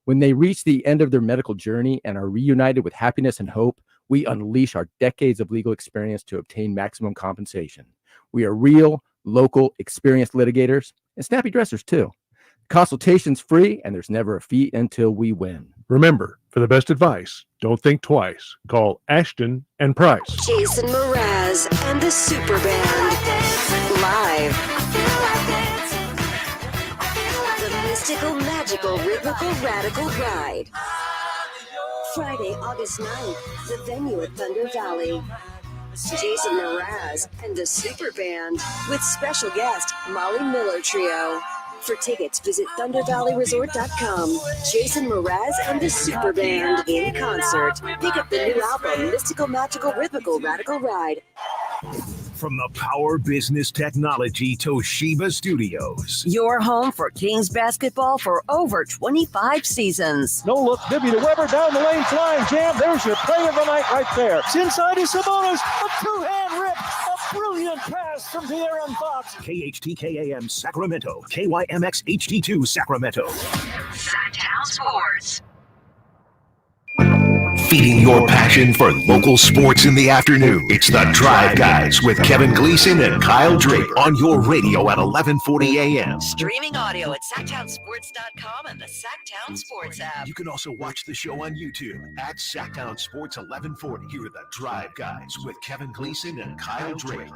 When they reach the end of their medical journey and are reunited with happiness and hope, we unleash our decades of legal experience to obtain maximum compensation. We are real, local, experienced litigators and snappy dressers too. Consultation's free and there's never a fee until we win. Remember, for the best advice, don't think twice. Call Ashton and Price. Jason Mraz and the Super Band. Live. The mystical, magical, rhythmical, radical ride. Friday, August 9th. The venue at Thunder Valley. Jason Mraz and the Super Band with special guest Molly Miller Trio. For tickets, visit ThunderValleyResort.com. Jason Mraz and the Super Band in concert. Pick up the new album, Mystical, Magical, Rhythmical, Radical Ride. From the Power Business Technology Toshiba Studios. Your home for Kings basketball for over 25 seasons. No look, Bibby to Weber, down the lane, flying jam. There's your play of the night right there. It's inside is Sabonis, a two-hand rip, a brilliant pass from De'Aaron Fox. KHTKAM Sacramento, KYMX HD2 Sacramento. Sacktown Sports. Feeding your passion for local sports in the afternoon. It's the Drive Guys with Kevin Gleason and Kyle Drake on your radio at 1140 a.m. Streaming audio at sacktownsports.com and the Sacktown Sports app. You can also watch the show on YouTube at Sacktown Sports 1140. Here are the Drive Guys with Kevin Gleason and Kyle Drake.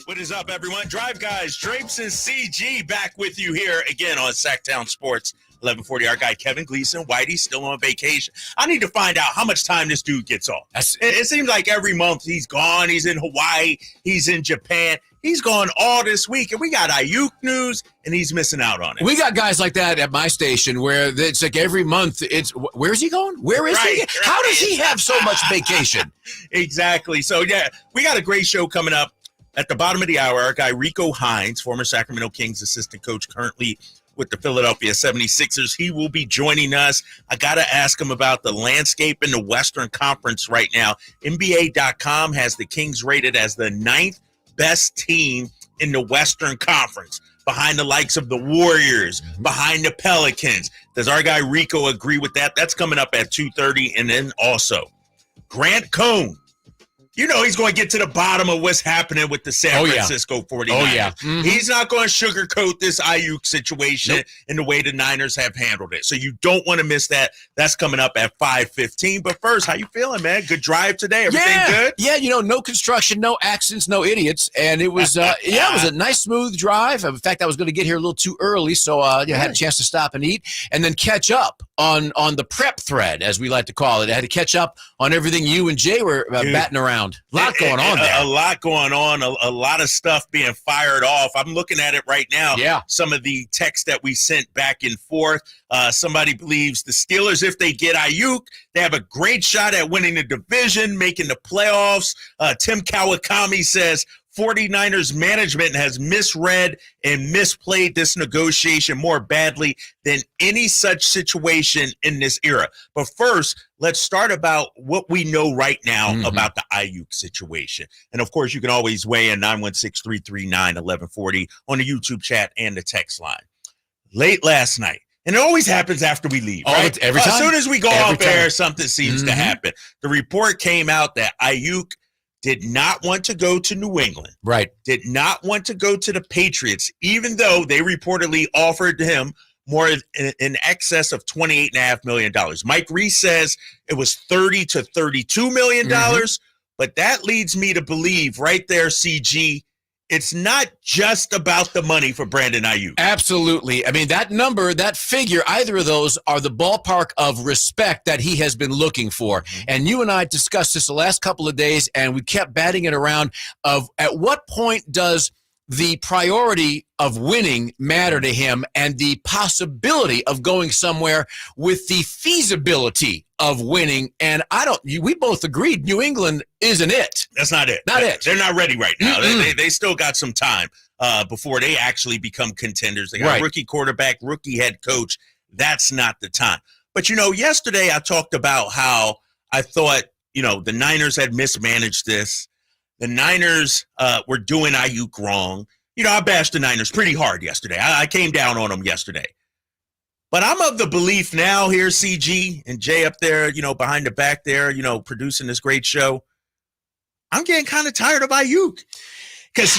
What is up, everyone? Drive Guys, Drapes and CG back with you here again on Sacktown Sports 1140. Our guy Kevin Gleason, Whitey's still on vacation. I need to find out how much time this dude gets off. It seems like every month he's gone. He's in Hawaii. He's in Japan. He's gone all this week, and we got Aiyuk news, and he's missing out on it. We got guys like that at my station where it's like every month, it's where's he going? Where is he? How does he have so much vacation? Exactly. So, yeah, we got a great show coming up. At the bottom of the hour, our guy Rico Hines, former Sacramento Kings assistant coach, currently with the Philadelphia 76ers. He will be joining us. I got to ask him about the landscape in the Western Conference right now. NBA.com has the Kings rated as the 9th best team in the Western Conference, behind the likes of the Warriors, behind the Pelicans. Does our guy Rico agree with that? That's coming up at 2:30. And then also, Grant Cohn. You know he's going to get to the bottom of what's happening with the San Francisco 49ers. Oh, yeah. Mm-hmm. He's not going to sugarcoat this Aiyuk situation in the way the Niners have handled it. So you don't want to miss that. That's coming up at 5:15. But first, how you feeling, man? Good drive today? Everything good? Yeah, no construction, no accidents, no idiots. And it was, it was a nice, smooth drive. In fact, I was going to get here a little too early, so I had a chance to stop and eat and then catch up on the prep thread, as we like to call it. I had to catch up on everything you and Jay were batting around. A lot going on there. A lot going on. A lot of stuff being fired off. I'm looking at it right now. Yeah. Some of the text that we sent back and forth. Somebody believes the Steelers, if they get Aiyuk, they have a great shot at winning the division, making the playoffs. Tim Kawakami says 49ers management has misread and misplayed this negotiation more badly than any such situation in this era. But first, let's start about what we know right now about the Aiyuk situation. And, of course, you can always weigh in 916-339-1140 on the YouTube chat and the text line. Late last night, and it always happens after we leave, right? Every time. As soon as we go off air, something seems to happen. The report came out that Aiyuk did not want to go to New England. Right. Did not want to go to the Patriots, even though they reportedly offered him more in excess of $28.5 million. Mike Reese says it was $30 to $32 million. But that leads me to believe right there, CG, it's not just about the money for Brandon Aiyuk. Absolutely. I mean, that number, that figure, either of those are the ballpark of respect that he has been looking for. And you and I discussed this the last couple of days, and we kept batting it around of at what point does the priority of winning matter to him and the possibility of going somewhere with the feasibility of winning. And we both agreed New England isn't it. That's not it. They're not ready right now. They still got some time before they actually become contenders. They got a rookie quarterback, rookie head coach. That's not the time. But, yesterday I talked about how I thought, the Niners had mismanaged this. The Niners were doing Aiyuk wrong. I bashed the Niners pretty hard yesterday. I came down on them yesterday. But I'm of the belief now here, CG and Jay up there, behind the back there, producing this great show. I'm getting kind of tired of Aiyuk. Because,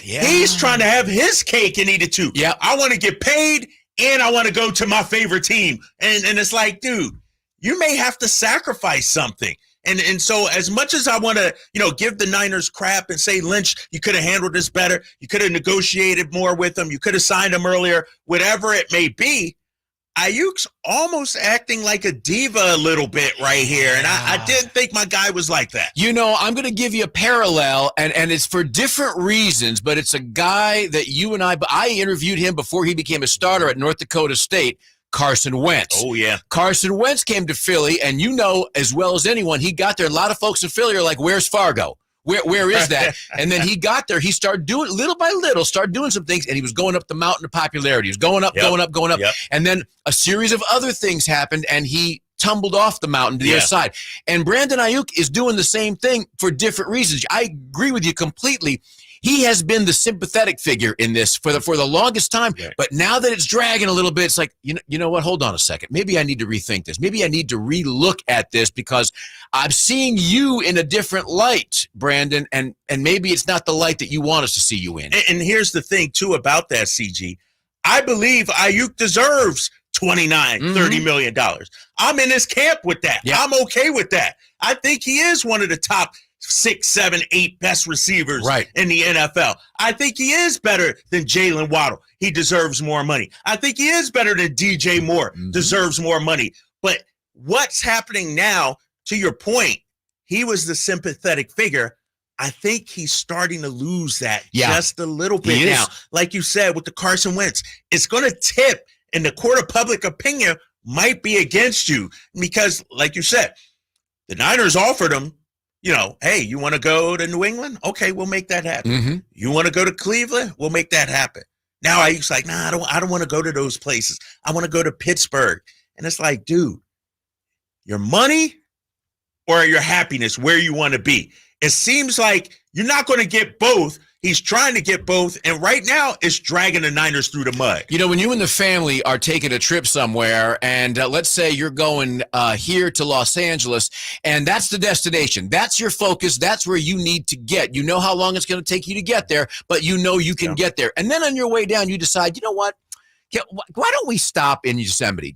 he's trying to have his cake and eat it too. Yeah. I want to get paid and I want to go to my favorite team. And it's like, dude, you may have to sacrifice something. And so as much as I want to, give the Niners crap and say, Lynch, you could have handled this better. You could have negotiated more with them. You could have signed them earlier, whatever it may be. Aiyuk's almost acting like a diva a little bit right here, and I didn't think my guy was like that. I'm going to give you a parallel, and it's for different reasons, but it's a guy that I interviewed him before he became a starter at North Dakota State, Carson Wentz. Oh, yeah. Carson Wentz came to Philly, and as well as anyone, he got there. A lot of folks in Philly are like, where's Fargo? Where is that? And then he got there. He started doing little by little, started doing some things, and he was going up the mountain of popularity. He was going up, going up. Yep. And then a series of other things happened, and he tumbled off the mountain to the other side. And Brandon Aiyuk is doing the same thing for different reasons. I agree with you completely. He has been the sympathetic figure in this for the longest time, but now that it's dragging a little bit, it's like, you know what? Hold on a second. Maybe I need to rethink this. Maybe I need to relook at this because I'm seeing you in a different light, Brandon, and maybe it's not the light that you want us to see you in. And here's the thing, too, about that, CG. I believe Aiyuk deserves $29-30 million. I'm in his camp with that. Yeah. I'm okay with that. I think he is one of the top 6, 7, 8 best receivers in the NFL. I think he is better than Jalen Waddle. He deserves more money. I think he is better than DJ Moore, deserves more money. But what's happening now, to your point, he was the sympathetic figure. I think he's starting to lose that just a little bit now. Like you said, with the Carson Wentz, it's going to tip, and the court of public opinion might be against you because, like you said, the Niners offered him, hey, you want to go to New England? Okay, we'll make that happen. You want to go to Cleveland? We'll make that happen. Now Aiyuk's like, nah, I don't want to go to those places. I want to go to Pittsburgh. And it's like, dude, your money or your happiness, where you want to be. It seems like you're not going to get both. He's trying to get both, and right now it's dragging the Niners through the mud. When you and the family are taking a trip somewhere, and let's say you're going here to Los Angeles, and that's the destination. That's your focus. That's where you need to get. You know how long it's going to take you to get there, but you can get there. And then on your way down, you decide, you know what? Why don't we stop in Yosemite?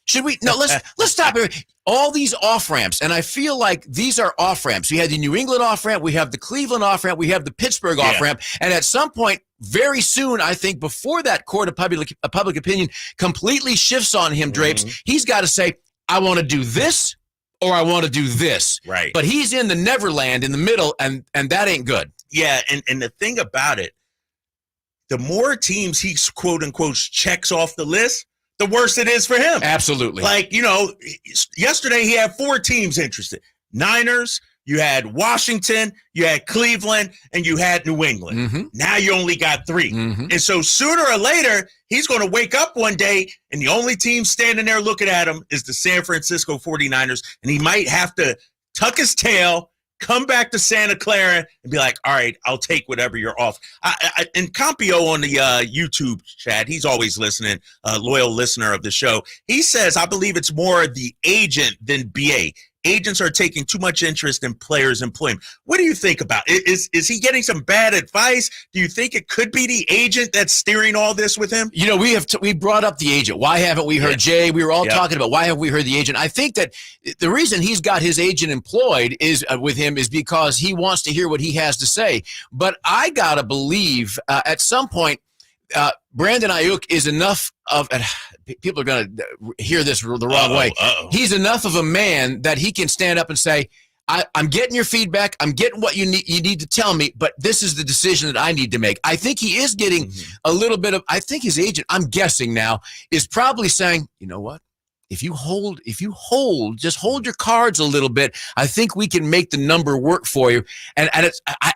Should we? No, let's stop here. All these off-ramps, and I feel like these are off-ramps. We had the New England off-ramp, we have the Cleveland off-ramp, we have the Pittsburgh off-ramp, and at some point, very soon, I think, before that court of public opinion completely shifts on him, Drapes, he's got to say, I want to do this or I want to do this. Right. But he's in the Neverland in the middle, and that ain't good. Yeah, and the thing about it, the more teams he, quote-unquote, checks off the list, the worse it is for him. Absolutely. Like, yesterday he had 4 teams interested. Niners, you had Washington, you had Cleveland, and you had New England. Now you only got 3. And so sooner or later, he's going to wake up one day, and the only team standing there looking at him is the San Francisco 49ers, and he might have to tuck his tail, come back to Santa Clara and be like, all right, I'll take whatever you're off. And Campio on the YouTube chat, he's always listening, loyal listener of the show. He says, I believe it's more the agent than BA. Agents are taking too much interest in players' employment. What do you think about it? Is he getting some bad advice? Do you think it could be the agent that's steering all this with him? We brought up the agent. Why haven't we heard Jay? We were all talking about why haven't we heard the agent? I think that the reason he's got his agent employed is with him is because he wants to hear what he has to say. But I gotta believe at some point Brandon Aiyuk is enough of people are going to hear this the wrong way. He's enough of a man that he can stand up and say, I'm getting your feedback. I'm getting what you need to tell me, but this is the decision that I need to make. I think he is getting a little bit of, I think his agent, I'm guessing now, is probably saying, you know what? If you just hold your cards a little bit, I think we can make the number work for you. And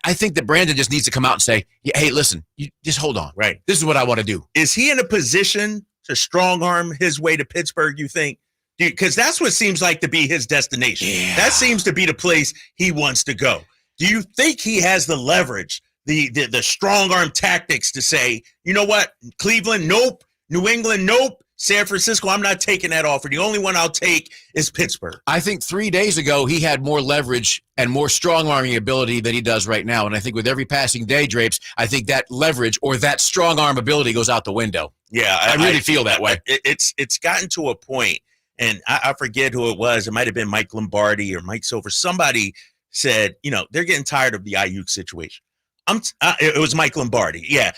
I think that Brandon just needs to come out and say, hey, listen, you just hold on. Right. This is what I want to do. Is he in a position to strong arm his way to Pittsburgh, you think? Because that's what seems like to be his destination. Yeah. That seems to be the place he wants to go. Do you think he has the leverage, the strong arm tactics to say, you know what, Cleveland, nope. New England, nope. San Francisco, I'm not taking that offer. The only one I'll take is Pittsburgh. I think 3 days ago he had more leverage and more strong-arming ability than he does right now. And I think with every passing day, Drapes, I think that leverage or that strong-arm ability goes out the window. Yeah, I really feel that way. It's gotten to a point, and I forget who it was. It might have been Mike Lombardi or Mike Silver. Somebody said, they're getting tired of the Aiyuk situation. It was Mike Lombardi. Yeah,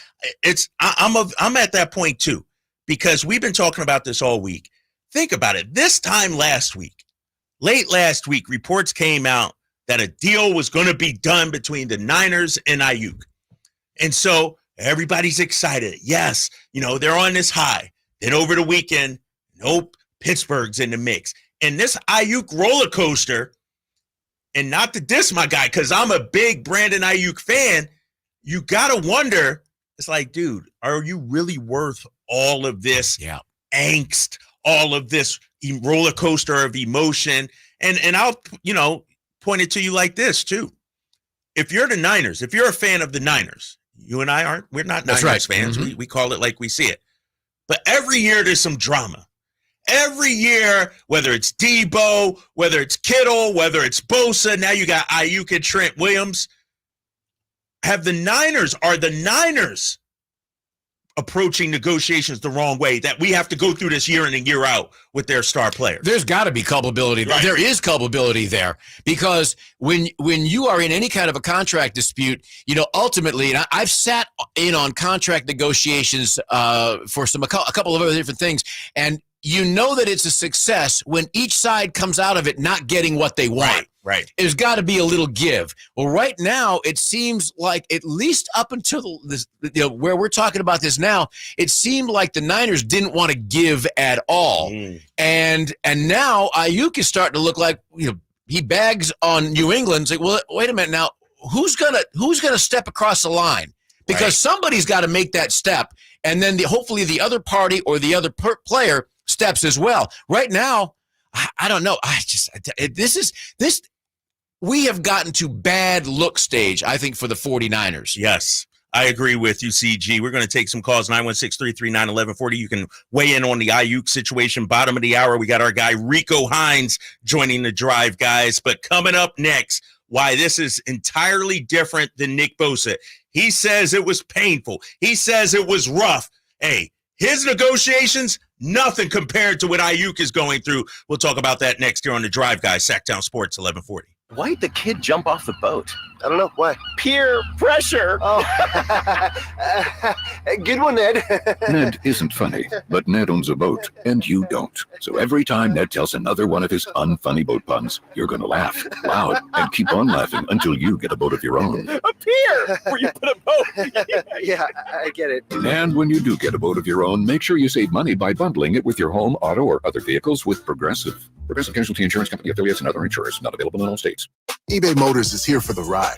I'm at that point too. Because we've been talking about this all week. Think about it. This time last week, late last week, reports came out that a deal was going to be done between the Niners and Aiyuk. And so everybody's excited. Yes, they're on this high. Then over the weekend, nope, Pittsburgh's in the mix. And this Aiyuk roller coaster, and not to diss my guy, because I'm a big Brandon Aiyuk fan, you got to wonder, it's like, dude, are you really worth all of this angst, all of this roller coaster of emotion? And I'll, point it to you like this too. If you're the Niners, if you're a fan of the Niners, you and I aren't, we're not Niners fans. Mm-hmm. We call it like we see it. But every year there's some drama. Every year, whether it's Debo, whether it's Kittle, whether it's Bosa, now you got Aiyuk and Trent Williams. Are the Niners approaching negotiations the wrong way, that we have to go through this year in and year out with their star players? There's got to be culpability. Right. There is culpability there, because when you are in any kind of a contract dispute, ultimately, and I've sat in on contract negotiations for a couple of other different things, and that it's a success when each side comes out of it not getting what they want. Right. There's got to be a little give. Well, right now, it seems like, at least up until this, where we're talking about this now, it seemed like the Niners didn't want to give at all. And now Aiyuk is starting to look like, he bags on New England. It's like, well, wait a minute now, who's gonna step across the line? Because somebody's got to make that step, and then hopefully the other party or the other player steps as well. Right now, I don't know. We have gotten to bad look stage, I think, for the 49ers. Yes, I agree with you, CG. We're going to take some calls, 916-339-1140. You can weigh in on the Aiyuk situation. Bottom of the hour, we got our guy Rico Hines joining the drive, guys. But coming up next, why this is entirely different than Nick Bosa. He says it was painful. He says it was rough. Hey, his negotiations, nothing compared to what Aiyuk is going through. We'll talk about that next here on the drive, guys. Sacktown Sports, 1140. Why'd the kid jump off the boat? I don't know. Why? Peer pressure. Oh, good one, Ned. Ned isn't funny, but Ned owns a boat, and you don't. So every time Ned tells another one of his unfunny boat puns, you're going to laugh loud and keep on laughing until you get a boat of your own. A pier where you put a boat. Yeah, I get it. And when you do get a boat of your own, make sure you save money by bundling it with your home, auto, or other vehicles with Progressive. Progressive Casualty Insurance Company affiliates and other insurers. Not available in all states. eBay Motors is here for the ride.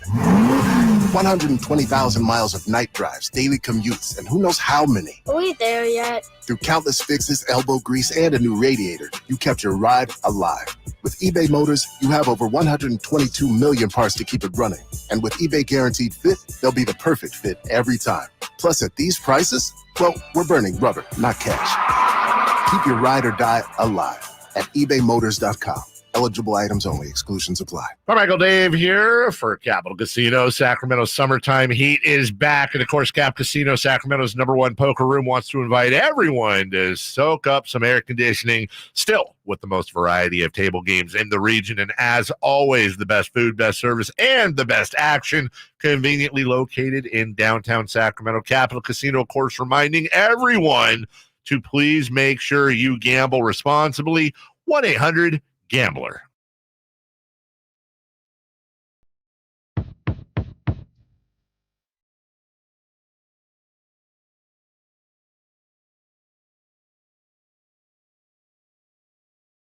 120,000 miles of night drives, daily commutes, and who knows how many. Are we there yet? Through countless fixes, elbow grease, and a new radiator, you kept your ride alive. With eBay Motors, you have over 122 million parts to keep it running. And with eBay Guaranteed Fit, they'll be the perfect fit every time. Plus, at these prices, well, we're burning rubber, not cash. Keep your ride or die alive at ebaymotors.com. Eligible items only. Exclusions apply. Michael Dave here for Capital Casino. Sacramento summertime heat is back. And, of course, Cap Casino, Sacramento's #1 poker room, wants to invite everyone to soak up some air conditioning, still with the most variety of table games in the region. And, as always, the best food, best service, and the best action, conveniently located in downtown Sacramento. Capital Casino, of course, reminding everyone to please make sure you gamble responsibly. 1-800-GAMBLER.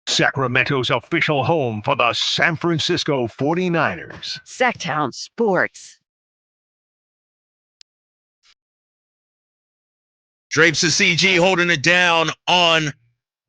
Sacramento's official home for the San Francisco 49ers. Sacktown Sports. Drapes and CG holding it down on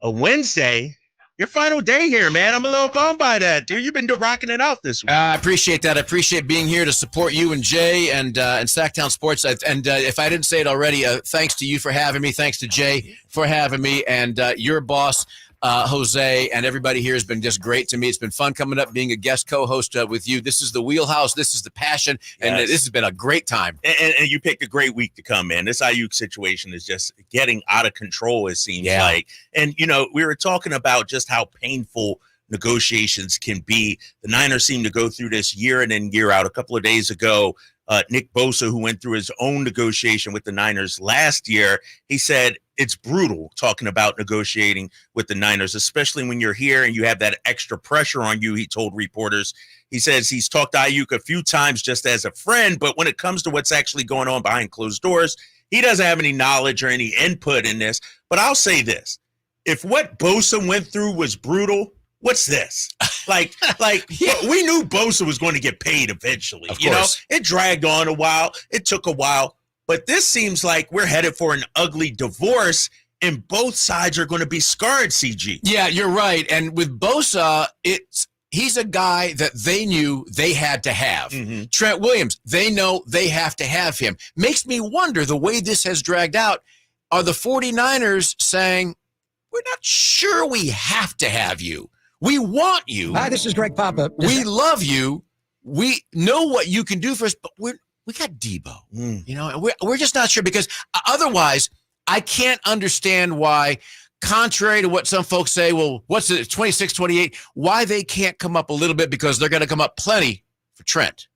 a Wednesday. your final day here, man. I'm a little bummed by that, dude. You've been rocking it out this week. I appreciate that. I appreciate being here to support you and Jay and Sacktown Sports. And if I didn't say it already, thanks to you for having me. Thanks to Jay for having me. And your boss, Jose, and everybody here has been just great to me. It's been fun coming up, being a guest co-host with you. This is the wheelhouse. This is the passion. And this has been a great time. And you picked a great week to come, man. This Aiyuk situation is just getting out of control, it seems like. And, we were talking about just how painful negotiations can be. The Niners seem to go through this year in and year out. A couple of days ago, Nick Bosa, who went through his own negotiation with the Niners last year, he said it's brutal talking about negotiating with the Niners, especially when you're here and you have that extra pressure on you, he told reporters. He says he's talked to Aiyuk a few times just as a friend, but when it comes to what's actually going on behind closed doors, he doesn't have any knowledge or any input in this. But I'll say this. If what Bosa went through was brutal, what's this? We knew Bosa was going to get paid eventually. It dragged on a while. It took a while. But this seems like we're headed for an ugly divorce, and both sides are going to be scarred, CG. Yeah, you're right. And with Bosa, he's a guy that they knew they had to have. Mm-hmm. Trent Williams, they know they have to have him. Makes me wonder, the way this has dragged out, are the 49ers saying, we're not sure we have to have you. We want you. Hi, this is Greg Papa. We love you. We know what you can do for us, but we got Debo. And we're just not sure, because otherwise I can't understand why, contrary to what some folks say, well, what's it, 26, 28, why they can't come up a little bit, because they're going to come up plenty for Trent.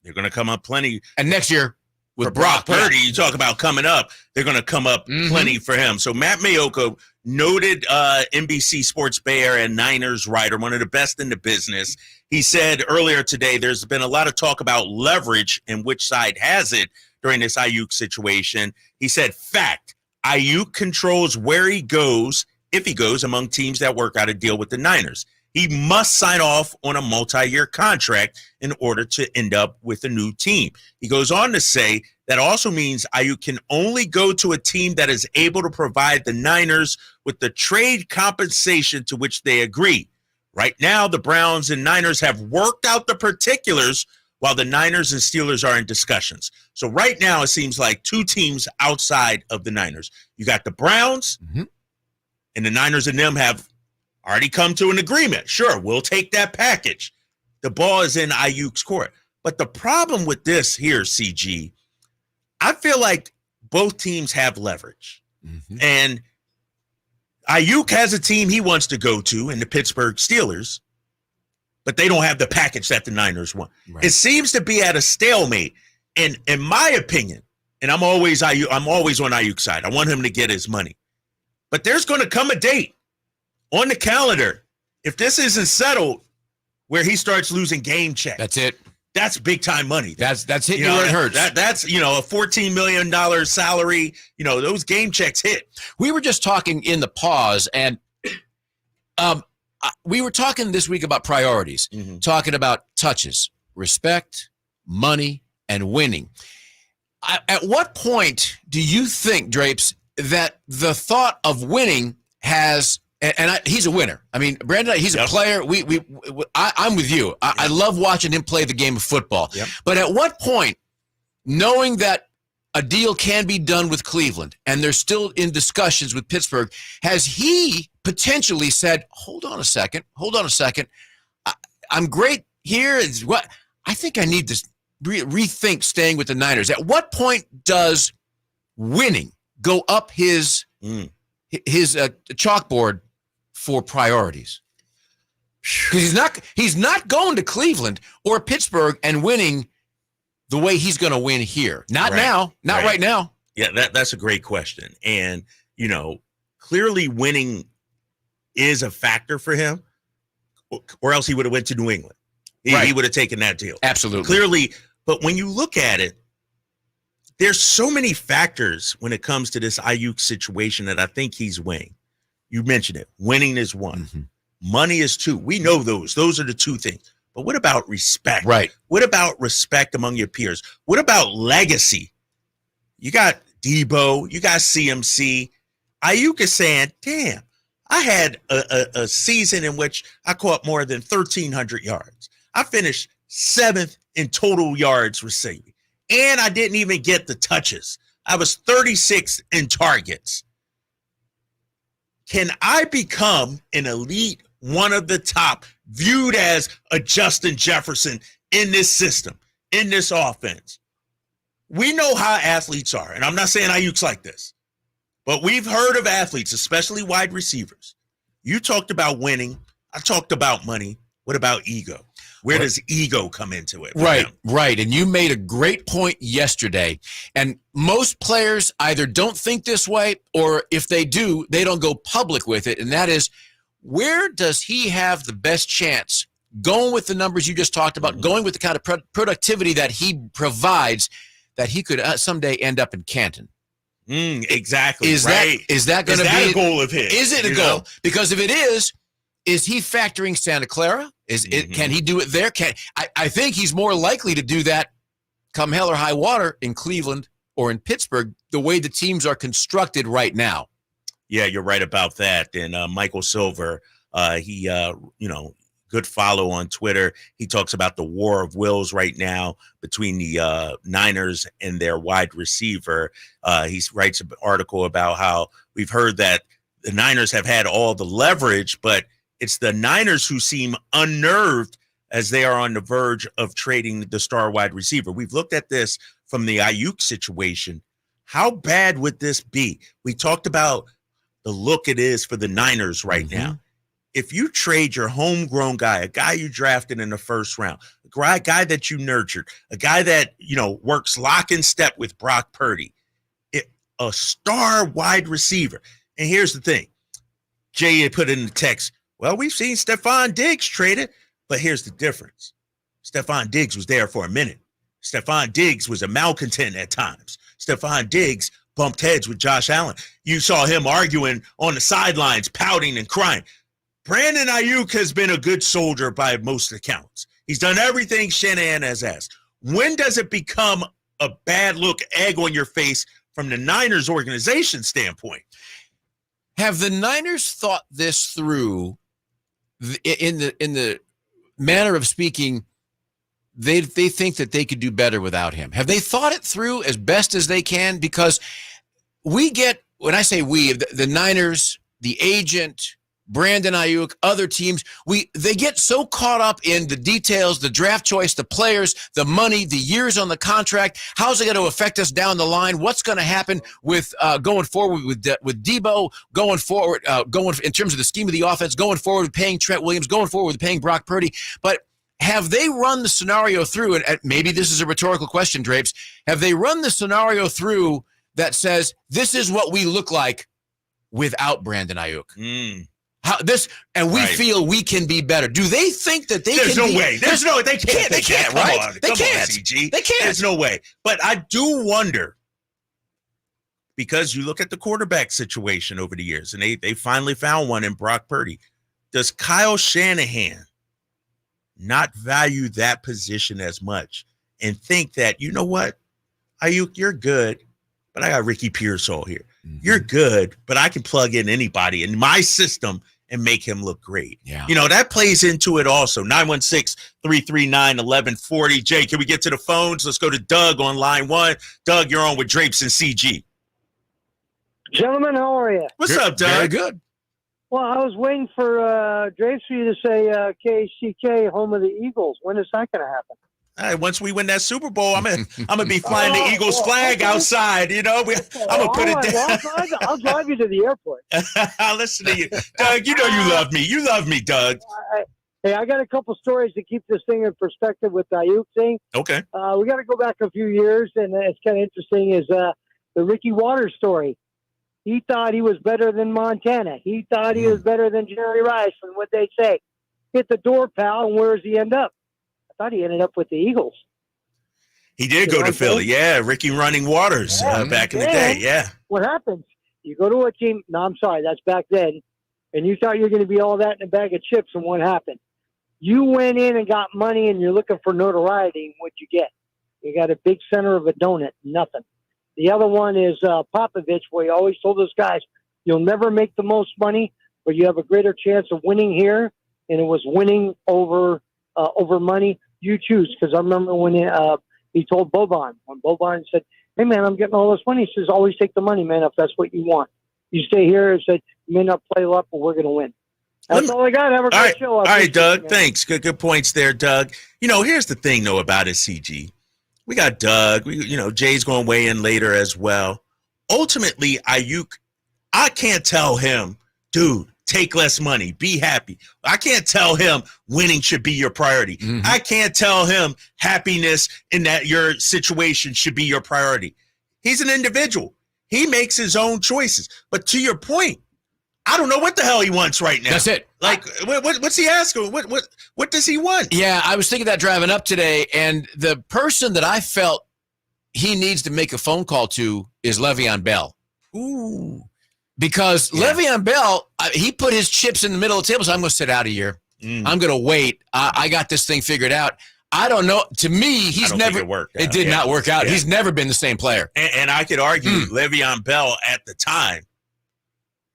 They're going to come up plenty. And next year with Brock Purdy, you talk about coming up, they're going to come up plenty for him. So Matt Mayoka, noted NBC Sports Bay Area and Niners writer, one of the best in the business. He said earlier today there's been a lot of talk about leverage and which side has it during this Aiyuk situation. He said, fact, Aiyuk controls where he goes, if he goes, among teams that work out a deal with the Niners. He must sign off on a multi-year contract in order to end up with a new team. He goes on to say that also means Aiyuk can only go to a team that is able to provide the Niners with the trade compensation to which they agree. Right now, the Browns and Niners have worked out the particulars, while the Niners and Steelers are in discussions. So right now, it seems like two teams outside of the Niners. You got the Browns, and the Niners and them have already come to an agreement. Sure, we'll take that package. The ball is in Aiyuk's court. But the problem with this here, CG, I feel like both teams have leverage. And Aiyuk has a team he wants to go to in the Pittsburgh Steelers, but they don't have the package that the Niners want. Right. It seems to be at a stalemate. And in my opinion, and I'm always on Aiyuk's side. I want him to get his money. But there's going to come a date on the calendar, if this isn't settled, where he starts losing game checks. That's it. That's big time money. That's hitting you where it hurts. That's a $14 million salary. Those game checks hit. We were just talking in the pause, and we were talking this week about priorities, talking about touches, respect, money, and winning. At what point do you think, Drapes, that the thought of winning has? And he's a winner. I mean, Brandon, he's a player. I'm with you. I love watching him play the game of football. But at what point, knowing that a deal can be done with Cleveland and they're still in discussions with Pittsburgh, has he potentially said, hold on a second. I'm great here. I think I need to rethink staying with the Niners. At what point does winning go up his chalkboard for priorities? Because he's not going to Cleveland or Pittsburgh and winning the way he's going to win here. Not now. Not right now. Yeah, that's a great question. And, clearly winning is a factor for him, or else he would have went to New England. He would have taken that deal. Absolutely. Clearly. But when you look at it, there's so many factors when it comes to this Aiyuk situation that I think he's weighing. You mentioned it. Winning is one. Money is two. We know those. Those are the two things. But what about respect? Right. What about respect among your peers? What about legacy? You got Debo. You got CMC. Aiyuk is saying, damn, I had a season in which I caught more than 1,300 yards. I finished 7th in total yards receiving, and I didn't even get the touches. I was 36th in targets. Can I become an elite, one of the top, viewed as a Justin Jefferson in this system, in this offense? We know how athletes are, and I'm not saying Aiyuk's like this, but we've heard of athletes, especially wide receivers. You talked about winning. I talked about money. What about ego? Where does ego come into it? Right. And you made a great point yesterday. And most players either don't think this way, or if they do, they don't go public with it. And that is, where does he have the best chance, going with the numbers you just talked about, going with the kind of productivity that he provides, that he could someday end up in Canton? Exactly. Is that going to be a goal of his? Is it a goal? Because if it is he factoring Santa Clara? Can he do it there? I think he's more likely to do that come hell or high water in Cleveland or in Pittsburgh, the way the teams are constructed right now. Yeah, you're right about that. And Michael Silver, he good follow on Twitter. He talks about the war of wills right now between the Niners and their wide receiver. He writes an article about how we've heard that the Niners have had all the leverage, but it's the Niners who seem unnerved as they are on the verge of trading the star wide receiver. We've looked at this from the Aiyuk situation. How bad would this be? We talked about the look it is for the Niners right now. If you trade your homegrown guy, a guy you drafted in the first round, a guy that you nurtured, a guy that, works lock and step with Brock Purdy, a star wide receiver. And here's the thing. Jay put in the text, well, we've seen Stephon Diggs traded, but here's the difference. Stephon Diggs was there for a minute. Stephon Diggs was a malcontent at times. Stephon Diggs bumped heads with Josh Allen. You saw him arguing on the sidelines, pouting and crying. Brandon Aiyuk has been a good soldier by most accounts. He's done everything Shanahan has asked. When does it become a bad look, egg on your face from the Niners organization standpoint? Have the Niners thought this through in the manner of speaking? They think that they could do better without him. Have they thought it through as best as they can? Because we get, when I say we, the Niners, the agent, Brandon Aiyuk, other teams, they get so caught up in the details, the draft choice, the players, the money, the years on the contract. How's it going to affect us down the line? What's going to happen with going forward with Debo, going forward, going in terms of the scheme of the offense, going forward with paying Trent Williams, going forward with paying Brock Purdy. But have they run the scenario through, and maybe this is a rhetorical question, Drapes, have they run the scenario through that says this is what we look like without Brandon Aiyuk? We feel we can be better. Do they think that they There's can no be, way. There's no way. They can't. They can't, right? They can't. CG. They can't. There's no way. But I do wonder, because you look at the quarterback situation over the years, and they finally found one in Brock Purdy. Does Kyle Shanahan not value that position as much and think that, you know what, Aiyuk, you're good, but I got Ricky Pearsall here. You're good, but I can plug in anybody in my system and make him look great. Yeah. That plays into it also. 916-339-1140. Jay, can we get to the phones? Let's go to Doug on line 1. Doug, you're on with Drapes and CG. Gentlemen, how are you? What's up, Doug? Very good. Well, I was waiting for Drapes for you to say KCK, home of the Eagles. When is that going to happen? All right, once we win that Super Bowl, I'm gonna be flying the Eagles flag outside. I'm gonna put it down. Well, I'll drive you to the airport. I'll listen to you, Doug. You know you love me. You love me, Doug. Hey, I got a couple stories to keep this thing in perspective with the Aiyuk thing. Okay. We got to go back a few years, and it's kind of interesting. Is the Ricky Waters story? He thought he was better than Montana. He thought he was better than Jerry Rice. And what they say, hit the door, pal. And where does he end up? I thought he ended up with the Eagles. He did go to Philly. Yeah, Ricky Running Waters back in the day. Yeah. What happens? You go to a team. No, I'm sorry. That's back then. And you thought you were going to be all that in a bag of chips. And what happened? You went in and got money and you're looking for notoriety. And what'd you get? You got a big center of a donut. Nothing. The other one is Popovich, where he always told those guys, you'll never make the most money, but you have a greater chance of winning here, and it was winning over money, you choose. Because I remember when he told Boban, when Boban said, "Hey man, I'm getting all this money," he says, "Always take the money, man, if that's what you want. You stay here," and said, "You may not play a lot, but we're going to win." That's all I got. Have a great show. All right, Doug. Thanks. Good points there, Doug. Here's the thing, though, about it, CG. We got Doug. Jay's going to weigh in later as well. Ultimately, Aiyuk, I can't tell him, dude, take less money, be happy. I can't tell him winning should be your priority. Mm-hmm. I can't tell him happiness in that your situation should be your priority. He's an individual. He makes his own choices. But to your point, I don't know what the hell he wants right now. That's it. Like, what's he asking? What does he want? Yeah, I was thinking that driving up today, and the person that I felt he needs to make a phone call to is Le'Veon Bell. Ooh. Because Le'Veon Bell, he put his chips in the middle of the table, so I'm going to sit out a year. I'm going to wait. I got this thing figured out. I don't know. To me, it did not work out. Yeah. He's never been the same player. And I could argue Le'Veon Bell at the time,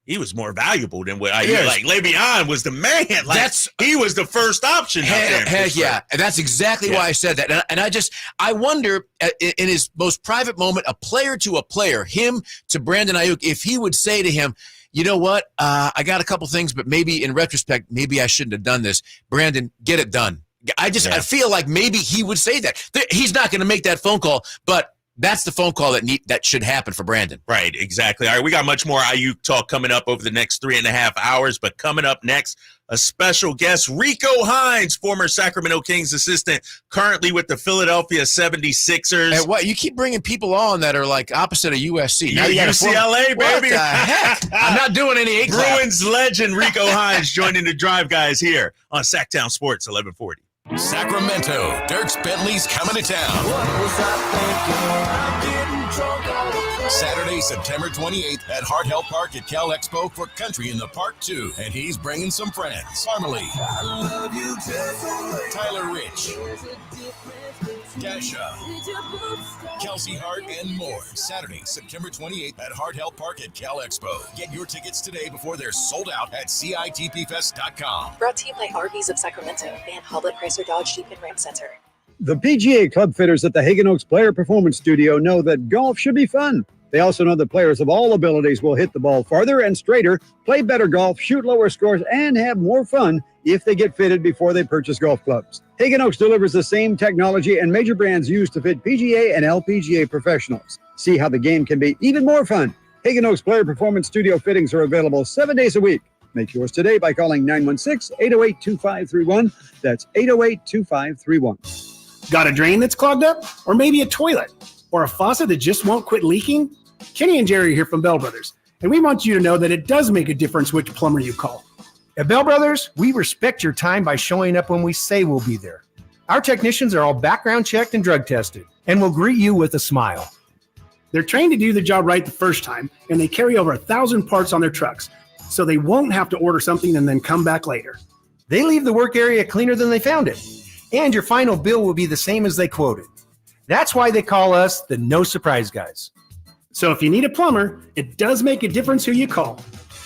he was more valuable than what like Le'Veon was the man. Like he was the first option. Heck yeah. And that's exactly why I said that. And I wonder in his most private moment, a player to a player, him to Brandon Aiyuk, if he would say to him, you know what? I got a couple things, but maybe in retrospect, maybe I shouldn't have done this. Brandon, get it done. I feel like maybe he would say that. He's not going to make that phone call, but that's the phone call that should happen for Brandon. Right, exactly. All right, we got much more Aiyuk talk coming up over the next 3.5 hours, but coming up next, a special guest, Rico Hines, former Sacramento Kings assistant, currently with the Philadelphia 76ers. And what, you keep bringing people on that are like opposite of USC. Now UCLA, baby. What the heck? I'm not doing any Bruins legend Rico Hines joining the Drive Guys here on Sacktown Sports 1140. Sacramento, Dierks Bentley's coming to town. Saturday, September 28th at Hart Health Park at Cal Expo for Country in the Park 2. And he's bringing some friends. Farmerly, Tyler Rich, Dasha, Kelsey Hart, and more. Saturday, September 28th at Hart Health Park at Cal Expo. Get your tickets today before they're sold out at CITPFest.com. Brought to you by RVs of Sacramento and Hoblet Chrysler Dodge Jeep and Ram Center. The PGA Club Fitters at the Hagen Oaks Player Performance Studio know that golf should be fun. They also know that players of all abilities will hit the ball farther and straighter, play better golf, shoot lower scores, and have more fun if they get fitted before they purchase golf clubs. Hagen Oaks delivers the same technology and major brands used to fit PGA and LPGA professionals. See how the game can be even more fun. Hagen Oaks Player Performance Studio fittings are available 7 days a week. Make yours today by calling 916-808-2531. That's 808-2531. Got a drain that's clogged up? Or maybe a toilet? Or a faucet that just won't quit leaking? Kenny and Jerry here from Bell Brothers, and we want you to know that it does make a difference which plumber you call. At Bell Brothers, we respect your time by showing up when we say we'll be there. Our technicians are all background checked and drug tested, and will greet you with a smile. They're trained to do the job right the first time, and they carry over 1,000 parts on their trucks, so they won't have to order something and then come back later. They leave the work area cleaner than they found it, and your final bill will be the same as they quoted. That's why they call us the No Surprise Guys. So if you need a plumber, it does make a difference who you call.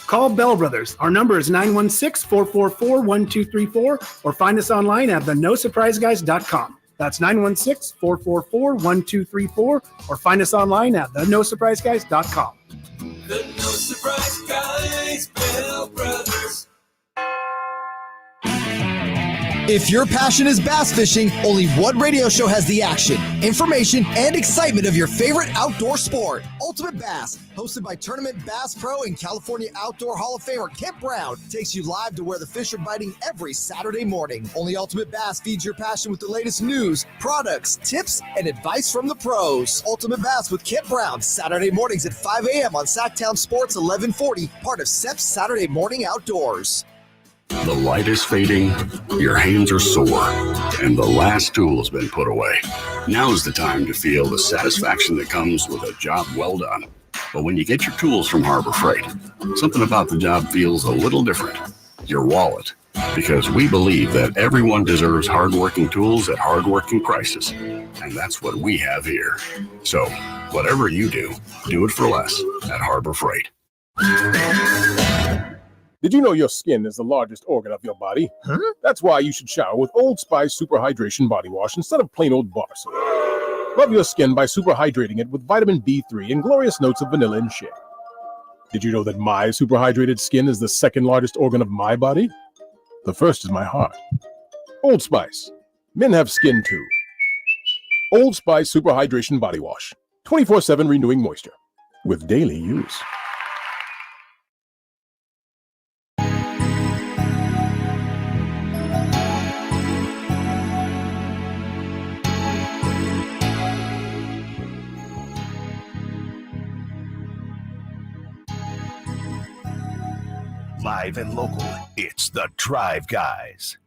Call Bell Brothers. Our number is 916-444-1234 or find us online at thenosurpriseguys.com. That's 916-444-1234 or find us online at thenosurpriseguys.com. The No Surprise Guys, Bell Brothers. If your passion is bass fishing, only one radio show has the action, information, and excitement of your favorite outdoor sport. Ultimate Bass, hosted by Tournament Bass Pro and California Outdoor Hall of Famer Kent Brown, takes you live to where the fish are biting every Saturday morning. Only Ultimate Bass feeds your passion with the latest news, products, tips, and advice from the pros. Ultimate Bass with Kent Brown, Saturday mornings at 5 a.m. on Sacktown Sports 1140, part of SEP's Saturday Morning Outdoors. The light is fading, your hands are sore, and the last tool has been put away. Now's the time to feel the satisfaction that comes with a job well done. But when you get your tools from Harbor Freight, something about the job feels a little different. Your wallet. Because we believe that everyone deserves hardworking tools at hardworking prices. And that's what we have here. So, whatever you do it for less at Harbor Freight. Did you know your skin is the largest organ of your body? Huh? That's why you should shower with Old Spice Super Hydration Body Wash instead of plain old bar soap. Love your skin by super hydrating it with vitamin B3 and glorious notes of vanilla and shea. Did you know that my super hydrated skin is the second largest organ of my body? The first is my heart. Old Spice. Men have skin too. Old Spice Super Hydration Body Wash. 24/7 renewing moisture. With daily use. Live and local, it's the Drive Guys.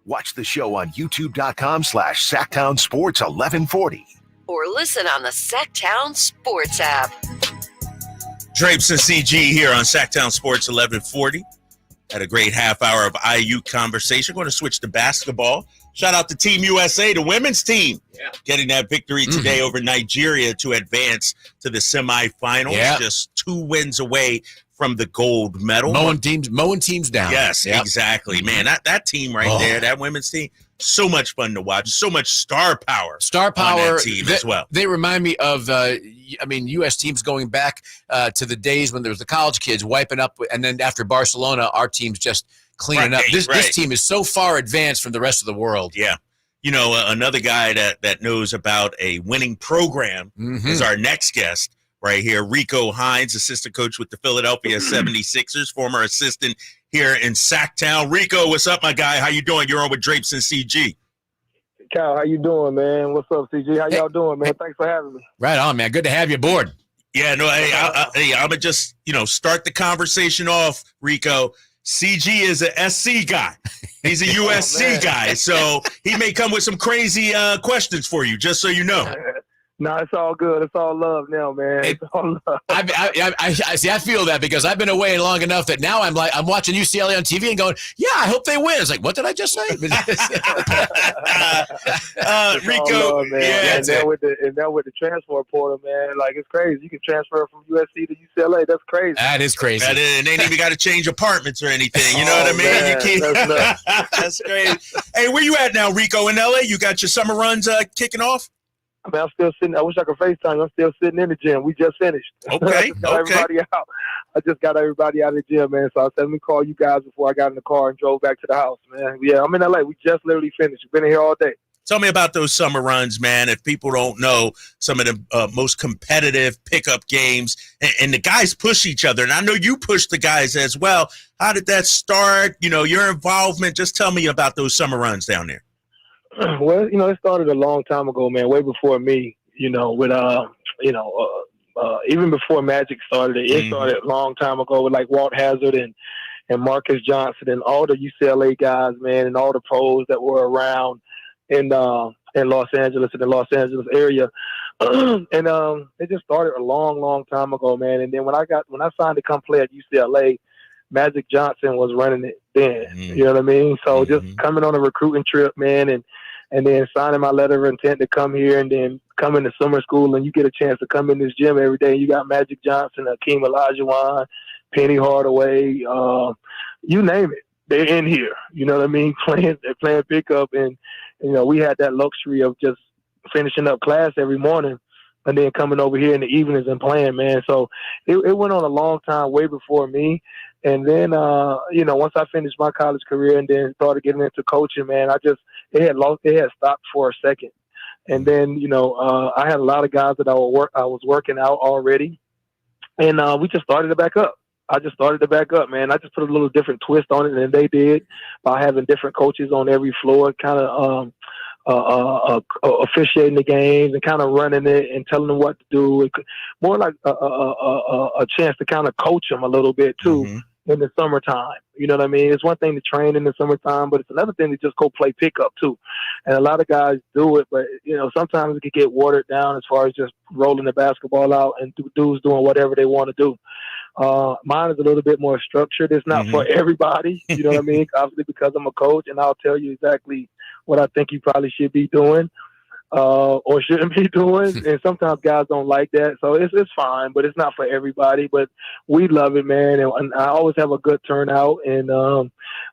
Watch the show on youtube.com/Sacktown Sports 1140. Or listen on the Sacktown Sports app. Drapes and CG here on Sacktown Sports 1140. Had a great half hour of Aiyuk conversation. Going to switch to basketball. Shout out to Team USA, the women's team, getting that victory today over Nigeria to advance to the semifinals. Yeah. Just 2 wins away from the gold medal. Mowing teams down. Yes, exactly. Man, that team right there, that women's team, so much fun to watch. So much star power. Star power on that team as well. They remind me of, U.S. teams going back to the days when there was the college kids wiping up, and then after Barcelona, our team's just cleaning up. This team is so far advanced from the rest of the world. Yeah. You know, another guy that knows about a winning program is our next guest right here, Rico Hines, assistant coach with the Philadelphia 76ers, former assistant here in Sacktown. Rico, what's up, my guy? How you doing? You're on with Drapes and CG. Cal, how you doing, man? What's up, CG? How y'all doing, man? Thanks for having me. Right on, man. Good to have you aboard. Yeah, no, hey, I'm going to just, start the conversation off, Rico. CG is a SC guy. He's a USC guy, so he may come with some crazy questions for you, just so you know. No, it's all good. It's all love now, man. It's all love. I see. I feel that because I've been away long enough that now I'm watching UCLA on TV and going, yeah, I hope they win. It's like, what did I just say? Rico, Rico, and now with the transfer portal, man, like it's crazy. You can transfer from USC to UCLA. That's crazy. That is crazy. And they ain't even got to change apartments or anything. You know what I mean? Man, that's crazy. Hey, where you at now, Rico? In LA? You got your summer runs kicking off? I mean, I'm still sitting. I wish I could FaceTime. I'm still sitting in the gym. We just finished. Okay. Everybody out. I just got everybody out of the gym, man. So I said, let me call you guys before I got in the car and drove back to the house, man. Yeah, I'm in LA. We just literally finished. We've been in here all day. Tell me about those summer runs, man. If people don't know, some of the most competitive pickup games, and the guys push each other. And I know you push the guys as well. How did that start? Your involvement. Just tell me about those summer runs down there. Well, it started a long time ago, man, way before me, with, even before Magic started it. It started a long time ago with like Walt Hazard and Marcus Johnson and all the UCLA guys, man, and all the pros that were around in Los Angeles, in the Los Angeles area. And it just started a long, long time ago, man. And then when I signed to come play at UCLA, Magic Johnson was running it then. You know what I mean? So just coming on a recruiting trip, man, and then signing my letter of intent to come here and then come into summer school, and you get a chance to come in this gym every day. You got Magic Johnson, Hakeem Olajuwon, Penny Hardaway, you name it. They're in here. You know what I mean? They're playing pickup, and we had that luxury of just finishing up class every morning and then coming over here in the evenings and playing, man. So it went on a long time, way before me. And then, once I finished my college career and then started getting into coaching, man, it had stopped for a second. And then, I had a lot of guys that I was working out already, and we just started it back up. I just started it back up, man. I just put a little different twist on it than they did by having different coaches on every floor, kind of officiating the games and kind of running it and telling them what to do. More like a chance to kind of coach them a little bit too in the summertime. You know what I mean? It's one thing to train in the summertime, but it's another thing to just go play pickup too. And a lot of guys do it, but sometimes it can get watered down as far as just rolling the basketball out and dudes doing whatever they want to do. Mine is a little bit more structured. It's not for everybody. You know what I mean? Obviously, because I'm a coach, and I'll tell you exactly what I think you probably should be doing. or shouldn't be doing. And sometimes guys don't like that. So it's fine, but it's not for everybody. But we love it, man. And I always have a good turnout. And,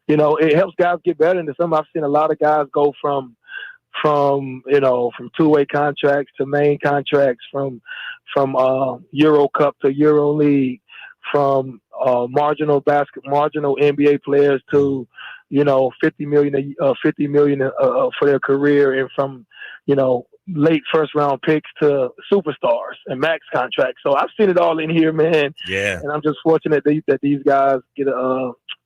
it helps guys get better. And I've seen a lot of guys go from two-way contracts to main contracts, from Euro Cup to Euro League, from marginal NBA players to, $50 million for their career, and from, late first round picks to superstars and max contracts. So I've seen it all in here, man. Yeah. And I'm just fortunate that these guys get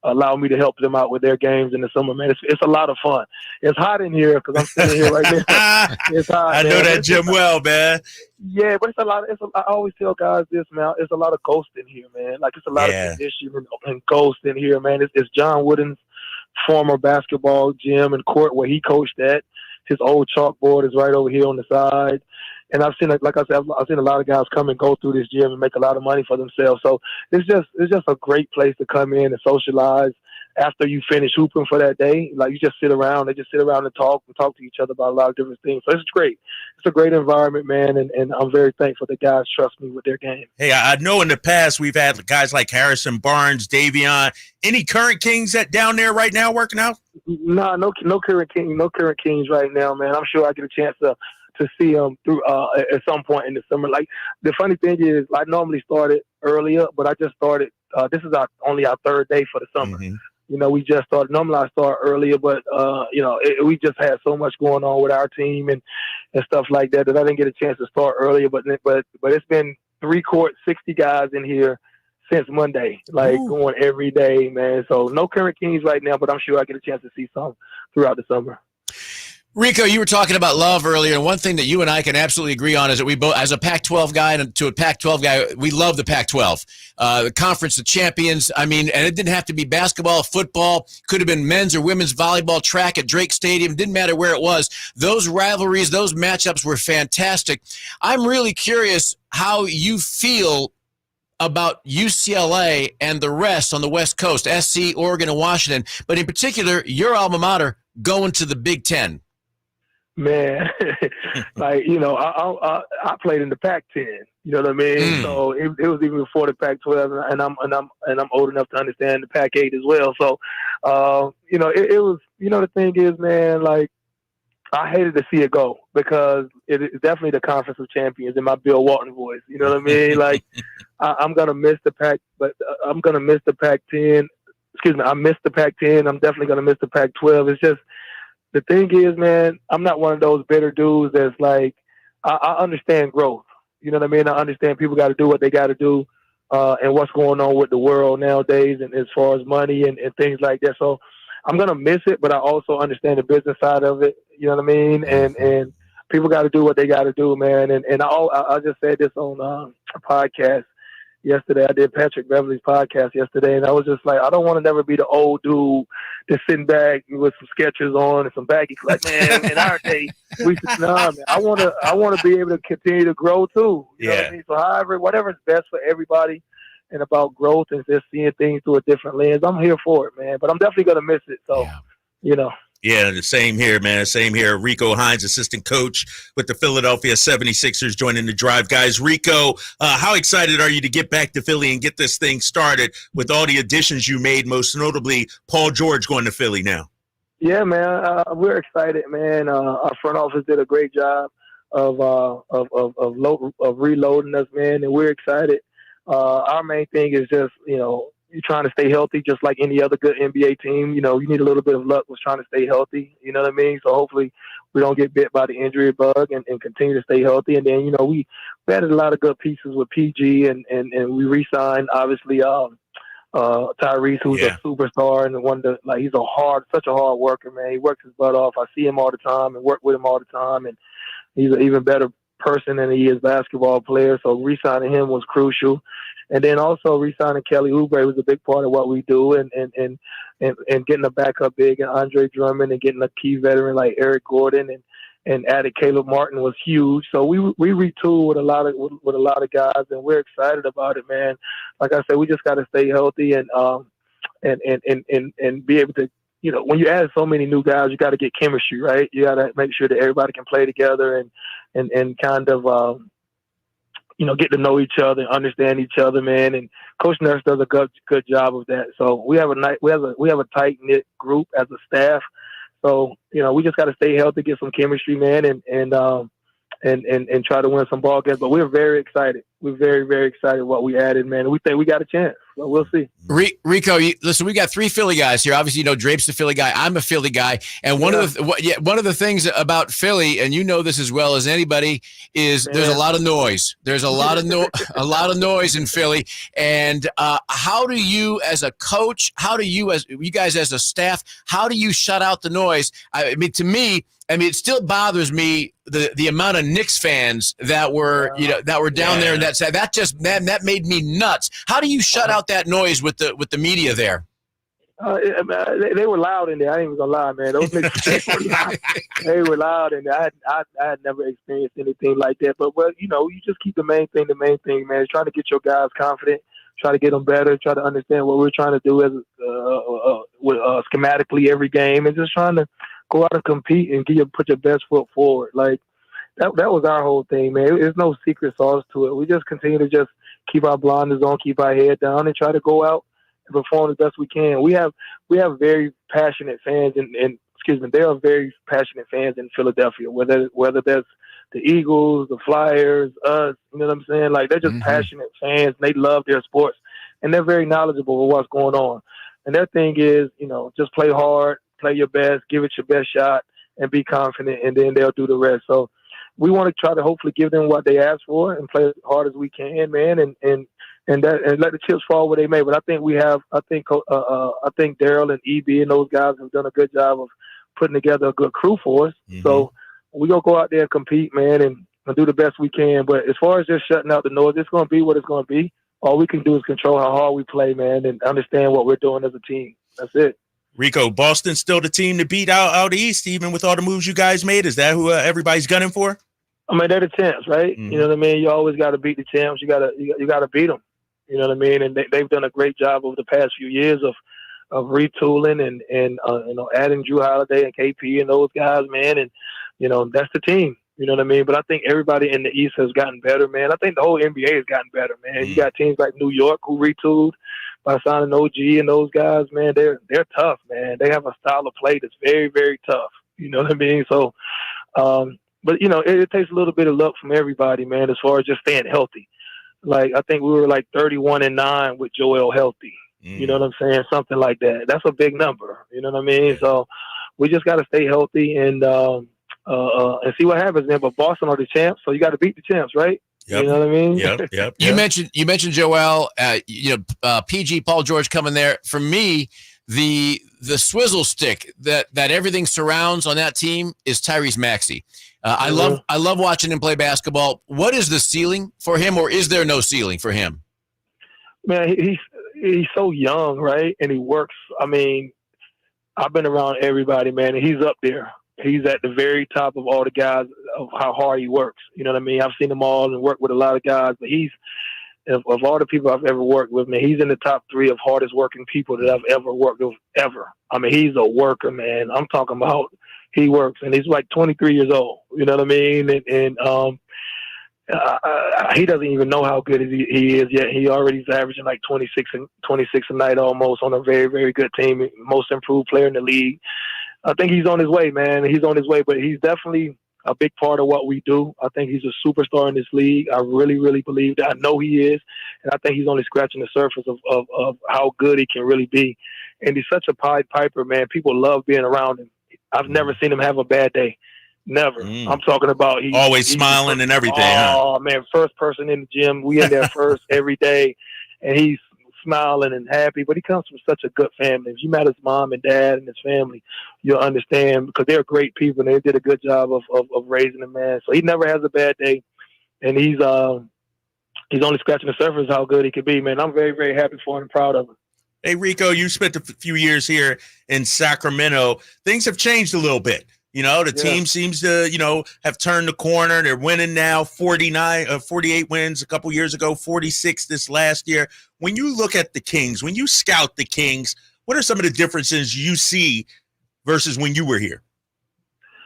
allow me to help them out with their games in the summer, man. It's a lot of fun. It's hot in here because I'm sitting here right now. It's hot. I know that gym well, man. Yeah, but it's a lot. I always tell guys this, man. It's a lot of ghost in here, man. Like, it's a lot of condition and ghost in here, man. It's John Wooden's former basketball gym and court where he coached at. His old chalkboard is right over here on the side. And I've seen, like I said, I've seen a lot of guys come and go through this gym and make a lot of money for themselves. So it's just a great place to come in and socialize after you finish hooping for that day. Like, you just sit around. They just sit around and talk to each other about a lot of different things. So it's great. It's a great environment, man. And I'm very thankful that guys trust me with their game. Hey, I know in the past we've had guys like Harrison Barnes, Davion. Any current Kings that down there right now working out? No current Kings right now, man. I'm sure I get a chance to see them through at some point in the summer. Like, the funny thing is, I normally started earlier, but I just started. This is only our third day for the summer. Mm-hmm. We just started. Normally I start earlier, but we just had so much going on with our team and stuff like that I didn't get a chance to start earlier. But it's been 3 court, 60 guys in here since Monday, going every day, man. So no current Kings right now, but I'm sure I get a chance to see some throughout the summer. Rico, you were talking about love earlier, and one thing that you and I can absolutely agree on is that we both, as a Pac-12 guy and to a Pac-12 guy, we love the Pac-12. The Conference of Champions, and it didn't have to be basketball, football, could have been men's or women's volleyball, track at Drake Stadium, didn't matter where it was. Those rivalries, those matchups were fantastic. I'm really curious how you feel about UCLA and the rest on the West Coast, SC, Oregon, and Washington, but in particular, your alma mater going to the Big Ten. Man, I played in the Pac-10. You know what I mean? So it was even before the Pac-12, and I'm old enough to understand the Pac-8 as well. So, it was. The thing is, man, like, I hated to see it go because it is definitely the Conference of Champions in my Bill Walton voice. You know what I mean? Like, I'm gonna miss the Pac, but I'm gonna miss the Pac-10. Excuse me, I missed the Pac-10. I'm definitely gonna miss the Pac-12. It's just. The thing is, man, I'm not one of those bitter dudes that's like, I understand growth. You know what I mean? I understand people got to do what they got to do and what's going on with the world nowadays and as far as money and things like that. So I'm going to miss it, but I also understand the business side of it. You know what I mean? And people got to do what they got to do, man. And I just said this on a podcast yesterday. I did Patrick Beverly's podcast yesterday, and I was just like, I don't want to never be the old dude that's sitting back with some Skechers on and some baggy. Like, man, in our day, we said, man, I want to be able to continue to grow too. You know what I mean? So whatever's best for everybody and about growth and just seeing things through a different lens, I'm here for it, man. But I'm definitely going to miss it. So, Yeah, the same here, man. Same here. Rico Hines, assistant coach with the Philadelphia 76ers, joining the drive. Guys, Rico, how excited are you to get back to Philly and get this thing started with all the additions you made, most notably Paul George going to Philly now? Yeah, man, we're excited, man. Our front office did a great job of reloading us, man, and we're excited. Our main thing is just, you're trying to stay healthy just like any other good NBA team. You need a little bit of luck with trying to stay healthy. You know what I mean? So hopefully we don't get bit by the injury bug and continue to stay healthy. And then, we added a lot of good pieces with PG and we re-signed, obviously, Tyrese, who's a superstar and he's such a hard worker, man. He works his butt off. I see him all the time and work with him all the time. And he's an even better person than he is basketball player. So re-signing him was crucial. And then also re-signing Kelly Oubre was a big part of what we do, and getting a backup big and Andre Drummond and getting a key veteran like Eric Gordon and added Caleb Martin was huge. So we retooled with a lot of guys, and we're excited about it, man. Like I said, we just got to stay healthy and be able to when you add so many new guys, you got to get chemistry, right? You got to make sure that everybody can play together and kind of, get to know each other and understand each other, man. And Coach Nurse does a good job of that. So we have a tight knit group as a staff. So we just got to stay healthy, get some chemistry, man, and try to win some ball games. But we're very excited. We're very, very excited what we added, man. And we think we got a chance. So we'll see. Rico, listen, we got 3 Philly guys here. Obviously, Drape's a Philly guy. I'm a Philly guy. And one of the things about Philly, and you know this as well as anybody, is there's a lot of noise. There's a lot of a lot of noise in Philly. And how do you, as a coach, you guys as a staff, how do you shut out the noise? I mean, to me, it still bothers me the amount of Knicks fans that were down there, and that made me nuts. How do you shut out that noise with the media there? They were loud in there. I ain't even gonna lie, man. Those Knicks, they were loud in there. I had never experienced anything like that. But you just keep the main thing, man. Trying to get your guys confident, try to get them better, try to understand what we're trying to do as schematically every game, and just trying to go out and compete and put your best foot forward. Like that was our whole thing, man. There's no secret sauce to it. We just continue to just keep our blinders on, keep our head down, and try to go out and perform the best we can. We have very passionate fans, and there are very passionate fans in Philadelphia. Whether that's the Eagles, the Flyers, us, you know what I'm saying? Like they're just passionate fans. And they love their sports, and they're very knowledgeable of what's going on. And their thing is, just play hard, play your best, give it your best shot, and be confident, and then they'll do the rest. So we want to try to hopefully give them what they ask for and play as hard as we can, man, and let the chips fall where they may. But I think I think Daryl and EB and those guys have done a good job of putting together a good crew for us. So we're going to go out there and compete, man, and do the best we can. But as far as just shutting out the noise, it's going to be what it's going to be. All we can do is control how hard we play, man, and understand what we're doing as a team. That's it. Rico, Boston's still the team to beat out east, even with all the moves you guys made. Is that who everybody's gunning for? I mean, they're the champs, right? You know what I mean? You always got to beat the champs. You got to beat them. You know what I mean? And they've done a great job over the past few years of retooling and adding Drew Holiday and KP and those guys, man. And that's the team. You know what I mean? But I think everybody in the East has gotten better, man. I think the whole NBA has gotten better, man. You got teams like New York who retooled by signing OG and those guys, man. They're tough, man. They have a style of play that's very, very tough. You know what I mean? So, but it takes a little bit of luck from everybody, man, as far as just staying healthy. Like I think we were like 31-9 with Joel healthy. You know what I'm saying? Something like that. That's a big number. You know what I mean? So we just got to stay healthy and see what happens, man. But Boston are the champs, so you got to beat the champs, right? Yep. You know what I mean? Yep. You mentioned Joel. PG Paul George coming there. For me, the swizzle stick that everything surrounds on that team is Tyrese Maxey. I love watching him play basketball. What is the ceiling for him, or is there no ceiling for him? Man, he's so young, right? And he works. I mean, I've been around everybody, man, and he's up there. He's at the very top of all the guys of how hard he works. You know what I mean? I've seen him all and worked with a lot of guys, but of all the people I've ever worked with, man, he's in the top 3 of hardest working people that I've ever worked with, ever. I mean, he's a worker, man. I'm talking about he works, and he's like 23 years old. You know what I mean? And he doesn't even know how good he is yet. He already is averaging like 26 a night almost on a very, very good team, most improved player in the league. I think he's on his way, man. He's on his way, but he's definitely a big part of what we do. I think he's a superstar in this league. I really, really believe that. I know he is, and I think he's only scratching the surface of how good he can really be. And he's such a Pied Piper, man. People love being around him. I've never seen him have a bad day. Never. I'm talking about he's always smiling and everything. Oh, man, first person in the gym. We in there first every day, and he's smiling and happy, but he comes from such a good family. If you met his mom and dad and his family, you'll understand, because they're great people and they did a good job of raising him, man. So he never has a bad day, and he's only scratching the surface how good he could be, man. I'm very, very happy for him and proud of him. Hey, Rico, you spent a few years here in Sacramento. Things have changed a little bit. The team seems to, have turned the corner. They're winning now, 48 wins a couple years ago, 46 this last year. When you look at the Kings, when you scout the Kings, What are some of the differences you see versus when you were here?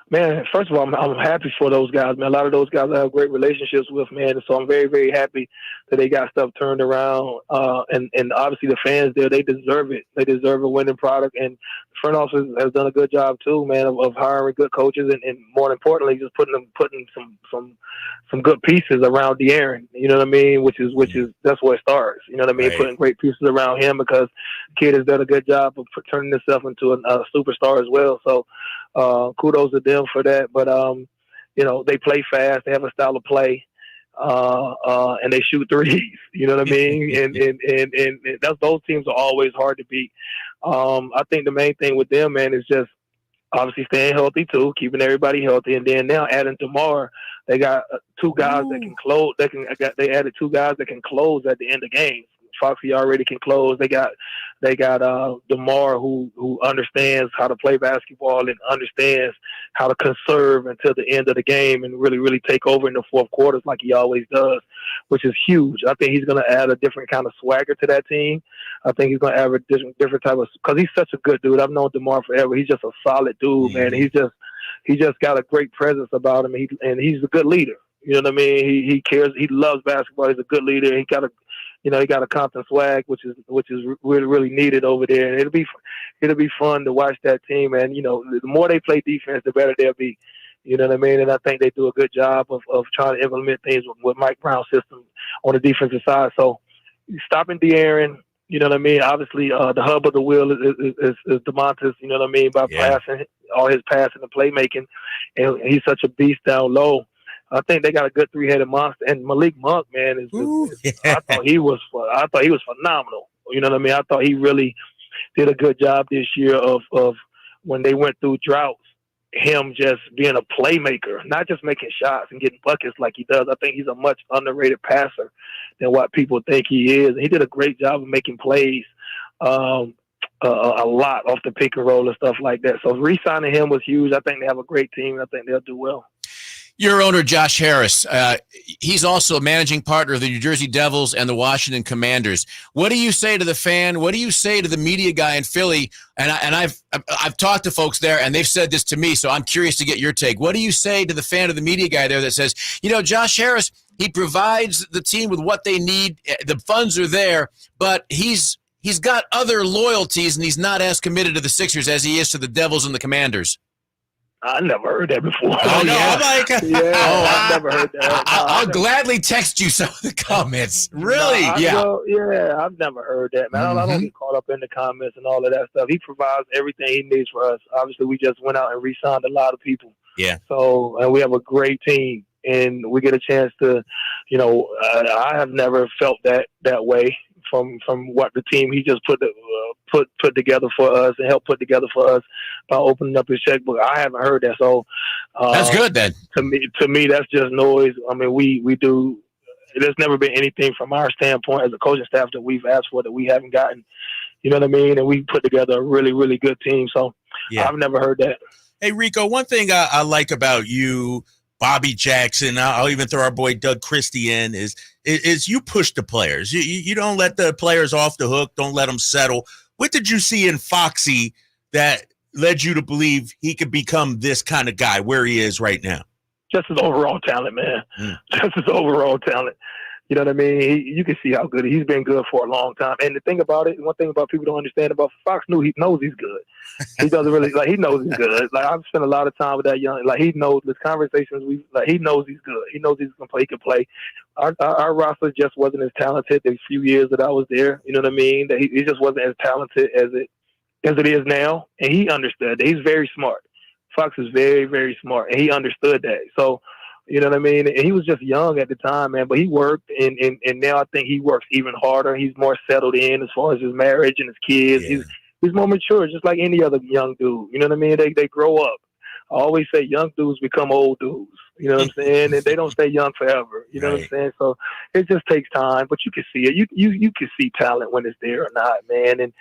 Man, first of all, I'm happy for those guys, man. A lot of those guys I have great relationships with, man. And so I'm very, very happy that they got stuff turned around. And obviously the fans there, they deserve it. They deserve a winning product. And the front office has done a good job too, man, of hiring good coaches and more importantly, just putting some good pieces around De'Aaron. You know what I mean? Which is that's where it starts. You know what I mean? Right. Putting great pieces around him because the kid has done a good job of turning himself into a superstar as well. So kudos to them for that. But you know, they play fast. They have a style of play, and they shoot threes. You know what I mean? and those teams are always hard to beat. I think the main thing with them, man, is just obviously staying healthy too, keeping everybody healthy, and then now adding DeMar, they got two guys that can close. They added two guys that can close at the end of games. Foxy already can close. They got DeMar who understands how to play basketball and understands how to conserve until the end of the game and really, really take over in the fourth quarters like he always does, which is huge. I think he's going to add a different kind of swagger to that team. I think he's going to add a different type of, because he's such a good dude. I've known DeMar forever. He's just a solid dude, man. He just got a great presence about him, and he's a good leader. You know what I mean? He cares. He loves basketball. He's a good leader. He got a Compton swag, which is really, really needed over there. And it'll be fun to watch that team. And, you know, the more they play defense, the better they'll be. You know what I mean? And I think they do a good job of trying to implement things with Mike Brown's system on the defensive side. So stopping De'Aaron, you know what I mean? Obviously, the hub of the wheel is DeMontis, you know what I mean, by passing, all his passing and playmaking. And he's such a beast down low. I think they got a good three-headed monster, and Malik Monk, man, I thought he was phenomenal. You know what I mean? I thought he really did a good job this year of when they went through droughts, him just being a playmaker, not just making shots and getting buckets like he does. I think he's a much underrated passer than what people think he is. He did a great job of making plays a lot off the pick and roll and stuff like that. So re-signing him was huge. I think they have a great team. I think they'll do well. Your owner, Josh Harris, he's also a managing partner of the New Jersey Devils and the Washington Commanders. What do you say to the fan? What do you say to the media guy in Philly? And I've talked to folks there, and they've said this to me, so I'm curious to get your take. What do you say to the fan of the media guy there that says, you know, Josh Harris, he provides the team with what they need. The funds are there, but he's got other loyalties, and he's not as committed to the Sixers as he is to the Devils and the Commanders. I never heard that before. Oh, no, I'm like, I've never heard that. I'll gladly text you some of the comments. Really? I've never heard that, man. I don't get caught up in the comments and all of that stuff. He provides everything he needs for us. Obviously, we just went out and re-signed a lot of people. Yeah. So, and we have a great team, and we get a chance to, you know, I have never felt that way from what the team he just put together for us and helped put together for us by opening up his checkbook. I haven't heard that, so that's good then. To me, that's just noise. I mean, we do. There's never been anything from our standpoint as a coaching staff that we've asked for that we haven't gotten. You know what I mean? And we put together a really, really good team. So I've never heard that. Hey, Rico, one thing I like about you, Bobby Jackson, I'll even throw our boy Doug Christie in, is you push the players. You don't let the players off the hook. Don't let them settle. What did you see in Foxy that led you to believe he could become this kind of guy where he is right now? Just his overall talent, man. Just his overall talent. You know what I mean? You can see how good he's been good for a long time. And the thing about it, one thing about people don't understand about Fox, he knows he's good. He doesn't really he knows he's good. Like I've spent a lot of time with that young. Like he knows the conversations he knows he's good. He knows he's gonna play. He can play. Our roster just wasn't as talented the few years that I was there. You know what I mean? That he just wasn't as talented as it is now. And he understood that. He's very smart. Fox is very, very smart, and he understood that. So. You know what I mean? And he was just young at the time, man, but he worked, and now I think he works even harder. He's more settled in as far as his marriage and his kids. Yeah. He's more mature, just like any other young dude. You know what I mean? They grow up. I always say young dudes become old dudes. You know what I'm saying? And they don't stay young forever. You know what I'm saying? So it just takes time, but you can see it. You can see talent when it's there or not, man. And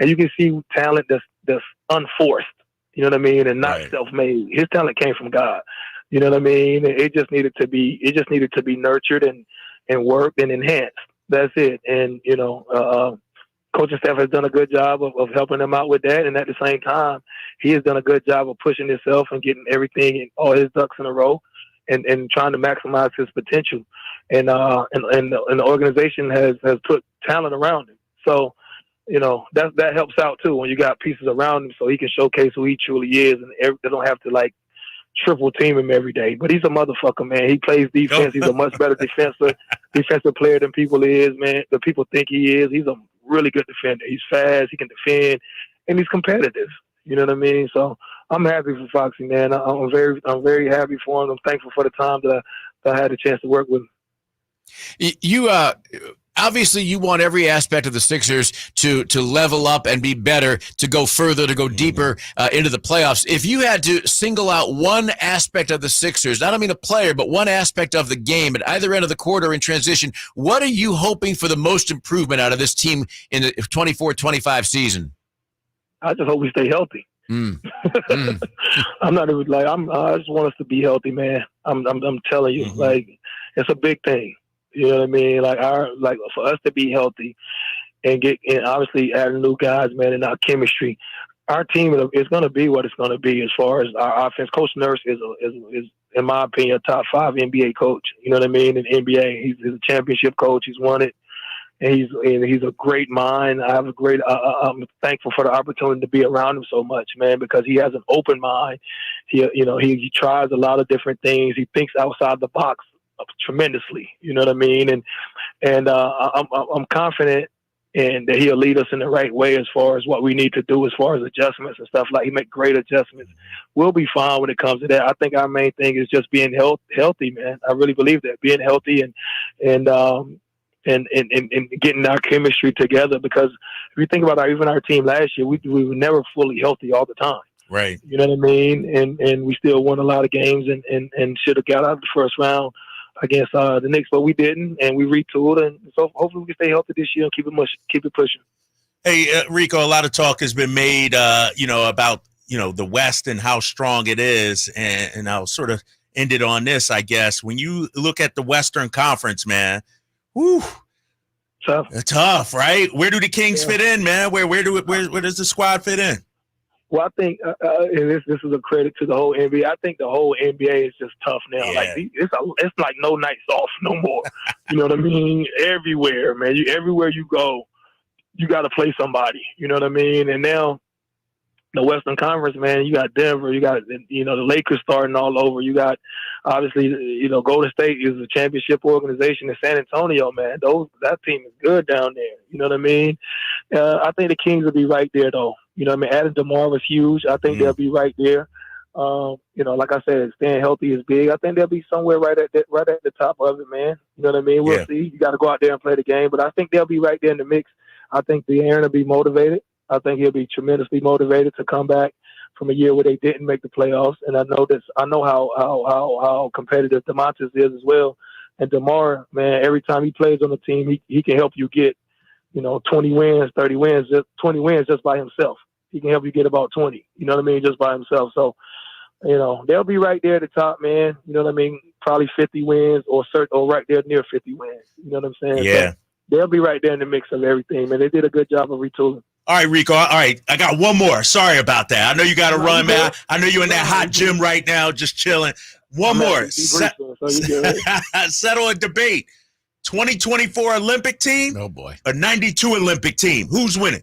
you can see talent that's unforced. You know what I mean? And not self-made. His talent came from God. You know what I mean? It just needed to be nurtured and worked and enhanced. That's it. And, you know, coaching staff has done a good job of helping him out with that. And at the same time, he has done a good job of pushing himself and getting everything and all his ducks in a row and trying to maximize his potential. And the organization has put talent around him. So, that helps out too when you got pieces around him so he can showcase who he truly is, and they don't have to like triple team him every day. But he's a motherfucker, man. He plays defense. He's a much better defensive player than people is, man. The people think he is. He's a really good defender. He's fast. He can defend, and he's competitive. You know what I mean? So I'm happy for Foxy, man. I'm very happy for him. I'm thankful for the time that I had a chance to work with him. You obviously you want every aspect of the Sixers to level up and be better, to go further, to go deeper into the playoffs. If you had to single out one aspect of the Sixers, not only a player, but one aspect of the game at either end of the court or in transition, what are you hoping for the most improvement out of this team in the 24-25 season? I just hope we stay healthy. I'm not even I just want us to be healthy, man. I'm telling you, it's a big thing. You know what I mean? For us to be healthy and obviously adding new guys, man, and our chemistry, our team is going to be what it's going to be as far as our offense. Coach Nurse is in my opinion, a top 5 NBA coach. You know what I mean? In the NBA, he's a championship coach. He's won it. And he's a great mind. I'm thankful for the opportunity to be around him so much, man, because he has an open mind. He tries a lot of different things. He thinks outside the box tremendously. You know what I mean? And I'm confident that he'll lead us in the right way as far as what we need to do as far as adjustments and stuff. He make great adjustments. We'll be fine when it comes to that. I think our main thing is just being healthy, man. I really believe that, being healthy and getting our chemistry together, because if you think about even our team last year, we were never fully healthy all the time. Right. You know what I mean? And we still won a lot of games and should have got out of the first round against the Knicks, but we didn't, and we retooled, and so hopefully we can stay healthy this year and keep it pushing. Hey, Rico, a lot of talk has been made, about the West and how strong it is, and I'll sort of end it on this, I guess. When you look at the Western Conference, man, whew, tough, right? Where do the Kings fit in, man? Where does the squad fit in? Well, I think and this is a credit to the whole NBA. I think the whole NBA is just tough now. Yeah. It's like no nights off no more. You know what I mean? Everywhere, man. Everywhere you go, you got to play somebody. You know what I mean? And now the Western Conference, man, you got Denver, you got the Lakers starting all over. You got obviously Golden State is a championship organization in San Antonio, man. That team is good down there. You know what I mean? I think the Kings will be right there though. You know what I mean? Adding DeMar was huge. I think they'll be right there. Like I said, staying healthy is big. I think they'll be somewhere right at the top of it, man. You know what I mean? We'll see. You got to go out there and play the game, but I think they'll be right there in the mix. I think Aaron will be motivated. I think he'll be tremendously motivated to come back from a year where they didn't make the playoffs. And I know how competitive DeMontis is as well. And DeMar, man, every time he plays on the team, he can help you get 20 wins, 30 wins, just 20 wins just by himself. He can help you get about 20, you know what I mean, just by himself. So, they'll be right there at the top, man. You know what I mean? Probably 50 wins or right there near 50 wins. You know what I'm saying? Yeah. So they'll be right there in the mix of everything, man. They did a good job of retooling. All right, Rico. All right, I got one more. Sorry about that. I know you got to run, man. I know you're in that hot gym right now, just chilling. One more. Settle a debate. 2024 Olympic team? Oh, boy. A 92 Olympic team. Who's winning?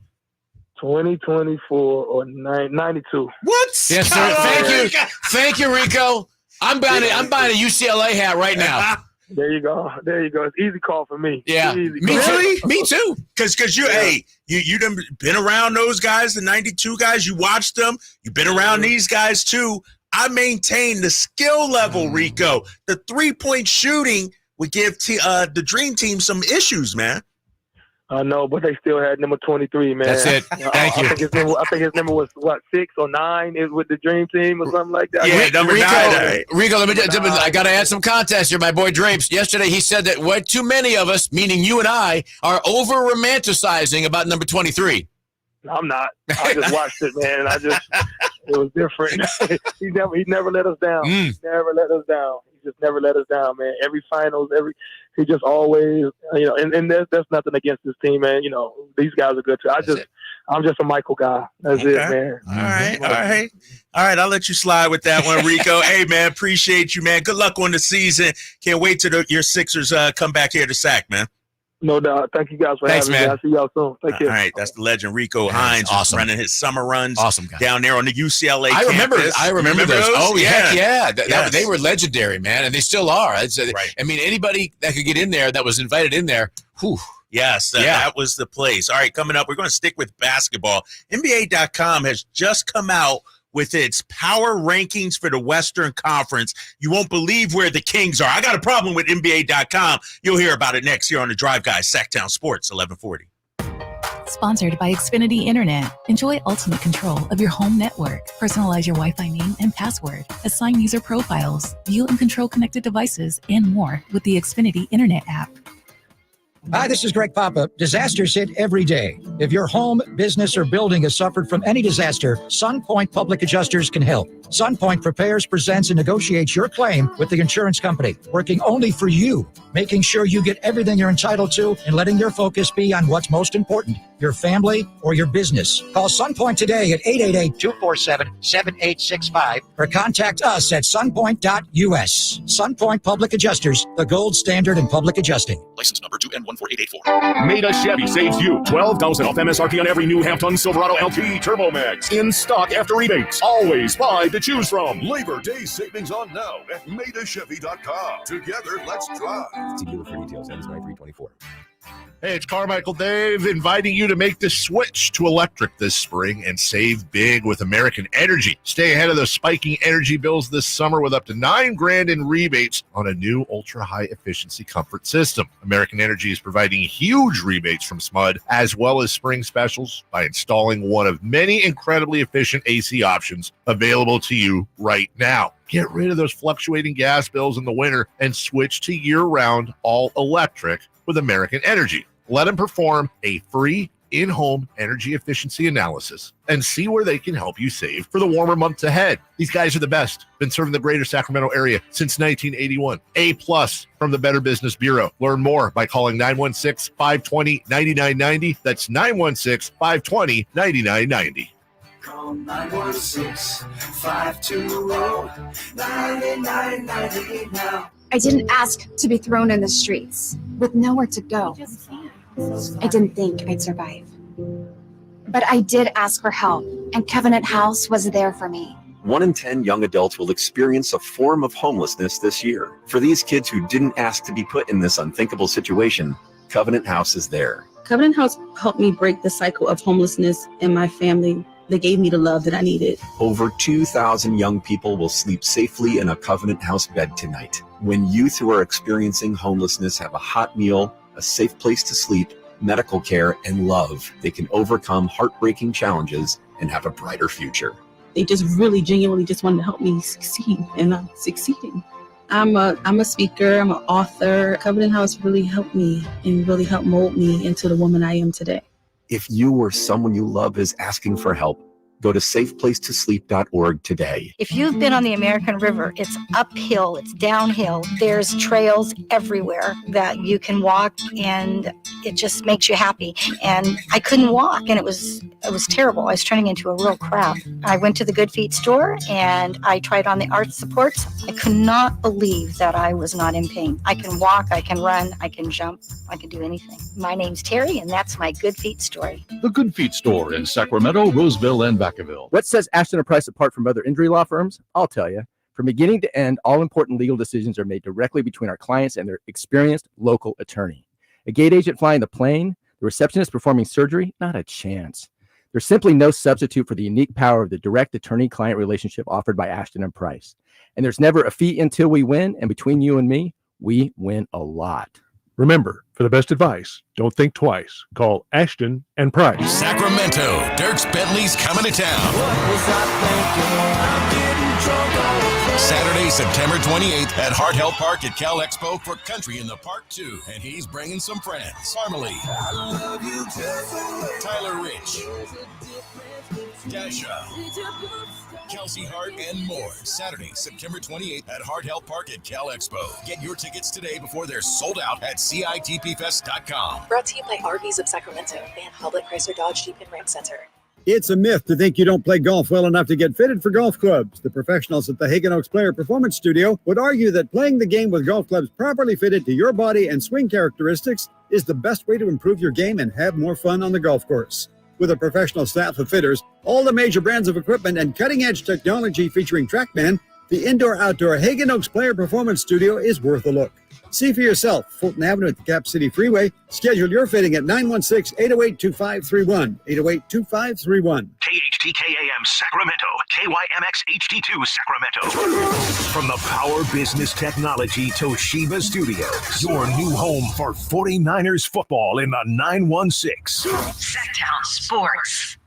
2024 or 92. What? Yes, sir. Thank you, Rico. I'm buying a UCLA hat right now. There you go. It's easy call for me. Yeah, me too. Because you done been around those guys, the 92 guys. You watched them. You've been around these guys too. I maintain the skill level, Rico. The 3-point shooting would give the Dream Team some issues, man. I know, but they still had number 23, man. That's it. Thank you. I think his number was 6 or 9 is with the Dream Team or something like that. Yeah, number 9. Rico, I got to add some context here. My boy Drapes, yesterday he said that way too many of us, meaning you and I, are over-romanticizing about number 23. I'm not. I just watched it, man. It was different. He never let us down. He never let us down. He just never let us down, man. Every finals, He just always, and there's nothing against this team, man. These guys are good too. I'm just a Michael guy. That's it, man. All right. I'll let you slide with that one, Rico. Hey, man, appreciate you, man. Good luck on the season. Can't wait till your Sixers come back here to Sac, man. No doubt. Thank you guys for having me. I'll see y'all soon. Thank you. All right, that's the legend Rico Hines, awesome. Running his summer runs Awesome guy. down there on the UCLA campus. I remember those. Oh, yeah. heck yeah. Yes. They were legendary, man, and they still are. I mean, anybody that could get in there that was invited in there, whew. Yes, that was the place. All right, coming up, we're going to stick with basketball. NBA.com has just come out with its power rankings for the Western Conference. You won't believe where the Kings are. I got a problem with NBA.com. You'll hear about it next here on The Drive Guys, Sacktown Sports, 1140. Sponsored by Xfinity Internet. Enjoy ultimate control of your home network. Personalize your Wi-Fi name and password. Assign user profiles. View and control connected devices and more with the Xfinity Internet app. Hi, this is Greg Papa. Disasters hit every day. If your home, business, or building has suffered from any disaster, SunPoint Public Adjusters can help. SunPoint prepares, presents, and negotiates your claim with the insurance company, working only for you, making sure you get everything you're entitled to and letting your focus be on what's most important, your family or your business. Call SunPoint today at 888-247-7865 or contact us at sunpoint.us. SunPoint Public Adjusters, the gold standard in public adjusting. License number 2N14884. Maida Chevy saves you $12,000 off MSRP on every new half-ton Silverado LT Turbo Max. In stock after rebates. Always 5 to choose from. Labor Day savings on now at MaidaChevy.com. Together, let's drive. See dealer for details. That is 9324. Hey, it's Carmichael Dave inviting you to make the switch to electric this spring and save big with American Energy. Stay ahead of those spiking energy bills this summer with up to $9,000 in rebates on a new ultra-high efficiency comfort system. American Energy is providing huge rebates from SMUD as well as spring specials by installing one of many incredibly efficient AC options available to you right now. Get rid of those fluctuating gas bills in the winter and switch to year-round all-electric with American Energy. Let them perform a free in-home energy efficiency analysis and see where they can help you save for the warmer months ahead. These guys are the best. Been serving the greater Sacramento area since 1981. A+ from the Better Business Bureau. Learn more by calling 916-520-9990. That's 916-520-9990. Call 916-520-9990 now. I didn't ask to be thrown in the streets with nowhere to go. I didn't think I'd survive. But I did ask for help, and Covenant House was there for me. 1 in 10 young adults will experience a form of homelessness this year. For these kids who didn't ask to be put in this unthinkable situation, Covenant House is there. Covenant House helped me break the cycle of homelessness in my family. They gave me the love that I needed. Over 2,000 young people will sleep safely in a Covenant House bed tonight. When youth who are experiencing homelessness have a hot meal, a safe place to sleep, medical care, and love, they can overcome heartbreaking challenges and have a brighter future. They just really genuinely just wanted to help me succeed, and I'm succeeding. I'm a speaker, I'm an author. Covenant House really helped me and really helped mold me into the woman I am today. If you or someone you love is asking for help, go to safeplacetosleep.org today. If you've been on the American River, it's uphill, it's downhill. There's trails everywhere that you can walk, and it just makes you happy. And I couldn't walk, and it was terrible. I was turning into a real crab. I went to the Good Feet store, and I tried on the arch supports. I could not believe that I was not in pain. I can walk, I can run, I can jump, I can do anything. My name's Terry, and that's my Good Feet story. The Good Feet store in Sacramento, Roseville, and Vacaville. What sets Ashton & Price apart from other injury law firms? I'll tell you. From beginning to end, all important legal decisions are made directly between our clients and their experienced local attorney. A gate agent flying the plane, the receptionist performing surgery, not a chance. There's simply no substitute for the unique power of the direct attorney-client relationship offered by Ashton & Price. And there's never a fee until we win, and between you and me, we win a lot. Remember, for the best advice, don't think twice. Call Ashton & Price. Sacramento, Dirks Bentley's coming to town. What was I thinking? I'm getting Saturday, September 28th at Hart Health Park at Cal Expo for Country in the Park 2. And he's bringing some friends. Parmalee, Tyler Rich, Dasha, Kelsey Hart, and more. Saturday, September 28th at Hart Health Park at Cal Expo. Get your tickets today before they're sold out at CITPFest.com. Brought to you by RVs of Sacramento and Public Chrysler Dodge Jeep and Ram Center. It's a myth to think you don't play golf well enough to get fitted for golf clubs. The professionals at the Hagen Oaks Player Performance Studio would argue that playing the game with golf clubs properly fitted to your body and swing characteristics is the best way to improve your game and have more fun on the golf course. With a professional staff of fitters, all the major brands of equipment, and cutting-edge technology featuring TrackMan, the indoor-outdoor Hagen Oaks Player Performance Studio is worth a look. See for yourself, Fulton Avenue at the Cap City Freeway. Schedule your fitting at 916-808-2531, 808-2531. KHTKAM Sacramento, KYMX HD2 Sacramento. From the Power Business Technology Toshiba Studios, your new home for 49ers football in the 916. Sacktown Sports.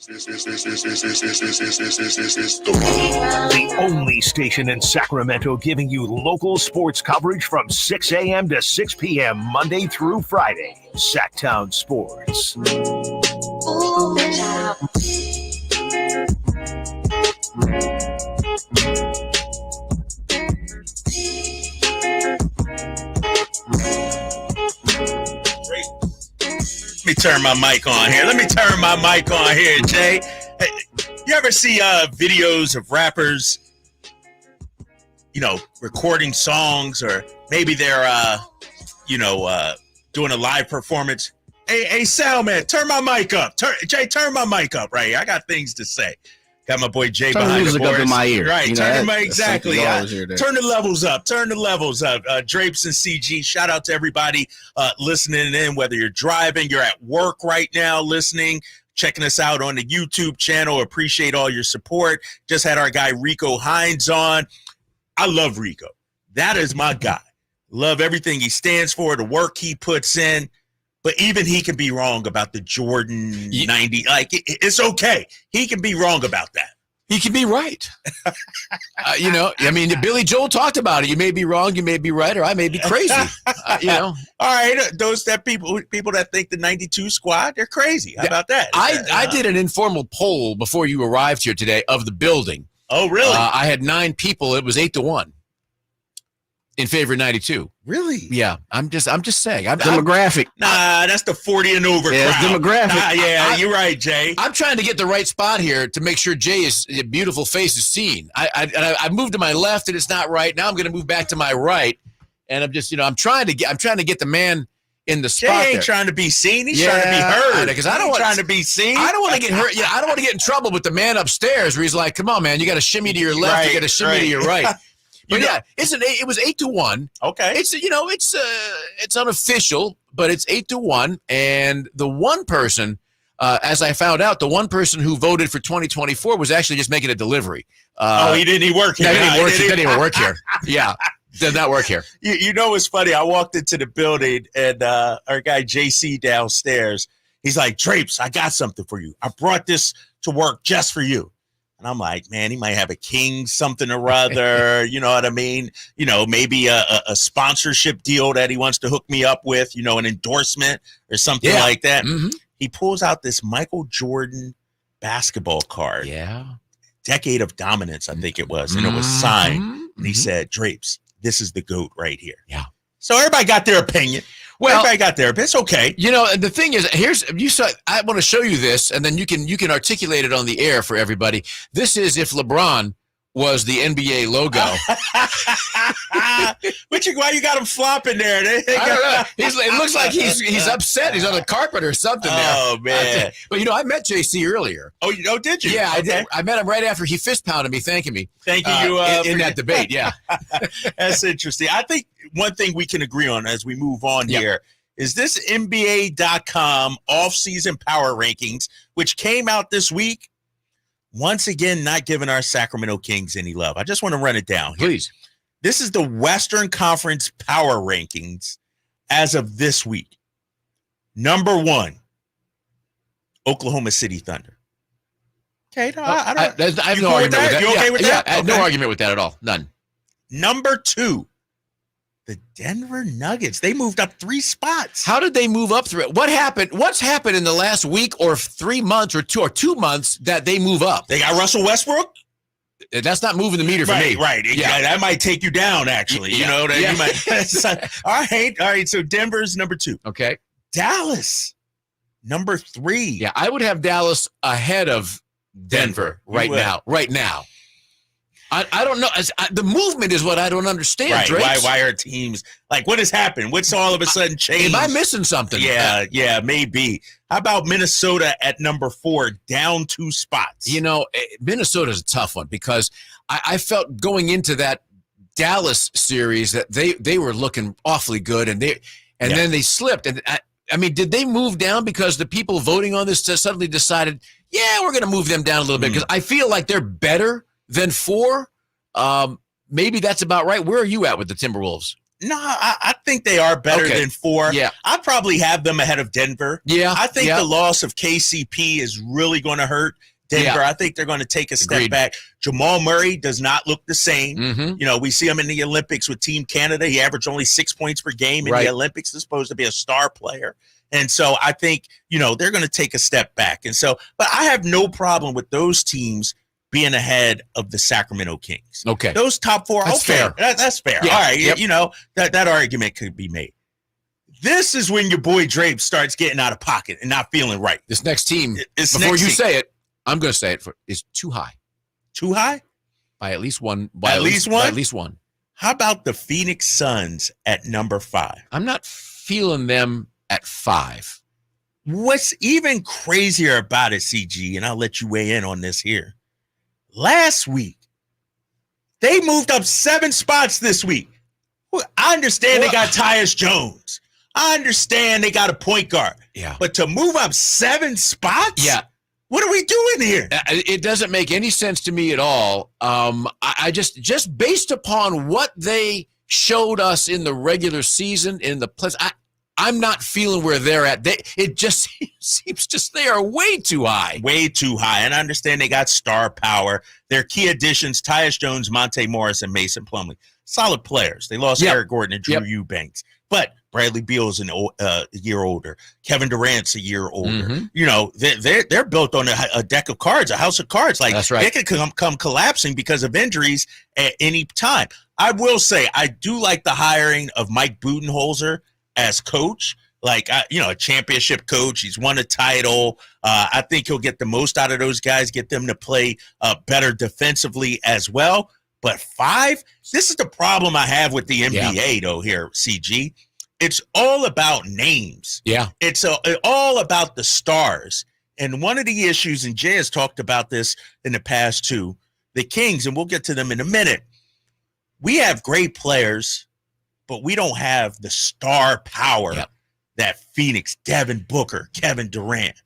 The only station in Sacramento giving you local sports coverage from 6 a.m. to 6 p.m. Monday through Friday. Sacktown Sports. Let me turn my mic on here. Jay. Hey, you ever see videos of rappers, recording songs, or maybe they're, doing a live performance? Hey, Sal, man, turn my mic up. Jay, turn my mic up right here. I got things to say. Got my boy Jay behind the boards. Up in my ear. Right, turn the mic, exactly. Turn the levels up. Drapes and CG, shout out to everybody listening in, whether you're driving, you're at work right now listening, checking us out on the YouTube channel. Appreciate all your support. Just had our guy Rico Hines on. I love Rico. That is my guy. Love everything he stands for, the work he puts in. But even he can be wrong about the Jordan 90. Like, it's okay. He can be wrong about that. He can be right. Billy Joel talked about it. You may be wrong, you may be right, or I may be crazy. All right, those people that think the 92 squad, they're crazy. How about that? I did an informal poll before you arrived here today of the building. Oh, really? I had 9 people. It was 8-1 in favor of 92. Really? Yeah. I'm just saying. Demographic. That's the 40 and over crowd. Demographic. You're right, Jay. I'm trying to get the right spot here to make sure Jay's beautiful face is seen. I moved to my left and it's not right. Now I'm going to move back to my right, and I'm just, I'm trying to get the man in the spot. Jay ain't trying to be seen. He's trying to be heard. Because I don't want trying to be seen. I don't want to get hurt. I don't want to get in trouble with the man upstairs where he's like, "Come on, man, you got to shimmy to your left, you got to shimmy to your right." But it was 8-1. Okay. It's unofficial, but it's 8-1. And the one person, as I found out, the one person who voted for 2024 was actually just making a delivery. He didn't even work here. He didn't even work here. Yeah. Did not work here. You know what's funny? I walked into the building and our guy JC downstairs, he's like, "Drapes, I got something for you. I brought this to work just for you." And I'm like, man, he might have a king something or other, you know what I mean? Maybe a sponsorship deal that he wants to hook me up with, an endorsement or something like that. Mm-hmm. He pulls out this Michael Jordan basketball card. Yeah. Decade of Dominance, I think it was. And it was signed. And he said, "Drapes, this is the GOAT right here." Yeah. So everybody got their opinion. Well, everybody got there, but it's okay. The thing is, I want to show you this, and then you can articulate it on the air for everybody. This is if LeBron was the NBA logo. Why you got him flopping there? I don't know. It looks like he's upset. He's on the carpet or something there. Oh, man. But, I met JC earlier. Oh, did you? Yeah, I did. I met him right after he fist pounded me, thanking me. Thanking you. In that debate, yeah. That's interesting. I think one thing we can agree on as we move on here is this NBA.com off-season power rankings, which came out this week. Once again, not giving our Sacramento Kings any love. I just want to run it down here. Please. This is the Western Conference power rankings as of this week. Number 1, Oklahoma City Thunder. Okay, no, I have no argument with that. You okay with that? I have no argument with that at all. None. Number 2, the Denver Nuggets. They moved up 3 spots. How did they move up through it? What happened? What's happened in the last week or 3 months or 2 months that they move up? They got Russell Westbrook. That's not moving the meter for me. Right. Yeah, that might take you down. Actually, you know that you might. All right. So Denver's number 2. Okay. Dallas, number 3. Yeah, I would have Dallas ahead of Denver right now. I don't know. The movement is what I don't understand. Right. Why are teams like what has happened? What's all of a sudden changed? Am I missing something? Yeah, maybe. How about Minnesota at number 4, down 2 spots? You know, Minnesota's a tough one because I felt going into that Dallas series that they were looking awfully good and then they slipped. And I mean, did they move down because the people voting on this suddenly decided, yeah, we're going to move them down a little bit because I feel like they're better than 4. Maybe that's about right. Where are you at with the Timberwolves? No, I think they are better than 4. Yeah. I probably have them ahead of Denver. Yeah. I think the loss of KCP is really going to hurt Denver. Yeah. I think they're going to take a step back. Jamal Murray does not look the same. Mm-hmm. You know, we see him in the Olympics with Team Canada. He averaged only 6 points per game in the Olympics. He's supposed to be a star player. And so I think, they're going to take a step back. And so, but I have no problem with those teams being ahead of the Sacramento Kings. Okay. Those top 4. That's fair. That's fair. Yeah. All right. Yep. That argument could be made. This is when your boy Drape starts getting out of pocket and not feeling right. This next team, say it, I'm going to say it, is too high. Too high? By at least one. By at least one? By at least one. How about the Phoenix Suns at number 5? I'm not feeling them at 5. What's even crazier about it, CG, and I'll let you weigh in on this here. Last week, they moved up 7 spots this week. I understand they got Tyus Jones. I understand they got a point guard. Yeah. But to move up 7 spots? Yeah. What are we doing here? It doesn't make any sense to me at all. I just based upon what they showed us in the regular season, in the place, I'm not feeling where they're at. It just seems they are way too high. Way too high. And I understand they got star power. Their key additions, Tyus Jones, Monte Morris, and Mason Plumlee. Solid players. They lost Eric Gordon and Drew Eubanks. But Bradley Beal's a year older. Kevin Durant's a year older. Mm-hmm. They're built on a deck of cards, a house of cards. Like that's right. They could come collapsing because of injuries at any time. I will say I do like the hiring of Mike Budenholzer as coach, a championship coach. He's won a title. I think he'll get the most out of those guys, get them to play better defensively as well. But 5, this is the problem I have with the NBA, though, here, CG. It's all about names. Yeah. It's all about the stars. And one of the issues, and Jay has talked about this in the past too, the Kings, and we'll get to them in a minute. We have great players, but we don't have the star power that Phoenix, Devin Booker, Kevin Durant,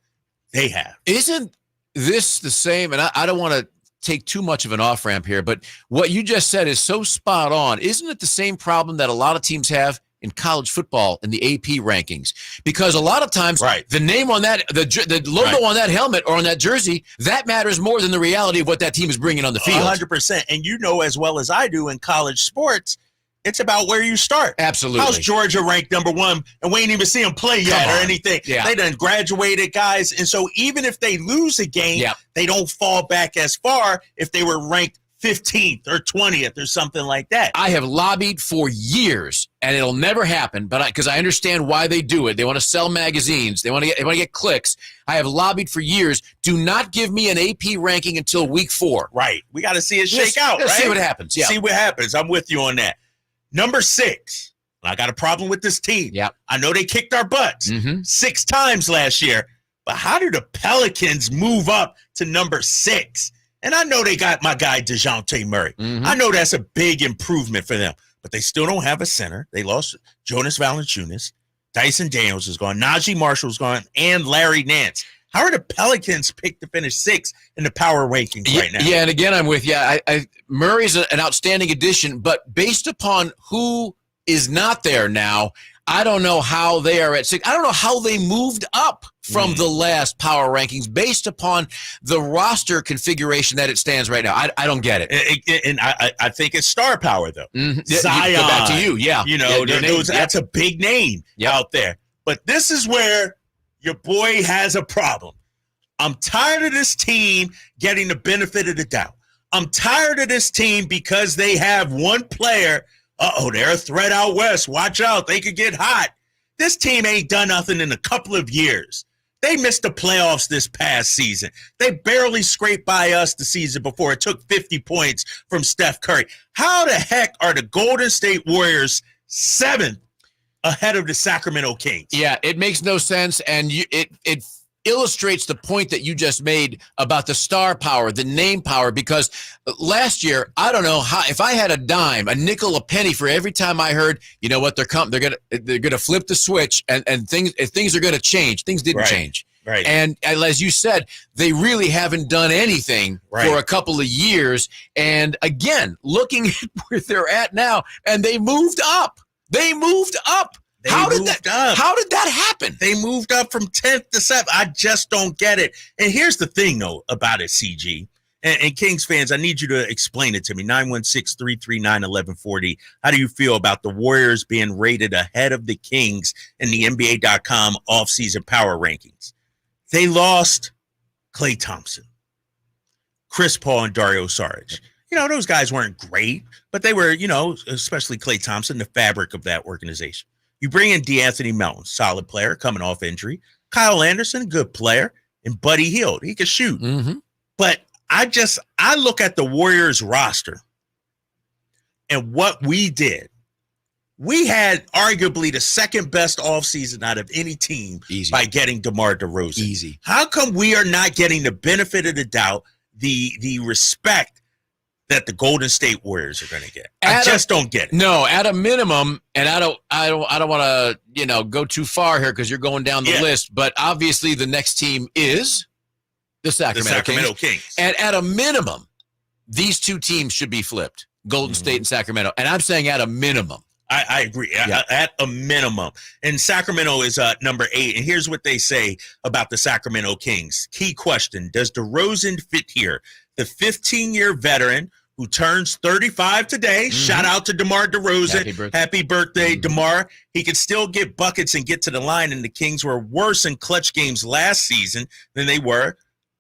they have. Isn't this the same? And I don't want to take too much of an off-ramp here, but what you just said is so spot on. Isn't it the same problem that a lot of teams have in college football in the AP rankings? Because a lot of times the name on that, the logo on that helmet or on that jersey, that matters more than the reality of what that team is bringing on the field. 100%. And you know as well as I do in college sports, it's about where you start. Absolutely. How's Georgia ranked number 1 and we ain't even see them play yet or anything? Yeah. They done graduated guys. And so even if they lose a game, they don't fall back as far if they were ranked 15th or 20th or something like that. I have lobbied for years, and it'll never happen, but because I understand why they do it. They want to sell magazines. They want to get clicks. I have lobbied for years. Do not give me an AP ranking until week 4. Right. We got to see it shake out, Let's right? see what happens. Yeah. See what happens. I'm with you on that. Number 6. I got a problem with this team. Yeah. I know they kicked our butts 6 times last year, but how do the Pelicans move up to number 6? And I know they got my guy DeJounte Murray. I know that's a big improvement for them, but they still don't have a center. They lost Jonas Valanciunas. Dyson Daniels is gone. Najee Marshall's gone, and Larry Nance. How are the Pelicans picked to finish 6th in the power rankings right now? Yeah, and again, I'm with you. Murray's an outstanding addition, but based upon who is not there now, I don't know how they are at 6. I don't know how they moved up from the last power rankings based upon the roster configuration that it stands right now. I don't get it. And I think it's star power, though. Zion. Go back to you, yeah. You know, Yeah, that's a big name out there. But this is where your boy has a problem. I'm tired of this team getting the benefit of the doubt. I'm tired of this team because they have one player. They're a threat out west. Watch out. They could get hot. This team ain't done nothing in a couple of years. They missed the playoffs this past season. They barely scraped by us the season before. It took 50 points from Steph Curry. How the heck are the Golden State Warriors 7th ahead of the Sacramento Kings? Yeah, it makes no sense, and it illustrates the point that you just made about the star power, the name power, because last year, I don't know how, if I had a dime, a nickel, a penny for every time I heard, you know what, they're gonna flip the switch and things are gonna change. Things didn't change. Right. And as you said, they really haven't done anything for a couple of years. And again, looking at where they're at now, and they moved up. They moved up. How did that happen? They moved up from 10th to 7th. I just don't get it. And here's the thing, though, about it, CG. And Kings fans, I need you to explain it to me. 916-339-1140. How do you feel about the Warriors being rated ahead of the Kings in the NBA.com offseason power rankings? They lost Klay Thompson, Chris Paul, and Dario Saric. You know, those guys weren't great, but they were, you know, especially Klay Thompson, the fabric of that organization. You bring in DeAnthony Melton, solid player coming off injury. Kyle Anderson, good player. And Buddy Hield, he can shoot. But I look at the Warriors roster and what we did. We had arguably the second best offseason out of any team by getting DeMar DeRozan. Easy. How come we are not getting the benefit of the doubt, the respect that the Golden State Warriors are going to get? I just don't get it. No, at a minimum, and I don't want to, go too far here because you're going down the list, but obviously the next team is the Sacramento Kings. And at a minimum, these two teams should be flipped, Golden State and Sacramento. And I'm saying at a minimum. I agree. Yeah. At a minimum. And Sacramento is number 8. And here's what they say about the Sacramento Kings. Key question: does DeRozan fit here? The 15-year veteran who turns 35 today. Shout out to DeMar DeRozan. Happy birthday, DeMar. He could still get buckets and get to the line, and the Kings were worse in clutch games last season than they were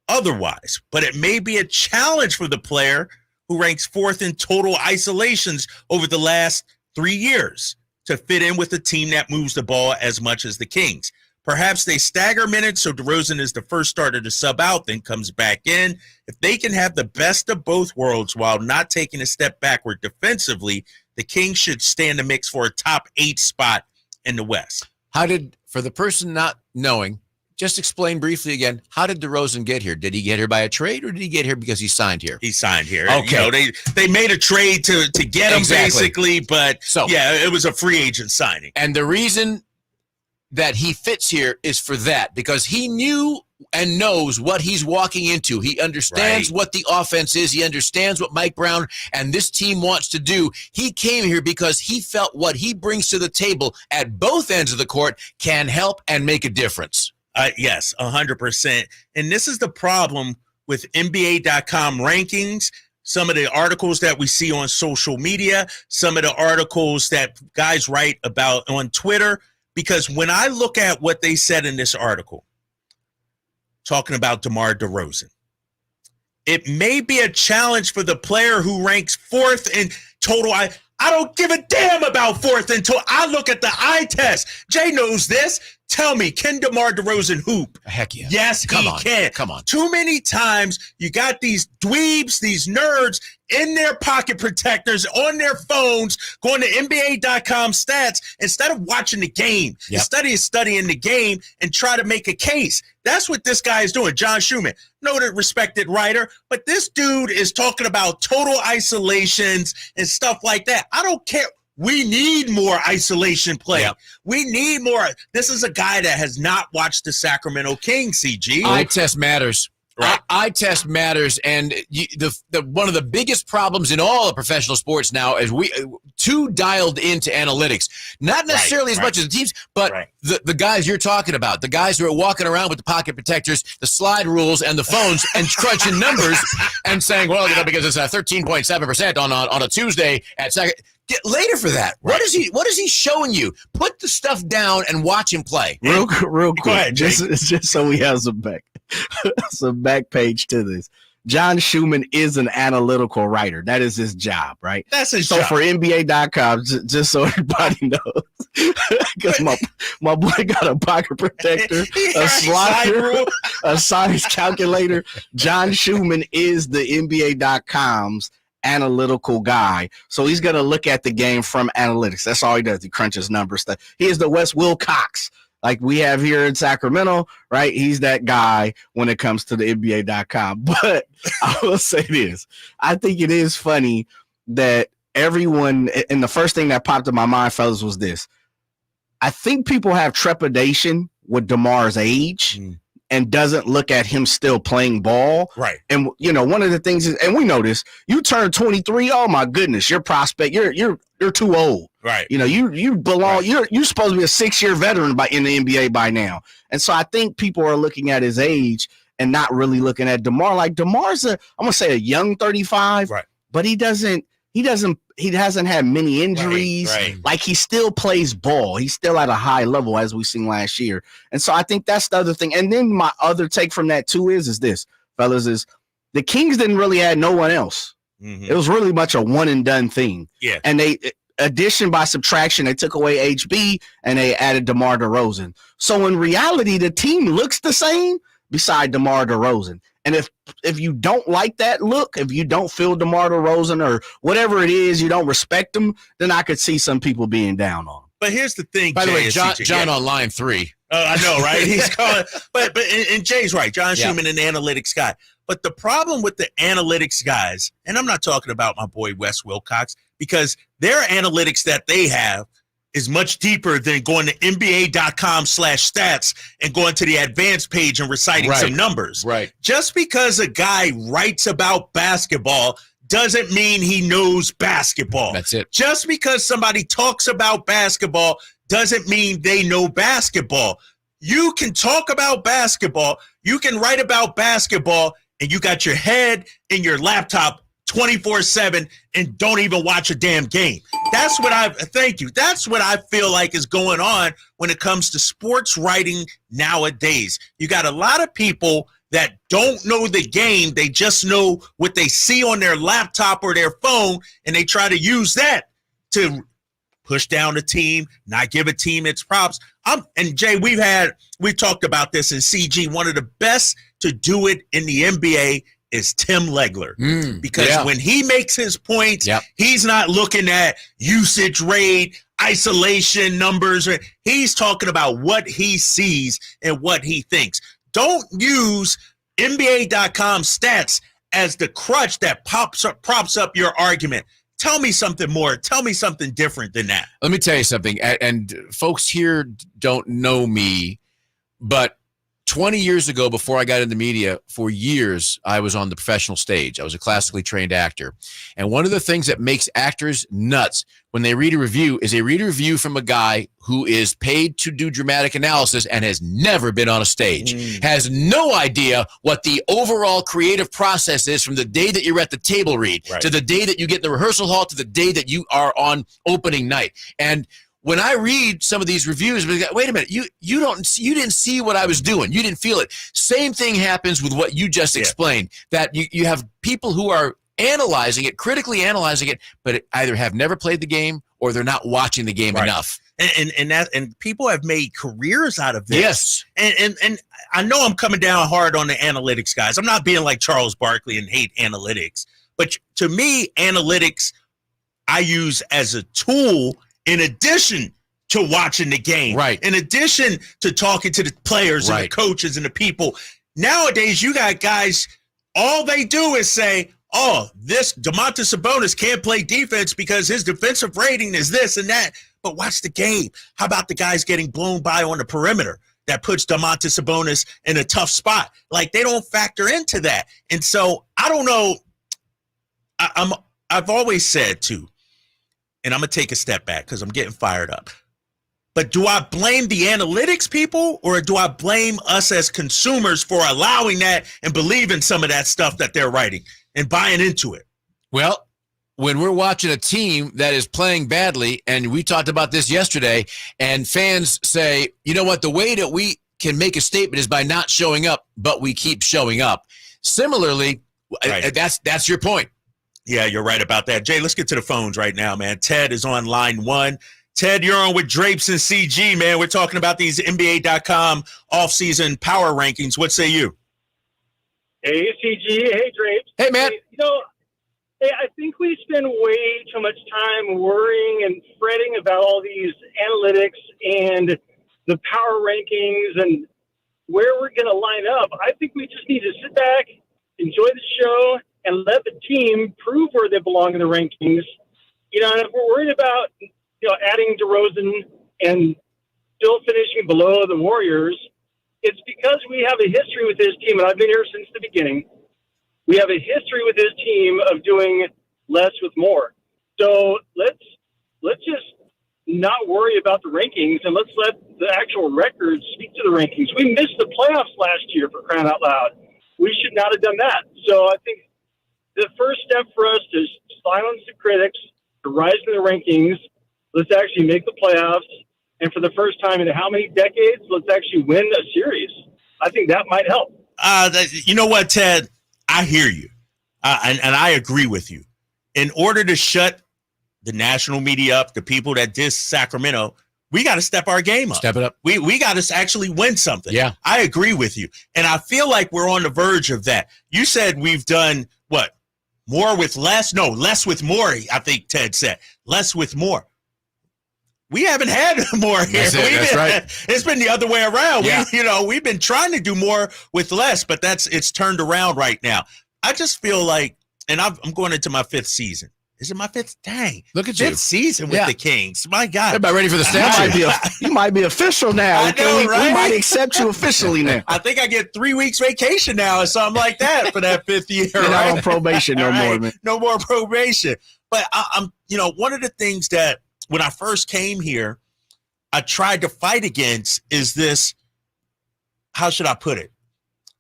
otherwise. But it may be a challenge for the player who ranks 4th in total isolations over the last 3 years to fit in with a team that moves the ball as much as the Kings. Perhaps they stagger minutes, so DeRozan is the first starter to sub out, then comes back in. If they can have the best of both worlds while not taking a step backward defensively, the Kings should stay in the mix for a top 8 spot in the West. For the person not knowing, just explain briefly again, how did DeRozan get here? Did he get here by a trade, or did he get here because he signed here? He signed here. Okay. They made a trade to get him, basically, but it was a free agent signing. And the reason that he fits here is for that, because he knew and knows what he's walking into. He understands what the offense is. He understands what Mike Brown and this team wants to do. He came here because he felt what he brings to the table at both ends of the court can help and make a difference. Yes, 100%. And this is the problem with NBA.com rankings, some of the articles that we see on social media, some of the articles that guys write about on Twitter, because when I look at what they said in this article, talking about DeMar DeRozan, it may be a challenge for the player who ranks 4th in total. I don't give a damn about 4th in total. I look at the eye test. Jay knows this. Tell me, can DeMar DeRozan hoop? Heck yeah. Yes, he can. Come on. Too many times you got these dweebs, these nerds in their pocket protectors, on their phones, going to NBA.com stats instead of watching the game. Instead of studying the game and try to make a case. That's what this guy is doing. John Schumann, noted respected writer, but this dude is talking about total isolations and stuff like that. I don't care. We need more isolation play. We need more. This is a guy that has not watched the Sacramento Kings, CG. Eye test matters. Eye test matters, and one of the biggest problems in all of professional sports now is we too dialed into analytics. Not necessarily as much as the teams, but the guys you're talking about, the guys who are walking around with the pocket protectors, the slide rules, and the phones, and crunching numbers and saying, well, because it's 13.7% on a Tuesday at second. Get later for that. What is he showing you? Put the stuff down and watch him play. Real quick. Go ahead, Jake. Just so we have some back page to this. John Schumann is an analytical writer. That is his job, right? That's his job. So for NBA.com, just so everybody knows, because my boy got a pocket protector, a slider, a science calculator. John Schumann is the NBA.com's analytical guy. So he's going to look at the game from analytics. That's all he does. He crunches numbers. He is the Wes Wilcox like we have here in Sacramento, right? He's that guy when it comes to the NBA.com. But I will say this. I think it is funny that everyone, and the first thing that popped in my mind, fellas, was this. I think people have trepidation with DeMar's age and doesn't look at him still playing ball. Right. And, one of the things is, and we know this, you turn 23, oh my goodness, your prospect, you're too old. Right. You belong, you're supposed to be a 6-year veteran in the NBA by now. And so I think people are looking at his age and not really looking at DeMar. Like DeMar's I'm going to say a young 35, right, but he hasn't had many injuries. Right. Like he still plays ball. He's still at a high level as we've seen last year. And so I think that's the other thing. And then my other take from that too is this, fellas, is the Kings didn't really add no one else. It was really much a one and done thing. Yeah. And they addition by subtraction, they took away HB and they added DeMar DeRozan. So in reality, the team looks the same beside DeMar DeRozan. And if you don't like that look, if you don't feel DeMar DeRozan or whatever it is, you don't respect him, then I could see some people being down on him. But here's the thing, by the Jay, way, John on line 3. I know, right? He's calling, but and Jay's right. John Schumann, an analytics guy. But the problem with the analytics guys, and I'm not talking about my boy Wes Wilcox, because their analytics that they have is much deeper than going to NBA.com/stats and going to the advanced page and reciting some numbers. Right. Just because a guy writes about basketball doesn't mean he knows basketball. That's it. Just because somebody talks about basketball doesn't mean they know basketball. You can talk about basketball, you can write about basketball, and you got your head in your laptop 24/7 and don't even watch a damn game. That's what That's what I feel like is going on when it comes to sports writing nowadays. You got a lot of people that don't know the game. They just know what they see on their laptop or their phone, and they try to use that to push down a team, not give a team its props. And Jay, we've talked about this in CG. One of the best to do it in the NBA is Tim Legler, because when he makes his points, he's not looking at usage rate, isolation numbers. He's talking about what he sees and what he thinks. Don't use NBA.com stats as the crutch that props up your argument. Tell me something more. Tell me something different than that. Let me tell you something. And folks here don't know me, but 20 years ago, before I got into media, for years, I was on the professional stage. I was a classically trained actor. And one of the things that makes actors nuts when they read a review is they read a review from a guy who is paid to do dramatic analysis and has never been on a stage, has no idea what the overall creative process is from the day that you're at the table read to the day that you get in the rehearsal hall to the day that you are on opening night. And when I read some of these reviews, wait a minute, you didn't see what I was doing. You didn't feel it. Same thing happens with what you just explained, that you have people who are analyzing it, critically analyzing it, but either have never played the game or they're not watching the game enough. And people have made careers out of this. Yes. And I know I'm coming down hard on the analytics guys. I'm not being like Charles Barkley and hate analytics. But to me, analytics I use as a tool in addition to watching the game, in addition to talking to the players and the coaches and the people. Nowadays, you got guys, all they do is say, oh, this Domantas Sabonis can't play defense because his defensive rating is this and that. But watch the game. How about the guys getting blown by on the perimeter? that puts Domantas Sabonis in a tough spot. Like, they don't factor into that. And so I don't know. I've always said too, and I'm going to take a step back because I'm getting fired up. But do I blame the analytics people, or do I blame us as consumers for allowing that and believing some of that stuff that they're writing and buying into it? Well, when we're watching a team that is playing badly, and we talked about this yesterday, and fans say, you know what, the way that we can make a statement is by not showing up, but we keep showing up. Similarly, Right. that's your point. Yeah, you're right about that. Jay, let's get to the phones right now, man. Ted is on line 1. Ted, you're on with Drapes and CG, man. We're talking about these NBA.com offseason power rankings. What say you? Hey, CG. Hey, Drapes. Hey, man. Hey, I think we spend way too much time worrying and fretting about all these analytics and the power rankings and where we're going to line up. I think we just need to sit back, enjoy the show, and let the team prove where they belong in the rankings. And if we're worried about, adding DeRozan and still finishing below the Warriors, it's because we have a history with this team, and I've been here since the beginning. We have a history with this team of doing less with more. So let's just not worry about the rankings, and let's let the actual records speak to the rankings. We missed the playoffs last year, for crying out loud. We should not have done that. So I think the first step for us is silence the critics, to rise in the rankings. Let's actually make the playoffs. And for the first time in how many decades, let's actually win a series. I think that might help. You know what, Ted? I hear you. And I agree with you. In order to shut the national media up, the people that diss Sacramento, we got to step our game up. Step it up. We got to actually win something. Yeah. I agree with you. And I feel like we're on the verge of that. You said we've done what? More with less? No, less with more, I think Ted said. Less with more. We haven't had more here. That's right. It's been the other way around. Yeah. We've been trying to do more with less, but it's turned around right now. I just feel like, and I'm going into my 5th season. Is it my 5th? Dang. Look at you. 5th season with the Kings. My God. Everybody ready for the stats? You might be official now. I know, right? We might accept you officially now. I think I get 3 weeks vacation now or something like that for that 5th year. You're not on probation no more, man. No more probation. But I'm one of the things that when I first came here, I tried to fight against is this, how should I put it?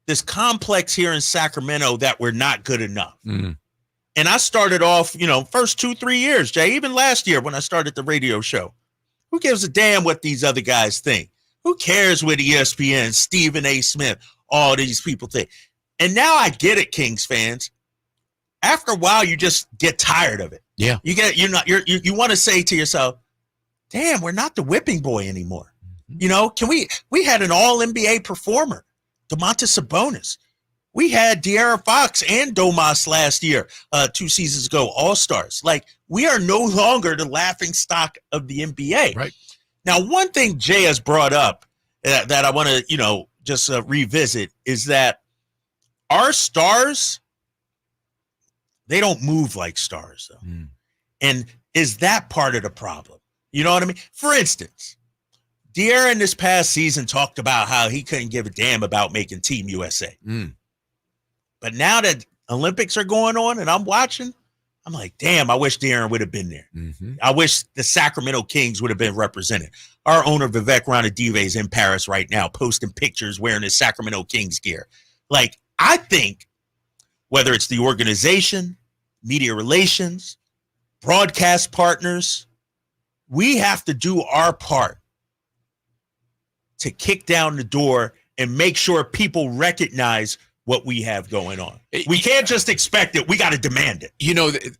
This complex here in Sacramento that we're not good enough. Mm-hmm. And I started off, first 2-3 years, Jay, even last year when I started the radio show. Who gives a damn what these other guys think? Who cares what ESPN, Stephen A. Smith, all these people think? And now I get it, Kings fans. After a while, you just get tired of it. Yeah. You want to say to yourself, damn, we're not the whipping boy anymore. We had an all NBA performer, Domantas Sabonis. We had De'Aaron Fox and Domas last year, 2 seasons ago, all-stars. Like, we are no longer the laughing stock of the NBA. Right. Now, one thing Jay has brought up that I want to, just revisit is that our stars, they don't move like stars, though. Mm. And is that part of the problem? You know what I mean? For instance, De'Aaron this past season talked about how he couldn't give a damn about making Team USA. Mm. But now that Olympics are going on and I'm watching, I'm like, damn, I wish De'Aaron would have been there. Mm-hmm. I wish the Sacramento Kings would have been represented. Our owner, Vivek Ranadive, is in Paris right now posting pictures wearing his Sacramento Kings gear. Like, I think whether it's the organization, media relations, broadcast partners, we have to do our part to kick down the door and make sure people recognize what we have going on. We can't just expect it. We got to demand it.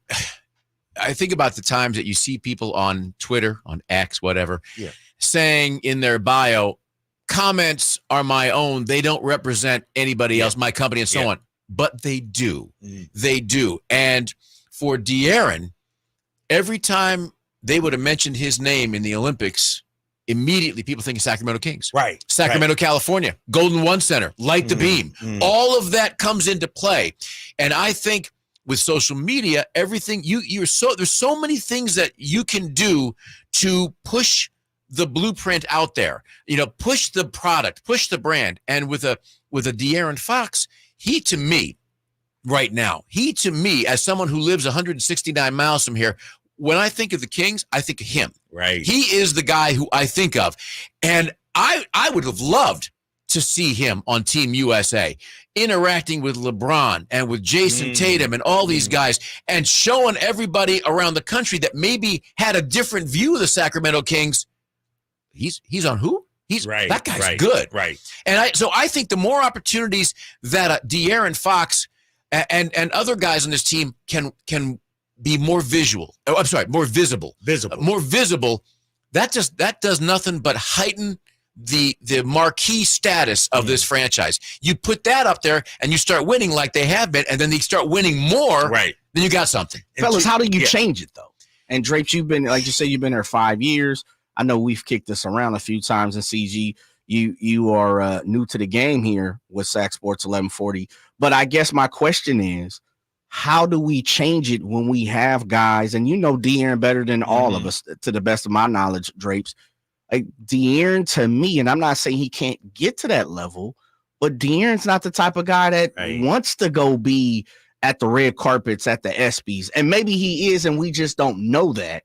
I think about the times that you see people on Twitter, on X, whatever, Yeah. saying in their bio, comments are my own. They don't represent anybody else, my company, and so on. But they do. Mm. They do. And for De'Aaron, every time they would have mentioned his name in the Olympics, immediately people think of Sacramento Kings. Right. Sacramento, California, Golden One Center, Light the Beam. All of that comes into play. And I think with social media, everything there's so many things that you can do to push the blueprint out there. Push the product, push the brand. And with a De'Aaron Fox, he to me, as someone who lives 169 miles from here, when I think of the Kings, I think of him. Right. He is the guy who I think of. And I would have loved to see him on Team USA, interacting with LeBron and with Jason Tatum and all these guys, and showing everybody around the country that maybe had a different view of the Sacramento Kings. He's on who? That guy's good. Right. And I think the more opportunities that De'Aaron Fox and other guys on this team can be more visible. More visible. That does nothing but heighten the marquee status of this franchise. You put that up there and you start winning like they have been, and then they start winning more. Right. Then you got something. Fellas, how do you change it though? And Drapes, you've been, like you say, you've been there 5 years. I know we've kicked this around a few times in CG. You are new to the game here with Sac Sports 1140. But I guess my question is, how do we change it when we have guys, and De'Aaron better than all of us, to the best of my knowledge, Drapes. Like De'Aaron, to me, and I'm not saying he can't get to that level, but De'Aaron's not the type of guy that wants to go be at the red carpets at the ESPYs. And maybe he is, and we just don't know that.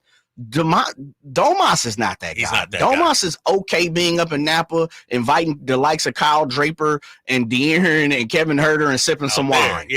Domas is not that guy. Domas is okay being up in Napa, inviting the likes of Kyle Draper and De'Aaron and Kevin Herter and sipping some wine.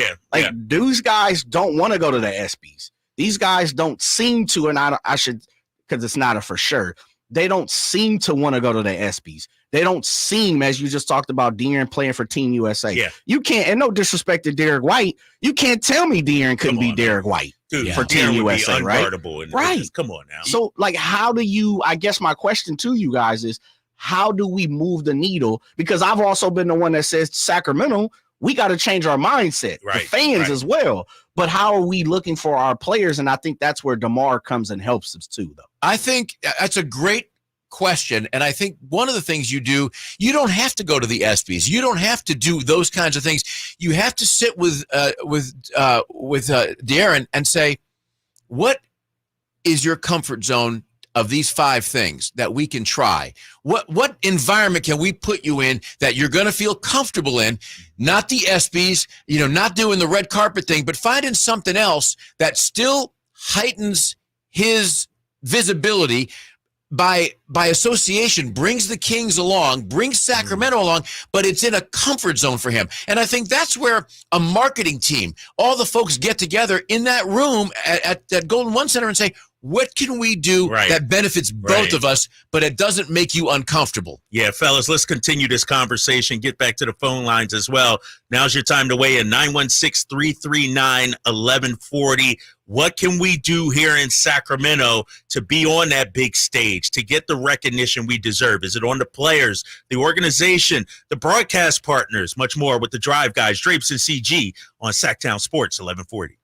These guys don't want to go to the ESPYs. These guys don't seem to, and I should, because it's not a for sure. They don't seem to want to go to the ESPYs. They don't seem, as you just talked about, De'Aaron playing for Team USA. Yeah. You can't, and no disrespect to Derek White, you can't tell me De'Aaron couldn't be Derek White for Team USA, right? Right. Come on now. So, how do you, I guess my question to you guys is, how do we move the needle? Because I've also been the one that says, Sacramento, we got to change our mindset, the fans as well. But how are we looking for our players? And I think that's where DeMar comes and helps us too, though. I think that's a great question. And I think one of the things you do, you don't have to go to the ESPYs. You don't have to do those kinds of things. You have to sit with De'Aaron and say, what is your comfort zone of these 5 things that we can try? What environment can we put you in that you're going to feel comfortable in? Not the ESPYs, not doing the red carpet thing, but finding something else that still heightens his visibility by association, brings the Kings along, brings Sacramento along, but it's in a comfort zone for him. And I think that's where a marketing team, all the folks get together in that room at Golden One Center and say, what can we do that benefits both of us, but it doesn't make you uncomfortable? Yeah, fellas, let's continue this conversation. Get back to the phone lines as well. Now's your time to weigh in, 916-339-1140. What can we do here in Sacramento to be on that big stage, to get the recognition we deserve? Is it on the players, the organization, the broadcast partners, much more with the Drive Guys, Drapes and CG on Sacktown Sports 1140.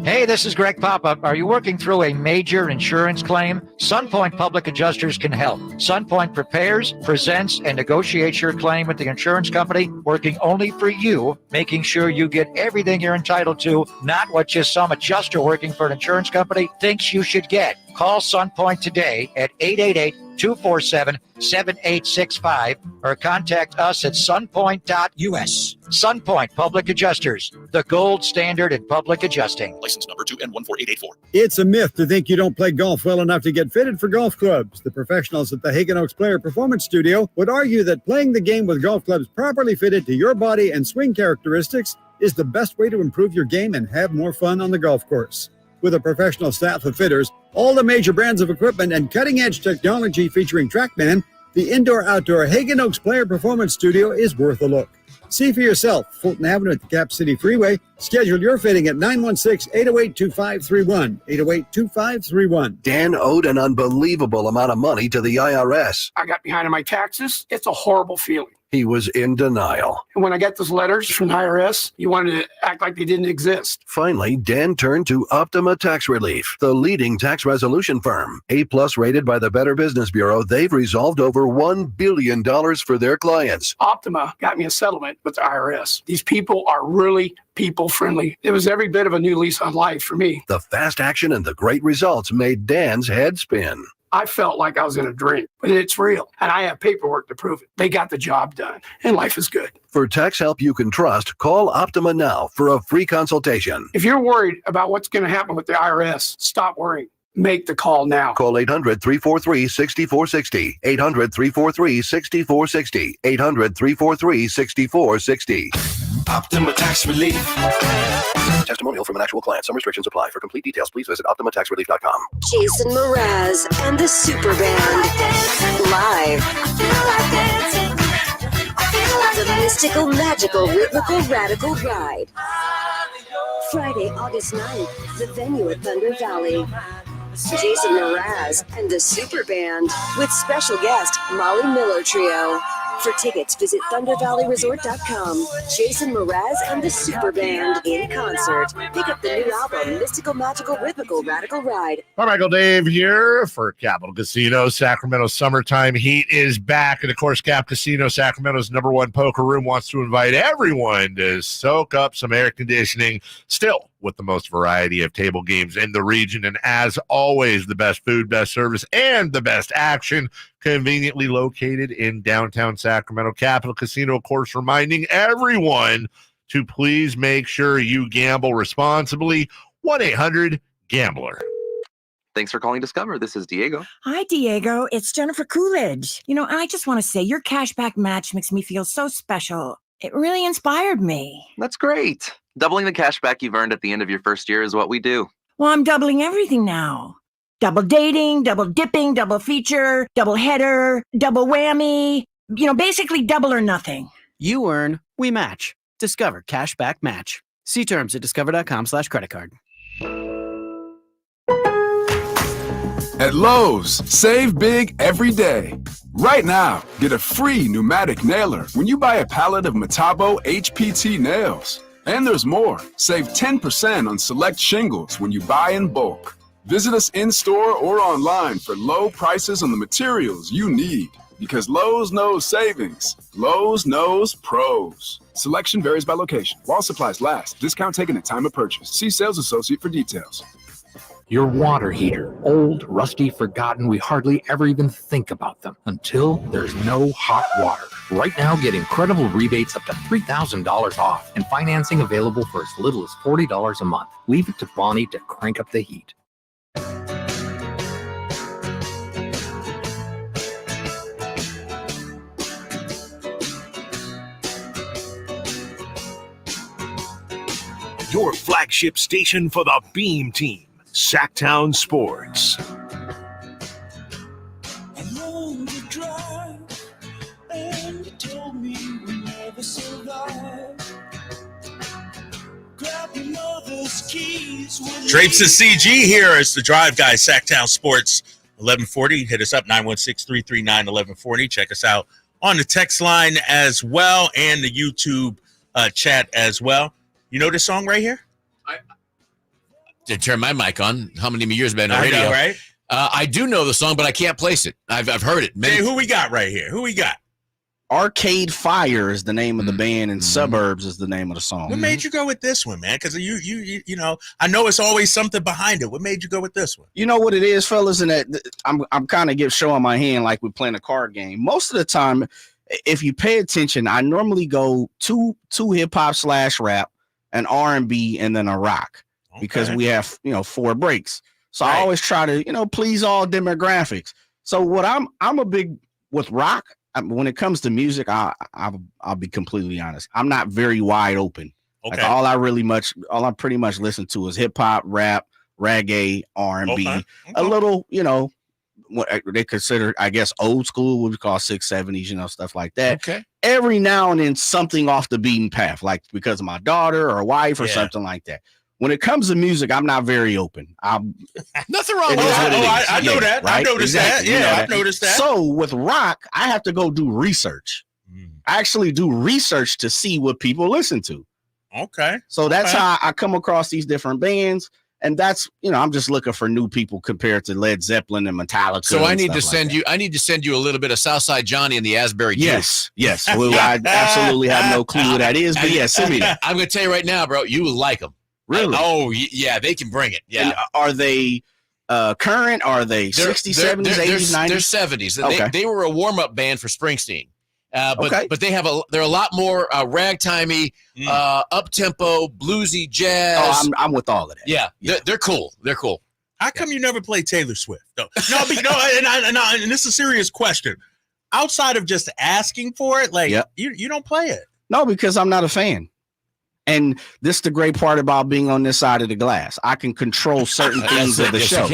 Hey, this is Greg Papa. Are you working through a major insurance claim? Sunpoint Public Adjusters can help. Sunpoint prepares, presents, and negotiates your claim with the insurance company, working only for you, making sure you get everything you're entitled to, not what just some adjuster working for an insurance company thinks you should get. Call Sunpoint today at 888-247-7865 or contact us at sunpoint.us. Sunpoint Public Adjusters, the gold standard in public adjusting. License number 2N14884. It's a myth to think you don't play golf well enough to get fitted for golf clubs. The professionals at the Hagen Oaks Player Performance Studio would argue that playing the game with golf clubs properly fitted to your body and swing characteristics is the best way to improve your game and have more fun on the golf course. With a professional staff of fitters, all the major brands of equipment, and cutting-edge technology featuring TrackMan, the indoor-outdoor Hagen Oaks Player Performance Studio is worth a look. See for yourself, Fulton Avenue at the Cap City Freeway. Schedule your fitting at 916-808-2531, 808-2531. Dan owed an unbelievable amount of money to the IRS. I got behind on my taxes. It's a horrible feeling. He was in denial. And when I got those letters from the IRS, you wanted to act like they didn't exist. Finally, Dan turned to Optima Tax Relief, the leading tax resolution firm. A-plus rated by the Better Business Bureau, they've resolved over $1 billion for their clients. Optima got me a settlement with the IRS. These people are really people-friendly. It was every bit of a new lease on life for me. The fast action and the great results made Dan's head spin. I felt like I was in a dream, but it's real. And I have paperwork to prove it. They got the job done, and life is good. For tax help you can trust, call Optima now for a free consultation. If you're worried about what's going to happen with the IRS, stop worrying. Make the call now. Call 800-343-6460. 800-343-6460. 800-343-6460. Optima Tax Relief. Testimonial from an actual client. Some restrictions apply. For complete details, please visit OptimaTaxRelief.com. Jason Mraz and the Super Band. Live. The mystical, magical, rhythmical, radical ride. Friday, August 9th. The venue at Thunder Valley. Jason Mraz and the Super Band with special guest Molly Miller Trio. For tickets, visit ThunderValleyResort.com. Jason Mraz and the Super Band in concert. Pick up the new album, Mystical, Magical, Rhythmical, Radical Ride. Hi, Michael Dave here for Capital Casino. Sacramento Summertime Heat is back. And, of course, Cap Casino, Sacramento's #1 poker room, wants to invite everyone to soak up some air conditioning, still with the most variety of table games in the region. And, as always, the best food, best service, and the best action, conveniently located in downtown Sacramento. Capital Casino, of course, reminding everyone to please make sure you gamble responsibly. 1-800-GAMBLER. Thanks for calling Discover. This is Diego. Hi, Diego. It's Jennifer Coolidge. I just want to say your cashback match makes me feel so special. It really inspired me. That's great. Doubling the cash back you've earned at the end of your first year is what we do. Well, I'm doubling everything now. Double dating, double dipping, double feature, double header, double whammy. Basically double or nothing. You earn, we match. Discover Cashback Match. See terms at discover.com/creditcard. At Lowe's, save big every day. Right now, get a free pneumatic nailer when you buy a pallet of Metabo HPT nails. And there's more. Save 10% on select shingles when you buy in bulk. Visit us in-store or online for low prices on the materials you need. Because Lowe's knows savings. Lowe's knows pros. Selection varies by location. While supplies last. Discount taken at time of purchase. See sales associate for details. Your water heater. Old, rusty, forgotten. We hardly ever even think about them until there's no hot water. Right now, get incredible rebates up to $3,000 off and financing available for as little as $40 a month. Leave it to Bonnie to crank up the heat. Your flagship station for the Beam Team, Sacktown Sports. Along the drive, and you told me we never survive. Grab your mother's keys. Drapes and CG here as the Drive Guys, Sacktown Sports, 1140. Hit us up, 916-339-1140. Check us out on the text line as well and the YouTube chat as well. You know this song right here? To turn my mic on. How many years been on radio? I know, right? I do know the song, but I can't place it. I've heard it. Hey, who we got right here? Who we got? Arcade Fire is the name of the band, and Suburbs is the name of the song. What made you go with this one, man? Because you know, I know it's always something behind it. What made you go with this one? You know what it is, fellas, and that I'm kind of showing my hand like we're playing a card game. Most of the time, if you pay attention, I normally go two hip hop / rap, an R&B, and then a rock. Because we have, 4 breaks. So I always try to, please all demographics. So what I'm a big with rock. When it comes to music, I'll be completely honest. I'm not very wide open. Okay. Like all I pretty much listen to is hip hop, rap, reggae, R&B, a little, what they consider, I guess, old school, what we call 670s, stuff like that. Okay. Every now and then something off the beaten path, like because of my daughter or wife or something like that. When it comes to music, I'm not very open. Nothing wrong with that. I know that. Right? I noticed that. Yeah, I've noticed that. So with rock, I have to go do research. I actually do research to see what people listen to. Okay. So that's how I come across these different bands. And that's, I'm just looking for new people compared to Led Zeppelin and Metallica. So I need to send you a little bit of Southside Johnny and the Asbury Juice. Yes. Well, I absolutely have no clue what that is, but yes, send me that. I'm going to tell you right now, bro, you will like them. Really? Oh, yeah, they can bring it. Yeah. And are they current? Are they 60s, 70s, 80s, 90s? They're 70s. Okay. They were a warm-up band for Springsteen. But they're a lot more ragtimey, up-tempo, bluesy jazz. Oh, I'm with all of that. Yeah. They're cool. They're cool. How come you never play Taylor Swift? No, and this is a serious question. Outside of just asking for it, you don't play it. No, because I'm not a fan. And this is the great part about being on this side of the glass. I can control certain things of the show.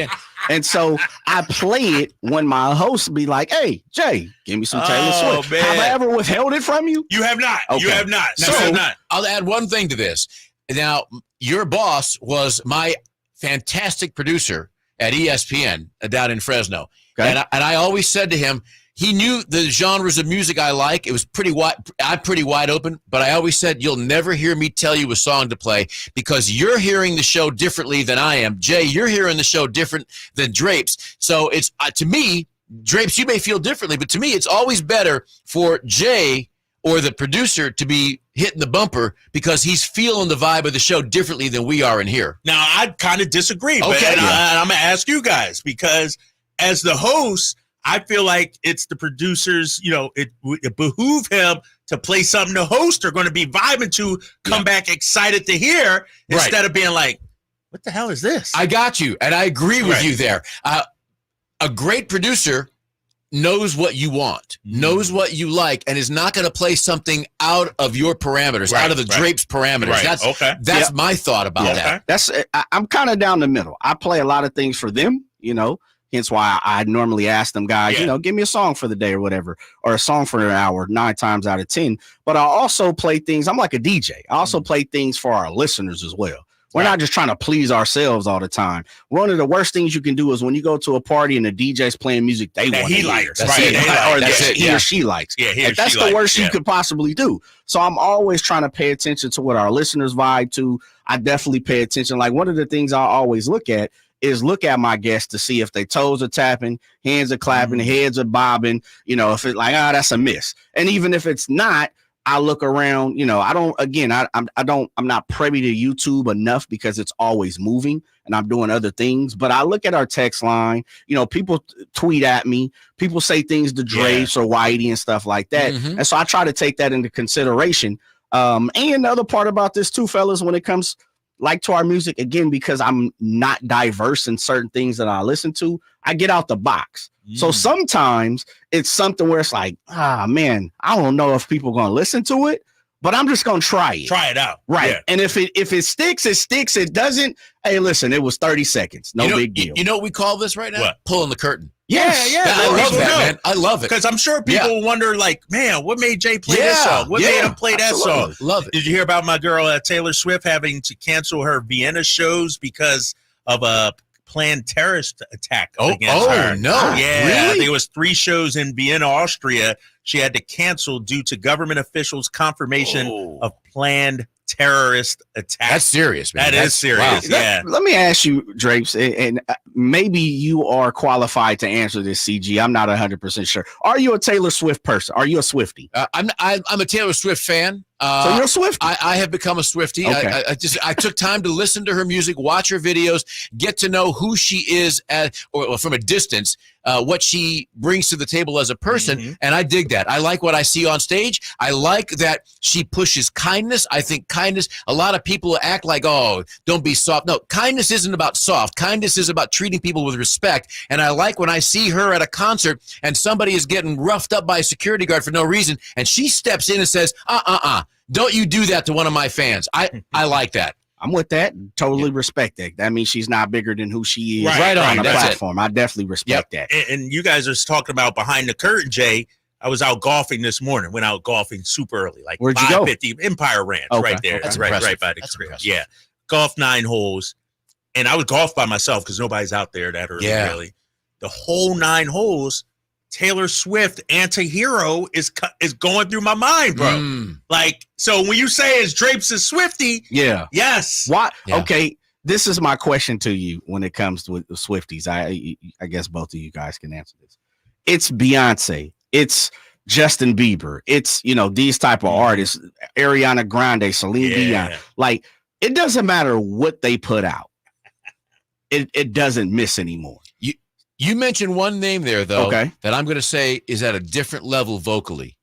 And so I play it when my host be like, hey, Jay, give me some Taylor Swift. Man. Have I ever withheld it from you? You have not. Okay. You have not. So, You have not. I'll add one thing to this. Now, your boss was my fantastic producer at ESPN down in Fresno. Okay. And I always said to him, he knew the genres of music I like. It was pretty wide. I'm pretty wide open, but I always said, you'll never hear me tell you a song to play because you're hearing the show differently than I am. Jay, you're hearing the show different than Drapes. So it's, to me, Drapes, you may feel differently, but to me, it's always better for Jay or the producer to be hitting the bumper because he's feeling the vibe of the show differently than we are in here. Now, I kind of disagree, but Okay. I'm going to ask you guys because as the host, I feel like it's the producers, it behoove him to play something the host are going to be vibing to, come back excited to hear instead of being like, what the hell is this? I got you, and I agree with you there. A great producer knows what you want, knows what you like, and is not going to play something out of your parameters, out of the Drapes parameters. That's my thought about that. I'm kind of down the middle. I play a lot of things for them, hence why I normally ask them guys, give me a song for the day or whatever, or a song for an hour, 9 times out of 10. But I also play things. I'm like a DJ. I also play things for our listeners as well. We're not just trying to please ourselves all the time. One of the worst things you can do is when you go to a party and the DJ's playing music they want to hear. Likes, That's right? It. He or she likes. That's the worst you could possibly do. So I'm always trying to pay attention to what our listeners vibe to. I definitely pay attention. Like one of the things I always look at my guests to see if their toes are tapping, hands are clapping, heads are bobbing. If it's like, that's a miss. And even if it's not, I look around, I'm not privy to YouTube enough because it's always moving and I'm doing other things. But I look at our text line, people tweet at me, people say things to Drapes or Whitey and stuff like that. Mm-hmm. And so I try to take that into consideration. And the other part about this too, fellas, when it comes to our music, again, because I'm not diverse in certain things that I listen to, I get out the box. So sometimes it's something where it's like, man, I don't know if people are going to listen to it, but I'm just going to try it. Try it out. Right. Yeah. And if it sticks, it sticks. It doesn't. Hey, listen, it was 30 seconds. No big deal. You know what we call this right now? What? Pulling the curtain. Yes. Yeah. I love that, man. I love it. Because I'm sure people wonder, like, man, what made Jay play this song? What made him play that song? Love it. Did you hear about my girl Taylor Swift having to cancel her Vienna shows because of a planned terrorist attack against her? No. Yeah. Really? There was 3 shows in Vienna, Austria. She had to cancel due to government officials' confirmation of planned terrorist attack. That's serious, man. That's serious. Wow. Yeah. Let me ask you, Drapes, and maybe you are qualified to answer this, CG. I'm not 100% sure. Are you a Taylor Swift person? Are you a Swiftie? I'm a Taylor Swift fan. So you're a Swiftie? I have become a Swiftie. Okay. I took time to listen to her music, watch her videos, get to know who she is or from a distance, what she brings to the table as a person, and I dig that. I like what I see on stage. I like that she pushes kindness. I think kindness, a lot of people act like, oh, don't be soft. No, kindness isn't about soft. Kindness is about treating people with respect, and I like when I see her at a concert and somebody is getting roughed up by a security guard for no reason, and she steps in and says, don't you do that to one of my fans. I like that. I'm with that. Totally respect that. That means she's not bigger than who she is Right on on. the That's platform. I definitely respect that. And you guys are talking about behind the curtain, Jay. I was out golfing this morning. Went out golfing super early, like Where'd you go? 5:50 Empire Ranch, Okay. right there. That's right impressive. by the That's crib. impressive. Yeah, golf 9 holes, and I was golf by myself because nobody's out there that early. Yeah. Really, the whole 9 holes. Taylor Swift, anti-hero is going through my mind, bro. Like, so when you say it's Drapes is Swiftie, Yeah. yes. Why? Yeah. Okay. This is my question to you when it comes to the Swifties. I guess both of you guys can answer this. It's Beyonce. It's Justin Bieber. It's, these type of artists, Ariana Grande, Celine Dion. Like, it doesn't matter what they put out. it doesn't miss anymore. You mentioned one name there, though, Okay. that I'm going to say is at a different level vocally,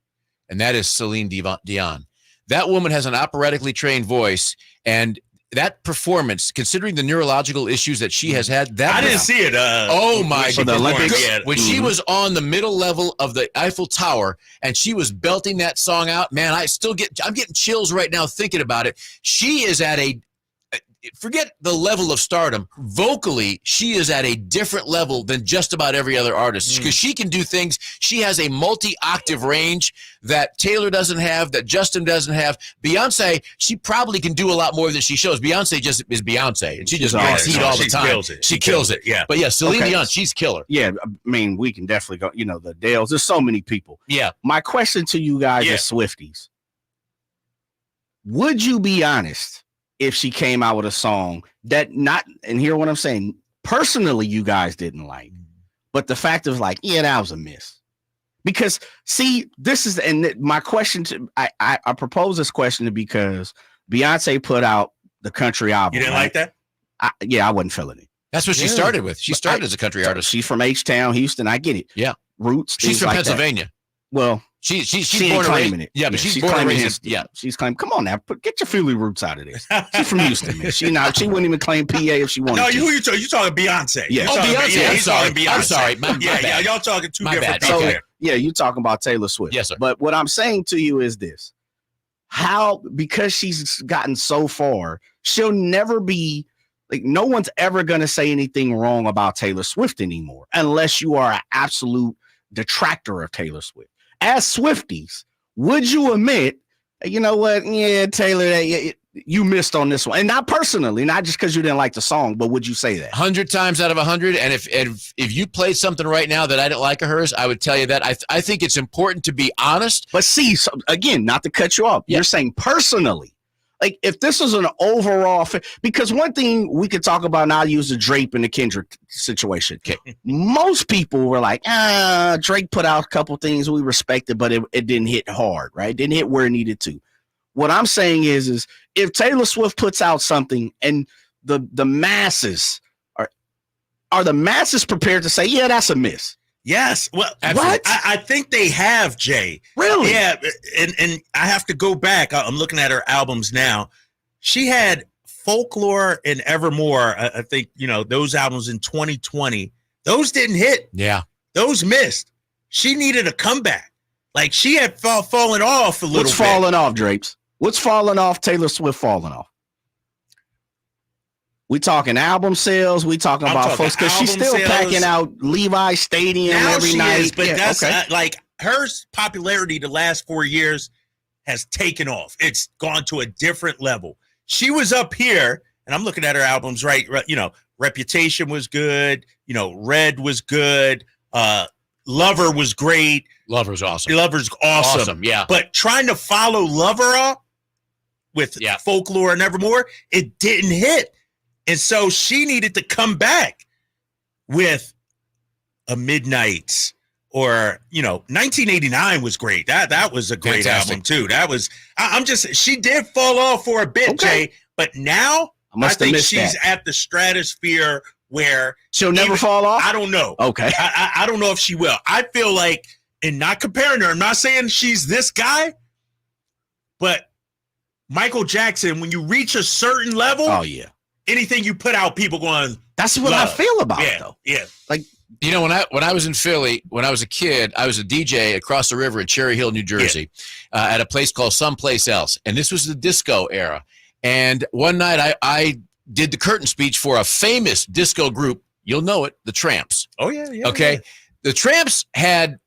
and that is Celine Dion. That woman has an operatically trained voice, and that performance, considering the neurological issues that she has had, I didn't see it. Oh my For the God. Olympics? When she was on the middle level of the Eiffel Tower and she was belting that song out, man, I'm getting chills right now thinking about it. She is at forget the level of stardom. Vocally, she is at a different level than just about every other artist because she can do things. She has a multi-octave range that Taylor doesn't have, that Justin doesn't have. Beyonce, she probably can do a lot more than she shows. Beyonce just is Beyonce, and she just makes heat all the time. She kills it. Yeah. But yeah, Celine Okay. Dion, she's killer. Yeah, I mean, we can definitely go, the Dales. There's so many people. Yeah. My question to you guys as Swifties, would you be honest if she came out with a song that and hear what I'm saying, personally you guys didn't like, but the fact of like, yeah, that was a miss? Because see, this is, and my question I propose this question because Beyonce put out the country album. You didn't like that? I wasn't feeling it. That's what she started with. She started as a country artist. She's from H-Town, Houston. I get it. Yeah. Roots. She's from like Pennsylvania. That. Well, she's she born ain't and claiming raised. it. Yeah, but she's born and claiming raised. Yeah. She's claiming. Come on now, get your Philly roots out of this. She's from Houston, man. She wouldn't even claim PA if she wanted. No, to. who you talking Beyonce? Yeah. Oh, Beyonce. I'm sorry. Beyonce. I'm sorry. My Yeah, bad. y'all talking two My different bad. people. Okay. Yeah, you talking about Taylor Swift. Yes, sir. But what I'm saying to you is this: because she's gotten so far, she'll never be like, no one's ever going to say anything wrong about Taylor Swift anymore, unless you are an absolute detractor of Taylor Swift. As Swifties, would you admit, you know what? Yeah, Taylor, you missed on this one. And not personally, not just because you didn't like the song, but would you say that? 100 times out of 100. And if you played something right now that I didn't like of hers, I would tell you that. I think it's important to be honest. But see, so again, not to cut you off, you're saying personally. Like, if this was an overall, because one thing we could talk about, and I'll use the Drake and the Kendrick situation. Okay. Most people were like, Drake put out a couple things we respected, but it didn't hit hard, right? It didn't hit where it needed to. What I'm saying is if Taylor Swift puts out something and the masses are the masses prepared to say, yeah, that's a miss? Yes. Well, what? I think they have, Jay. Really? Yeah. And I have to go back. I'm looking at her albums now. She had Folklore and Evermore. I think, those albums in 2020, those didn't hit. Yeah. Those missed. She needed a comeback. Like, she had fallen off a little bit. What's falling off, Drapes? What's falling off? Taylor Swift falling off? We talking album sales. We talking about folks because she's still packing out Levi Stadium now every she night. Is, but yeah, that's okay. like her popularity the last 4 years has taken off. It's gone to a different level. She was up here, and I'm looking at her albums, right? Reputation was good. Red was good. Lover was great. Lover's awesome. Lover's awesome. Yeah. But trying to follow Lover up with Folklore and Evermore, it didn't hit. And so she needed to come back with a Midnights or, 1989 was great. That was a great album too. That was, she did fall off for a bit, Jay, but now I think she's at the stratosphere where she'll never fall off. I don't know. Okay. I don't know if she will. I feel like, and not comparing her, I'm not saying she's this guy, but Michael Jackson, when you reach a certain level, oh yeah, anything you put out, people going. That's what I feel about it, though. Yeah. Like, when I was in Philly, when I was a kid, I was a DJ across the river in Cherry Hill, New Jersey, at a place called Someplace Else. And this was the disco era. And one night I did the curtain speech for a famous disco group. You'll know it, the Tramps. Oh, yeah. Okay. Yeah. The Tramps had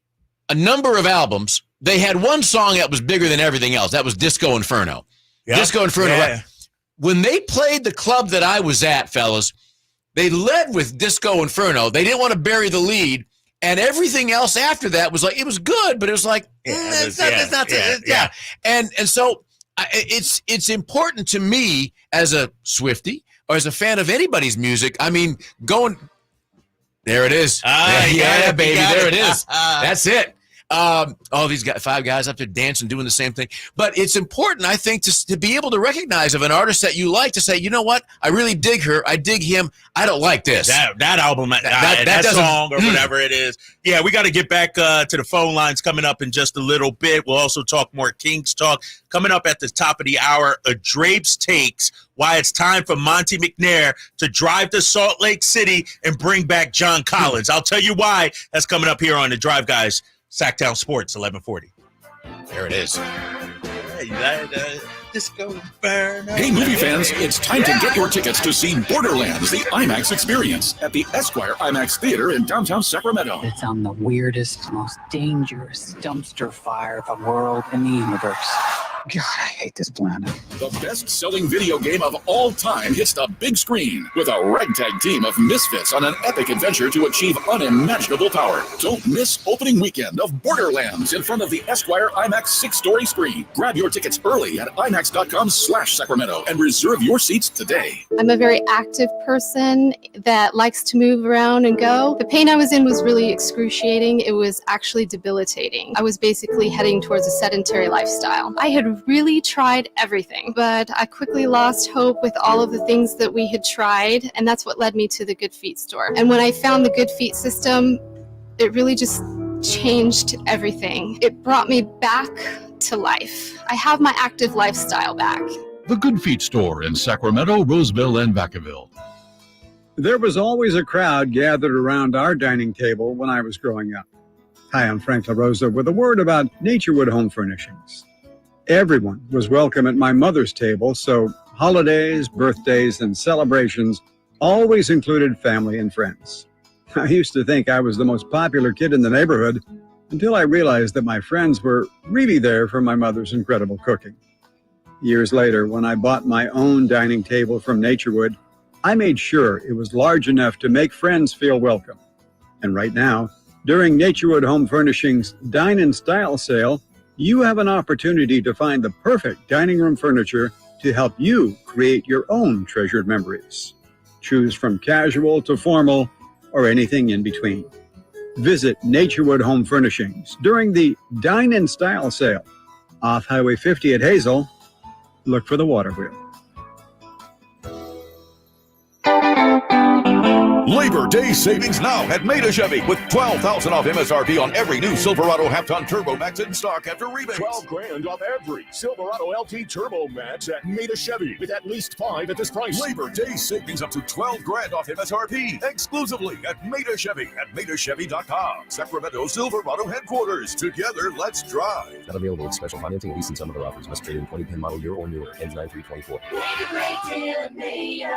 a number of albums. They had one song that was bigger than everything else. That was Disco Inferno. Yep. Disco Inferno. Yeah. When they played the club that I was at, fellas, they led with Disco Inferno. They didn't want to bury the lead. And everything else after that was like, it was good, but it was like, it's not. And so it's important to me as a Swiftie or as a fan of anybody's music. I mean, there it is. Yeah, baby, there it is. That's it. All these guys, 5 guys up there dancing, doing the same thing. But it's important, I think, to be able to recognize of an artist that you like to say, you know what? I really dig her. I dig him. I don't like this. That album, that song or whatever it is. Yeah, we got to get back to the phone lines coming up in just a little bit. We'll also talk more Kings talk. Coming up at the top of the hour, a Drapes Takes, why it's time for Monty McNair to drive to Salt Lake City and bring back John Collins. I'll tell you why. That's coming up here on the Drive Guys, Sacktown Sports, 1140. There it is. Disco Inferno. Hey, movie fans, it's time to get your tickets to see Borderlands, the IMAX experience at the Esquire IMAX Theater in downtown Sacramento. It's on the weirdest, most dangerous dumpster fire of a world in the universe. God, I hate this planet. The best-selling video game of all time hits the big screen with a ragtag team of misfits on an epic adventure to achieve unimaginable power. Don't miss opening weekend of Borderlands in front of the Esquire IMAX 6-story screen. Grab your tickets early at IMAX.com/Sacramento and reserve your seats today. I'm a very active person that likes to move around and go. The pain I was in was really excruciating. It was actually debilitating. I was basically heading towards a sedentary lifestyle. I had really tried everything, but I quickly lost hope with all of the things that we had tried, and that's what led me to the Good Feet store. And when I found the Good Feet system, it really just changed everything. It brought me back to life. I have my active lifestyle back. The Good Feet store in Sacramento, Roseville, and Vacaville. There was always a crowd gathered around our dining table when I was growing up. Hi, I'm Frank LaRosa with a word about Naturewood Home Furnishings. Everyone was welcome at my mother's table, so holidays, birthdays, and celebrations always included family and friends. I used to think I was the most popular kid in the neighborhood until I realized that my friends were really there for my mother's incredible cooking. Years later, when I bought my own dining table from Naturewood, I made sure it was large enough to make friends feel welcome. And right now, during Naturewood Home Furnishings Dine in Style sale, you have an opportunity to find the perfect dining room furniture to help you create your own treasured memories. Choose from casual to formal or anything in between. Visit Naturewood Home Furnishings during the Dine in Style sale off Highway 50 at Hazel. Look for the water wheel. Labor Day savings now at Maida Chevy with $12,000 off MSRP on every new Silverado half-ton Turbo Max in stock after rebates. $12,000 off every Silverado LT Turbo Max at Maida Chevy with at least 5 at this price. Labor Day savings up to $12,000 off MSRP exclusively at Maida Chevy at MaidaChevy.com. Sacramento Silverado headquarters. Together, let's drive. Not available with special financing and leasing. Some other offers must trade in 2010 model year or newer. Ends 9/3/24. Make a great deal at Maida.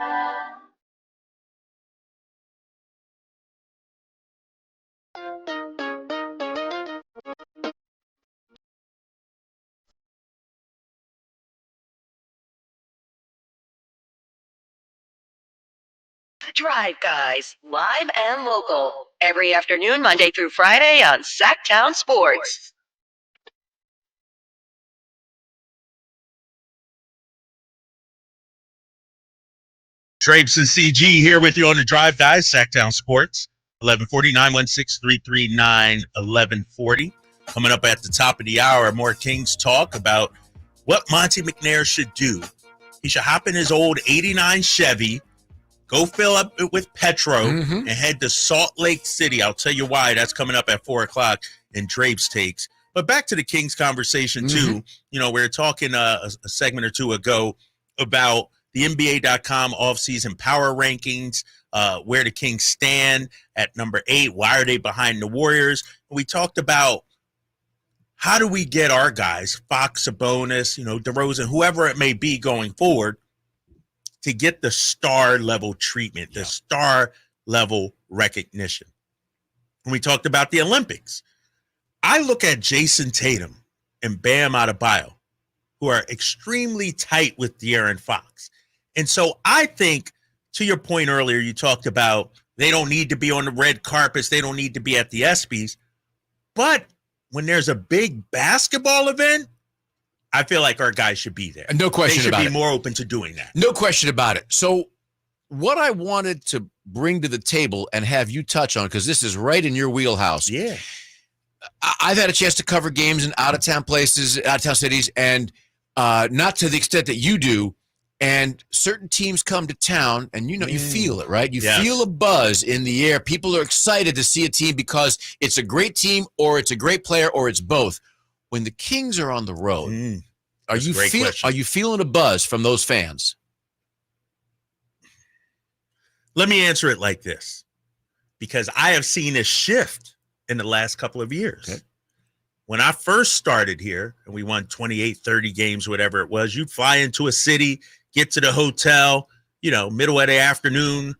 Drive Guys, live and local. Every afternoon, Monday through Friday on Sacktown Sports. Drapes and CG here with you on the Drive Guys, Sacktown Sports, 1140, 916-339-1140. Coming up at the top of the hour, more Kings talk about what Monty McNair should do. He should hop in his old 89 Chevy, go fill up with petrol, and head to Salt Lake City. I'll tell you why. That's coming up at 4 o'clock in Drapes Takes. But back to the Kings conversation, too. You know, we were talking a segment or two ago about the NBA.com offseason power rankings, where the Kings stand at number 8. Why are they behind the Warriors? We talked about how do we get our guys, Fox, Sabonis, DeRozan, whoever it may be going forward, to get the star level treatment, the star level recognition. When we talked about the Olympics, I look at Jason Tatum and Bam Adebayo, who are extremely tight with De'Aaron Fox. And so I think, to your point earlier, you talked about they don't need to be on the red carpets. They don't need to be at the ESPYs. But when there's a big basketball event, I feel like our guys should be there. No question about it. They should be more open to doing that. No question about it. So what I wanted to bring to the table and have you touch on, because this is right in your wheelhouse. Yeah. I've had a chance to cover games in out-of-town places, out-of-town cities, and not to the extent that you do. And certain teams come to town, and you feel it, right? You feel a buzz in the air. People are excited to see a team because it's a great team, or it's a great player, or it's both. When the Kings are on the road, are you feeling a buzz from those fans? Let me answer it like this, because I have seen a shift in the last couple of years. Okay. When I first started here and we won 28, 30 games, whatever it was, you'd fly into a city, get to the hotel, middle of the afternoon,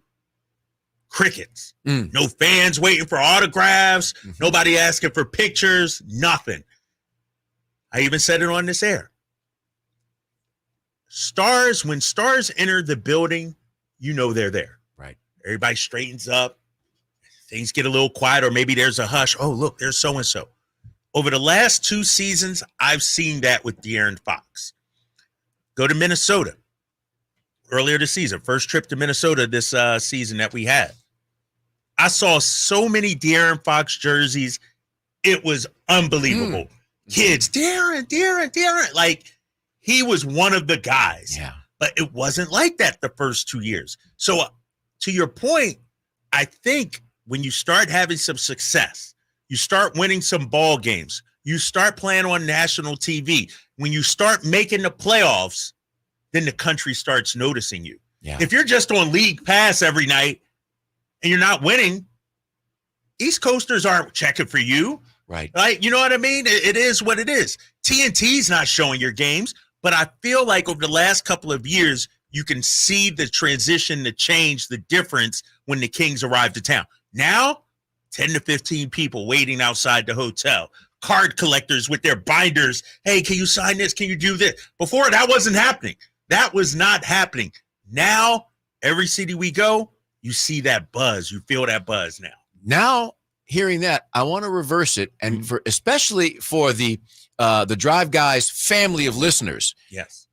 crickets. No fans waiting for autographs, nobody asking for pictures, nothing. I even said it on this air. When stars enter the building, they're there. Right. Everybody straightens up. Things get a little quiet, or maybe there's a hush. Oh, look, there's so-and-so. Over the last 2 seasons, I've seen that with De'Aaron Fox. Go to Minnesota. Earlier this season, first trip to Minnesota this season that we had. I saw so many De'Aaron Fox jerseys. It was unbelievable. Kids, De'Aaron. Like, he was one of the guys. Yeah. But it wasn't like that the first 2 years. So to your point, I think when you start having some success, you start winning some ball games, you start playing on national TV, when you start making the playoffs, then the country starts noticing you. Yeah. If you're just on League Pass every night and you're not winning, East Coasters aren't checking for you. Right. Right? You know what I mean? It is what it is. TNT's not showing your games, but I feel like over the last couple of years, you can see the transition, the change, the difference when the Kings arrived to town. Now, 10 to 15 people waiting outside the hotel, card collectors with their binders. Hey, can you sign this? Can you do this? Before, that wasn't happening. That was not happening. Now, every city we go, you see that buzz. You feel that buzz now. Now, hearing that, I want to reverse it, and especially for the Drive Guys family of listeners. Yes.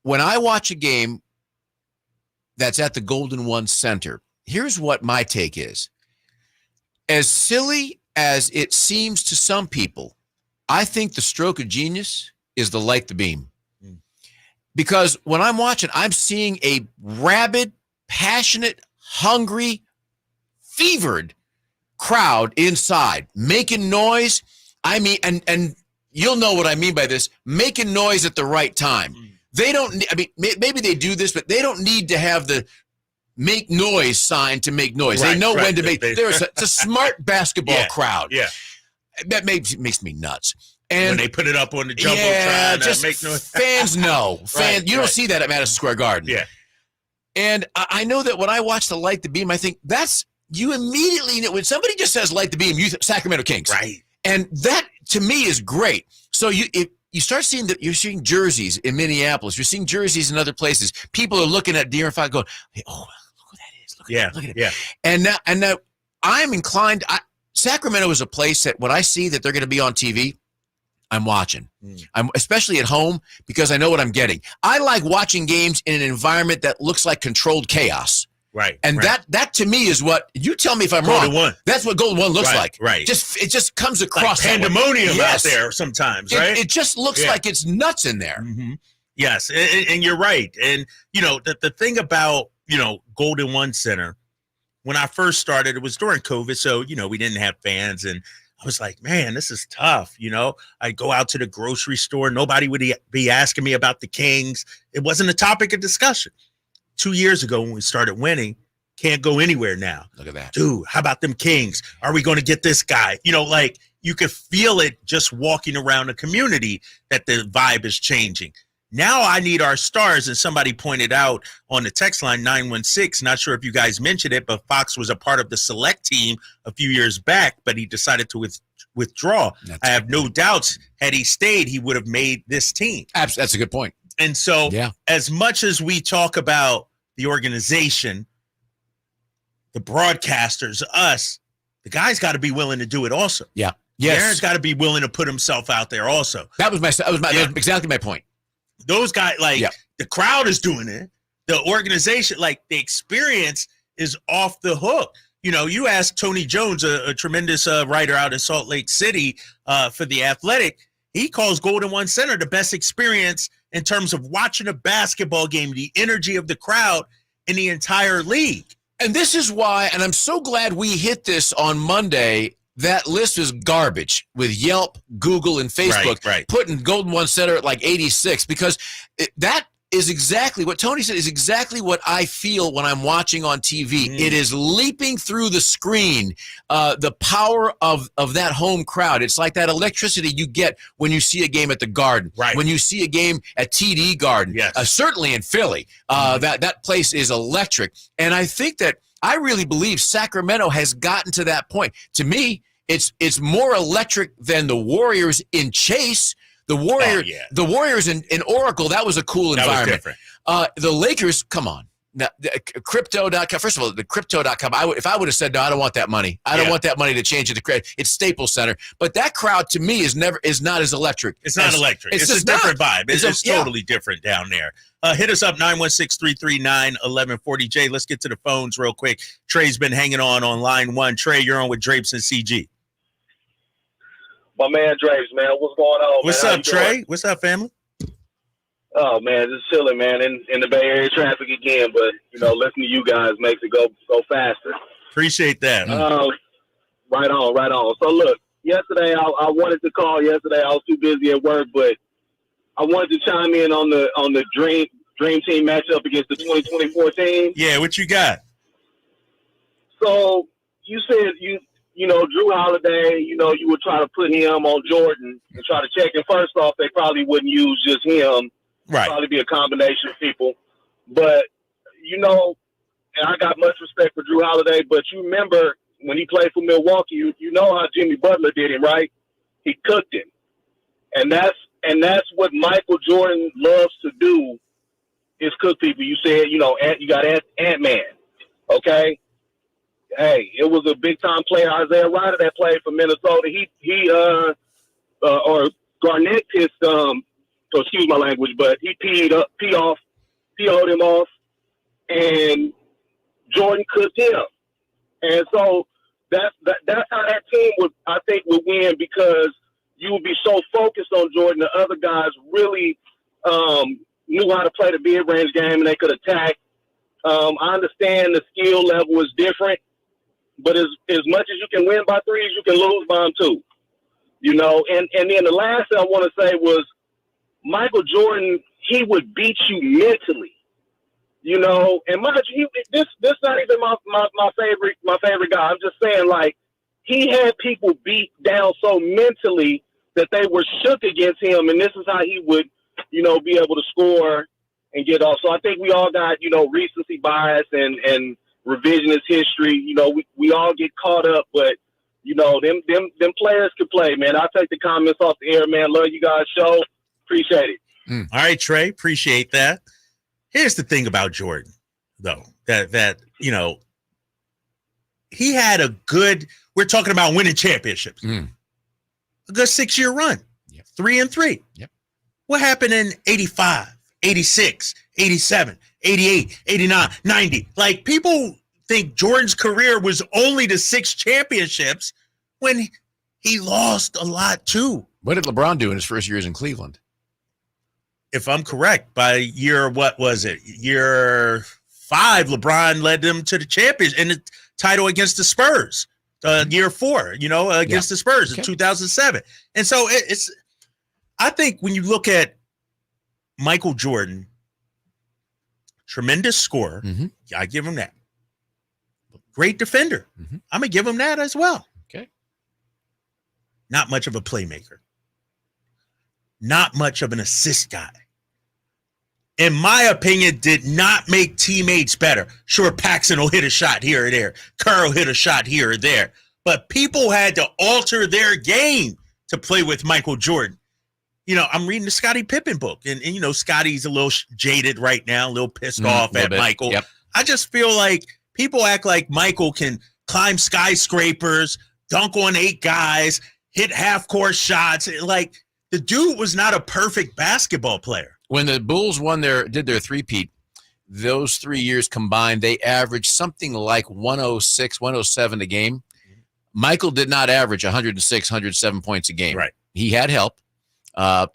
When I watch a game that's at the Golden One Center, here's what my take is. As silly as it seems to some people, I think the stroke of genius is to light the beam. Because when I'm watching, I'm seeing a rabid, passionate, hungry, fevered crowd inside, making noise. I mean, and you'll know what I mean by this, making noise at the right time. They don't, maybe they do this, but they don't need to have the make noise sign to make noise. They know when to make. It's a smart basketball crowd. Yeah. That makes me nuts. And when they put it up on the jumbotron, just make noise. Fans know. You don't see that at Madison Square Garden. Yeah. And I know that when I watch the light the beam, I think you immediately know when somebody just says light the beam, Sacramento Kings. Right. And that to me is great. So you start seeing that you're seeing jerseys in Minneapolis, you're seeing jerseys in other places. People are looking at De'Aaron Fox going, hey, oh, look who that is. Look at it. Yeah. And now I'm inclined. Sacramento is a place that when I see that they're going to be on TV, I'm watching. I'm especially at home because I know what I'm getting. I like watching games in an environment that looks like controlled chaos. Right. And that to me is what you tell me if I'm wrong. Golden One. That's what Golden One looks like. Right. It just comes across like pandemonium yes. out there sometimes, right? It just looks like it's nuts in there. Mm-hmm. Yes, and you're right. And the thing about Golden One Center, when I first started, it was during COVID, so we didn't have fans, and I was like, man, this is tough. I go out to the grocery store, nobody would be asking me about the Kings. It wasn't a topic of discussion. 2 years ago when we started winning, can't go anywhere now. Look at that. Dude, how about them Kings? Are we going to get this guy? You could feel it just walking around the community that the vibe is changing. Now I need our stars, and somebody pointed out on the text line 916, not sure if you guys mentioned it, but Fox was a part of the select team a few years back, but he decided to withdraw. I have no doubts had he stayed, he would have made this team. That's a good point. And so as much as we talk about the organization, the broadcasters, us, the guy's got to be willing to do it also. Yeah. Yes. Aaron's got to be willing to put himself out there also. That was exactly my point. Those guys, the crowd is doing it. The organization, the experience is off the hook. You ask Tony Jones, a tremendous writer out in Salt Lake City for The Athletic, he calls Golden One Center the best experience in terms of watching a basketball game, the energy of the crowd in the entire league. And this is why, and I'm so glad we hit this on Monday, that list is garbage with Yelp, Google, and Facebook putting Golden One Center at like 86, because that is exactly what Tony said, is exactly what I feel when I'm watching on TV. It is leaping through the screen, the power of that home crowd. It's like that electricity you get when you see a game at the Garden, when you see a game at TD Garden, certainly in Philly. That place is electric. And I think that I really believe Sacramento has gotten to that point. To me, it's more electric than the Warriors in Chase. The Warriors in Oracle, that was a cool environment. The Lakers, come on. Now, crypto.com, first of all, the crypto.com, if I would have said, no, I don't want that money. I don't want that money to change it to credit. It's Staples Center. But that crowd, to me, is not as electric. It's not electric. It's a different vibe. It's totally different down there. Hit us up, 916-339-1140. Jay, let's get to the phones real quick. Trey's been hanging on line one. Trey, you're on with Drapes and CG. My man Drapes, man. What's going on, What's up, Trey? What's up, family? Oh, man, just chilling, man. In the Bay Area traffic again, but, listening to you guys makes it go faster. Appreciate that. Right on. So, look, yesterday, I wanted to call yesterday. I was too busy at work, but I wanted to chime in on the Dream Team matchup against the 2024 team. Yeah, what you got? So, you said Drew Holiday, you would try to put him on Jordan and try to check him. First off, they probably wouldn't use just him. Right. Probably be a combination of people. But, and I got much respect for Drew Holiday, but you remember when he played for Milwaukee, you know how Jimmy Butler did him, right? He cooked him. And that's what Michael Jordan loves to do, is cook people. You said, you got Ant-Man, okay? Hey, it was a big-time player, Isaiah Ryder, that played for Minnesota. Or Garnett pissed, excuse my language, but he PO'd him off, and Jordan cooked him. And so that's how that team would win, because you would be so focused on Jordan. The other guys really knew how to play the mid-range game, and they could attack. I understand the skill level is different, but as much as you can win by threes, you can lose by them too. And then the last thing I want to say was Michael Jordan, he would beat you mentally. And mind you, this not even my favorite guy. I'm just saying, like, he had people beat down so mentally that they were shook against him, and this is how he would, be able to score and get off. So I think we all got, recency bias and revisionist history. We all get caught up, but them players can play, man. I'll take the comments off the air, man. Love you guys' show. Appreciate it. All right, Trey. Appreciate that. Here's the thing about Jordan, though, that he had a good, we're talking about winning championships, a good 6-year run, 3-3. Yep. What happened in 85, 86, 87, 88, 89, 90? Like, people think Jordan's career was only the 6 championships when he lost a lot too. What did LeBron do in his first years in Cleveland? If I'm correct, by year 5, LeBron led them to the championship and the title against the Spurs. Year 4, against the Spurs in 2007. And so I think when you look at Michael Jordan, tremendous scorer, I give him that. Great defender. I'm going to give him that as well. Okay. Not much of a playmaker. Not much of an assist guy. In my opinion, did not make teammates better. Sure, Paxson will hit a shot here or there. Kerr will hit a shot here or there. But people had to alter their game to play with Michael Jordan. I'm reading the Scottie Pippen book. And Scotty's a little jaded right now, a little pissed off at Michael. Yep. I just feel like people act like Michael can climb skyscrapers, dunk on 8 guys, hit half-court shots. Like, the dude was not a perfect basketball player. When the Bulls did their three-peat, those 3 years combined, they averaged something like 106, 107 a game. Michael did not average 106, 107 points a game. Right. He had help. I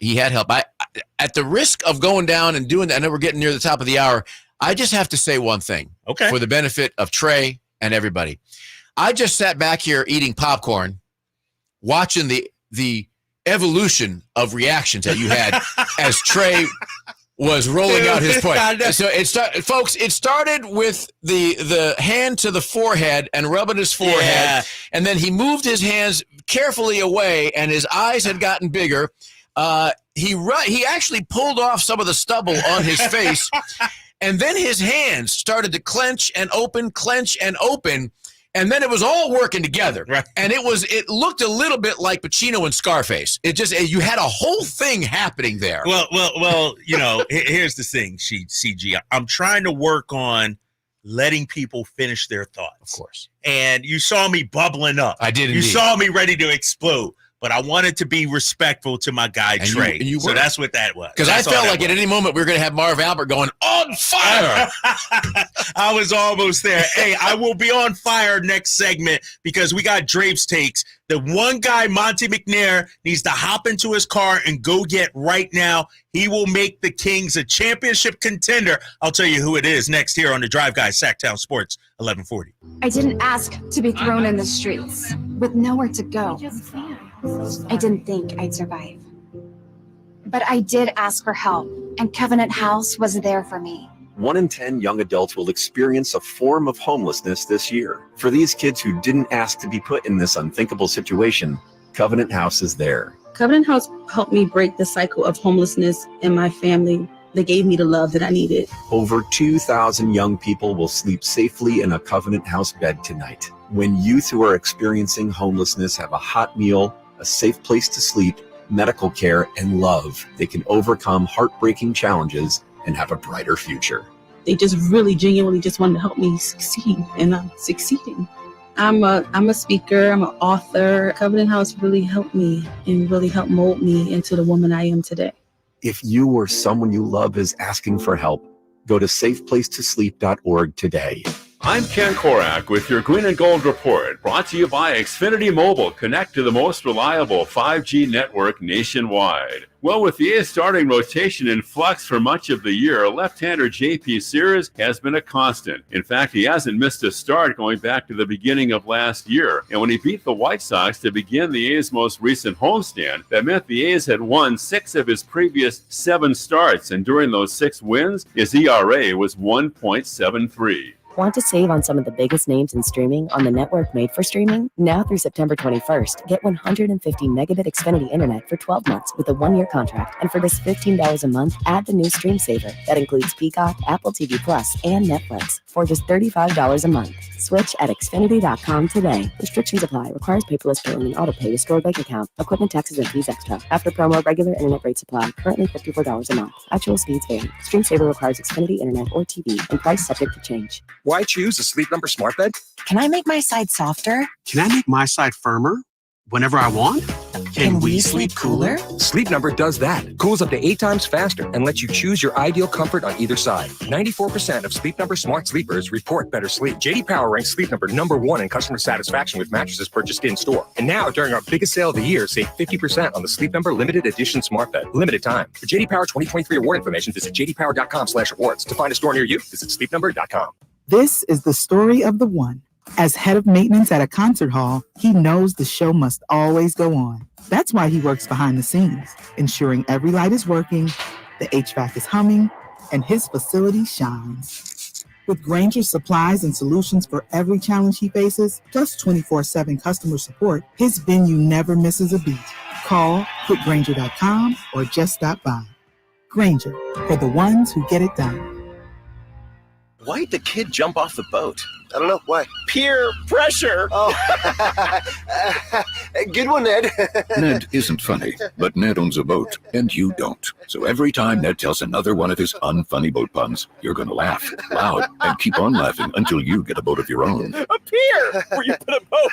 at the risk of going down and doing that, I know we're getting near the top of the hour. I just have to say one thing. Okay. For the benefit of Trey and everybody. I just sat back here eating popcorn, watching the evolution of reactions that you had as Trey was rolling out his point. So it started with the hand to the forehead and rubbing his forehead, and then he moved his hands carefully away, and his eyes had gotten bigger. He actually pulled off some of the stubble on his face, and then his hands started to clench and open, and then it was all working together. Right. And it looked a little bit like Pacino and Scarface. You had a whole thing happening there. Well, here's the thing, CG. I'm trying to work on letting people finish their thoughts. Of course. And you saw me bubbling up. I did indeed. You saw me ready to explode. But I wanted to be respectful to my guy, Trey. So that's what that was. Because I felt like at any moment we were going to have Marv Albert going, on fire. I was almost there. Hey, I will be on fire next segment because we got Drape's takes. The one guy, Monty McNair, needs to hop into his car and go get right now. He will make the Kings a championship contender. I'll tell you who it is next here on the Drive Guy, Sacktown Sports, 1140. I didn't ask to be thrown in the streets with nowhere to go. I didn't think I'd survive. But I did ask for help, and Covenant House was there for me. 1 in 10 young adults will experience a form of homelessness this year. For these kids who didn't ask to be put in this unthinkable situation, Covenant House is there. Covenant House helped me break the cycle of homelessness in my family. They gave me the love that I needed. Over 2,000 young people will sleep safely in a Covenant House bed tonight. When youth who are experiencing homelessness have a hot meal, a safe place to sleep, medical care, and love, they can overcome heartbreaking challenges and have a brighter future. They just really genuinely just wanted to help me succeed, and I'm succeeding. I'm a speaker, I'm an author. Covenant House really helped me and really helped mold me into the woman I am today. If you or someone you love is asking for help, go to safeplacetosleep.org today. I'm Ken Korak with your Green and Gold Report, brought to you by Xfinity Mobile. Connect to the most reliable 5G network nationwide. Well, with the A's starting rotation in flux for much of the year, left-hander J.P. Sears has been a constant. In fact, he hasn't missed a start going back to the beginning of last year. And when he beat the White Sox to begin the A's most recent homestand, that meant the A's had won 6 of his previous 7 starts. And during those 6 wins, his ERA was 1.73. Want to save on some of the biggest names in streaming on the network made for streaming? Now through September 21st, get 150 megabit Xfinity internet for 12 months with a 1-year contract. And for just $15 a month, add the new Stream Saver. That includes Peacock, Apple TV Plus, and Netflix for just $35 a month. Switch at Xfinity.com today. Restrictions apply. Requires paperless billing and autopay to store bank account. Equipment taxes and fees extra. After promo, regular internet rates apply. Currently $54 a month. Actual speeds vary. Stream Saver requires Xfinity internet or TV and price subject to change. Why choose a Sleep Number smart bed? Can I make my side softer? Can I make my side firmer whenever I want? Can we sleep cooler? Sleep Number does that. Cools up to 8 times faster and lets you choose your ideal comfort on either side. 94% of Sleep Number smart sleepers report better sleep. J.D. Power ranks Sleep Number #1 in customer satisfaction with mattresses purchased in-store. And now, during our biggest sale of the year, save 50% on the Sleep Number limited edition smart bed. Limited time. For J.D. Power 2023 award information, visit jdpower.com/awards. To find a store near you, visit sleepnumber.com. This is the story of the one. As head of maintenance at a concert hall, he knows the show must always go on. That's why he works behind the scenes, ensuring every light is working, the HVAC is humming, and his facility shines. With Grainger's supplies and solutions for every challenge he faces, plus 24/7 customer support, his venue never misses a beat. Call quickgrainger.com or just stop by. Grainger, for the ones who get it done. Why'd the kid jump off the boat? I don't know. Why? Peer pressure. Oh, good one, Ned. Ned isn't funny, but Ned owns a boat, and you don't. So every time Ned tells another one of his unfunny boat puns, you're going to laugh loud and keep on laughing until you get a boat of your own. A pier where you put a boat.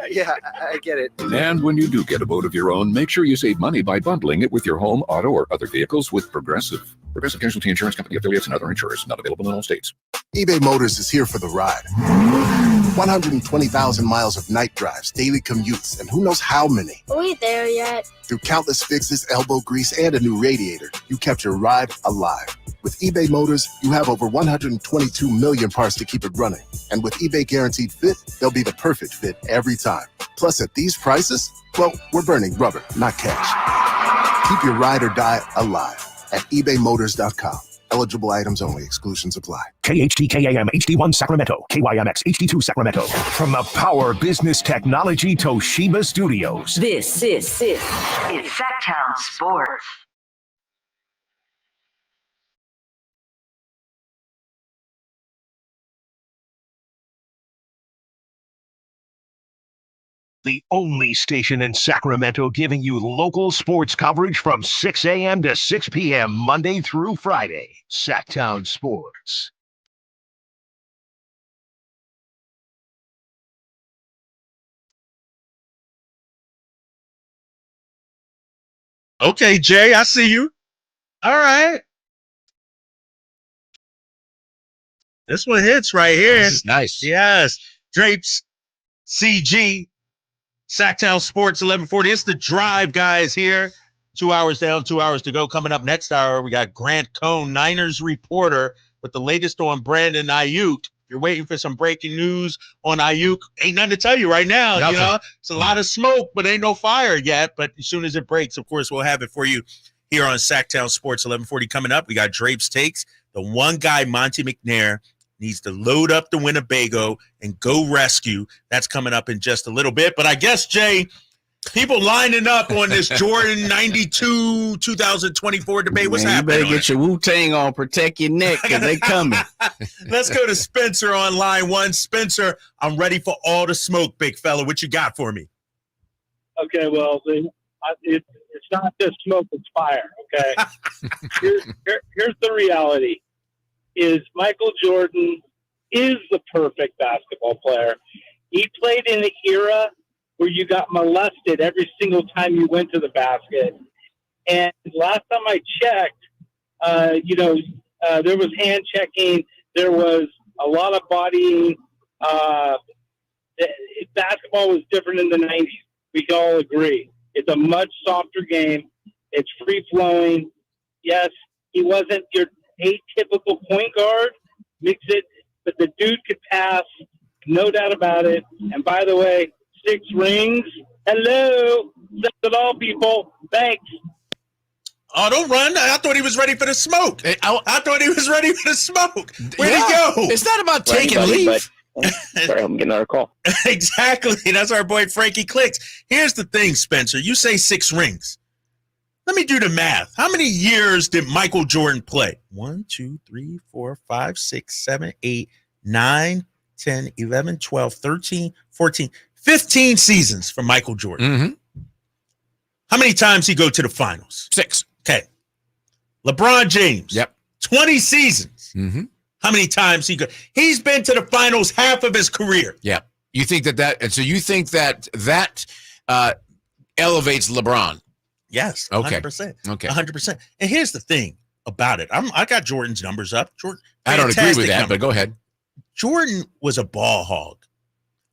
Yeah, I get it. And when you do get a boat of your own, make sure you save money by bundling it with your home, auto, or other vehicles with Progressive. Progressive Casualty Insurance Company, affiliates, and other insurers. Not available in all states. eBay Motors is here for the ride. 120,000 miles of night drives, daily commutes, and who knows how many. Are we there yet? Through countless fixes, elbow grease, and a new radiator, you kept your ride alive. With eBay Motors, you have over 122 million parts to keep it running. And with eBay Guaranteed Fit, they'll be the perfect fit every time. Plus, at these prices, well, we're burning rubber, not cash. Keep your ride or die alive at ebaymotors.com. Eligible items only. Exclusions apply. KHTKAM HD1 Sacramento. KYMX HD2 Sacramento. From the Power Business Technology Toshiba Studios. This is Sacktown Sports. The only station in Sacramento giving you local sports coverage from 6 a.m. to 6 p.m. Monday through Friday. Sacktown Sports. Okay, Jay, I see you. All right. This one hits right here. This is nice. Yes. Drapes, CG, Sacktown Sports 1140. It's the drive, guys, here. 2 hours down, 2 hours to go. Coming up next hour, we got Grant Cohn, Niners reporter, with the latest on Brandon Aiyuk. If you're waiting for some breaking news on Aiyuk, ain't nothing to tell you right now. Nothing. You know, it's a lot of smoke, but ain't no fire yet. But as soon as it breaks, of course, we'll have it for you here on Sacktown Sports 1140. Coming up, we got Drapes Takes. The one guy, Monty McNair, needs to load up the Winnebago and go rescue. That's coming up in just a little bit. But I guess, Jay, people lining up on this Jordan 92 2024 debate. What's happening? You better get your Wu-Tang on, protect your neck, because they coming. Let's go to Spencer on line one. Spencer, I'm ready for all the smoke, big fella. What you got for me? Okay, well, it's not just smoke, it's fire, okay? Here's the reality. Is Michael Jordan is the perfect basketball player. He played in an era where you got molested every single time you went to the basket. And last time I checked, there was hand checking. There was a lot of bodying. Basketball was different in the 90s. We can all agree. It's a much softer game. It's free-flowing. Yes, he wasn't your atypical point guard, mix it, but the dude could pass, no doubt about it. And by the way, 6 rings. Hello, says it all, people. Thanks. Oh, don't run. I thought he was ready for the smoke. I thought he was ready for the smoke. Where'd he go? It's not about taking leave. Sorry, I'm getting another call. Exactly. That's our boy Frankie Clicks. Here's the thing, Spencer. You say 6 rings. Let me do the math. How many years did Michael Jordan play? 1, 2, 3, 4, 5, 6, 7, 8, 9, 10, 11, 12, 13, 14, 15 seasons for Michael Jordan. Mm-hmm. How many times he go to the finals? 6. Okay. LeBron James. Yep. 20 seasons. Mm-hmm. How many times he go? He's been to the finals half of his career. Yeah. You think and so you think that elevates LeBron? Yes. Okay. 100%. Okay. 100%. And here's the thing about it. I got Jordan's numbers up. Jordan, I don't agree with that, number. but go ahead. Jordan was a ball hog.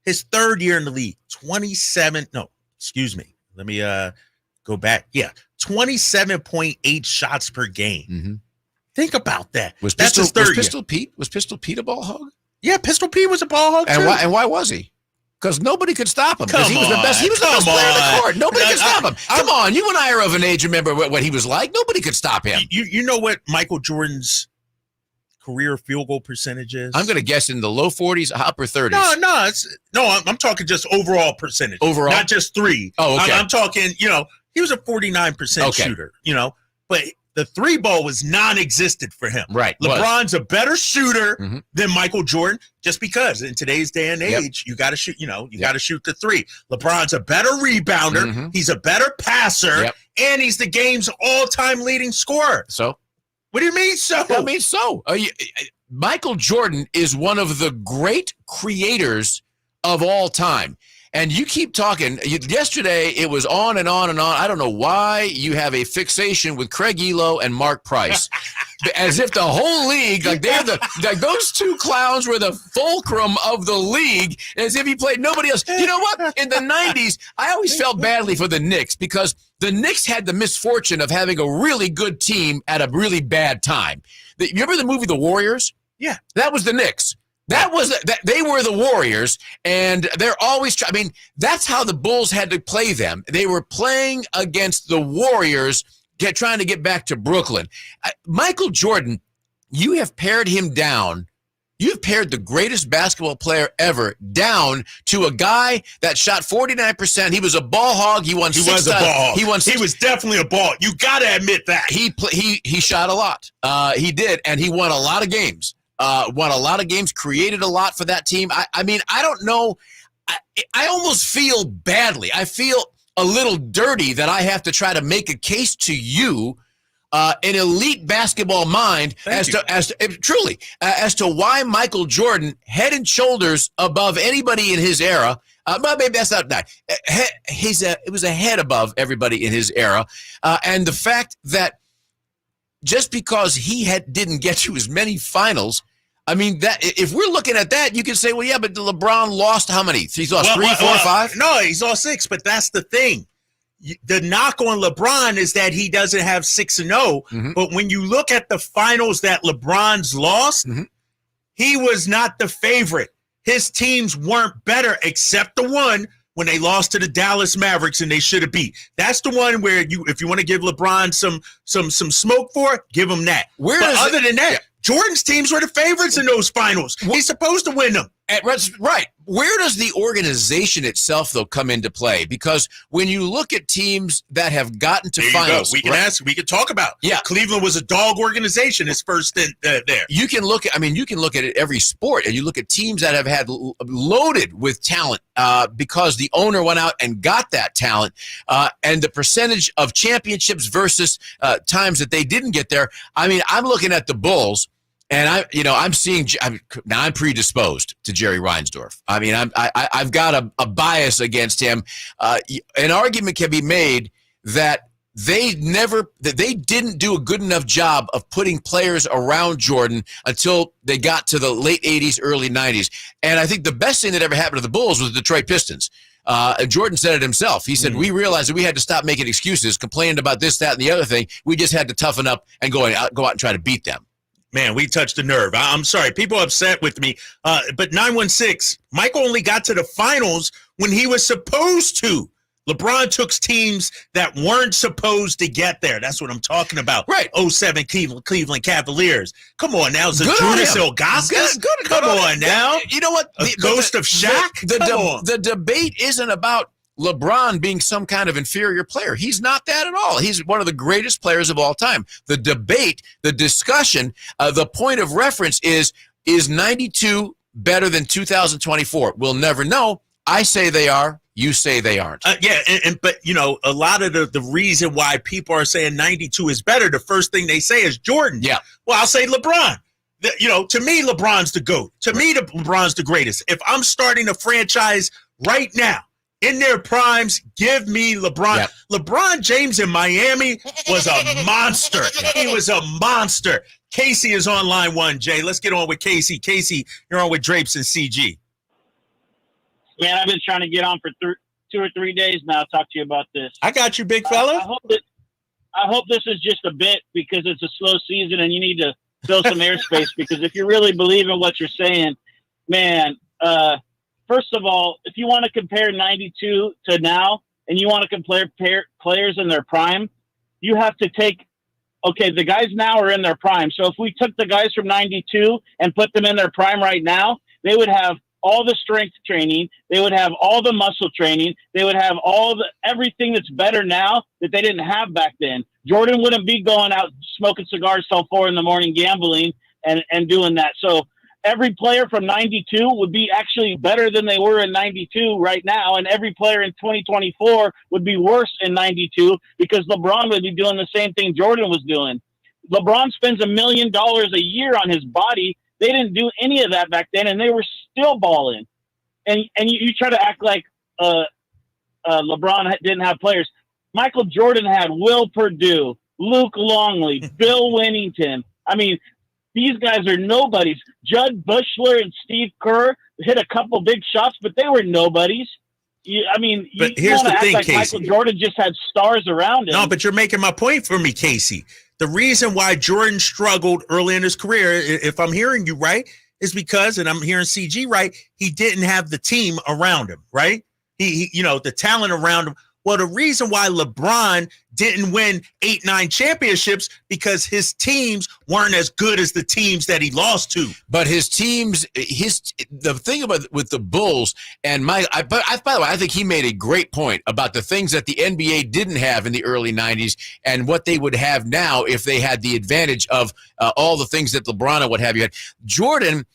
His third year in the league, 27. No, excuse me. Let me go back. Yeah, 27.8 shots per game. Mm-hmm. Think about that. That's his third year. Was Pistol Pete a ball hog? Yeah, Pistol Pete was a ball hog too. And why was he? Because nobody could stop him. Because he was the best. He was the best player on the court. Nobody could stop him. Come on, you and I are of an age. Remember what he was like. Nobody could stop him. You know what Michael Jordan's career field goal percentage is? I'm going to guess in the low 40s, upper 30s. No, I'm talking just overall percentage. Overall, not just 3. Oh, okay. I'm talking. He was a 49% shooter. But the 3 ball was non-existent for him. Right. LeBron's a better shooter than Michael Jordan, just because in today's day and age, you got to shoot. You got to shoot the 3. LeBron's a better rebounder. He's a better passer, and he's the game's all-time leading scorer. So, what do you mean? So, I mean so. Michael Jordan is one of the great creators of all time. And you keep talking. Yesterday, it was on and on and on. I don't know why you have a fixation with Craig Elo and Mark Price. As if the whole league, like those two clowns were the fulcrum of the league, as if he played nobody else. You know what? In the 90s, I always felt badly for the Knicks because the Knicks had the misfortune of having a really good team at a really bad time. You remember the movie The Warriors? Yeah. That was the Knicks. They were the Warriors, and they're always I mean, that's how the Bulls had to play them. They were playing against the Warriors, trying to get back to Brooklyn. Michael Jordan, you have pared him down. You've paired the greatest basketball player ever down to a guy that shot 49%. He was a ball hog. He was a ball hog. He was definitely a ball. You got to admit that. He shot a lot. He did, and he won a lot of games. Created a lot for that team. I mean, I don't know. I almost feel badly. I feel a little dirty that I have to try to make a case to you, an elite basketball mind, as to why Michael Jordan, head and shoulders above anybody in his era. But maybe that's not that. It was a head above everybody in his era, and the fact that just because he didn't get to as many finals. I mean, that if we're looking at that, you can say, well, yeah, but LeBron lost how many? He's lost 3, 4, 5? No, he's lost 6, but that's the thing. The knock on LeBron is that he doesn't have 6-0. Mm-hmm. But when you look at the finals that LeBron's lost, he was not the favorite. His teams weren't better except the one when they lost to the Dallas Mavericks and they should have beat. That's the one where if you want to give LeBron some smoke for it, give him that. Other than that, Jordan's teams were the favorites in those finals. He's supposed to win them. Right. Where does the organization itself, though, come into play? Because when you look at teams that have gotten to finals, we can talk about. Yeah, Cleveland was a dog organization. His first stint there. You can look at it every sport, and you look at teams that have had loaded with talent because the owner went out and got that talent, and the percentage of championships versus times that they didn't get there. I mean, I'm looking at the Bulls. And I'm predisposed to Jerry Reinsdorf. I mean, I've got a bias against him. An argument can be made that they didn't do a good enough job of putting players around Jordan until they got to the late 80s, early 90s. And I think the best thing that ever happened to the Bulls was the Detroit Pistons. Jordan said it himself. He said, we realized that we had to stop making excuses, complaining about this, that, and the other thing. We just had to toughen up and go out and try to beat them. Man, we touched a nerve. I'm sorry. People are upset with me. But 916, Michael only got to the finals when he was supposed to. LeBron took teams that weren't supposed to get there. That's what I'm talking about. Right. 07 Cleveland Cavaliers. Come on now. Judas Ilgauskas? Come on now. You know what? The ghost of Shaq? The debate isn't about LeBron being some kind of inferior player. He's not that at all. He's one of the greatest players of all time. The debate, the discussion, the point of reference is 92 better than 2024? We'll never know. I say they are. You say they aren't. But you know, a lot of the reason why people are saying 92 is better, the first thing they say is Jordan. Yeah. Well, I'll say LeBron. To me, LeBron's the GOAT. To me, LeBron's the greatest. If I'm starting a franchise right now, in their primes, give me LeBron. Yep. LeBron James in Miami was a monster. He was a monster. Casey is on line 1, Jay. Let's get on with Casey. Casey, you're on with Drapes and CG. Man, I've been trying to get on for 2 or 3 days now to talk to you about this. I got you, big fella. I hope this is just a bit because it's a slow season and you need to fill some airspace because if you really believe in what you're saying, man, first of all, if you want to compare 92 to now and you want to compare players in their prime, you have to take, the guys now are in their prime. So if we took the guys from 92 and put them in their prime right now, they would have all the strength training. They would have all the muscle training. They would have everything that's better now that they didn't have back then. Jordan wouldn't be going out smoking cigars till 4 a.m, gambling and doing that. So every player from 92 would be actually better than they were in 92 right now. And every player in 2024 would be worse in 92 because LeBron would be doing the same thing Jordan was doing. LeBron spends $1 million a year on his body. They didn't do any of that back then, and they were still balling. And you try to act like LeBron didn't have players. Michael Jordan had Will Perdue, Luke Longley, Bill Winnington. I mean, these guys are nobodies. Judd Bushler and Steve Kerr hit a couple big shots, but they were nobodies. You want to act like Michael Jordan just had stars around him. No, but you're making my point for me, Casey. The reason why Jordan struggled early in his career, if I'm hearing you right, is because, and I'm hearing CG right, he didn't have the team around him, right? He the talent around him. Well, the reason why LeBron didn't win 8-9 championships because his teams weren't as good as the teams that he lost to. But his teams, the thing about with the Bulls and by the way, I think he made a great point about the things that the NBA didn't have in the early 90s and what they would have now if they had the advantage of all the things that LeBron and what have you had. Jordan.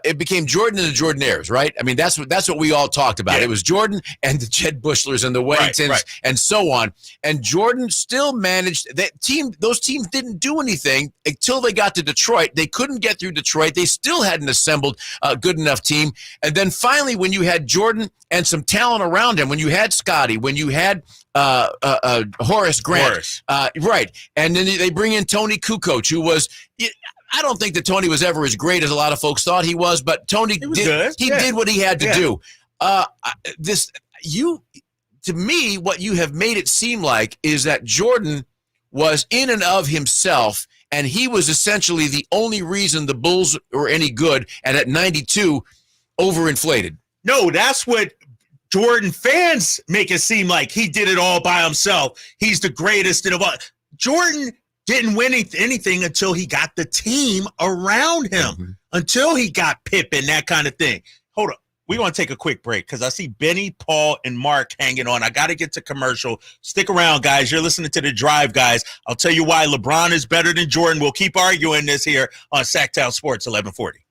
It became Jordan and the Jordanaires, right? I mean, that's what we all talked about. Yeah. It was Jordan and the Jed Bushlers and the Weddingtons and so on. And Jordan still managed that team. Those teams didn't do anything until they got to Detroit. They couldn't get through Detroit. They still hadn't assembled a good enough team. And then finally, when you had Jordan and some talent around him, when you had Scotty, when you had Horace Grant, right? And then they bring in Tony Kukoc, who was. I don't think that Tony was ever as great as a lot of folks thought he was, but Tony did what he had to do. To me, what you have made it seem like is that Jordan was in and of himself, and he was essentially the only reason the Bulls were any good, and at 92, overinflated. No, that's what Jordan fans make it seem like. He did it all by himself. He's the greatest in all. Jordan didn't win anything until he got the team around him, until he got Pippen, that kind of thing. Hold up. We want to take a quick break because I see Benny, Paul, and Mark hanging on. I got to get to commercial. Stick around, guys. You're listening to The Drive, guys. I'll tell you why LeBron is better than Jordan. We'll keep arguing this here on Sacktown Sports 1140.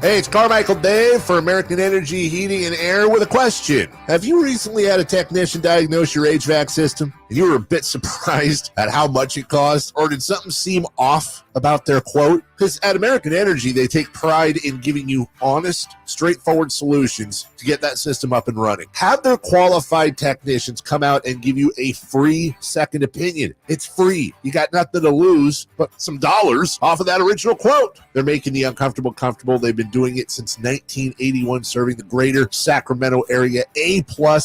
Hey, it's Carmichael Dave for American Energy Heating and Air with a question. Have you recently had a technician diagnose your HVAC system and you were a bit surprised at how much it cost? Or did something seem off about their quote? Because at American Energy, they take pride in giving you honest, straightforward solutions to get that system up and running. Have their qualified technicians come out and give you a free second opinion. It's free. You got nothing to lose but some dollars off of that original quote. They're making the uncomfortable comfortable. They've been doing it since 1981, serving the greater Sacramento area. A+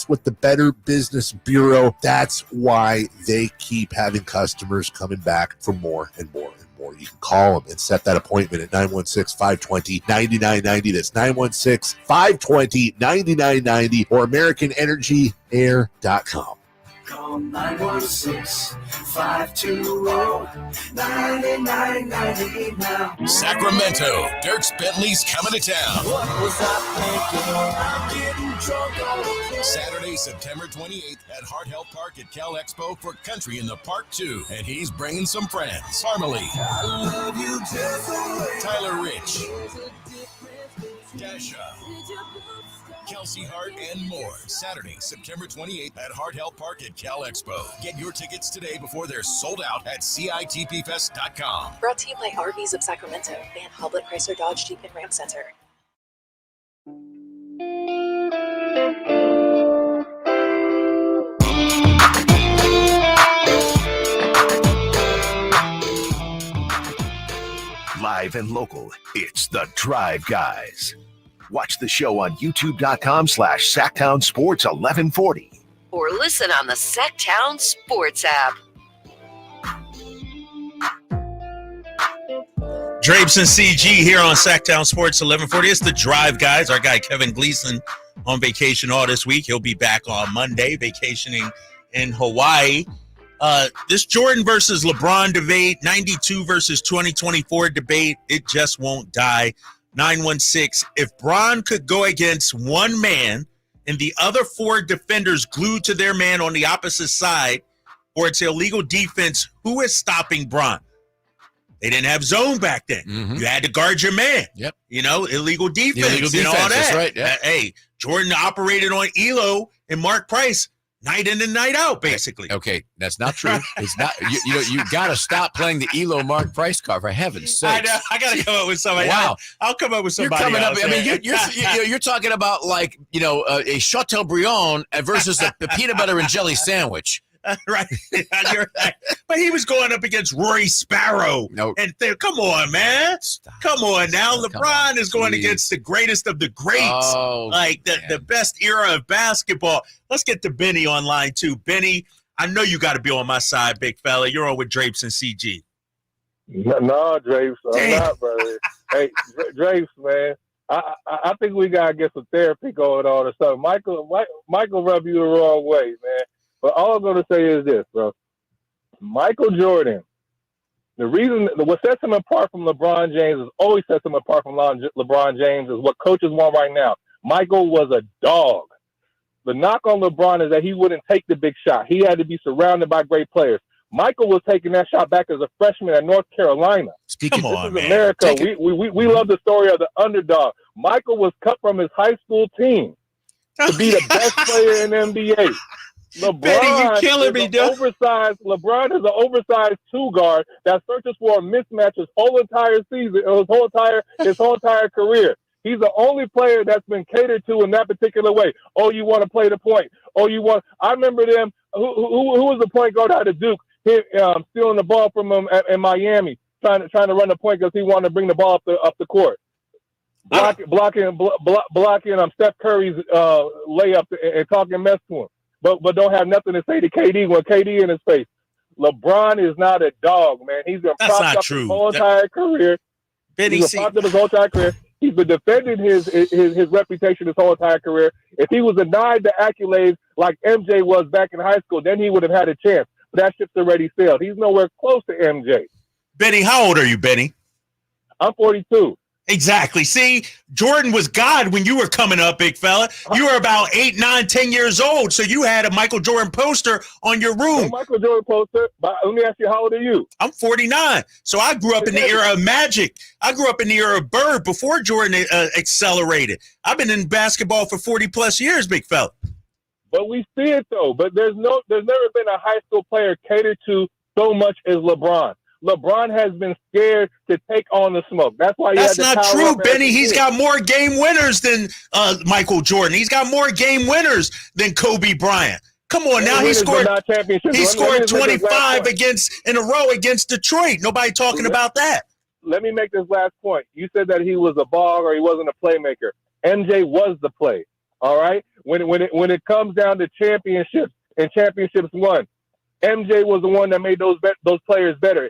with the Better Business Bureau. That's why they keep having customers coming back for more and more and more. You can call them and set that appointment at 916-520-9990. That's 916-520-9990 or AmericanEnergyAir.com. Call 916-520-9990 now. Sacramento, Dirks Bentley's coming to town. What was I thinking? I'm getting drunk on the plane. Saturday, September 28th at Hart Health Park at Cal Expo for Country in the Park 2. And he's bringing some friends. Harmony. I love you just the way Tyler Rich. Dasha. Kelsey Hart, and more. Saturday, September 28th at Hart Health Park at Cal Expo. Get your tickets today before they're sold out at CITPFest.com. Brought to you by RVs of Sacramento and Hoblet Chrysler Dodge Jeep and Ram Center. Live and local, it's The Drive Guys. Watch the show on youtube.com/Sacktown Sports 1140. Or listen on the Sacktown Sports app. Drapes and CG here on Sacktown Sports 1140. It's The Drive, guys. Our guy Kevin Gleason on vacation all this week. He'll be back on Monday, vacationing in Hawaii. This Jordan versus LeBron debate, 92 versus 2024 debate, it just won't die. 916, if Bron could go against one man and the other four defenders glued to their man on the opposite side for its illegal defense, who is stopping Bron? They didn't have zone back then. You had to guard your man. Yep. You know, illegal defense, and all that. That's right. Yeah. Hey, Jordan operated on Elo and Mark Price. night in and night out, basically. Okay, that's not true. It's not. You got to stop playing the Elo Mark Price card, for heaven's sake. I know. I got to come up with somebody. Wow. I'll come up with somebody. You're coming else. up. I mean, you're talking about like a Chateaubriand versus a peanut butter and jelly sandwich. Right. You're right. But he was going up against Rory Sparrow. No. And come on, man. Come on now. LeBron is going against the greatest of the greats. Like the best era of basketball. Let's get to Benny online too. Benny, I know you got to be on my side, big fella. You're on with Drapes and CG. No, Drapes. I'm not, brother. Hey, Drapes, man. I think we got to get some therapy going on or something. Michael rubbed you the wrong way, man. But all I'm going to say is this, bro. Michael Jordan, what sets him apart from LeBron James, always sets him apart from LeBron James, is what coaches want right now. Michael was a dog. The knock on LeBron is that he wouldn't take the big shot. He had to be surrounded by great players. Michael was taking that shot back as a freshman at North Carolina. This is America. We love the story of the underdog. Michael was cut from his high school team to be the best player in the NBA. LeBron LeBron is an oversized two guard that searches for a mismatch his whole entire season, his whole entire career. He's the only player that's been catered to in that particular way. Oh, you want to play the point? I remember them. Who was the point guard out of Duke? Stealing the ball from him in Miami, trying to run the point because he wanted to bring the ball up the court. Blocking Steph Curry's layup and talking mess to him. But don't have nothing to say to KD when KD in his face. LeBron is not a dog, man. He's been propped up his whole entire career. He's been propped up his whole entire career. He's been defending his reputation his whole entire career. If he was denied the accolades like MJ was back in high school, then he would have had a chance. But that ship's already sailed. He's nowhere close to MJ. Benny, how old are you, Benny? I'm 42. Exactly. See, Jordan was God when you were coming up, big fella. You were about 8, 9, 10 years old, so you had a Michael Jordan poster on your room. No Michael Jordan poster, but let me ask you, how old are you? I'm 49, so I grew up in the era of Magic. I grew up in the era of Bird before Jordan accelerated. I've been in basketball for 40-plus years, big fella. But we see it, though. But there's never been a high school player catered to so much as LeBron. LeBron has been scared to take on the smoke. That's why that's not true, Benny. He's got more game winners than Michael Jordan. He's got more game winners than Kobe Bryant. Come on now, he scored 25 in a row against Detroit. Nobody talking about that. Let me make this last point. You said that he was a bog or he wasn't a playmaker. MJ was the play. All right. When it comes down to championships and championships won, MJ was the one that made those players better.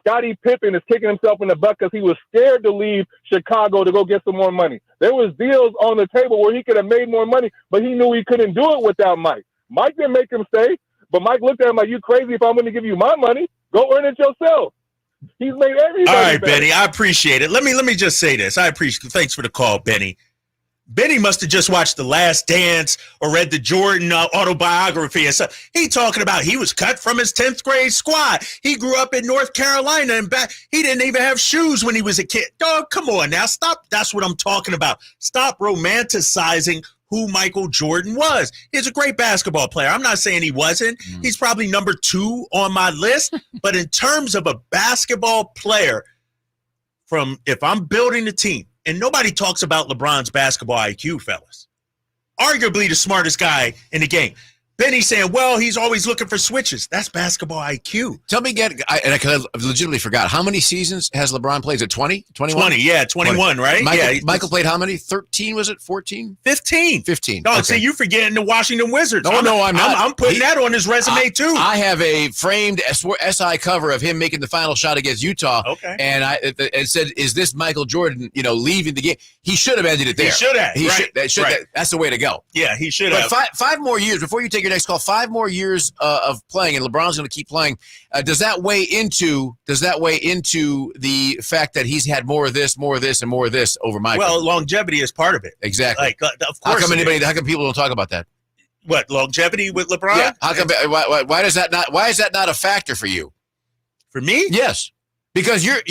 Scottie Pippen is kicking himself in the butt because he was scared to leave Chicago to go get some more money. There was deals on the table where he could have made more money, but he knew he couldn't do it without Mike. Mike didn't make him stay, but Mike looked at him like, you crazy if I'm going to give you my money? Go earn it yourself. He's made everybody All right, better. Benny, I appreciate it. Let me just say this. Thanks for the call, Benny. Benny must have just watched The Last Dance or read the Jordan autobiography. And so he talking about he was cut from his 10th grade squad. He grew up in North Carolina and back. He didn't even have shoes when he was a kid. Dog, come on now. Stop. That's what I'm talking about. Stop romanticizing who Michael Jordan was. He's a great basketball player. I'm not saying he wasn't. He's probably number 2 on my list. But in terms of a basketball player, if I'm building a team, and nobody talks about LeBron's basketball IQ, fellas. Arguably the smartest guy in the game. Benny saying, well, he's always looking for switches. That's basketball IQ. Tell me again, I legitimately forgot. How many seasons has LeBron played? Is it 20? 21? 20, yeah, 21, 20. Right? Michael played how many? 13, was it? 14? 15. 15. No, okay. See, you forgetting the Washington Wizards. No, I'm not. I'm putting that on his resume, too. I have a framed SI cover of him making the final shot against Utah. Okay. And it said, is this Michael Jordan, leaving the game? He should have ended it there. He should have. That's the way to go. Yeah, he should have. But 5 more years, before you take your next call, 5 more years of playing, and LeBron's going to keep playing. Does that weigh into the fact that he's had more of this, and more of this over Michael? Well, longevity is part of it. Exactly. Of course. How come people don't talk about that? What, longevity with LeBron? Yeah. How come? Why is that not a factor for you? For me? Yes. Because you're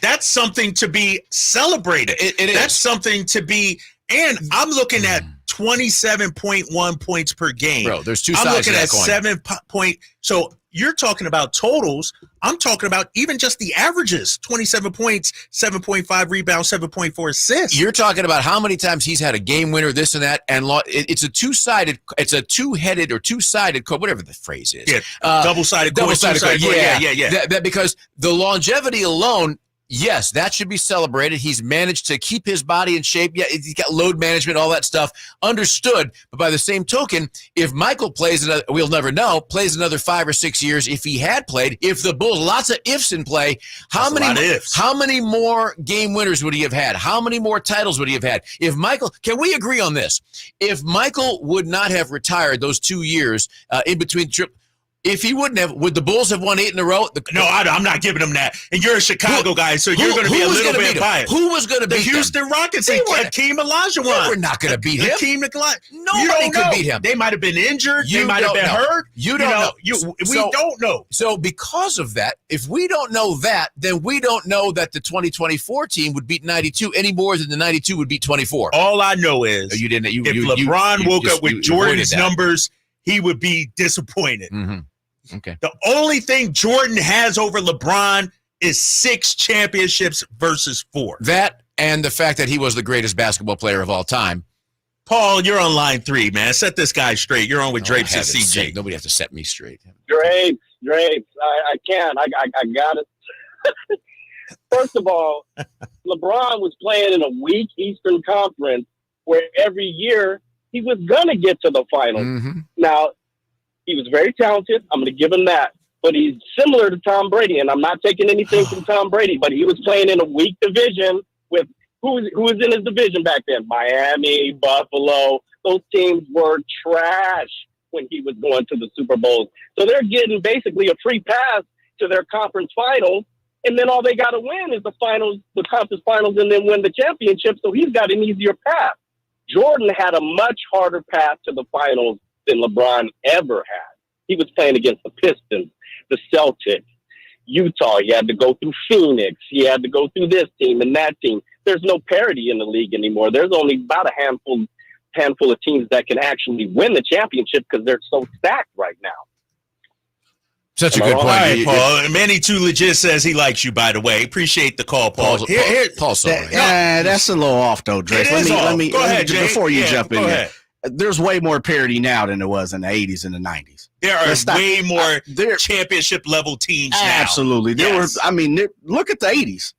that's something to be celebrated. It is. That's something to be And I'm looking at 27.1 points per game. Bro, there's two I'm sides looking to at that coin. 7 point. So you're talking about totals. I'm talking about even just the averages: 27 points, 7.5 rebounds, 7.4 assists. You're talking about how many times he's had a game winner, this and that, and it's a two-sided, it's a two-headed or two-sided coin, whatever the phrase is. Yeah, double-sided coin. Yeah. That because the longevity alone. Yes, that should be celebrated. He's managed to keep his body in shape. Yeah, he's got load management, all that stuff. Understood. But by the same token, if Michael plays another, we'll never know, plays another 5 or 6 years, if he had played, if the Bulls, lots of ifs in play, how many more game winners would he have had? How many more titles would he have had? If Michael, can we agree on this? If Michael would not have retired those 2 years in between if he wouldn't have, would the Bulls have won 8 in a row? No, I'm not giving him that. And you're a Chicago guy, so you're going to be a little bit biased. Who was going to beat the Houston Rockets? And Hakeem Olajuwon. They were not going to beat him. Hakeem Olajuwon. Nobody could beat him. They might have been injured. They might have been hurt. You don't know. We don't know. So because of that, if we don't know that, then we don't know that the 2024 team would beat 92 any more than the 92 would beat 24. All I know is if LeBron woke up with Jordan's numbers, he would be disappointed. Mm-hmm. Okay. The only thing Jordan has over LeBron is 6 championships versus 4. That and the fact that he was the greatest basketball player of all time. Paul, you're on line 3, man. Set this guy straight. You're on with Drapes and CJ. Nobody has to set me straight. Drapes. I can't. I got it. First of all, LeBron was playing in a weak Eastern Conference where every year he was going to get to the finals. Mm-hmm. Now, he was very talented. I'm going to give him that. But he's similar to Tom Brady, and I'm not taking anything from Tom Brady, but he was playing in a weak division with who was in his division back then? Miami, Buffalo. Those teams were trash when he was going to the Super Bowls. So they're getting basically a free pass to their conference finals, and then all they got to win is the conference finals, and then win the championship. So he's got an easier path. Jordan had a much harder path to the finals than LeBron ever had. He was playing against the Pistons, the Celtics, Utah. He had to go through Phoenix. He had to go through this team and that team. There's no parity in the league anymore. There's only about a handful of teams that can actually win the championship because they're so stacked right now. Such a good point. All right, Paul. Manny Too Legit says he likes you, by the way. Appreciate the call, Paul. Paul's sorry. That's a little off, though, Drake. Let me go ahead, before you jump in there. There's way more parity now than there was in the 80s and the 90s. There are way more championship level teams now. Absolutely. Look at the 80s.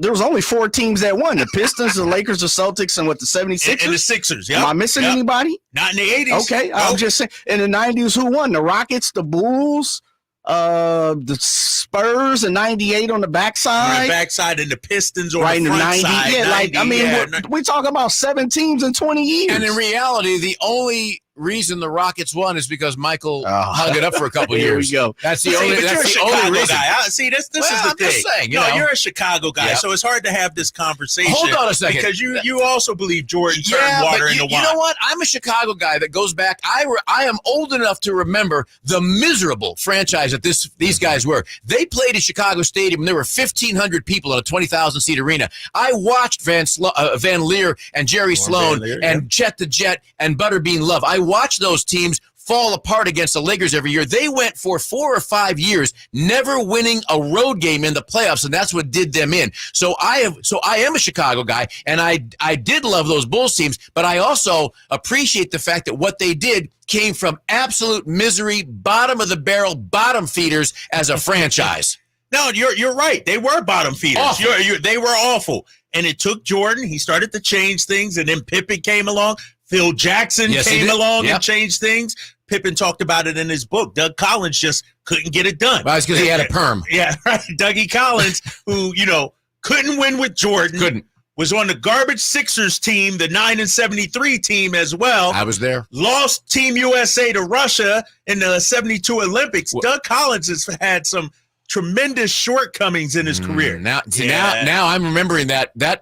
There was only 4 teams that won: the Pistons, the Lakers, the Celtics, and the 76ers? And the Sixers, Am I missing anybody? Not in the 80s. Okay, I'm just saying. In the 90s, who won? The Rockets, the Bulls, the Spurs in 98 on the backside. On the backside, and the Pistons on right the front in the 90s. side. Yeah, we talk about 7 teams in 20 years. And in reality, the only reason the Rockets won is because Michael hung it up for a couple years. Here we go. That's the only reason. Guy. See, this is the I'm thing. Just saying, you're a Chicago guy, so it's hard to have this conversation. Hold on a second. Because you also believe Jordan turned water into wine. You know what? I'm a Chicago guy that goes back. I am old enough to remember the miserable franchise that these guys were. They played at Chicago Stadium, and there were 1,500 people in a 20,000-seat arena. I watched Van Leer and Jerry Sloan and Chet the Jet and Butterbean Love. I watched those teams fall apart against the Lakers every year. They went for 4 or 5 years never winning a road game in the playoffs, and that's what did them in. So I am a Chicago guy, and I did love those Bulls teams, but I also appreciate the fact that what they did came from absolute misery, bottom of the barrel, bottom feeders as a franchise. No, you're right. They were bottom feeders. They were awful. And it took Jordan. He started to change things, and then Pippen came along. Phil Jackson came along and changed things. Pippen talked about it in his book. Doug Collins just couldn't get it done. Well, it's because he had a perm. Yeah, right. Dougie Collins, who, couldn't win with Jordan. Was on the garbage Sixers team, the 9-73 team as well. I was there. Lost Team USA to Russia in the 72 Olympics. Doug Collins has had some tremendous shortcomings in his career. Now I'm remembering that. Can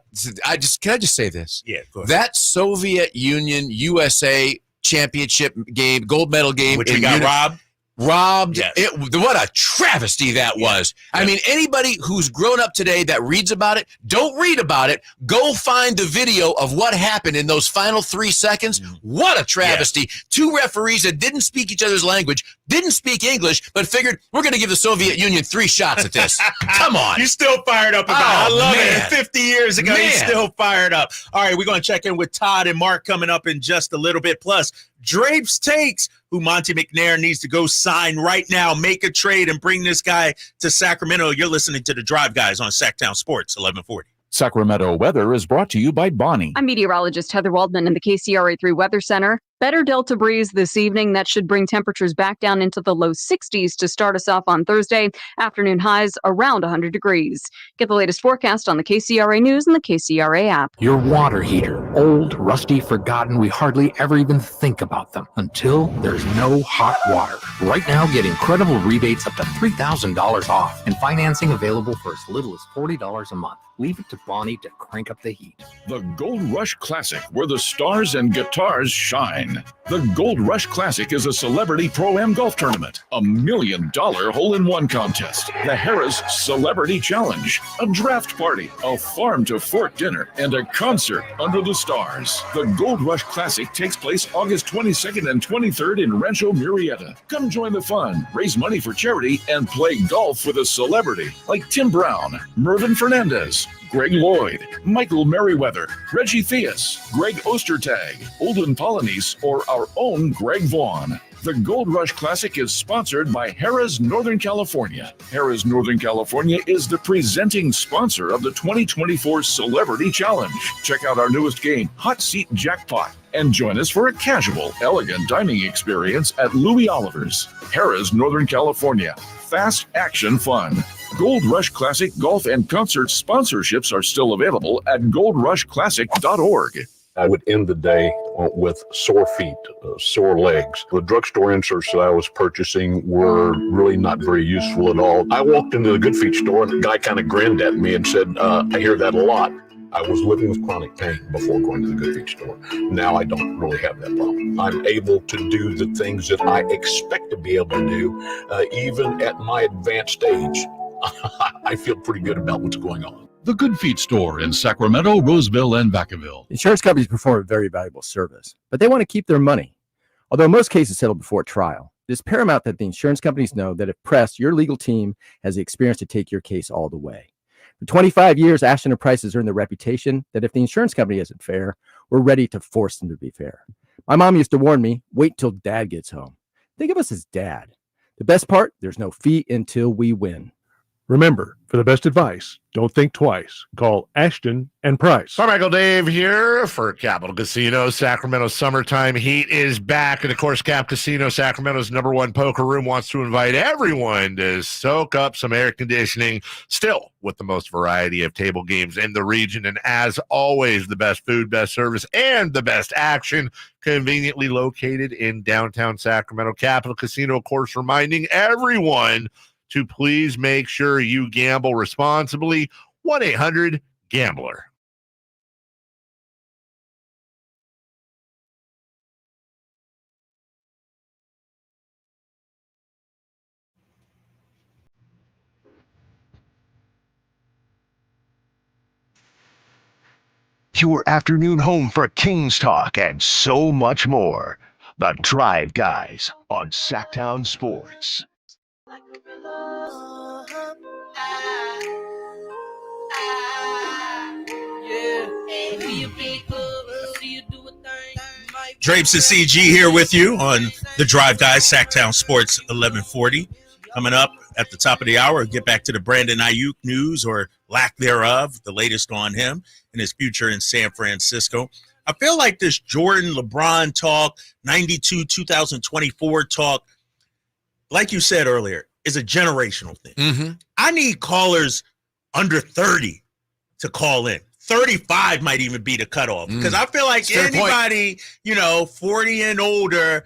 I just say this? Yeah, go ahead. That Soviet Union USA championship game, gold medal game, which we got robbed. robbed. Yes. What a travesty that was. I mean, anybody who's grown up today that reads about it, don't read about it. Go find the video of what happened in those final 3 seconds. What a travesty. Yeah. 2 referees that didn't speak each other's language, didn't speak English, but figured we're going to give the Soviet Union 3 shots at this. Come on. You're still fired up about it. I love it. 50 years ago, he's Man. still fired up. All right, we're going to check in with Todd and Mark coming up in just a little bit. Plus, Drapes Takes, who Monty McNair needs to go sign right now, make a trade, and bring this guy to Sacramento. You're listening to The Drive Guys on Sacktown Sports, 1140. Sacramento weather is brought to you by Bonnie. I'm meteorologist Heather Waldman in the KCRA3 Weather Center. Better Delta breeze this evening. That should bring temperatures back down into the low 60s to start us off on Thursday. Afternoon highs around 100 degrees. Get the latest forecast on the KCRA News and the KCRA app. Your water heater. Old, rusty, forgotten. We hardly ever even think about them until there's no hot water. Right now, get incredible rebates up to $3,000 off and financing available for as little as $40 a month. Leave it to Bonnie to crank up the heat. The Gold Rush Classic, where the stars and guitars shine. The Gold Rush Classic is a celebrity pro-am golf tournament, a $1 million hole-in-one contest, the Harrah's Celebrity Challenge, a draft party, a farm-to-fork dinner, and a concert under the stars. The Gold Rush Classic takes place August 22nd and 23rd in Rancho Murrieta. Come join the fun, raise money for charity, and play golf with a celebrity like Tim Brown, Mervyn Fernandez, Greg Lloyd, Michael Merriweather, Reggie Theus, Greg Ostertag, Olden Polynice, or our own Greg Vaughn. The Gold Rush Classic is sponsored by Harrah's Northern California. Harrah's Northern California is the presenting sponsor of the 2024 Celebrity Challenge. Check out our newest game, Hot Seat Jackpot, and join us for a casual, elegant dining experience at Louis Oliver's. Harrah's Northern California. Fast action fun. Gold Rush Classic golf and concert sponsorships are still available at goldrushclassic.org. I would end the day with sore feet, sore legs. The drugstore inserts that I was purchasing were really not very useful at all. I walked into the Good Feet store and the guy kind of grinned at me and said, I hear that a lot. I was living with chronic pain before going to the Good Feet store. Now I don't really have that problem. I'm able to do the things that I expect to be able to do, even at my advanced age. I feel pretty good about what's going on. The Good Feet store in Sacramento, Roseville, and Vacaville. Insurance companies perform a very valuable service, but they want to keep their money. Although most cases settle before trial, it is paramount that the insurance companies know that if pressed, your legal team has the experience to take your case all the way. For 25 years, Ashton & Price has earned the reputation that if the insurance company isn't fair, we're ready to force them to be fair. My mom used to warn me, wait till dad gets home. Think of us as dad. The best part, there's no fee until we win. Remember, for the best advice, don't think twice. Call Ashton and Price. Carmichael Dave here for Capital Casino. Sacramento summertime heat is back. And of course, Cap Casino, Sacramento's #1 poker room, wants to invite everyone to soak up some air conditioning, still with the most variety of table games in the region. And as always, the best food, best service, and the best action, conveniently located in downtown Sacramento. Capital Casino, of course, reminding everyone to please make sure you gamble responsibly. 1-800-GAMBLER. Your afternoon home for Kings talk and so much more. The Drive Guys on Sacktown Sports. Drapes and CG here with you on The Drive Guys, Sacktown Sports 1140. Coming up at the top of the hour, get back to the Brandon Aiyuk news or lack thereof, the latest on him and his future in San Francisco. I feel like this Jordan, LeBron talk, 92, 2024 talk, like you said earlier, is a generational thing. Mm-hmm. I need callers under 30 to call in. 35 might even be the cutoff because I feel like anybody, 40 and older,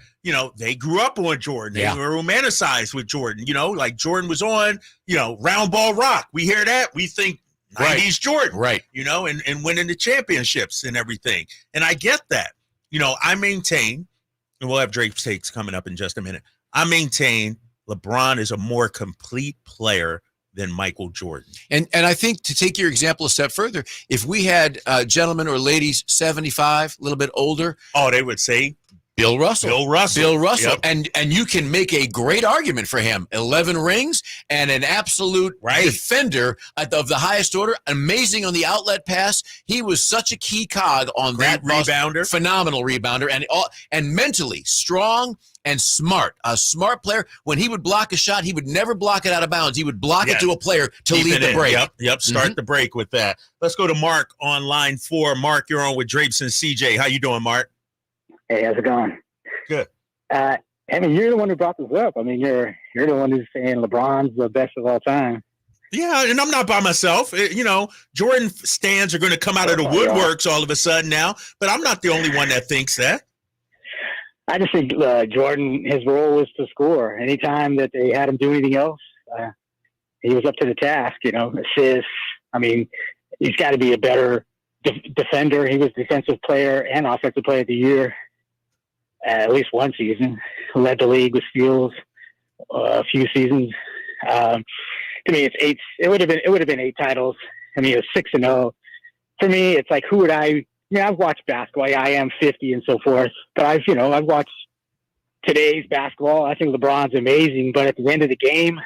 they grew up on Jordan. They were romanticized with Jordan, like Jordan was on, round ball rock. We hear that. We think 90s Jordan, right? And winning the championships and everything. And I get that. I maintain, and we'll have Drapes Takes coming up in just a minute. I maintain LeBron is a more complete player than Michael Jordan. And I think to take your example a step further, if we had gentlemen or ladies 75, a little bit older. Oh, they would say Bill Russell. Yep. And you can make a great argument for him. 11 rings and an absolute defender of the highest order. Amazing on the outlet pass. He was such a key cog on that rebounder. Phenomenal rebounder. And mentally strong and smart. A smart player. When he would block a shot, he would never block it out of bounds. He would block it to a player to lead the break. Yep. Start the break with that. Let's go to Mark on line 4. Mark, you're on with Drapes and CJ. How you doing, Mark? Hey, how's it going? Good. I mean, you're the one who brought this up. I mean, you're the one who's saying LeBron's the best of all time. Yeah, and I'm not by myself. Jordan stands are going to come out of the woodworks all of a sudden now, but I'm not the only one that thinks that. I just think Jordan, his role was to score. Anytime that they had him do anything else, he was up to the task. Assists. I mean, he's got to be a better defender. He was defensive player and offensive player of the year. At least one season, led the league with steals a few seasons. To me, it's 8. It would have been 8 titles. I mean, it was 6-0. For me, it's like, who would I? I've watched basketball. Yeah, I am 50 and so forth, but I've watched today's basketball. I think LeBron's amazing, but at the end of the game,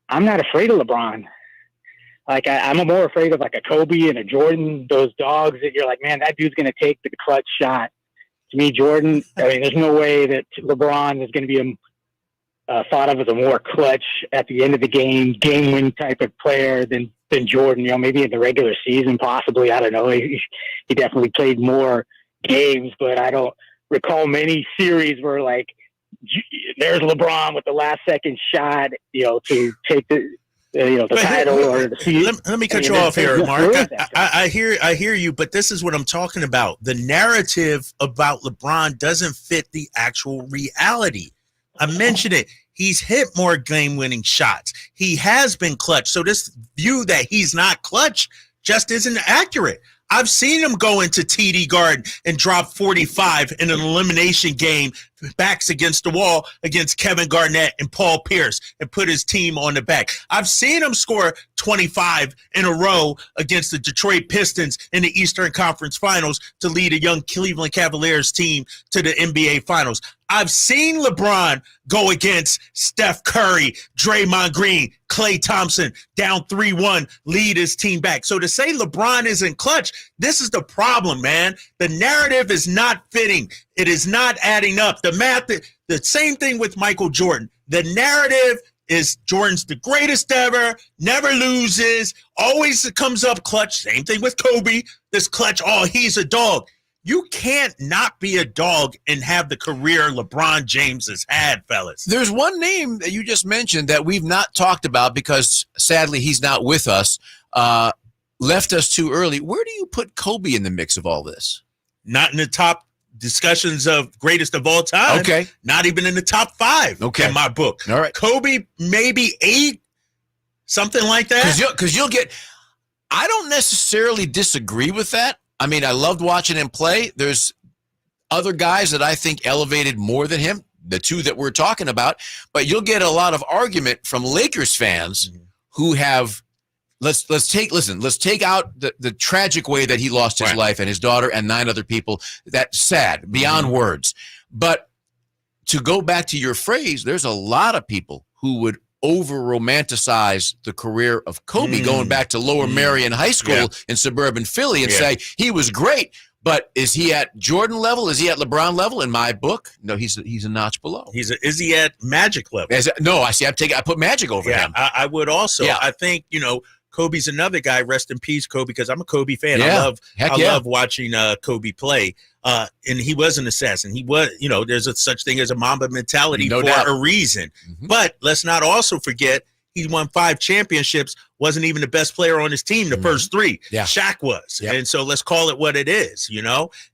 I'm not afraid of LeBron. Like I'm more afraid of like a Kobe and a Jordan, those dogs that you're like, man, that dude's going to take the clutch shot. To me, Jordan, I mean, there's no way that LeBron is going to be thought of as a more clutch at the end of the game-win type of player than Jordan. Maybe in the regular season, possibly. I don't know. He definitely played more games, but I don't recall many series where like there's LeBron with the last-second shot, to take the title or the season. Let me cut you off here, Mark. I hear you, but this is what I'm talking about. The narrative about LeBron doesn't fit the actual reality. I mentioned it. He's hit more game-winning shots. He has been clutch. So this view that he's not clutch just isn't accurate. I've seen him go into TD Garden and drop 45 in an elimination game, backs against the wall against Kevin Garnett and Paul Pierce, and put his team on the back. I've seen him score 25 in a row against the Detroit Pistons in the Eastern Conference Finals to lead a young Cleveland Cavaliers team to the NBA Finals. I've seen LeBron go against Steph Curry, Draymond Green, Klay Thompson, down 3-1, lead his team back. So to say LeBron isn't clutch, this is the problem, man. The narrative is not fitting. It is not adding up. The math, the same thing with Michael Jordan. The narrative is Jordan's the greatest ever, never loses, always comes up clutch. Same thing with Kobe. This clutch, he's a dog. You can't not be a dog and have the career LeBron James has had, fellas. There's one name that you just mentioned that we've not talked about because, sadly, he's not with us, left us too early. Where do you put Kobe in the mix of all this? Not in the top discussions of greatest of all time. Okay. Not even in the top 5 in my book. All right. Kobe, maybe 8, something like that. Because you'll get – I don't necessarily disagree with that. I mean, I loved watching him play. There's other guys that I think elevated more than him, the 2 that we're talking about. But you'll get a lot of argument from Lakers fans who have let's take out the tragic way that he lost his life and his daughter and 9 other people. That's sad, beyond words. But to go back to your phrase, there's a lot of people who would over-romanticize the career of Kobe going back to Lower Marion High School in suburban Philly and say he was great, but is he at Jordan level? Is he at LeBron level? In my book, no, he's a notch below. Is he at Magic level? No, I put Magic over him. I would also. Yeah. I think, Kobe's another guy, rest in peace, Kobe, because I'm a Kobe fan. Yeah. I love watching Kobe play. And he was an assassin. He was, there's a such thing as a Mamba mentality for a reason. But let's not also forget he won 5 championships, wasn't even the best player on his team, the first 3. Yeah. Shaq was. Yep. And so let's call it what it is,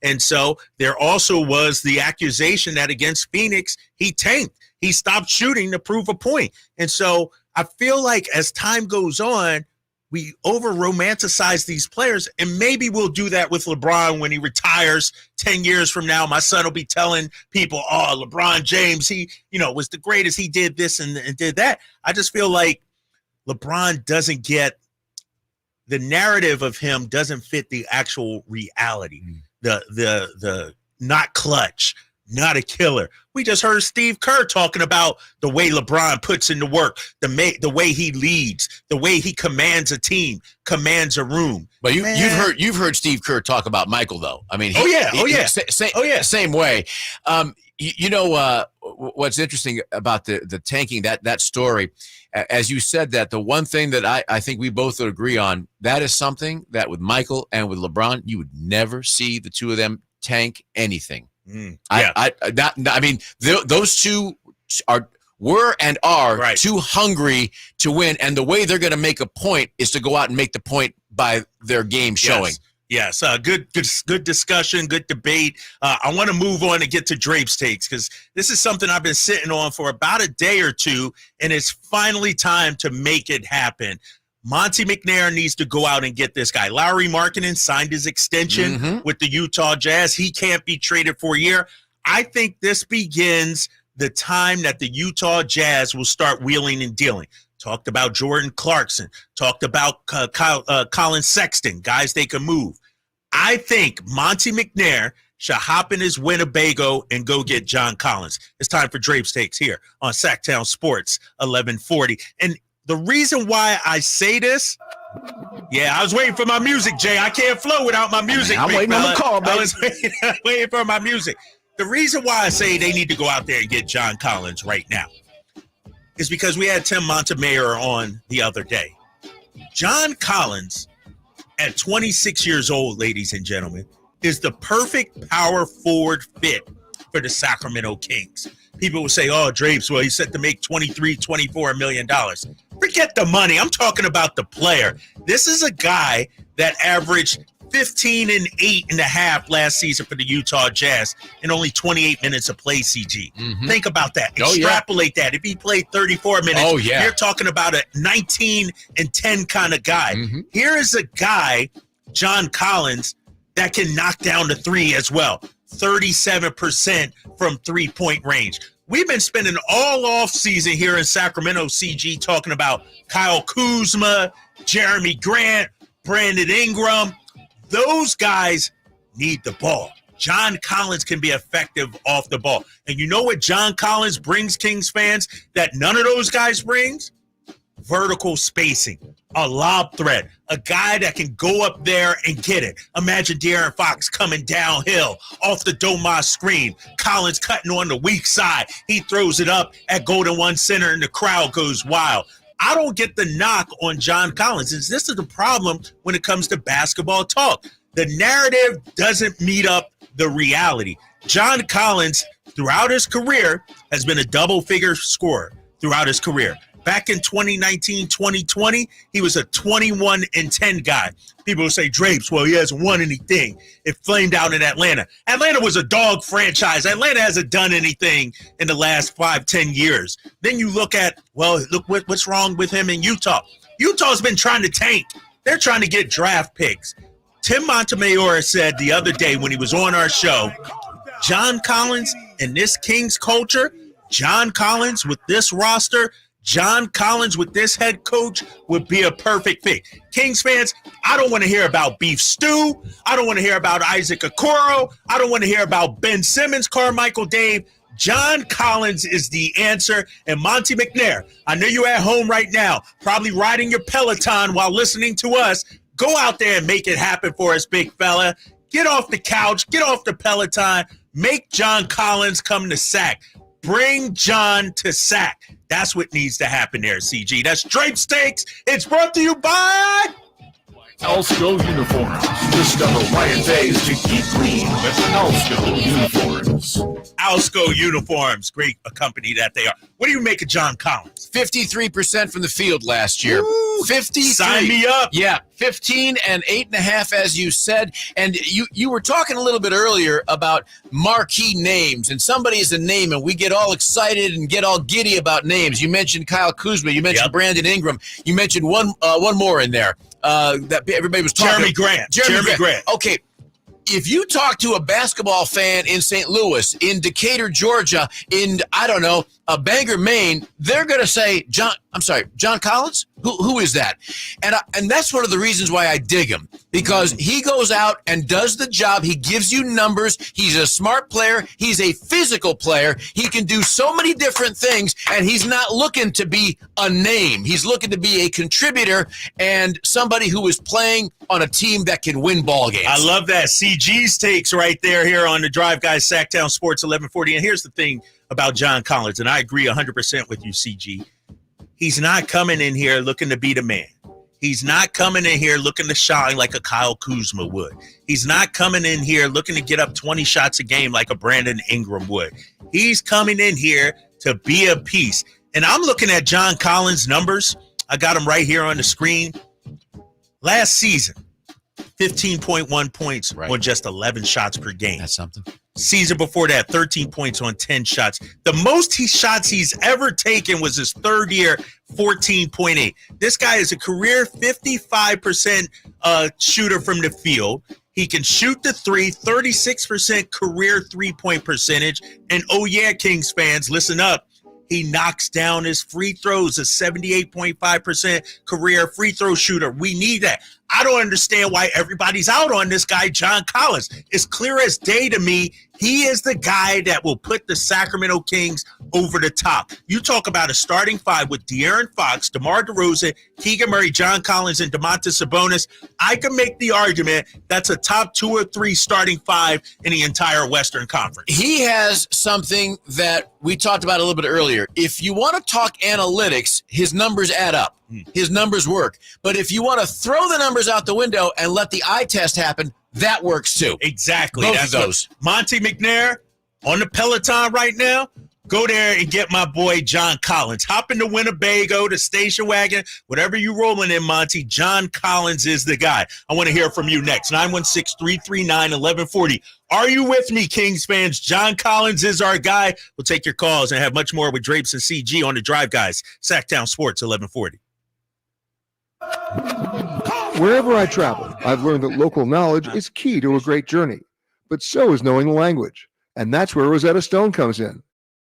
And so there also was the accusation that against Phoenix, he tanked. He stopped shooting to prove a point. And so I feel like as time goes on, we over-romanticize these players, and maybe we'll do that with LeBron when he retires 10 years from now. My son will be telling people, oh, LeBron James, he, was the greatest. He did this and did that. I just feel like LeBron doesn't get the narrative of him doesn't fit the actual reality. The not clutch, not a killer. We just heard Steve Kerr talking about the way LeBron puts in the work, the way he leads, the way he commands a team, commands a room. But you've heard Steve Kerr talk about Michael, though. I mean, same way. What's interesting about the tanking, that story, as you said that, the one thing that I think we both would agree on, that is something that with Michael and with LeBron, you would never see the two of them tank anything. Those two were and are too hungry to win, and the way they're going to make a point is to go out and make the point by their game showing. Yes. Good discussion, good debate. I want to move on and get to Drape's takes because this is something I've been sitting on for about a day or two, and it's finally time to make it happen. Monte McNair needs to go out and get this guy. Lauri Markkanen signed his extension with the Utah Jazz. He can't be traded for a year. I think this begins the time that the Utah Jazz will start wheeling and dealing. Talked about Jordan Clarkson. Talked about Colin Sexton, guys they can move. I think Monte McNair should hop in his Winnebago and go get John Collins. It's time for Drape's Takes here on Sacktown Sports 1140. And the reason why I say this, I was waiting for my music, Jay. I can't flow without my music. I'm waiting on the call, baby. I was waiting for my music. The reason why I say they need to go out there and get John Collins right now is because we had Tim Montemayor on the other day. John Collins, at 26 years old, ladies and gentlemen, is the perfect power forward fit for the Sacramento Kings. People will say, oh, Drapes, well, he's set to make $24 million. Forget the money. I'm talking about the player. This is a guy that averaged 15 and 8.5 last season for the Utah Jazz in only 28 minutes of play, CG. Think about that. Extrapolate that. If he played 34 minutes, you're talking about a 19 and 10 kind of guy. Here is a guy, John Collins, that can knock down the three as well. 37% from three-point range. We've been spending all off season here in Sacramento, CG, talking about Kyle Kuzma, Jeremy Grant, Brandon Ingram. Those guys need the ball. John Collins can be effective off the ball. And you know what John Collins brings Kings fans that none of those guys brings? Vertical spacing, a lob threat, a guy that can go up there and get it. Imagine De'Aaron Fox coming downhill off the Domas screen. Collins cutting on the weak side. He throws it up at Golden One Center and the crowd goes wild. I don't get the knock on John Collins. This is the problem when it comes to basketball talk. The narrative doesn't meet up the reality. John Collins, throughout his career, has been a double-figure scorer throughout his career. Back in 2019, 2020, he was a 21 and 10 guy. People will say, Drapes, well, he hasn't won anything. It flamed out in Atlanta. Atlanta was a dog franchise. Atlanta hasn't done anything in the last 5-10 years. Then you look at, well, look what's wrong with him in Utah. Utah's been trying to tank. They're trying to get draft picks. Tim Montemayor said the other day when he was on our show, John Collins in this Kings culture, John Collins with this roster, John Collins with this head coach would be a perfect fit. Kings fans, I don't want to hear about beef stew. I don't want to hear about Isaac Okoro. I don't want to hear about Ben Simmons, Carmichael Dave. John Collins is the answer. And Monte McNair, I know you're at home right now, probably riding your Peloton while listening to us. Go out there and make it happen for us, big fella. Get off the couch. Get off the Peloton. Make John Collins come to Sac. Bring John to Sac. That's what needs to happen there, CG. That's Drape's Takes. It's brought to you by Alsco Uniforms. Discover why it pays to keep clean with Alsco Uniforms. Alsco Uniforms, great a company that they are. What do you make of John Collins? 53% from the field last year. 53. Sign me up. Yeah, 15 and 8.5, as you said. And you were talking a little bit earlier about marquee names, and somebody is a name, and we get all excited and get all giddy about names. You mentioned Kyle Kuzma. You mentioned Brandon Ingram. You mentioned one more in there that everybody was talking about. Jeremy Grant. Okay. If you talk to a basketball fan in St. Louis, in Decatur, Georgia, in, I don't know, Bangor, Maine, they're going to say, John Collins? Who is that? And that's one of the reasons why I dig him, because he goes out and does the job. He gives you numbers. He's a smart player. He's a physical player. He can do so many different things, and he's not looking to be a name. He's looking to be a contributor and somebody who is playing on a team that can win ball games. I love that. CG's takes right there here on the Drive Guys, Sacktown Sports 1140. And here's the thing about John Collins, and I agree 100% with you, CG. He's not coming in here looking to be the man. He's not coming in here looking to shine like a Kyle Kuzma would. He's not coming in here looking to get up 20 shots a game like a Brandon Ingram would. He's coming in here to be a piece. And I'm looking at John Collins' numbers. I got them right here on the screen. Last season, 15.1 points on just 11 shots per game. That's something. Season before that, 13 points on 10 shots. The most shots he's ever taken was his third year, 14.8. This guy is a career 55% shooter from the field. He can shoot the three, 36% career three-point percentage. And oh yeah, Kings fans, listen up. He knocks down his free throws, a 78.5% career free throw shooter. We need that. I don't understand why everybody's out on this guy, John Collins. It's clear as day to me. He is the guy that will put the Sacramento Kings over the top. You talk about a starting five with De'Aaron Fox, DeMar DeRozan, Keegan Murray, John Collins, and Domantas Sabonis. I can make the argument that's a top 2 or 3 starting five in the entire Western Conference. He has something that we talked about a little bit earlier. If you want to talk analytics, his numbers add up. His numbers work. But if you want to throw the numbers out the window and let the eye test happen, that works too. Exactly. Both That's of those. Monty McNair on the Peloton right now. Go there and get my boy John Collins. Hop into Winnebago, the station wagon, whatever you rolling in, Monty. John Collins is the guy. I want to hear from you next. 916-339-1140. Are you with me, Kings fans? John Collins is our guy. We'll take your calls and have much more with Drapes and CG on the Drive Guys. Sacktown Sports 1140. Wherever I travel, I've learned that local knowledge is key to a great journey, but so is knowing the language. And that's where Rosetta Stone comes in.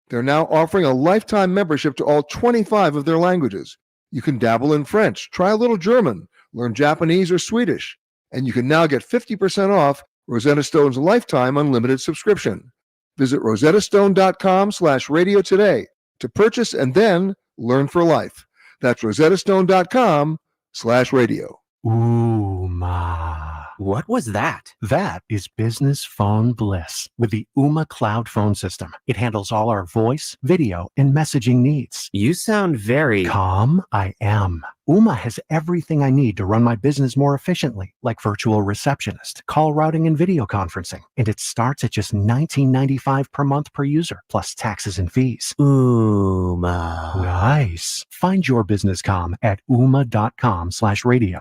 They're now offering a lifetime membership to all 25 of their languages. You can dabble in French, try a little German, learn Japanese or Swedish, and you can now get 50% off Rosetta Stone's lifetime unlimited subscription. Visit rosettastone.com/radio today to purchase and then learn for life. That's rosettastone.com/radio. Ooh, ma. What was that? That is business phone bliss with the Ooma Cloud Phone System. It handles all our voice, video, and messaging needs. You sound very calm. I am. Ooma has everything I need to run my business more efficiently, like virtual receptionist, call routing, and video conferencing. And it starts at just $19.95 per month per user, plus taxes and fees. Ooma. Nice. Find your business comm at ooma.com/radio.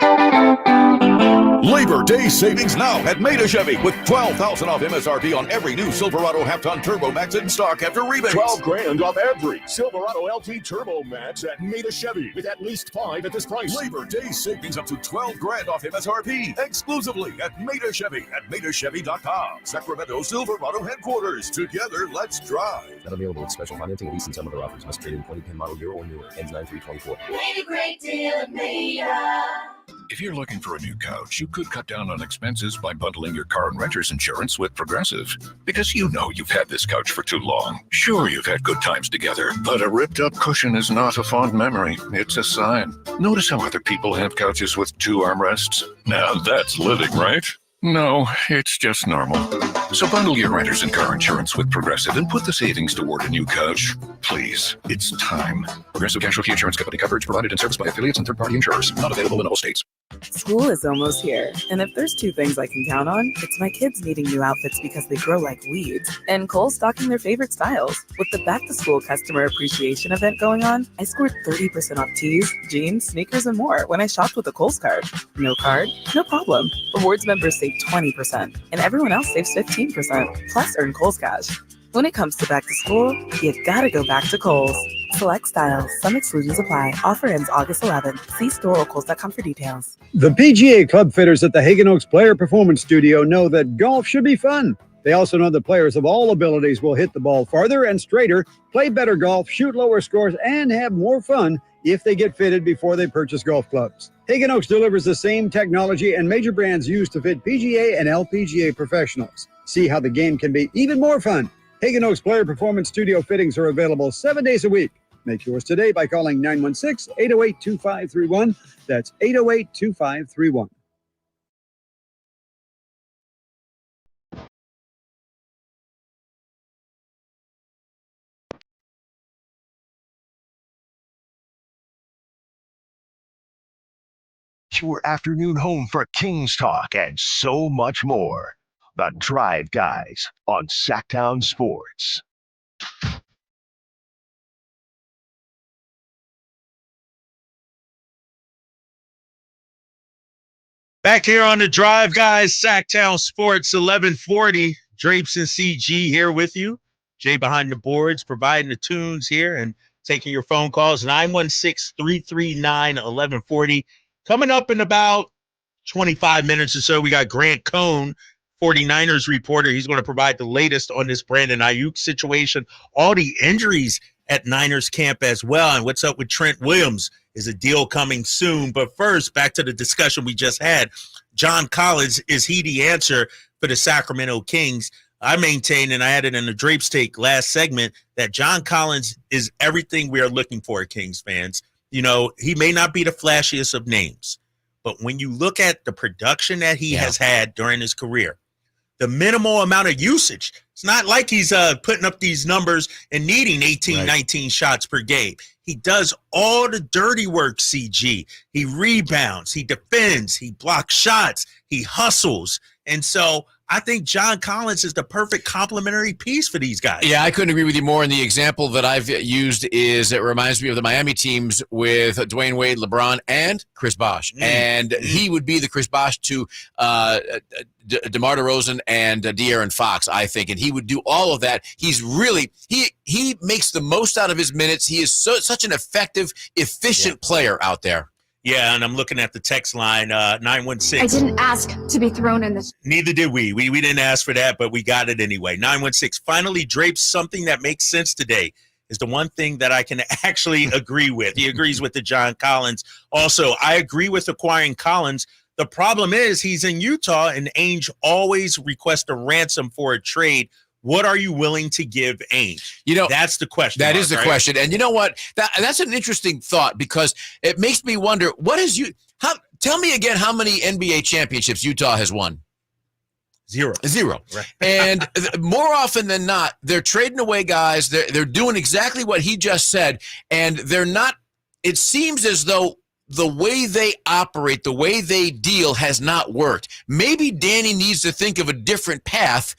Labor Day savings now at Maida Chevy with $12,000 off MSRP on every new Silverado half-ton Turbo Max in stock after rebates. $12,000 off every Silverado LT Turbo Max at Maida Chevy with at least 5 at this price. Labor Day savings up to $12,000 off MSRP exclusively at Maida Chevy at MaidaChevy.com. Sacramento Silverado headquarters. Together, let's drive. Not available with special financing, lease, and some other offers. Must trade in 2010 model year or newer. Ends 9/3/24. Made a great deal at Maida. If you're looking for a new couch, you could cut down on expenses by bundling your car and renter's insurance with Progressive. Because you know you've had this couch for too long. Sure, you've had good times together, but a ripped-up cushion is not a fond memory. It's a sign. Notice how other people have couches with 2 armrests? Now that's living, right? No, it's just normal. So bundle your renters and car insurance with Progressive and put the savings toward a new couch. Please, it's time. Progressive Casualty Insurance Company coverage provided and serviced by affiliates and third-party insurers. Not available in all states. School is almost here, and if there's two things I can count on, it's my kids needing new outfits because they grow like weeds, and Kohl's stocking their favorite styles. With the back-to-school customer appreciation event going on, I scored 30% off tees, jeans, sneakers, and more when I shopped with a Kohl's card. No card? No problem. Rewards members save 20%, and everyone else saves 15%, plus earn Kohl's Cash. When it comes to back to school, you gotta go back to Kohl's. Select styles. Some exclusions apply. Offer ends August 11th. See store or Kohls.com for details. The PGA Club Fitters at the Hagen Oaks Player Performance Studio know that golf should be fun. They also know that players of all abilities will hit the ball farther and straighter, play better golf, shoot lower scores, and have more fun if they get fitted before they purchase golf clubs. Hagen Oaks delivers the same technology and major brands used to fit PGA and LPGA professionals. See how the game can be even more fun. Hagen Oaks Player Performance Studio fittings are available 7 days a week. Make yours today by calling 916-808-2531. That's 808-2531. Your afternoon home for Kings talk and so much more. The Drive Guys on Sacktown Sports. Back here on the Drive, guys, Sacktown Sports, 1140. Drapes and CG here with you. Jay behind the boards, providing the tunes here and taking your phone calls. 916-339-1140. Coming up in about 25 minutes or so, we got Grant Cohn, 49ers reporter. He's going to provide the latest on this Brandon Aiyuk situation, all the injuries at Niners camp as well, and what's up with Trent Williams. Is a deal coming soon? But first, back to the discussion we just had. John Collins, is he the answer for the Sacramento Kings? I maintain, and I had it in the Drapes Take last segment, that John Collins is everything we are looking for, Kings fans. You know, he may not be the flashiest of names, but when you look at the production that he has had during his career, the minimal amount of usage, it's not like he's putting up these numbers and needing 18, 19 shots per game. He does all the dirty work, CG. He rebounds, he defends, he blocks shots, he hustles. And so I think John Collins is the perfect complementary piece for these guys. Yeah, I couldn't agree with you more. And the example that I've used is it reminds me of the Miami teams with Dwayne Wade, LeBron, and Chris Bosh. And he would be the Chris Bosh to DeMar DeRozan and De'Aaron Fox, I think. And he would do all of that. He's really he makes the most out of his minutes. He is such an effective, efficient player out there. Yeah, and I'm looking at the text line, 916. I didn't ask to be thrown in this. Neither did we. We didn't ask for that, but we got it anyway. 916. Finally, Drapes, something that makes sense today is the one thing that I can actually agree with. He agrees with the John Collins. Also, I agree with acquiring Collins. The problem is he's in Utah, and Ainge always requests a ransom for a trade. What are you willing to give Ainge? You know, that's the question. That is the question. And you know what? That's an interesting thought because it makes me wonder, tell me again how many NBA championships Utah has won? Zero. Right. And more often than not, they're trading away guys. They're doing exactly what he just said. And they're not, it seems as though the way they operate, the way they deal has not worked. Maybe Danny needs to think of a different path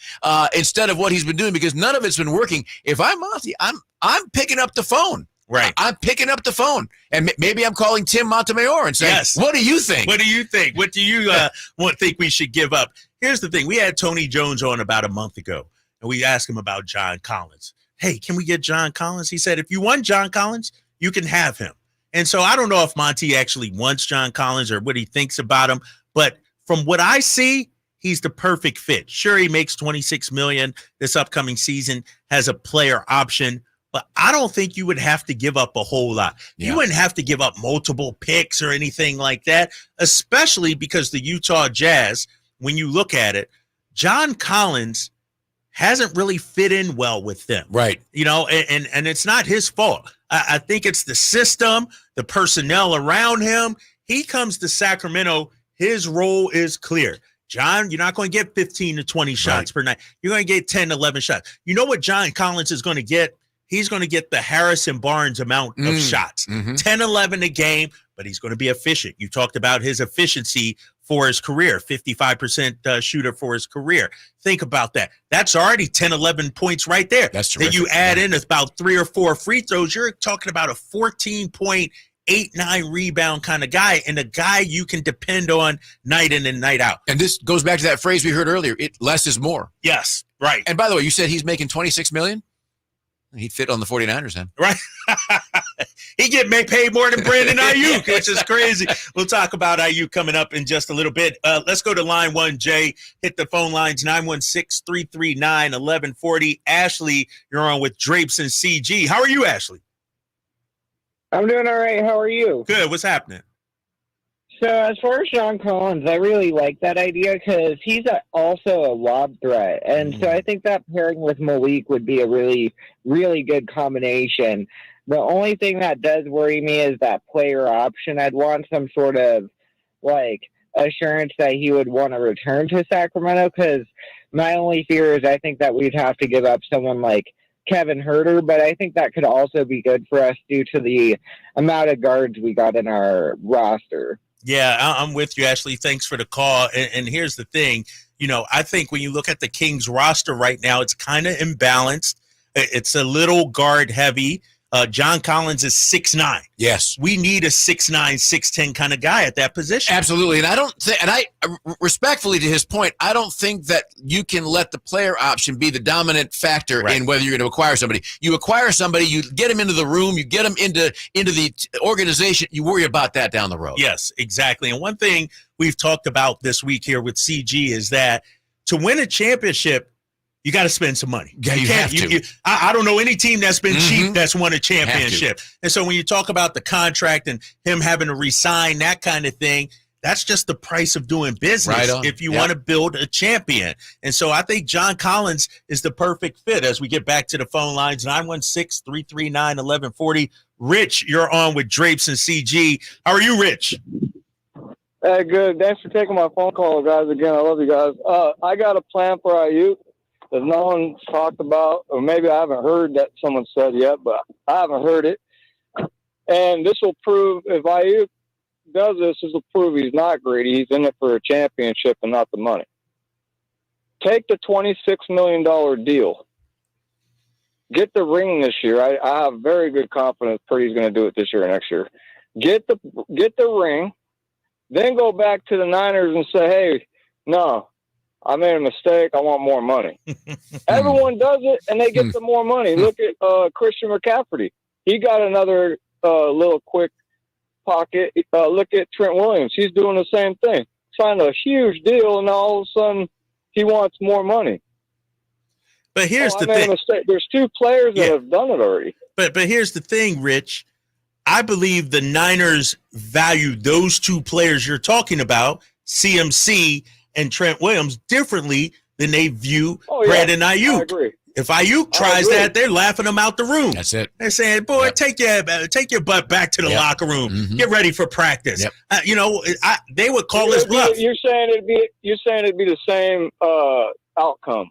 instead of what he's been doing because none of it's been working. If I'm Monty, I'm picking up the phone. Right. I'm picking up the phone. And maybe I'm calling Tim Montemayor and saying, what do you think? What do you think? What do you think we should give up? Here's the thing. We had Tony Jones on about a month ago, and we asked him about John Collins. Hey, can we get John Collins? He said, if you want John Collins, you can have him. And so I don't know if Monty actually wants John Collins or what he thinks about him, but from what I see, he's the perfect fit. Sure, he makes $26 million this upcoming season, has a player option, but I don't think you would have to give up a whole lot. Yeah. You wouldn't have to give up multiple picks or anything like that, especially because the Utah Jazz, when you look at it, John Collins hasn't really fit in well with them. Right. You know, and it's not his fault. I think it's the system, the personnel around him. He comes to Sacramento. His role is clear. John, you're not going to get 15 to 20 shots per night. You're going to get 10, 11 shots. You know what John Collins is going to get? He's going to get the Harrison Barnes amount of shots. 10, 11 a game, but he's going to be efficient. You talked about his efficiency for his career, 55% shooter for his career. Think about that. That's already 10, 11 points right there. That's terrific. Then you add in about 3 or 4 free throws. You're talking about a 14.89 rebound kind of guy, and a guy you can depend on night in and night out. And this goes back to that phrase we heard earlier. Less is more. Yes, right. And by the way, you said he's making $26 million? He'd fit on the 49ers then. Right. He get paid more than Brandon Aiyuk, which is crazy. We'll talk about Aiyuk coming up in just a little bit. Let's go to line 1, Jay. Hit the phone lines, 916-339-1140. Ashley, you're on with Drapes and CG. How are you, Ashley? I'm doing all right. How are you? Good. What's happening? So as far as John Collins, I really like that idea because he's also a lob threat. And so I think that pairing with Malik would be a really, really good combination. The only thing that does worry me is that player option. I'd want some sort of, assurance that he would want to return to Sacramento because my only fear is I think that we'd have to give up someone like Kevin Huerter, but I think that could also be good for us due to the amount of guards we got in our roster. Yeah, I'm with you, Ashley. Thanks for the call. And here's the thing. I think when you look at the Kings roster right now, it's kind of imbalanced. It's a little guard heavy. John Collins is 6'9". Yes. We need a 6'9", 6'10" kind of guy at that position. Absolutely. And I don't think, and I respectfully to his point, I don't think that you can let the player option be the dominant factor in whether you're going to acquire somebody. You acquire somebody, you get him into the room, you get him into the organization, you worry about that down the road. Yes, exactly. And one thing we've talked about this week here with CG is that to win a championship, you got to spend some money. Yeah, you have to. I don't know any team that's been cheap that's won a championship. And so when you talk about the contract and him having to resign, that kind of thing, that's just the price of doing business if you want to build a champion. And so I think John Collins is the perfect fit as we get back to the phone lines, 916-339-1140. Rich, you're on with Drapes and CG. How are you, Rich? Hey, good. Thanks for taking my phone call, guys. Again, I love you guys. I got a plan for Aiyuk that no one's talked about, or maybe I haven't heard that someone said yet, but I haven't heard it. And this will prove, if Aiyuk does this will prove he's not greedy. He's in it for a championship and not the money. Take the $26 million deal. Get the ring this year. I have very good confidence Purdy's going to do it this year and next year. Get the ring, then go back to the Niners and say, hey, no, I made a mistake. I want more money. Everyone does it, and they get the more money. Look at Christian McCaffrey. He got another little quick pocket. Look at Trent Williams. He's doing the same thing. Signed a huge deal, and all of a sudden he wants more money. But here's the thing. There's 2 players that have done it already. But here's the thing, Rich. I believe the Niners value those 2 players you're talking about, CMC and Trent Williams, differently than they view Brandon Aiyuk. I agree. If Aiyuk tries that, they're laughing him out the room. That's it. They're saying, boy, take your butt back to the locker room. Get ready for practice. They would call his bluff. You're saying it'd be the same outcome,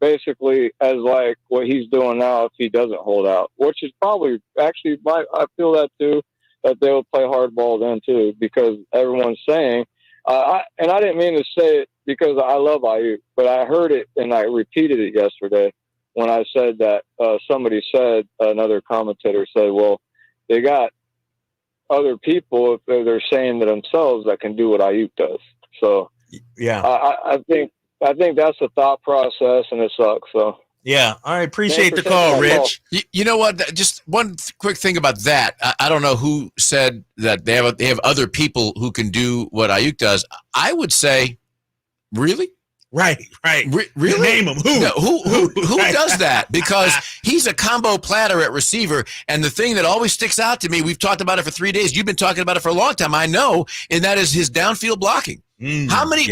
basically, as like what he's doing now if he doesn't hold out, which is probably actually I feel that too, that they would play hardball then too, because everyone's saying, and I didn't mean to say it because I love Aiyuk, but I heard it and I repeated it yesterday when I said that somebody said, another commentator said, well, they got other people, if they're saying to themselves, that can do what Aiyuk does. So yeah, I think that's the thought process, and it sucks. So yeah, all right. Appreciate the call, Rich. You know what? Just one quick thing about that. I don't know who said that they have other people who can do what Aiyuk does. I would say, really? Right. Really? Name him. Who? No, who does that? Because he's a combo platter at receiver. And the thing that always sticks out to me, we've talked about it for 3 days. You've been talking about it for a long time. I know, and that is his downfield blocking. How many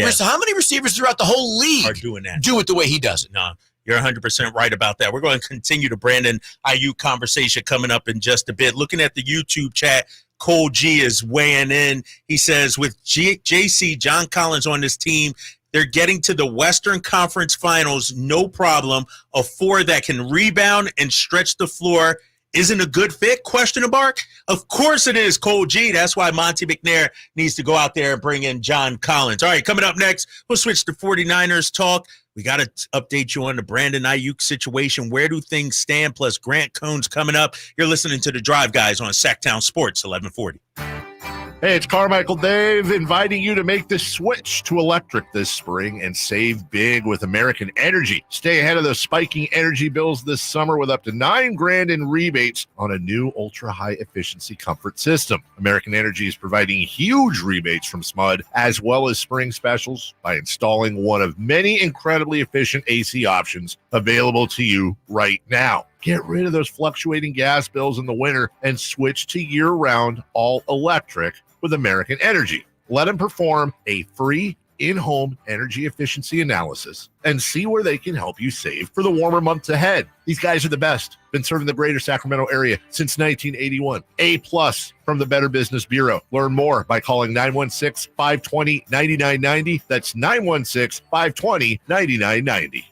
receivers throughout the whole league are doing that? Do it the way he does it? No, you're 100% right about that. We're going to continue the Brandon Aiyuk conversation coming up in just a bit. Looking at the YouTube chat, Cole G is weighing in. He says, with JC, John Collins on this team, they're getting to the Western Conference Finals, no problem. A 4 that can rebound and stretch the floor isn't a good fit? Question mark. Of course it is, Cole G. That's why Monty McNair needs to go out there and bring in John Collins. All right, coming up next, we'll switch to 49ers talk. We got to update you on the Brandon Aiyuk situation. Where do things stand? Plus, Grant Cohn's coming up. You're listening to The Drive Guys on Sacktown Sports 1140. Hey, it's Carmichael Dave inviting you to make the switch to electric this spring and save big with American Energy. Stay ahead of those spiking energy bills this summer with up to $9,000 in rebates on a new ultra-high efficiency comfort system. American Energy is providing huge rebates from SMUD as well as spring specials by installing one of many incredibly efficient AC options available to you right now. Get rid of those fluctuating gas bills in the winter and switch to year-round all-electric with American Energy. Let them perform a free in-home energy efficiency analysis and see where they can help you save for the warmer months ahead. These guys are the best. Been serving the greater Sacramento area since 1981. A+ from the Better Business Bureau. Learn more by calling 916-520-9990. That's 916-520-9990.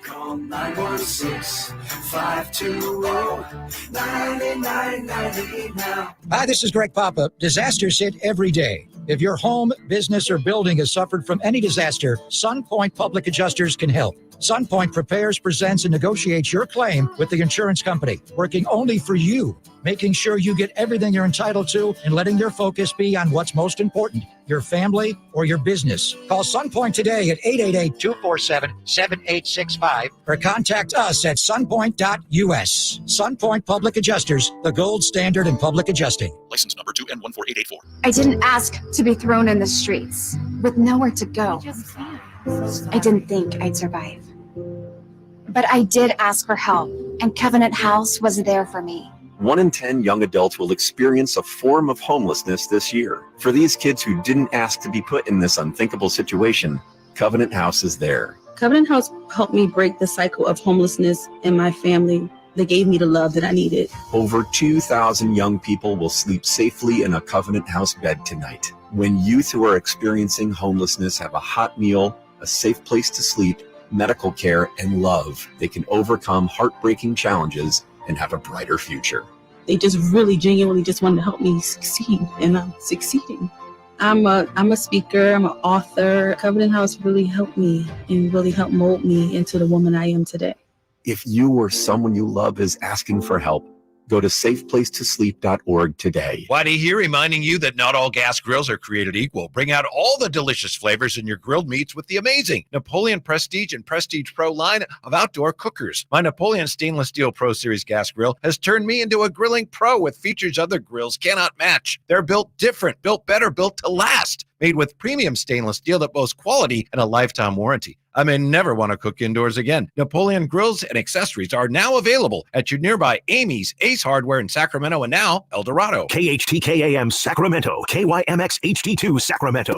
Call 916-520-9990 now. Hi, this is Greg Papa. Disasters hit every day. If your home, business, or building has suffered from any disaster, SunPoint Public Adjusters can help. SunPoint prepares, presents, and negotiates your claim with the insurance company, working only for you, making sure you get everything you're entitled to and letting your focus be on what's most important, your family or your business. Call SunPoint today at 888-247-7865 or contact us at sunpoint.us. SunPoint Public Adjusters, the gold standard in public adjusting. License number 2N14884. I didn't ask to be thrown in the streets with nowhere to go. I didn't think I'd survive. But I did ask for help, and Covenant House was there for me. 1 in 10 young adults will experience a form of homelessness this year. For these kids who didn't ask to be put in this unthinkable situation, Covenant House is there. Covenant House helped me break the cycle of homelessness in my family. They gave me the love that I needed. Over 2,000 young people will sleep safely in a Covenant House bed tonight. When youth who are experiencing homelessness have a hot meal, a safe place to sleep, medical care, and love, they can overcome heartbreaking challenges and have a brighter future. They just really genuinely just wanted to help me succeed, and I'm succeeding. I'm a speaker, I'm an author. Covenant House really helped me and really helped mold me into the woman I am today. If you or someone you love is asking for help, go to safeplacetosleep.org today. Whitey here reminding you that not all gas grills are created equal. Bring out all the delicious flavors in your grilled meats with the amazing Napoleon Prestige and Prestige Pro line of outdoor cookers. My Napoleon Stainless Steel Pro Series gas grill has turned me into a grilling pro with features other grills cannot match. They're built different, built better, built to last. Made with premium stainless steel that boasts quality and a lifetime warranty. I may never want to cook indoors again. Napoleon grills and accessories are now available at your nearby Amy's, Ace Hardware in Sacramento, and now El Dorado. KHTKAM Sacramento, KYMX HD2 Sacramento.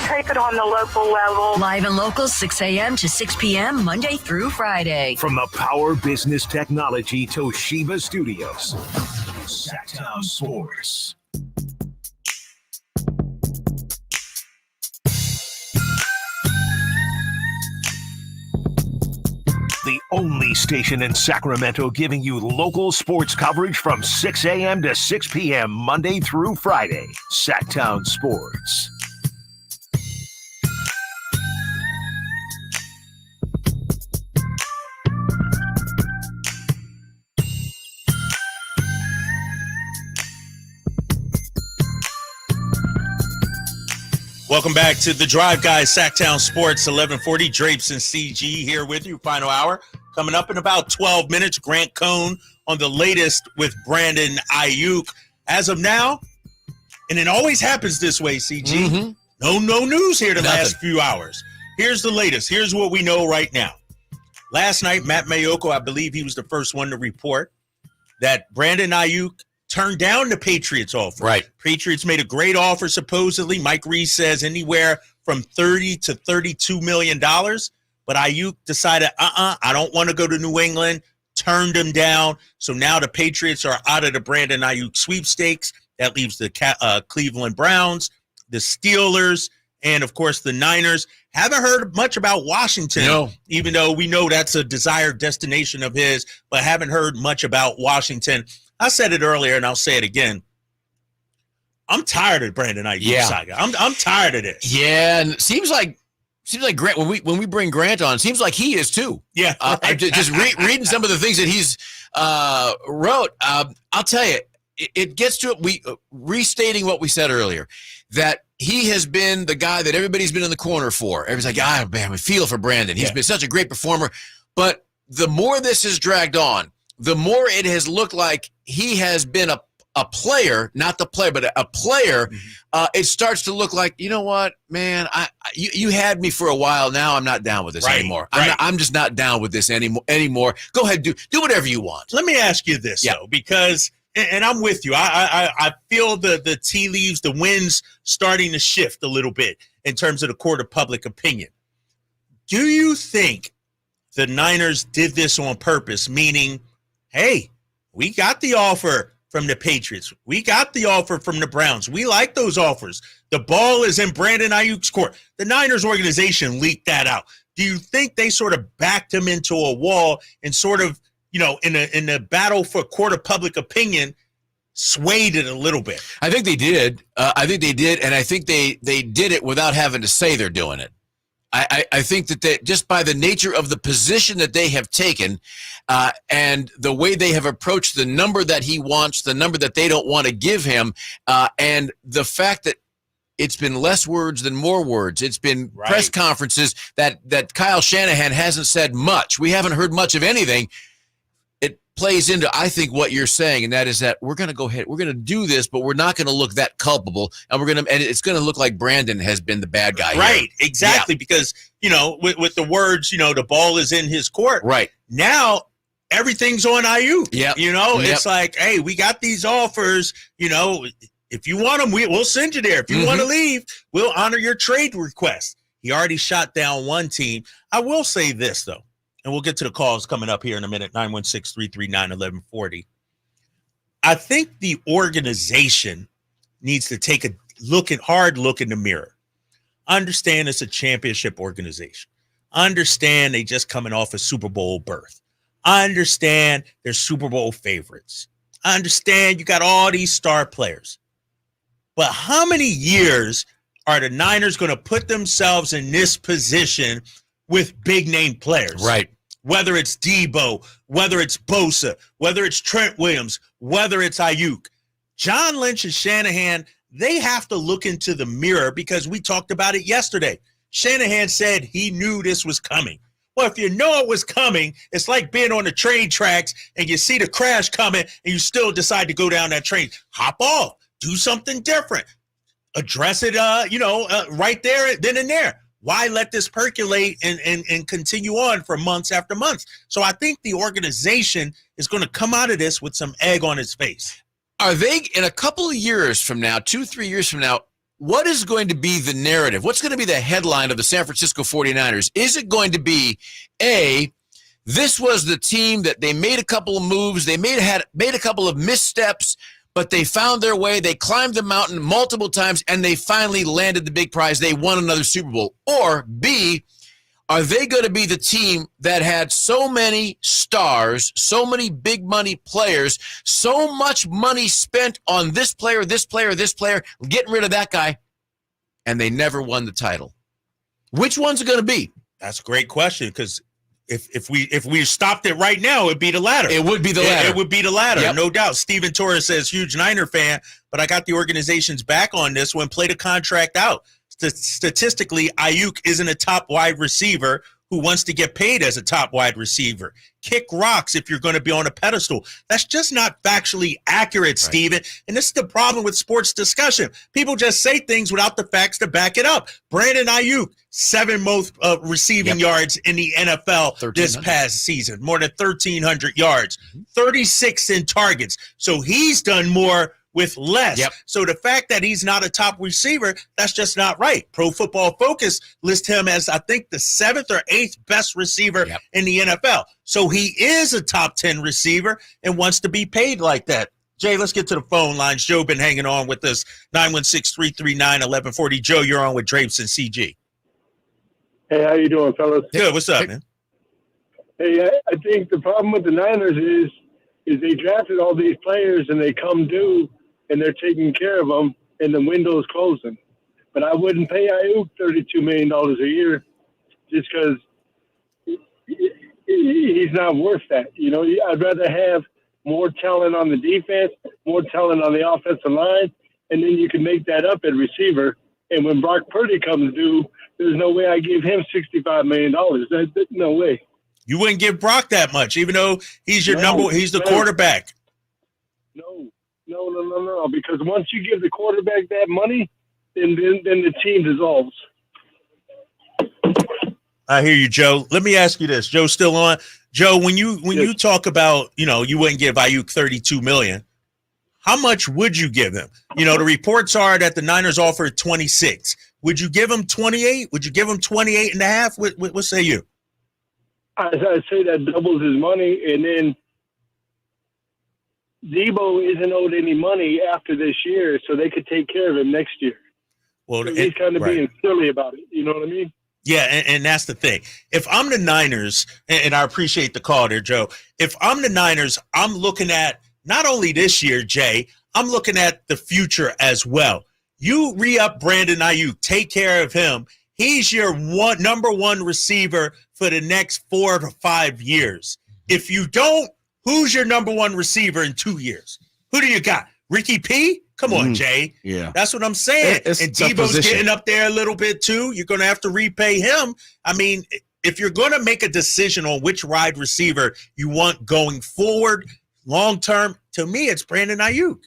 Take it on the local level. Live and local, 6 a.m. to 6 p.m. Monday through Friday. From the Power Business Technology Toshiba Studios. Sacktown Sports. The only station in Sacramento giving you local sports coverage from 6 a.m. to 6 p.m. Monday through Friday. Sacktown Sports. Welcome back to the Drive Guys, Sacktown Sports 1140. Drapes and CG here with you. Final hour coming up in about 12 minutes. Grant Cohn on the latest with Brandon Aiyuk. As of now, and it always happens this way, CG. No news here the last few hours. Here's the latest. Here's what we know right now. Last night, Matt Mayoko, I believe he was the first one to report that Brandon Aiyuk turned down the Patriots offer. Right. Patriots made a great offer, supposedly. Mike Reese says anywhere from $30 to $32 million. But Aiyuk decided, I don't want to go to New England, turned him down. So now the Patriots are out of the Brandon Aiyuk sweepstakes. That leaves the Cleveland Browns, the Steelers, And, of course, the Niners haven't heard much about Washington, even though we know that's a desired destination of his, but haven't heard much about Washington. I said it earlier, and I'll say it again. I'm tired of Brandon Aiyuk saga. I'm tired of this. Yeah, and seems like Grant, when we bring Grant on, seems like he is too. Yeah. Just reading some of the things that he's wrote, I'll tell you, it gets to it. Restating what we said earlier, that he has been the guy that everybody's been in the corner for. Everybody's like, man, we feel for Brandon. He's been such a great performer. But the more this has dragged on, the more it has looked like he has been a player, not the player, but a player. It starts to look like, you know what, man, you had me for a while. Now I'm not down with this anymore. I'm just not down with this anymore. Go ahead, do whatever you want. Let me ask you this, though, because – and I'm with you. I feel the tea leaves, the winds starting to shift a little bit in terms of the court of public opinion. Do you think the Niners did this on purpose, meaning, hey, we got the offer from the Patriots. We got the offer from the Browns. We like those offers. The ball is in Brandon Aiyuk's court. The Niners organization leaked that out. Do you think they sort of backed him into a wall and sort of, in the battle for court of public opinion, swayed it a little bit? I think they did. And I think they did it without having to say they're doing it. I think that they, just by the nature of the position that they have taken and the way they have approached the number that he wants, the number that they don't want to give him, and the fact that it's been less words than more words. It's been press conferences that Kyle Shanahan hasn't said much. We haven't heard much of anything. Plays into, I think, what you're saying, and that is that we're going to go ahead, we're going to do this, but we're not going to look that culpable, and it's going to look like Brandon has been the bad guy. Right, exactly, because with the words, the ball is in his court. Right now, everything's on Aiyuk. Yeah, it's like, hey, we got these offers. If you want them, we'll send you there. If you want to leave, we'll honor your trade request. He already shot down one team. I will say this though. And we'll get to the calls coming up here in a minute, 916-339-1140. I think the organization needs to take a hard look in the mirror. Understand it's a championship organization. Understand they just coming off a Super Bowl berth. I understand they're Super Bowl favorites. I understand you got all these star players. But how many years are the Niners going to put themselves in this position with big-name players? Right. Whether it's Debo, whether it's Bosa, whether it's Trent Williams, whether it's Aiyuk. John Lynch and Shanahan, they have to look into the mirror because we talked about it yesterday. Shanahan said he knew this was coming. Well, if you know it was coming, it's like being on the train tracks and you see the crash coming and you still decide to go down that train. Hop off. Do something different. Address it, right there, then and there. Why let this percolate and continue on for months after months? So I think the organization is going to come out of this with some egg on its face. Are they, in a couple of years from now, 2-3 years from now, what is going to be the narrative? What's going to be the headline of the San Francisco 49ers? Is it going to be, this was the team that they made a couple of moves, they made a couple of missteps, but they found their way, they climbed the mountain multiple times, and they finally landed the big prize. They won another Super Bowl. Or B, are they going to be the team that had so many stars, so many big money players, so much money spent on this player, getting rid of that guy, and they never won the title? Which one's it going to be? That's a great question, because If we stopped it right now, it'd be the latter. It would be the latter. It would be the latter, yep. No doubt. Steven Torres says, huge Niner fan, but I got the organization's back on this one. Play the contract out. Statistically, Aiyuk isn't a top wide receiver who wants to get paid as a top wide receiver. Kick rocks if you're going to be on a pedestal. That's just not factually accurate, right, Steven. And this is the problem with sports discussion. People just say things without the facts to back it up. Brandon Aiyuk, 7 most receiving yards in the NFL this past season, more than 1,300 yards, 36 in targets. So he's done more with less. So the fact that he's not a top receiver, that's just not right. Pro Football Focus lists him as, I think, the 7th or 8th best receiver in the NFL. So he is a top 10 receiver and wants to be paid like that. Jay, let's get to the phone lines. Joe been hanging on with us. 916-339-1140. Joe, you're on with Drapes and CG. Hey, how you doing, fellas? Good. What's up, man? Hey, I think the problem with the Niners is they drafted all these players and they come due and they're taking care of them and the window's closing. But I wouldn't pay Aiyuk $32 million a year just because he's not worth that. You know, I'd rather have more talent on the defense, more talent on the offensive line, and then you can make that up at receiver. And when Brock Purdy comes due, there's no way I give him $65 million. No way. You wouldn't give Brock that much, even though he's your he's the quarterback. No. Because once you give the quarterback that money, then the team dissolves. I hear you, Joe. Let me ask you this. Joe still on? Joe, when you talk about, you wouldn't give Aiyuk $32 million, how much would you give him? The reports are that the Niners offered 26. Would you give him 28? Would you give him 28 and a half? What say you? I say that doubles his money, and then Debo isn't owed any money after this year, so they could take care of him next year. Well, so he's kind of being silly about it. You know what I mean? Yeah, and that's the thing. If I'm the Niners, and I appreciate the call there, Joe, if I'm the Niners, I'm looking at not only this year, Jay, I'm looking at the future as well. You re-up Brandon Aiyuk, take care of him. He's your number one receiver for the next 4 to 5 years. If you don't, who's your number one receiver in 2 years? Who do you got? Ricky P? Come on, Jay. Yeah. That's what I'm saying. And Debo's getting up there a little bit too. You're going to have to repay him. I mean, if you're going to make a decision on which wide receiver you want going forward, long term, to me, it's Brandon Aiyuk.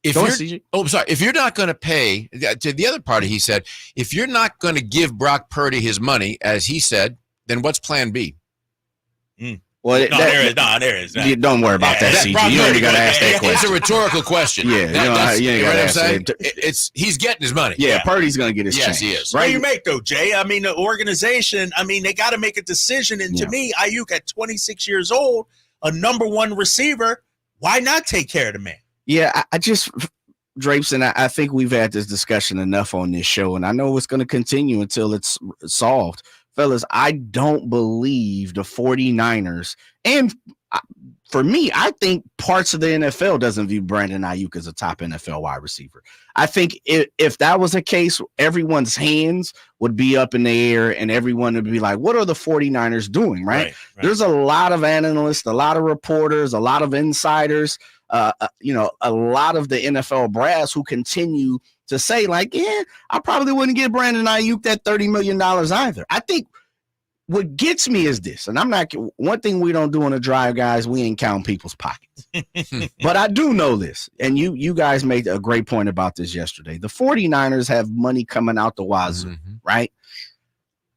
If you're not going to pay, to the other party, he said, if you're not going to give Brock Purdy his money, as he said, then what's plan B? Well, there is. Don't worry about that, CG. You already got to ask that question. It's a rhetorical question. Yeah, you ain't got to ask that. He's getting his money. Yeah, Purdy's going to get his change. Yes, he is. Right? What do you make, though, Jay? I mean, the organization, they got to make a decision. And to me, Aiyuk at 26 years old, a number one receiver, why not take care of the man? Yeah, I just, Drapes, and I think we've had this discussion enough on this show, and I know it's going to continue until it's solved. Fellas, I don't believe the 49ers, and for me, I think parts of the NFL doesn't view Brandon Aiyuk as a top NFL wide receiver. I think if that was the case, everyone's hands would be up in the air and everyone would be like, what are the 49ers doing, right? There's a lot of analysts, a lot of reporters, a lot of insiders, a lot of the NFL brass who continue to say, like, yeah, I probably wouldn't give Brandon Aiyuk that $30 million either. I think what gets me is this, and one thing we don't do on a drive, guys, we ain't count people's pockets. But I do know this, and you guys made a great point about this yesterday. The 49ers have money coming out the wazoo, right?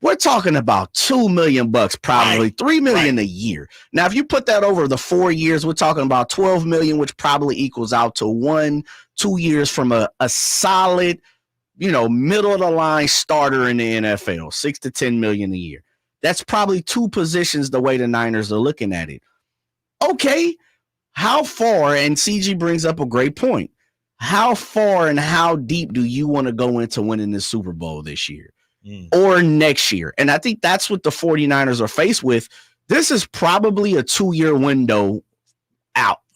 We're talking about $2 million, probably $3 million a year. Now, if you put that over the 4 years, we're talking about $12 million, which probably equals out to 1-2 years from a solid, middle of the line starter in the NFL, $6 to $10 million a year. That's probably two positions the way the Niners are looking at it. Okay, how far, and CG brings up a great point, how far and how deep do you want to go into winning the Super Bowl this year or next year? And I think that's what the 49ers are faced with. This is probably a 2-year window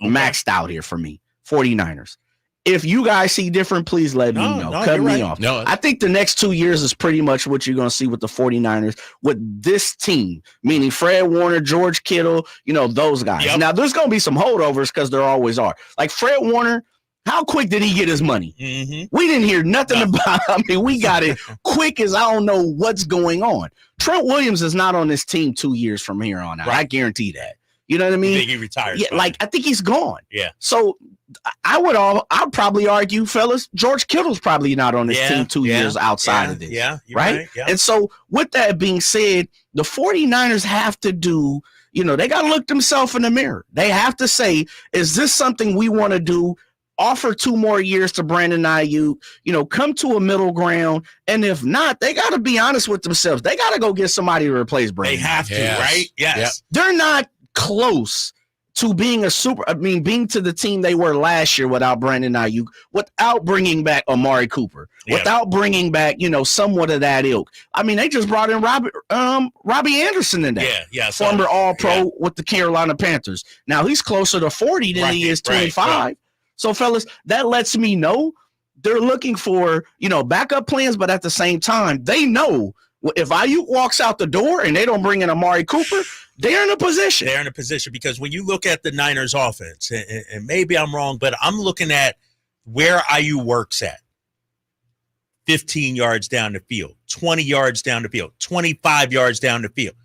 maxed out here for me, 49ers. If you guys see different, please let me know. Cut me off. No, I think the next 2 years is pretty much what you're going to see with the 49ers, with this team, meaning Fred Warner, George Kittle, those guys. Yep. Now, there's going to be some holdovers because there always are. Like Fred Warner, how quick did he get his money? We didn't hear nothing about it. We got it quick as I don't know what's going on. Trent Williams is not on this team 2 years from here on out. I guarantee that. You know what I mean? I think he retires. Yeah, I think he's gone. Yeah. So I'd probably argue, fellas, George Kittle's probably not on this team 2 years outside of this. Yeah. Right? Yeah. And so with that being said, the 49ers have to do, they got to look themselves in the mirror. They have to say, is this something we want to do? Offer 2 more years to Brandon Aiyuk, come to a middle ground. And if not, they got to be honest with themselves. They got to go get somebody to replace Brandon. They have to, right? Yes. They're not close to being being to the team they were last year without Brandon Aiyuk, without bringing back Amari Cooper, without bringing back, somewhat of that ilk. I mean, they just brought in Robbie Anderson in there. Former All-Pro with the Carolina Panthers. Now he's closer to 40 than he is 25. Right. So, fellas, that lets me know they're looking for, backup plans, but at the same time, they know if Aiyuk walks out the door and they don't bring in Amari Cooper, they're in a position. They're in a position because when you look at the Niners offense, and maybe I'm wrong, but I'm looking at where Aiyuk works at. 15 yards down the field, 20 yards down the field, 25 yards down the field.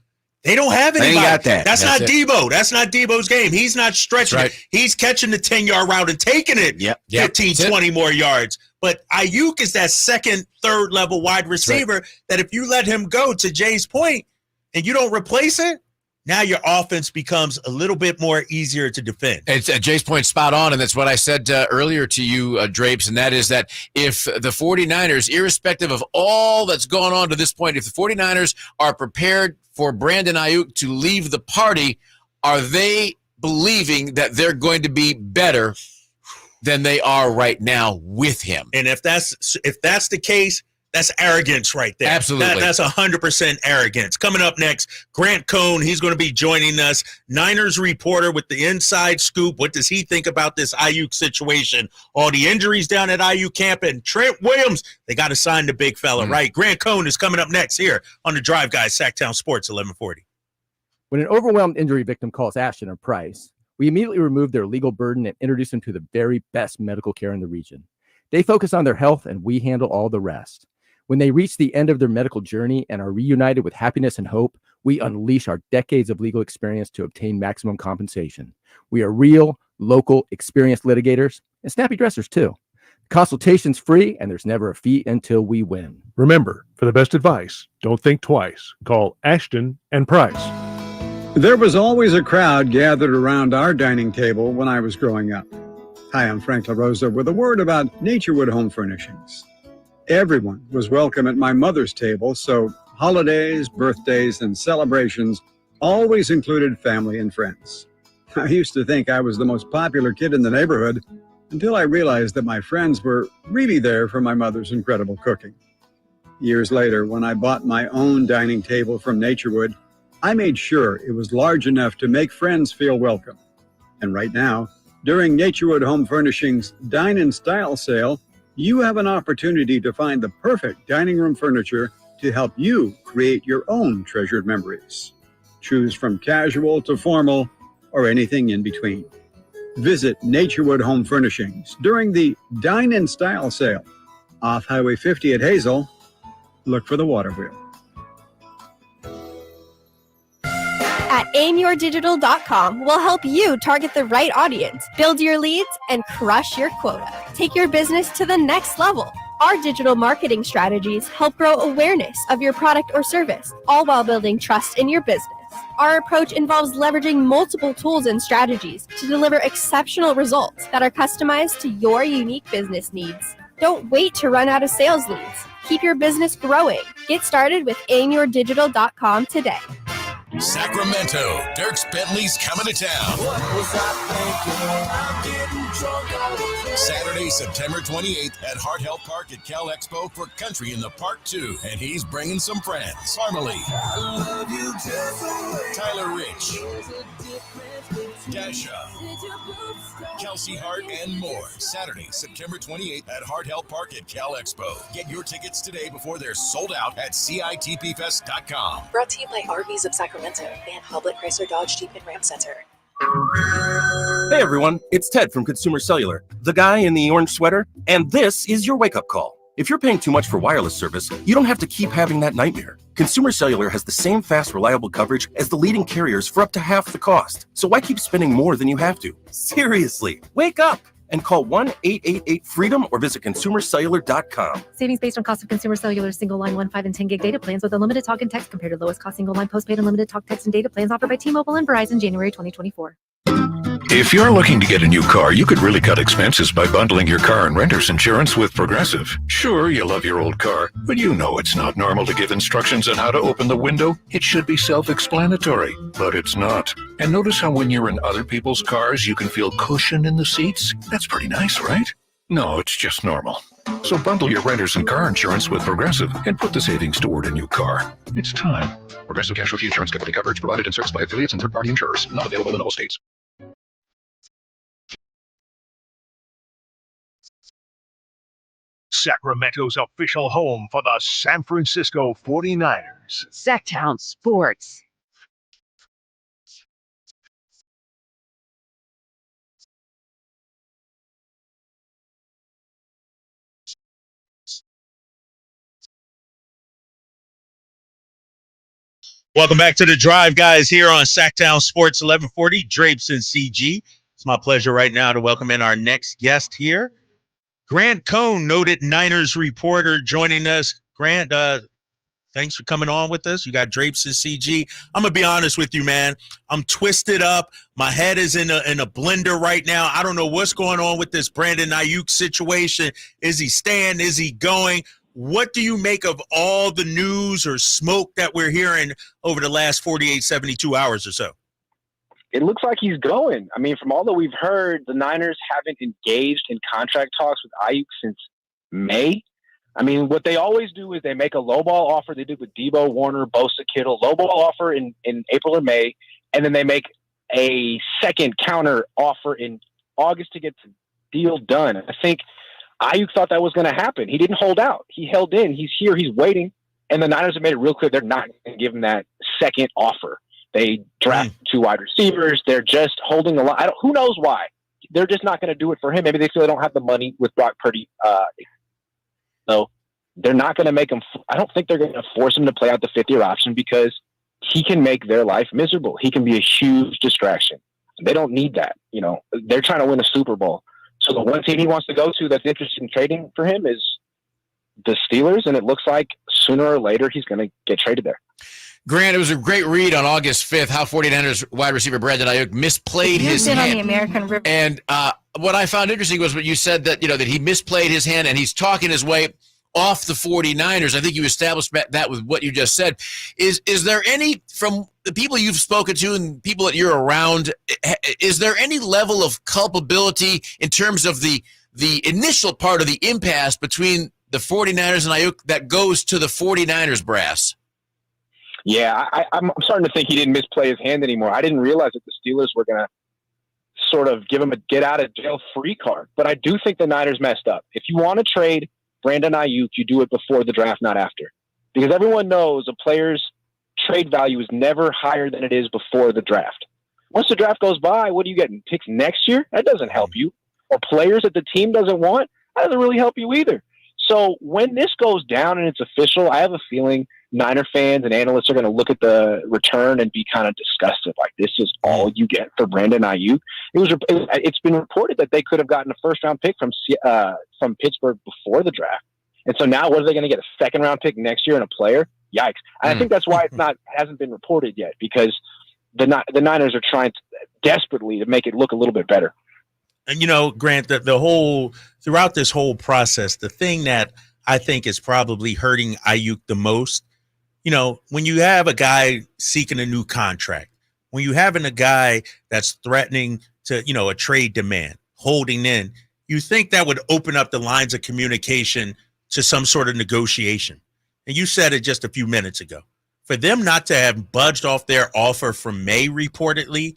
They don't have anybody. They ain't got that. That's not Debo. That's not Debo's game. He's not stretching it. He's catching the 10-yard route and taking it 15, 20 more yards. But Aiyuk is that second, third level wide receiver that if you let him go, to Jay's point, and you don't replace it, now your offense becomes a little bit more easier to defend. It's Jay's point spot on, and that's what I said earlier to you, Drapes, and that is that if the 49ers, irrespective of all that's gone on to this point, if the 49ers are prepared for Brandon Aiyuk to leave the party, are they believing that they're going to be better than they are right now with him? And if that's the case, that's arrogance right there. Absolutely. That's 100% arrogance. Coming up next, Grant Cohn. He's going to be joining us. Niners reporter with the inside scoop. What does he think about this Aiyuk situation? All the injuries down at Aiyuk camp, and Trent Williams, they got to sign the big fella, right? Grant Cohn is coming up next here on the Drive Guys, Sacktown Sports 1140. When an overwhelmed injury victim calls Ashton or Price, we immediately remove their legal burden and introduce them to the very best medical care in the region. They focus on their health, and we handle all the rest. When they reach the end of their medical journey and are reunited with happiness and hope, we unleash our decades of legal experience to obtain maximum compensation. We are real, local, experienced litigators and snappy dressers too. The consultation's free, and there's never a fee until we win. Remember, for the best advice, don't think twice. Call Ashton and Price. There was always a crowd gathered around our dining table when I was growing up. Hi, I'm Frank LaRosa with a word about Naturewood Home Furnishings. Everyone was welcome at my mother's table, so holidays, birthdays, and celebrations always included family and friends. I used to think I was the most popular kid in the neighborhood until I realized that my friends were really there for my mother's incredible cooking. Years later, when I bought my own dining table from Naturewood, I made sure it was large enough to make friends feel welcome. And right now, during Naturewood Home Furnishings' Dine in Style sale, you have an opportunity to find the perfect dining room furniture to help you create your own treasured memories. Choose from casual to formal or anything in between. Visit Naturewood Home Furnishings during the Dine in Style sale off Highway 50 at Hazel. Look for the water wheel. At aimyourdigital.com, we'll help you target the right audience, build your leads, and crush your quota. Take your business to the next level. Our digital marketing strategies help grow awareness of your product or service, all while building trust in your business. Our approach involves leveraging multiple tools and strategies to deliver exceptional results that are customized to your unique business needs. Don't wait to run out of sales leads. Keep your business growing. Get started with aimyourdigital.com today. Sacramento, Dierks Bentley's coming to town. What was I thinking? I'm getting drunk. Saturday, September 28th at Hart Health Park at Cal Expo for Country in the Park 2. And he's bringing some friends. Parmalee, Tyler Rich, Dasha, Kelsey Hart, and more. Saturday, September 28th at Hart Health Park at Cal Expo. Get your tickets today before they're sold out at CITPFest.com. Brought to you by RVs of Sacramento and Public Chrysler Dodge Jeep and Ram Center. Hey everyone, it's Ted from Consumer Cellular, the guy in the orange sweater, and this is your wake-up call. If you're paying too much for wireless service, you don't have to keep having that nightmare. Consumer Cellular has the same fast, reliable coverage as the leading carriers for up to half the cost. So why keep spending more than you have to? Seriously, wake up and call 1-888-FREEDOM or visit consumercellular.com. Savings based on cost of Consumer Cellular single line 1, 5, and 10 gig data plans with unlimited talk and text compared to lowest cost single line postpaid unlimited talk, text, and data plans offered by T-Mobile and Verizon January 2024. If you're looking to get a new car, you could really cut expenses by bundling your car and renter's insurance with Progressive. Sure, you love your old car, but you know it's not normal to give instructions on how to open the window. It should be self-explanatory, but it's not. And notice how when you're in other people's cars, you can feel cushion in the seats? That's pretty nice, right? No, it's just normal. So bundle your renter's and car insurance with Progressive and put the savings toward a new car. It's time. Progressive Casualty Insurance Company coverage provided and serviced by affiliates and third-party insurers. Not available in all states. Sacramento's official home for the San Francisco 49ers. Sacktown Sports. Welcome back to The Drive, guys, here on Sacktown Sports 1140, Drapes and CG. It's my pleasure right now to welcome in our next guest here, Grant Cohn, noted Niners reporter, joining us. Grant, thanks for coming on with us. You got Drapes and CG. I'm going to be honest with you, man. I'm twisted up. My head is in a blender right now. I don't know what's going on with this Brandon Aiyuk situation. Is he staying? Is he going? What do you make of all the news or smoke that we're hearing over the last 48, 72 hours or so? It looks like he's going. I mean, from all that we've heard, the Niners haven't engaged in contract talks with Aiyuk since May. I mean, what they always do is they make a lowball offer. They did with Debo, Warner, Bosa, Kittle, lowball offer in April or May, and then they make a second counter offer in August to get the deal done. I think Aiyuk thought that was going to happen. He didn't hold out. He held in. He's here. He's waiting. And the Niners have made it real clear they're not going to give him that second offer. They draft 2 wide receivers. They're just holding the line. Who knows why? They're just not going to do it for him. Maybe they feel they don't have the money with Brock Purdy. So they're not going to make him. I don't think they're going to force him to play out the 5th-year option because he can make their life miserable. He can be a huge distraction. They don't need that. You know, they're trying to win a Super Bowl. So the one team he wants to go to that's interested in trading for him is the Steelers, and it looks like sooner or later he's going to get traded there. Grant, it was a great read on August 5th how 49ers wide receiver Brandon Aiyuk misplayed his hand. On the American River. And what I found interesting was what you said that, that he misplayed his hand and he's talking his way off the 49ers. I think you established that with what you just said. Is there any, from the people you've spoken to and people that you're around, is there any level of culpability in terms of the initial part of the impasse between the 49ers and Aiyuk that goes to the 49ers brass? Yeah, I'm starting to think he didn't misplay his hand anymore. I didn't realize that the Steelers were going to sort of give him a get-out-of-jail-free card. But I do think the Niners messed up. If you want to trade Brandon Aiyuk, you do it before the draft, not after. Because everyone knows a player's trade value is never higher than it is before the draft. Once the draft goes by, what are you getting? Picks next year? That doesn't help you. Or players that the team doesn't want? That doesn't really help you either. So when this goes down and it's official, I have a feeling Niner fans and analysts are going to look at the return and be kind of disgusted. Like, this is all you get for Brandon Aiyuk. It's been reported that they could have gotten a first-round pick from Pittsburgh before the draft. And so now what are they going to get, a second-round pick next year and a player? Yikes. And I think that's why hasn't been reported yet, because the Niners are trying desperately to make it look a little bit better. And, Grant, throughout this whole process, the thing that I think is probably hurting Aiyuk the most, when you have a guy seeking a new contract, when you having a guy that's threatening to, a trade demand, holding in, you think that would open up the lines of communication to some sort of negotiation. And you said it just a few minutes ago. For them not to have budged off their offer from May reportedly,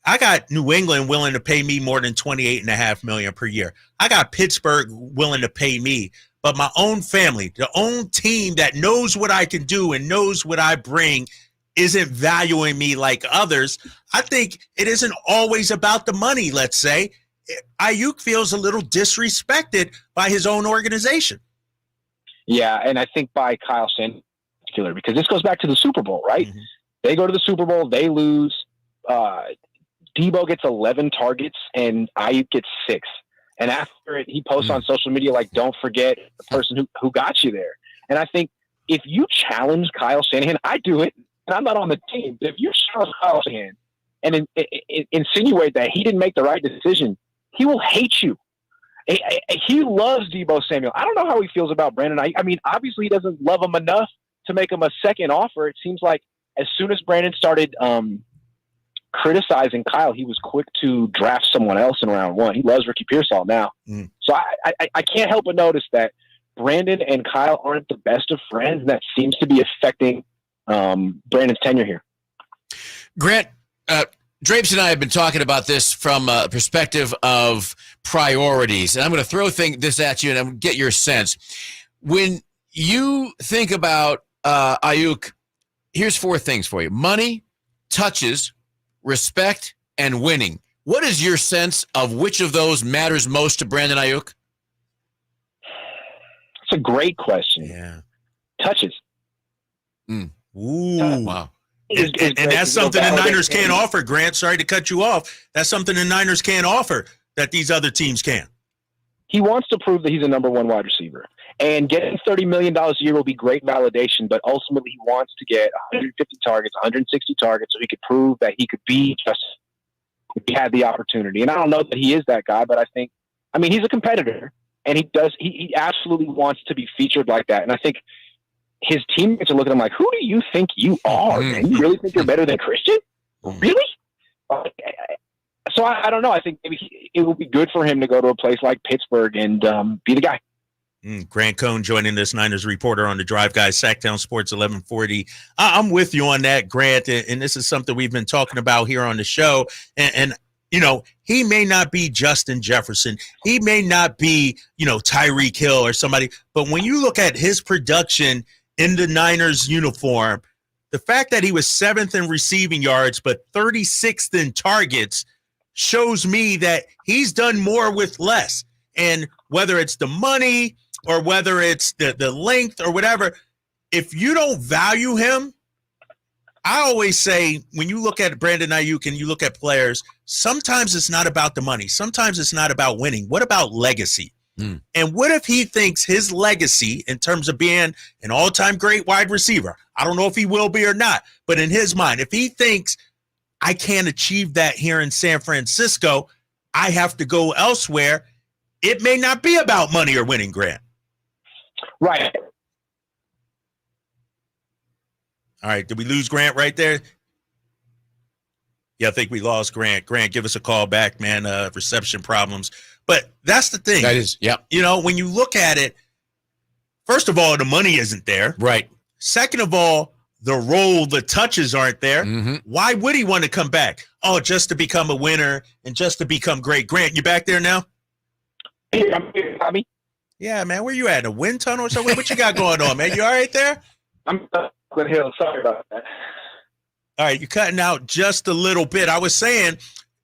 I got New England willing to pay me more than $28.5 million per year. I got Pittsburgh willing to pay me, but my own family, the own team that knows what I can do and knows what I bring, isn't valuing me like others. I think it isn't always about the money, let's say. Aiyuk feels a little disrespected by his own organization. Yeah, and I think by Kyle Shanahan in particular, because this goes back to the Super Bowl, right? Mm-hmm. They go to the Super Bowl, they lose. Debo gets 11 targets and Aiyuk gets 6. And after it, he posts on social media like, don't forget the person who got you there. And I think if you challenge Kyle Shanahan, I do it, and I'm not on the team, but if you challenge Kyle Shanahan and insinuate that he didn't make the right decision, he will hate you. He loves Deebo Samuel. I don't know how he feels about Brandon Aiyuk. I mean, obviously he doesn't love him enough to make him a second offer. It seems like as soon as Brandon started criticizing Kyle, he was quick to draft someone else in round 1. He loves Ricky Pearsall now. So I can't help but notice that Brandon and Kyle aren't the best of friends, and that seems to be affecting Brandon's tenure here. Grant, Drapes and I have been talking about this from a perspective of priorities, and I'm going to throw this at you and I'm get your sense. When you think about Aiyuk, here's 4 things for you: money, touches, respect, and winning. What is your sense of which of those matters most to Brandon Aiyuk? It's a great question. Yeah. Touches. Ooh. Wow. And that's something the Niners can't offer, Grant. Sorry to cut you off. That's something the Niners can't offer that these other teams can. He wants to prove that he's a number 1 wide receiver. And getting $30 million a year will be great validation, but ultimately he wants to get 150 targets, 160 targets, so he could prove that he could be just if he had the opportunity. And I don't know that he is that guy, but he's a competitor, and he absolutely wants to be featured like that. And I think his teammates are looking at him like, who do you think you are, man? You really think you're better than Christian? Really? So I don't know. I think maybe it would be good for him to go to a place like Pittsburgh and be the guy. Grant Cohn joining this Niners reporter on the Drive Guys, Sacktown Sports 1140. I'm with you on that, Grant, and this is something we've been talking about here on the show. And you know, he may not be Justin Jefferson. He may not be, Tyreek Hill or somebody. But when you look at his production in the Niners uniform, the fact that he was 7th in receiving yards but 36th in targets shows me that he's done more with less. And whether it's the money or whether it's the length or whatever, if you don't value him, I always say when you look at Brandon Aiyuk and you look at players, sometimes it's not about the money. Sometimes it's not about winning. What about legacy? And what if he thinks his legacy in terms of being an all-time great wide receiver, I don't know if he will be or not, but in his mind, if he thinks I can't achieve that here in San Francisco, I have to go elsewhere, it may not be about money or winning, Grant. Right. All right, did we lose Grant right there? Yeah, I think we lost Grant. Grant, give us a call back, man. Reception problems. But that's the thing. That is, yeah. When you look at it, first of all, the money isn't there. Right. Second of all, the role, the touches aren't there. Mm-hmm. Why would he want to come back? Oh, just to become a winner and just to become great. Grant, you back there now? Hey, I'm here, Tommy. Yeah, man. Where you at? In a wind tunnel or something? What you got going on, man? You all right there? I'm Glen Hill. Sorry about that. All right, you're cutting out just a little bit. I was saying,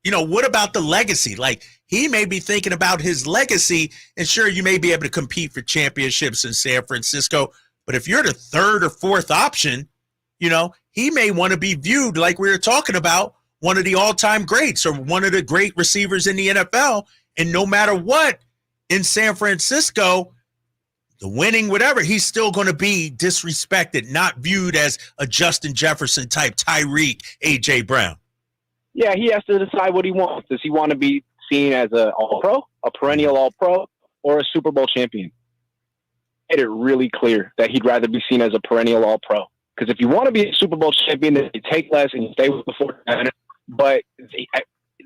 what about the legacy? Like, he may be thinking about his legacy, and sure, you may be able to compete for championships in San Francisco, but if you're the 3rd or 4th option, he may want to be viewed like we were talking about, one of the all-time greats or one of the great receivers in the NFL, and no matter what, in San Francisco, the winning, whatever, he's still going to be disrespected, not viewed as a Justin Jefferson type, Tyreek, A.J. Brown. Yeah, he has to decide what he wants. Does he want to be seen as an all-pro, a perennial all-pro, or a Super Bowl champion? Made it really clear that he'd rather be seen as a perennial all-pro. Because if you want to be a Super Bowl champion, then you take less and you stay with the 49ers. But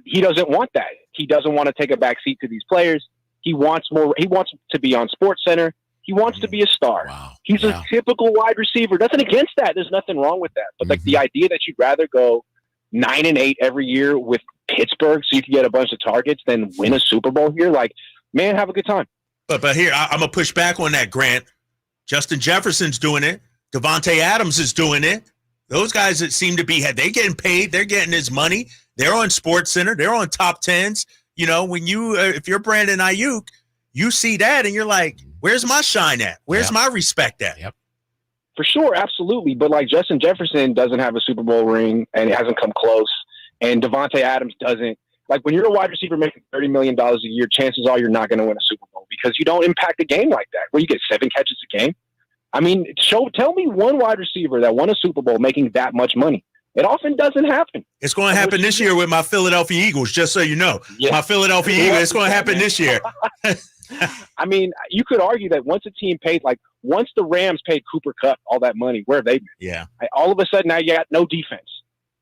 he doesn't want that. He doesn't want to take a back seat to these players. He wants more. He wants to be on SportsCenter. He wants to be a star. Wow. He's a typical wide receiver. Nothing against that. There's nothing wrong with that. But the idea that you'd rather go 9-8 every year with Pittsburgh so you can get a bunch of targets than win a Super Bowl here, man, have a good time. But here, I'm going to push back on that, Grant. Justin Jefferson's doing it. Devontae Adams is doing it. Those guys that seem to be, they're getting paid. They're getting his money. They're on SportsCenter. They're on top 10s. When if you're Brandon Aiyuk, you see that and you're like, where's my shine at? Where's my respect at? Yep. For sure, absolutely. But Justin Jefferson doesn't have a Super Bowl ring and it hasn't come close. And Devontae Adams doesn't. When you're a wide receiver making $30 million a year, chances are you're not going to win a Super Bowl because you don't impact a game like that, where you get 7 catches a game. I mean, tell me one wide receiver that won a Super Bowl making that much money. It often doesn't happen. It's going to happen this year with my Philadelphia Eagles, just so you know. Yeah. My Philadelphia Eagles, it's going to happen this year. I mean, you could argue that once a team once the Rams paid Cooper Kupp all that money, where have they been? Yeah. All of a sudden now you got no defense.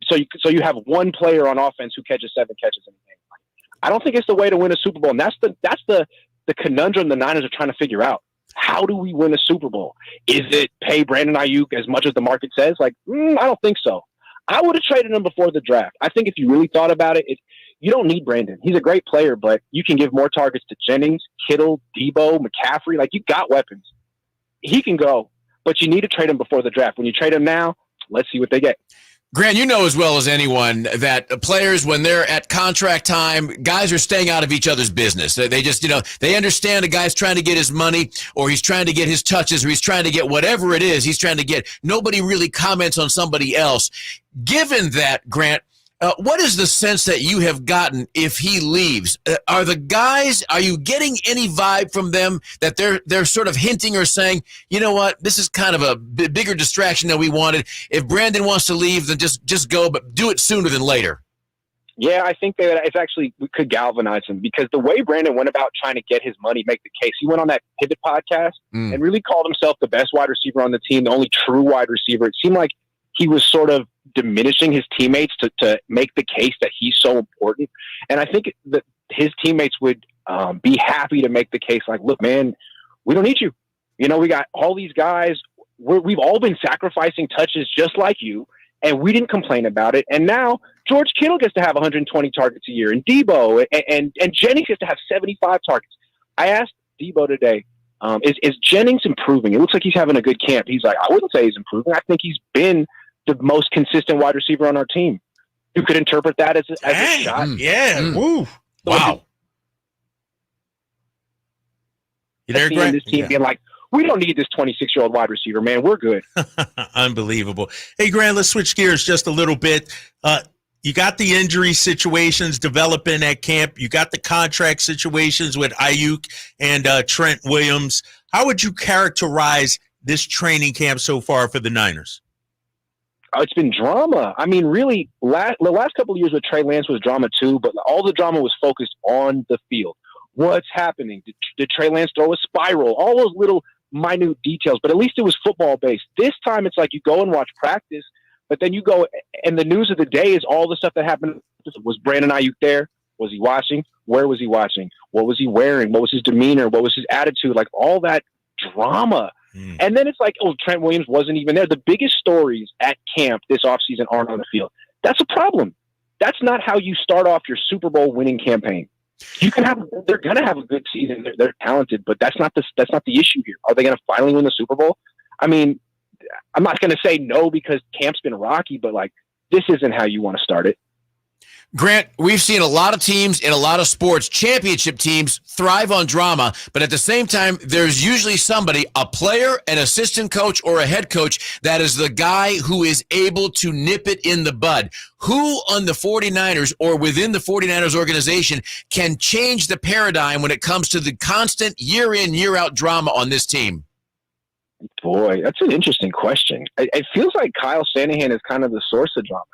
So you have one player on offense who catches 7 catches in a game. I don't think it's the way to win a Super Bowl. And that's the conundrum the Niners are trying to figure out. How do we win a Super Bowl? Is it pay Brandon Aiyuk as much as the market says? I don't think so. I would have traded him before the draft. I think if you really thought about it, you don't need Brandon. He's a great player, but you can give more targets to Jennings, Kittle, Debo, McCaffrey. You got weapons. He can go, but you need to trade him before the draft. When you trade him now, let's see what they get. Grant, you know as well as anyone that players, when they're at contract time, guys are staying out of each other's business. They just, they understand a guy's trying to get his money, or he's trying to get his touches, or he's trying to get whatever it is he's trying to get. Nobody really comments on somebody else. Given that, Grant, what is the sense that you have gotten if he leaves? Are you getting any vibe from them that they're sort of hinting or saying, you know what, this is kind of a bigger distraction than we wanted. If Brandon wants to leave, then just go, but do it sooner than later. Yeah, I think that we could galvanize him, because the way Brandon went about trying to get his money, make the case, he went on that Pivot podcast and really called himself the best wide receiver on the team, the only true wide receiver. It seemed like he was sort of diminishing his teammates to make the case that he's so important. And I think that his teammates would be happy to make the case look, man, we don't need you. We got all these guys. We've all been sacrificing touches just like you, and we didn't complain about it. And now George Kittle gets to have 120 targets a year, and Debo and Jennings gets to have 75 targets. I asked Debo today, is Jennings improving? It looks like he's having a good camp. He's like, I wouldn't say he's improving. I think he's been the most consistent wide receiver on our team. You could interpret that as a shot. Yeah. Woo. Wow. You there, Grant? This team being like, we don't need this 26-year-old wide receiver, man. We're good. Unbelievable. Hey, Grant, let's switch gears just a little bit. You got the injury situations developing at camp. You got the contract situations with Aiyuk and Trent Williams. How would you characterize this training camp so far for the Niners? Oh, it's been drama. I mean, really, the last couple of years with Trey Lance was drama too, but all the drama was focused on the field. What's happening? Did Trey Lance throw a spiral? All those little minute details, but at least it was football-based. This time it's like you go and watch practice, but then you go, and the news of the day is all the stuff that happened. Was Brandon Aiyuk there? Was he watching? Where was he watching? What was he wearing? What was his demeanor? What was his attitude? All that drama. And then it's like, Trent Williams wasn't even there. The biggest stories at camp this offseason aren't on the field. That's a problem. That's not how you start off your Super Bowl winning campaign. They're going to have a good season. They're talented, but that's not the issue here. Are they going to finally win the Super Bowl? I mean, I'm not going to say no because camp's been rocky, but this isn't how you want to start it. Grant, we've seen a lot of teams in a lot of sports, championship teams, thrive on drama, but at the same time, there's usually somebody, a player, an assistant coach, or a head coach, that is the guy who is able to nip it in the bud. Who on the 49ers or within the 49ers organization can change the paradigm when it comes to the constant year in, year out drama on this team? Boy, that's an interesting question. It feels like Kyle Shanahan is kind of the source of drama.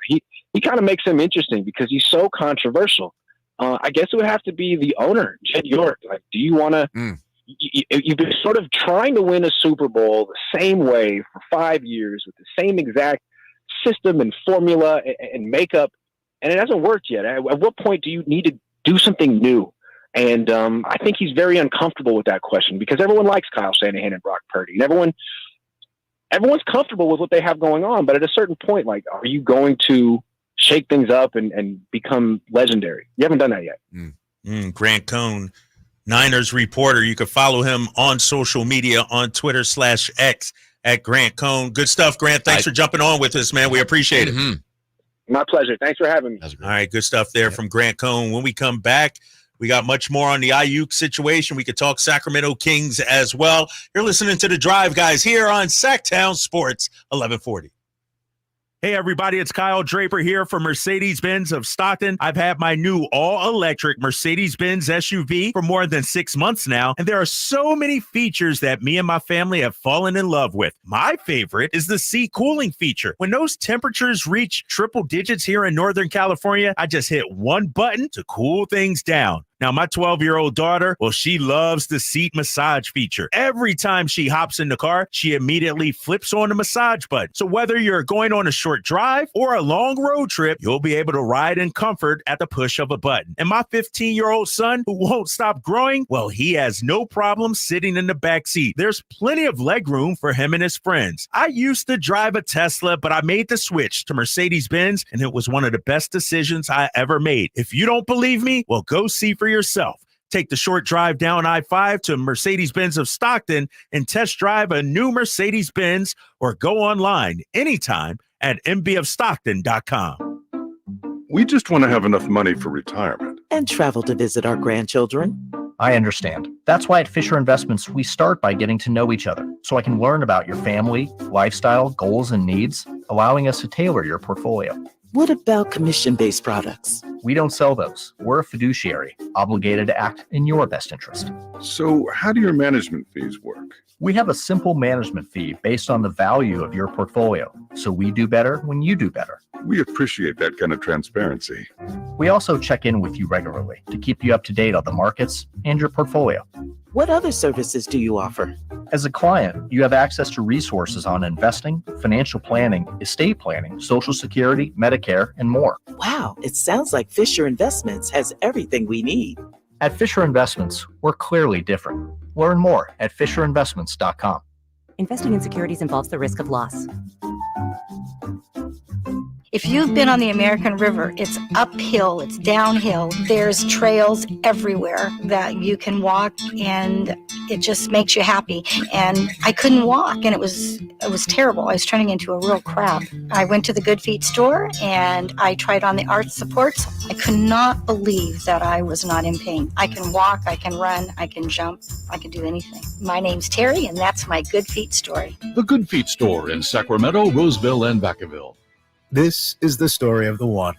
He kind of makes him interesting because he's so controversial. I guess it would have to be the owner, Jed York. Do you want to? You've been sort of trying to win a Super Bowl the same way for 5 years with the same exact system and formula and makeup, and it hasn't worked yet. At what point do you need to do something new? And I think he's very uncomfortable with that question because everyone likes Kyle Shanahan and Brock Purdy, and everyone's comfortable with what they have going on. But at a certain point, are you going to shake things up and become legendary? You haven't done that yet. Grant Cohn, Niners reporter. You can follow him on social media on Twitter /X at Grant Cohn. Good stuff, Grant. Thanks for jumping on with us, man. We appreciate it. My pleasure. Thanks for having me. All right, good stuff there from Grant Cohn. When we come back, we got much more on the Aiyuk situation. We could talk Sacramento Kings as well. You're listening to The Drive, guys, here on Sacktown Sports 1140. Hey, everybody, it's Kyle Draper here from Mercedes-Benz of Stockton. I've had my new all-electric Mercedes-Benz SUV for more than 6 months now, and there are so many features that me and my family have fallen in love with. My favorite is the seat cooling feature. When those temperatures reach triple digits here in Northern California, I just hit one button to cool things down. Now, my 12-year-old daughter, well, she loves the seat massage feature. Every time she hops in the car, she immediately flips on the massage button. So whether you're going on a short drive or a long road trip, you'll be able to ride in comfort at the push of a button. And my 15-year-old son, who won't stop growing, well, he has no problem sitting in the back seat. There's plenty of legroom for him and his friends. I used to drive a Tesla, but I made the switch to Mercedes-Benz, and it was one of the best decisions I ever made. If you don't believe me, well, go see for yourself. Take the short drive down I-5 to Mercedes-Benz of Stockton and test drive a new Mercedes-Benz, or go online anytime at mbofstockton.com. We just want to have enough money for retirement. And travel to visit our grandchildren. I understand. That's why at Fisher Investments, we start by getting to know each other so I can learn about your family, lifestyle, goals, and needs, allowing us to tailor your portfolio. What about commission-based products? We don't sell those. We're a fiduciary, obligated to act in your best interest. So how do your management fees work? We have a simple management fee based on the value of your portfolio, so we do better when you do better. We appreciate that kind of transparency. We also check in with you regularly to keep you up to date on the markets and your portfolio. What other services do you offer? As a client, you have access to resources on investing, financial planning, estate planning, Social Security, Medicare, and more. Wow, it sounds like Fisher Investments has everything we need. At Fisher Investments, we're clearly different. Learn more at FisherInvestments.com. Investing in securities involves the risk of loss. If you've been on the American River, it's uphill, it's downhill. There's trails everywhere that you can walk, and it just makes you happy. And I couldn't walk, and it was terrible. I was turning into a real crab. I went to the Good Feet store, and I tried on the arch supports. I could not believe that I was not in pain. I can walk, I can run, I can jump, I can do anything. My name's Terry, and that's my Good Feet story. The Good Feet store in Sacramento, Roseville, and Vacaville. This is the story of the one.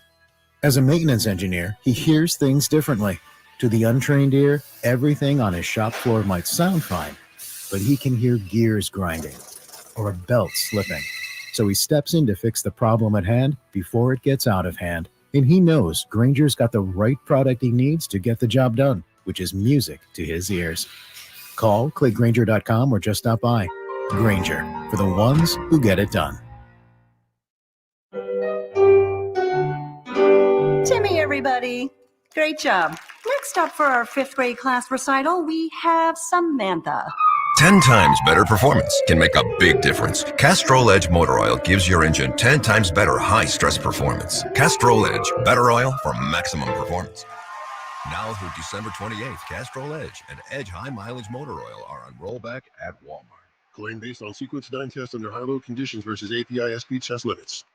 As a maintenance engineer, he hears things differently. To the untrained ear, everything on his shop floor might sound fine, but he can hear gears grinding or a belt slipping. So he steps in to fix the problem at hand before it gets out of hand. And he knows Grainger's got the right product he needs to get the job done, which is music to his ears. Call, click Grainger.com, or just stop by. Grainger, for the ones who get it done. Timmy, everybody. Great job. Next up for our 5th grade class recital, we have Samantha. 10 times better performance can make a big difference. Castrol Edge Motor Oil gives your engine 10 times better high-stress performance. Castrol Edge, better oil for maximum performance. Now through December 28th, Castrol Edge and Edge High Mileage Motor Oil are on rollback at Walmart. Claim based on sequence 9 tests under high-load conditions versus API SP test limits.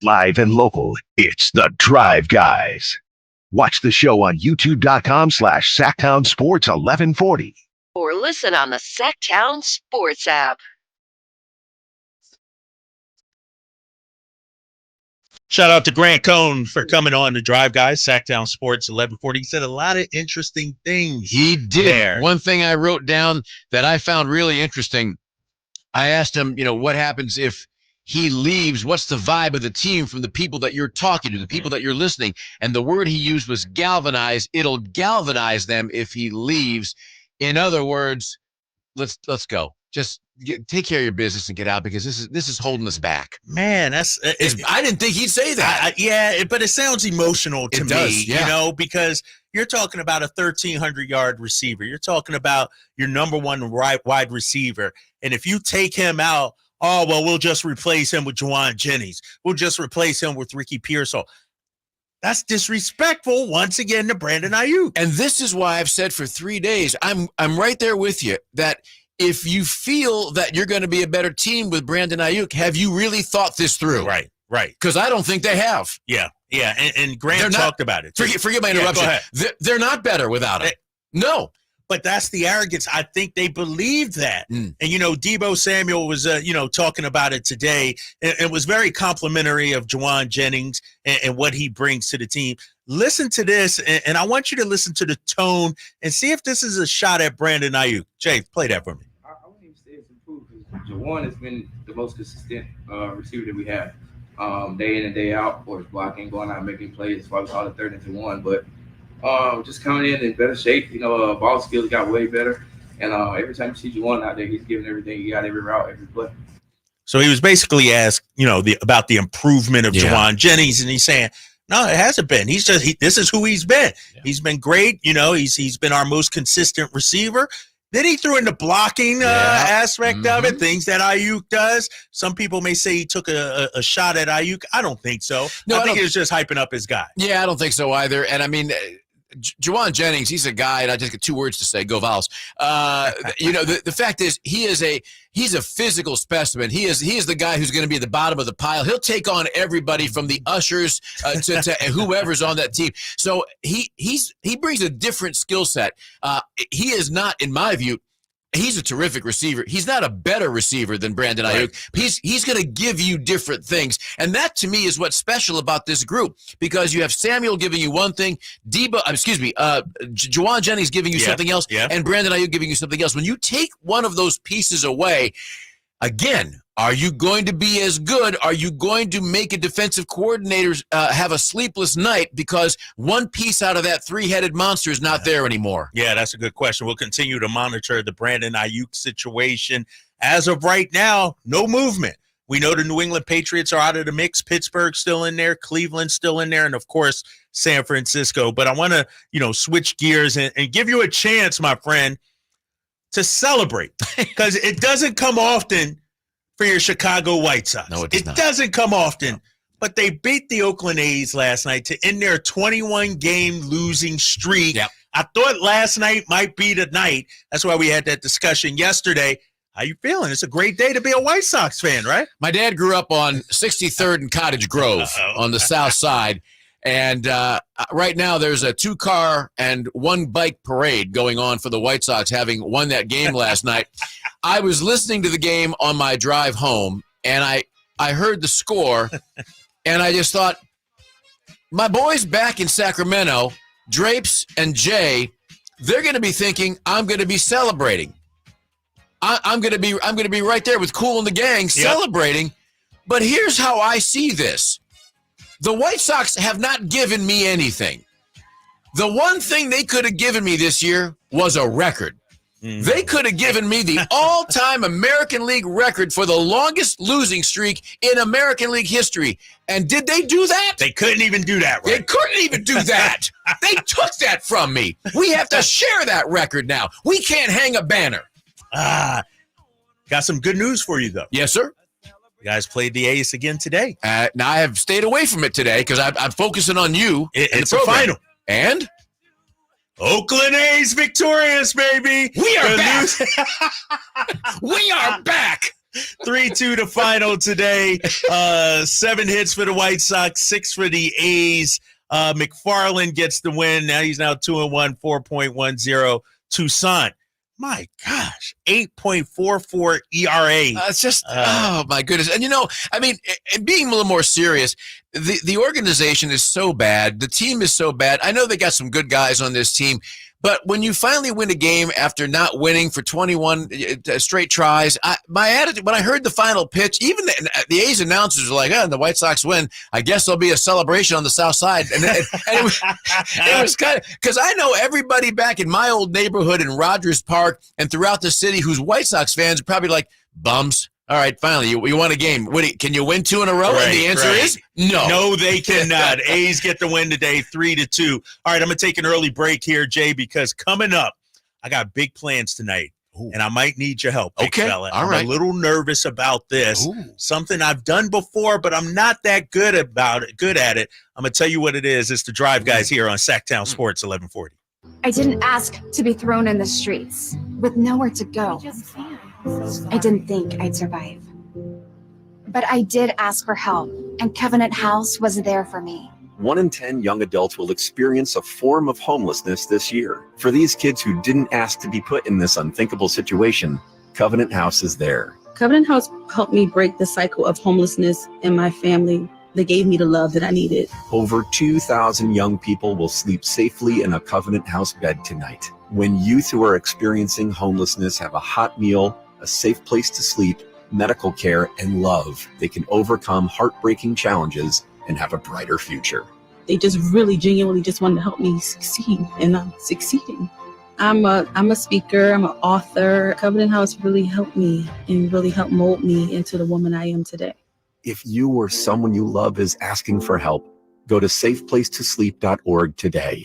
Live and local, it's the Drive Guys. Watch the show on youtube.com/Sacktown Sports 1140. Or listen on the Sacktown Sports app. Shout out to Grant Cohn for coming on the Drive Guys, Sacktown Sports 1140. He said a lot of interesting things. He did. There. One thing I wrote down that I found really interesting, I asked him, what happens if he leaves? What's the vibe of the team from the people that you're talking to, the people that you're listening? And the word he used was galvanize. It'll galvanize them if he leaves. In other words, let's go. Just take care of your business and get out, because this is holding us back. Man, I didn't think he'd say that. But it sounds emotional to me, yeah. Because you're talking about a 1,300-yard receiver. You're talking about your number one wide receiver. And if you take him out, oh, well, we'll just replace him with Juwan Jennings. We'll just replace him with Ricky Pearsall. That's disrespectful, once again, to Brandon Aiyuk. And this is why I've said for 3 days, I'm right there with you, that if you feel that you're going to be a better team with Brandon Aiyuk, have you really thought this through? Right. Right. Because I don't think they have. Yeah. And Grant talked about it. Forgive my interruption. Go ahead. They're not better without it. No. But that's the arrogance. I think they believe that. And, Deebo Samuel was, talking about it today. It was very complimentary of Juwan Jennings and what he brings to the team. Listen to this, and I want you to listen to the tone and see if this is a shot at Brandon Aiyuk. Jay, play that for me. I wouldn't even say it's improved because Juwan has been the most consistent receiver that we have. Day in and day out, or blocking, going out and making plays. That's why we call it 3rd and 1. But just coming in better shape. Ball skills got way better. And every time you see Juwan out there, he's giving everything he got, every route, every play. So he was basically asked, about the improvement of Juwan Jennings, and he's saying, no, it hasn't been. He's just this is who he's been. Yeah. He's been great. He's been our most consistent receiver. Then he threw in the blocking aspect of it, things that Aiyuk does. Some people may say he took a shot at Aiyuk. I don't think so. No, I think he was just hyping up his guy. Yeah, I don't think so either. And I mean, Juwan Jennings, he's a guy, and I just get 2 words to say, go Vols. The fact is, he's a physical specimen. He is the guy who's going to be at the bottom of the pile. He'll take on everybody from the ushers to whoever's on that team. So he brings a different skill set. He is not, in my view, he's a terrific receiver. He's not a better receiver than Brandon Aiyuk. He's going to give you different things. And that, to me, is what's special about this group, because you have Samuel giving you one thing, Juwan Jennings giving you something else, and Brandon Aiyuk giving you something else. When you take one of those pieces away, again, are you going to be as good? Are you going to make a defensive coordinator have a sleepless night because one piece out of that 3-headed monster is not there anymore? Yeah, that's a good question. We'll continue to monitor the Brandon Aiyuk situation. As of right now, no movement. We know the New England Patriots are out of the mix. Pittsburgh still in there. Cleveland still in there. And, of course, San Francisco. But I want to, switch gears and give you a chance, my friend, to celebrate, because it doesn't come often for your Chicago White Sox. No, it doesn't come often, but they beat the Oakland A's last night to end their 21-game losing streak. Yep. I thought last night might be the night. That's why we had that discussion yesterday. How you feeling? It's a great day to be a White Sox fan, right? My dad grew up on 63rd and Cottage Grove on the south side. And right now there's a 2-car and 1-bike parade going on for the White Sox, having won that game last night. I was listening to the game on my drive home, and I heard the score, and I just thought, my boys back in Sacramento, Drapes and Jay, they're going to be thinking I'm going to be celebrating. I'm going to be right there with Cool and the gang celebrating. But here's how I see this. The White Sox have not given me anything. The one thing they could have given me this year was a record. They could have given me the all-time American League record for the longest losing streak in American League history. And did they do that? They couldn't even do that, right? They couldn't even do that. They took that from me. We have to share that record now. We can't hang a banner. Got some good news for you, though. Yes, sir. You guys played the A's again today. Now, I have stayed away from it today because I'm focusing on you. It's a final. And? Oakland A's victorious, baby. We are back. We are back. 3-2 to final today. 7 hits for the White Sox, 6 for the A's. McFarland gets the win. Now he's 2-1, 4.10. Toussaint. My gosh, 8.44 ERA. It's just, oh, my goodness. And, and being a little more serious, the organization is so bad. The team is so bad. I know they got some good guys on this team, but when you finally win a game after not winning for 21 straight tries, my attitude, when I heard the final pitch, even the A's announcers were like, the White Sox win. I guess there'll be a celebration on the south side. And it was kind of, because I know everybody back in my old neighborhood in Rogers Park and throughout the city who's White Sox fans are probably like, bums. All right, finally, you won a game. Can you win 2 in a row? Right, and the answer is no. No, they cannot. A's get the win today, 3-2. All right, I'm going to take an early break here, Jay, because coming up, I got big plans tonight, and I might need your help, big fella. All right. I'm a little nervous about this. Something I've done before, but I'm not that good at it. I'm going to tell you what it is. It's the Drive Guys here on Sacktown Sports 1140. I didn't ask to be thrown in the streets with nowhere to go. I didn't think I'd survive. But I did ask for help, and Covenant House was there for me. 1 in 10 young adults will experience a form of homelessness this year. For these kids who didn't ask to be put in this unthinkable situation, Covenant House is there. Covenant House helped me break the cycle of homelessness in my family. They gave me the love that I needed. Over 2,000 young people will sleep safely in a Covenant House bed tonight. When youth who are experiencing homelessness have a hot meal, a safe place to sleep, medical care, and love, they can overcome heartbreaking challenges and have a brighter future. They just really genuinely just wanted to help me succeed, and I'm succeeding. I'm a speaker, I'm an author. Covenant House really helped me and really helped mold me into the woman I am today. If you or someone you love is asking for help, go to safeplacetosleep.org today.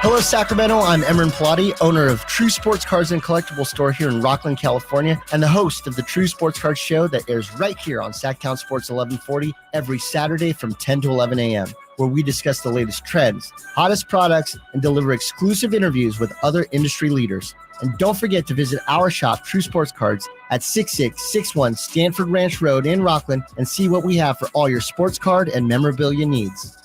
Hello, Sacramento. I'm Emran Pilati, owner of True Sports Cards and Collectible Store here in Rockland, California, and the host of the True Sports Cards Show that airs right here on Sacktown Sports 1140 every Saturday from 10 to 11 a.m., where we discuss the latest trends, hottest products, and deliver exclusive interviews with other industry leaders. And don't forget to visit our shop, True Sports Cards, at 6661 Stanford Ranch Road in Rockland and see what we have for all your sports card and memorabilia needs.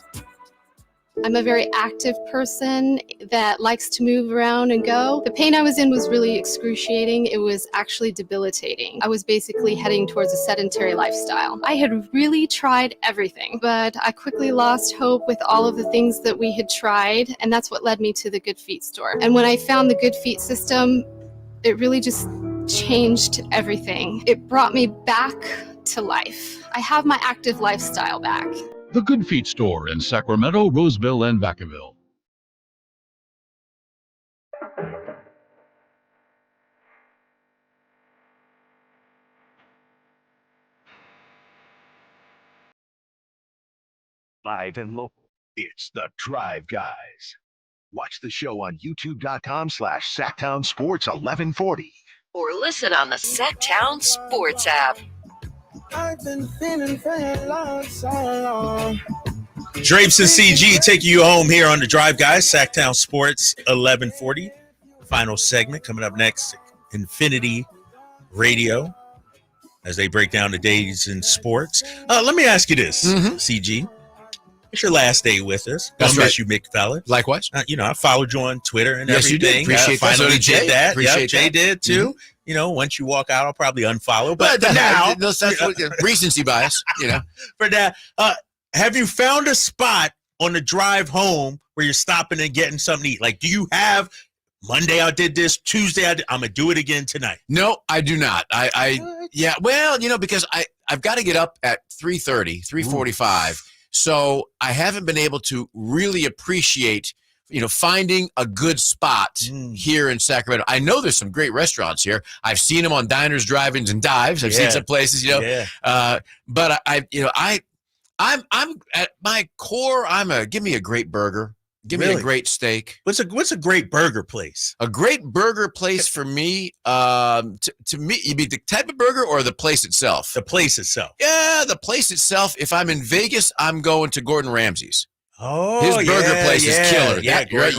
I'm a very active person that likes to move around and go. The pain I was in was really excruciating. It was actually debilitating. I was basically heading towards a sedentary lifestyle. I had really tried everything, but I quickly lost hope with all of the things that we had tried, and that's what led me to the Good Feet store. And when I found the Good Feet system, it really just changed everything. It brought me back to life. I have my active lifestyle back. The Good Feet Store in Sacramento, Roseville, and Vacaville. Live and local. It's the Drive Guys. Watch the show on youtube.com/Sacktown Sports 1140. Or listen on the Sacktown Sports app. I've been feeling for a long, so long. Drapes and CG taking you home here on the Drive Guys, Sacktown Sports 1140. Final segment coming up next, Infinity Radio, as they break down the days in sports. Let me ask you this, CG. It's your last day with us. That's I'll right. miss you, big fella. Likewise. I followed you on Twitter and yes, everything. You did. Appreciate that. Finally So did Jay. did that. Appreciate Jay that. did too. Once you walk out, I'll probably unfollow. But now, that's what, recency bias. For that, have you found a spot on the drive home where you're stopping and getting something to eat? Like, do you have Monday I did this, Tuesday I'm gonna do it again tonight? No, I do not. Yeah, well, because I've got to get up at 3:45. So I haven't been able to really appreciate, finding a good spot here in Sacramento. I know there's some great restaurants here. I've seen them on diners, drive-ins, and dives. I've seen some places, but I'm at my core. Give me a great burger. Give me a great steak. What's a great burger place? A great burger place for me, to me, you mean the type of burger or the place itself? The place itself. Yeah, the place itself. If I'm in Vegas, I'm going to Gordon Ramsay's. Oh, his burger place is killer. Yeah, right,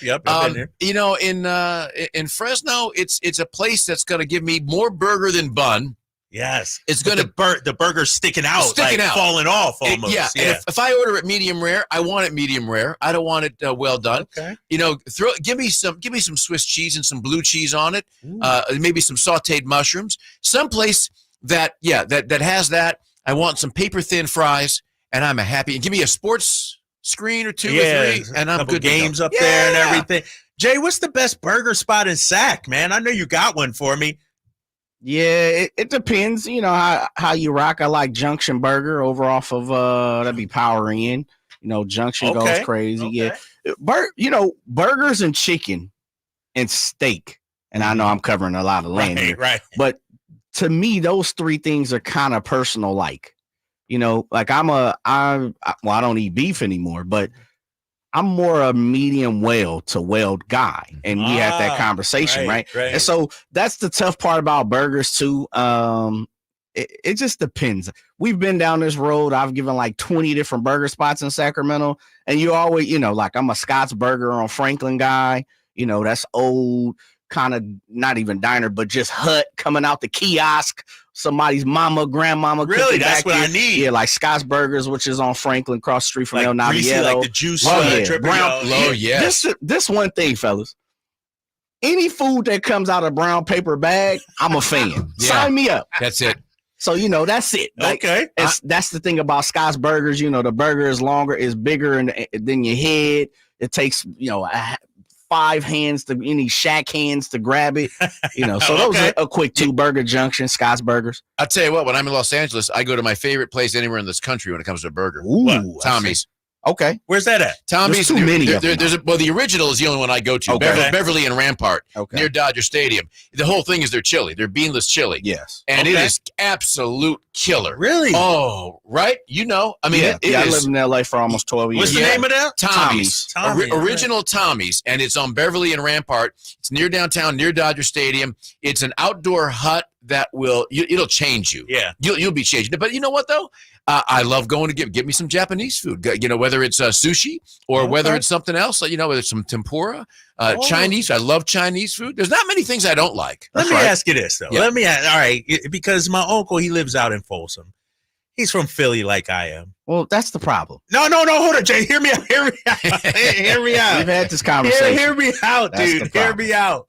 Yep. I've been there. In Fresno, it's a place that's going to give me more burger than bun. Yes, it's going to the burger's sticking out, falling off almost. And if I order it medium rare, I want it medium rare. I don't want it well done. Okay. Give me some Swiss cheese and some blue cheese on it. Maybe some sautéed mushrooms. Someplace that has that. I want some paper thin fries, and I'm happy. And give me a sports screen or two or three, and I'm good. Games up there and everything. Jay, what's the best burger spot in Sac, man? I know you got one for me. Yeah, it depends. How you rock. I like Junction Burger over off of that'd be Power Inn. Junction goes crazy. Okay. Yeah, burgers and chicken and steak. And I know I'm covering a lot of land here, right? But to me, those three things are kind of personal. Like I don't eat beef anymore, but I'm more a medium well to weld guy. And we had that conversation, right? And so that's the tough part about burgers too. It just depends. We've been down this road. I've given like 20 different burger spots in Sacramento. And you always, like I'm a Scott's Burger on Franklin guy. That's old. kind of not even diner, but just hut coming out the kiosk. Somebody's mama, grandmama. Really, that's what I need. Yeah, like Scott's Burgers, which is on Franklin, across the street from El greasy, Navieto. like the juice. This one thing, fellas. Any food that comes out of brown paper bag, I'm a fan. Sign me up. That's it. So, that's it. Like, okay. That's the thing about Scott's Burgers. The burger is longer, is bigger than your head. It takes, 5 hands to any shack hands to grab it. So those are a quick 2 burger junction, Scott's Burgers. I'll tell you what, when I'm in Los Angeles, I go to my favorite place anywhere in this country when it comes to a burger. Ooh, Tommy's. Okay. Where's that at? Tommy's. There's too many of them. The original is the only one I go to. Okay. Beverly and Rampart, okay, near Dodger Stadium. The whole thing is their chili. They're beanless chili. Yes. And it is absolute killer. Really? Oh, right? I mean, I lived in LA for almost 12 years. What's the name of that? Tommy's. Original Tommy's. And it's on Beverly and Rampart. It's near downtown, near Dodger Stadium. It's an outdoor hut that it'll change you. Yeah. You'll be changed. But you know what, though? I love going to get me some Japanese food, whether it's sushi or whether it's something else, whether it's some tempura, Chinese. I love Chinese food. There's not many things I don't like. Let me ask you this, though. Yeah. All right, because my uncle, he lives out in Folsom. He's from Philly like I am. Well, that's the problem. No, hold on, Jay. Hear me out. Hear me out. We've had this conversation. Hear me out, That's dude. Hear me out.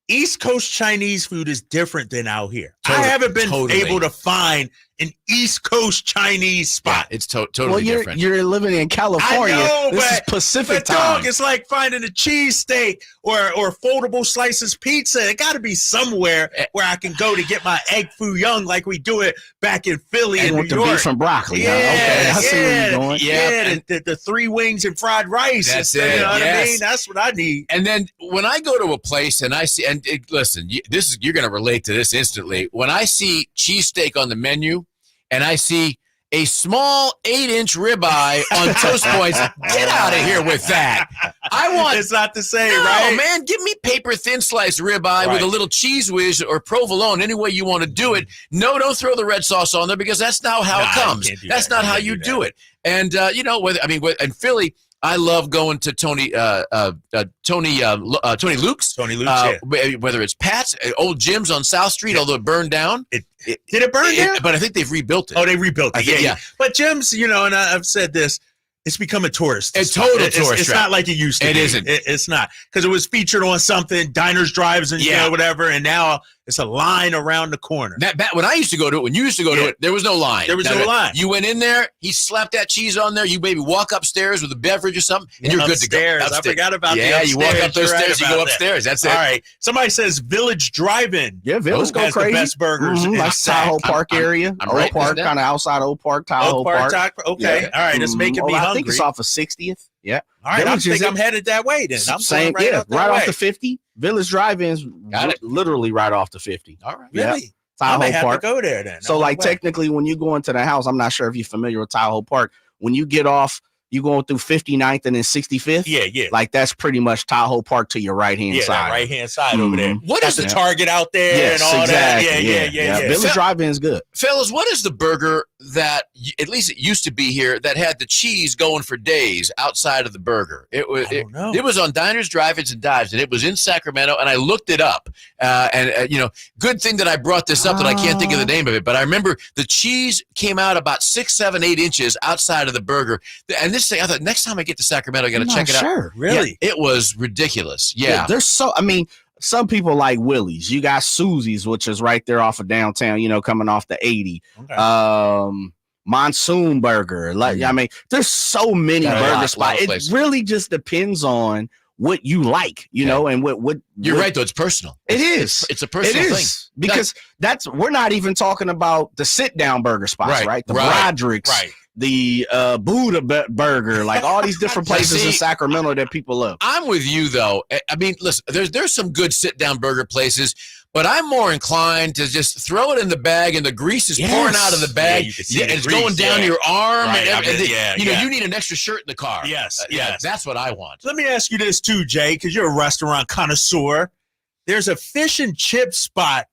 East Coast Chinese food is different than out here. Totally, I haven't been totally. able to find an East Coast Chinese spot. Yeah, it's totally different. You're living in California. I know, this is Pacific time. Dog, it's like finding a cheesesteak or foldable slices pizza. It got to be somewhere where I can go to get my egg foo young like we do it back in Philly and New York. Beef and broccoli. Yeah, Okay, I see where you're going. Yeah, the 3 wings and fried rice. That's You it, know what I yes. mean? That's what I need. And then when I go to a place and I see, listen, you're going to relate to this instantly. When I see cheesesteak on the menu and I see a small 8-inch ribeye on toast points, get out of here with that. It's not the same, right? No, man, give me paper thin sliced ribeye with a little cheese whiz or provolone, any way you want to do it. No, don't throw the red sauce on there because that's not how it comes. That's not how you do it. And in Philly, I love going to Tony Luke's. Tony Luke's, whether it's Pat's, old gyms on South Street, although it burned down. Did it burn down? But I think they've rebuilt it. Oh, they rebuilt it. Yeah. But gyms, and I've said this, it's become a tourist. It's total tourist It's trap. not like it used to be. It isn't. It's not. Because it was featured on something, diners, drives, and whatever, and now it's a line around the corner. When I used to go to it, when you used to go to it, there was no line. There was no line. You went in there, he slapped that cheese on there, you maybe walk upstairs with a beverage or something, and you're good to go. I forgot about the upstairs. You walk up those You're stairs, right you go about upstairs. that. That's it. All right. Somebody says Village Drive-In. Yeah, Village go has crazy. the best burgers. in Like Sac. Tahoe Park area. I'm Oak right Park, there. kind of outside Oak Park, Tahoe Park. Okay. All right. It's making me hungry. I think it's off of 60th. Yeah. All right. Village I think I'm headed that way then. I'm Same, going right up that right way. off the 50. Village Drive-In's literally right off the 50. All right. Really? Yeah. I may Tahoe have Park. to go there then. So, like, technically, when you go into the house, I'm not sure if you're familiar with Tahoe Park. When you get off, you going through 59th and then 65th. Yeah. Like, that's pretty much Tahoe Park to your right-hand side. Right hand side over there. What is the the Target out there Yes, and all exactly. that? Yeah. Village Drive-In is good. Fellas, what is the burger that, at least it used to be here, that had the cheese going for days outside of the burger? It was on Diners, Drive-Ins, and Dives, and it was in Sacramento, and I looked it up. Good thing that I brought this up that I can't think of the name of it, but I remember the cheese came out about 6, 7, 8 inches outside of the burger. And this thing, I thought, next time I get to Sacramento, I got to check it out. Really? Yeah, it was ridiculous. Yeah. There's some people like Willie's. You got Susie's, which is right there off of downtown, coming off the 80. Okay. Monsoon Burger. There's so many burger spots. It really just depends on what you like, and what You're right, though. It's personal. It is. It's a personal thing. Because we're not even talking about the sit-down burger spots, right? The Broderick's, the Buddha Burger, like all these different places in Sacramento that people love. I'm with you, though. I mean, listen, there's some good sit-down burger places, but I'm more inclined to just throw it in the bag and the grease is pouring out of the bag. It's going down your arm. Right. You need an extra shirt in the car. Yes. That's what I want. Let me ask you this too, Jay, because you're a restaurant connoisseur. There's a fish and chip spot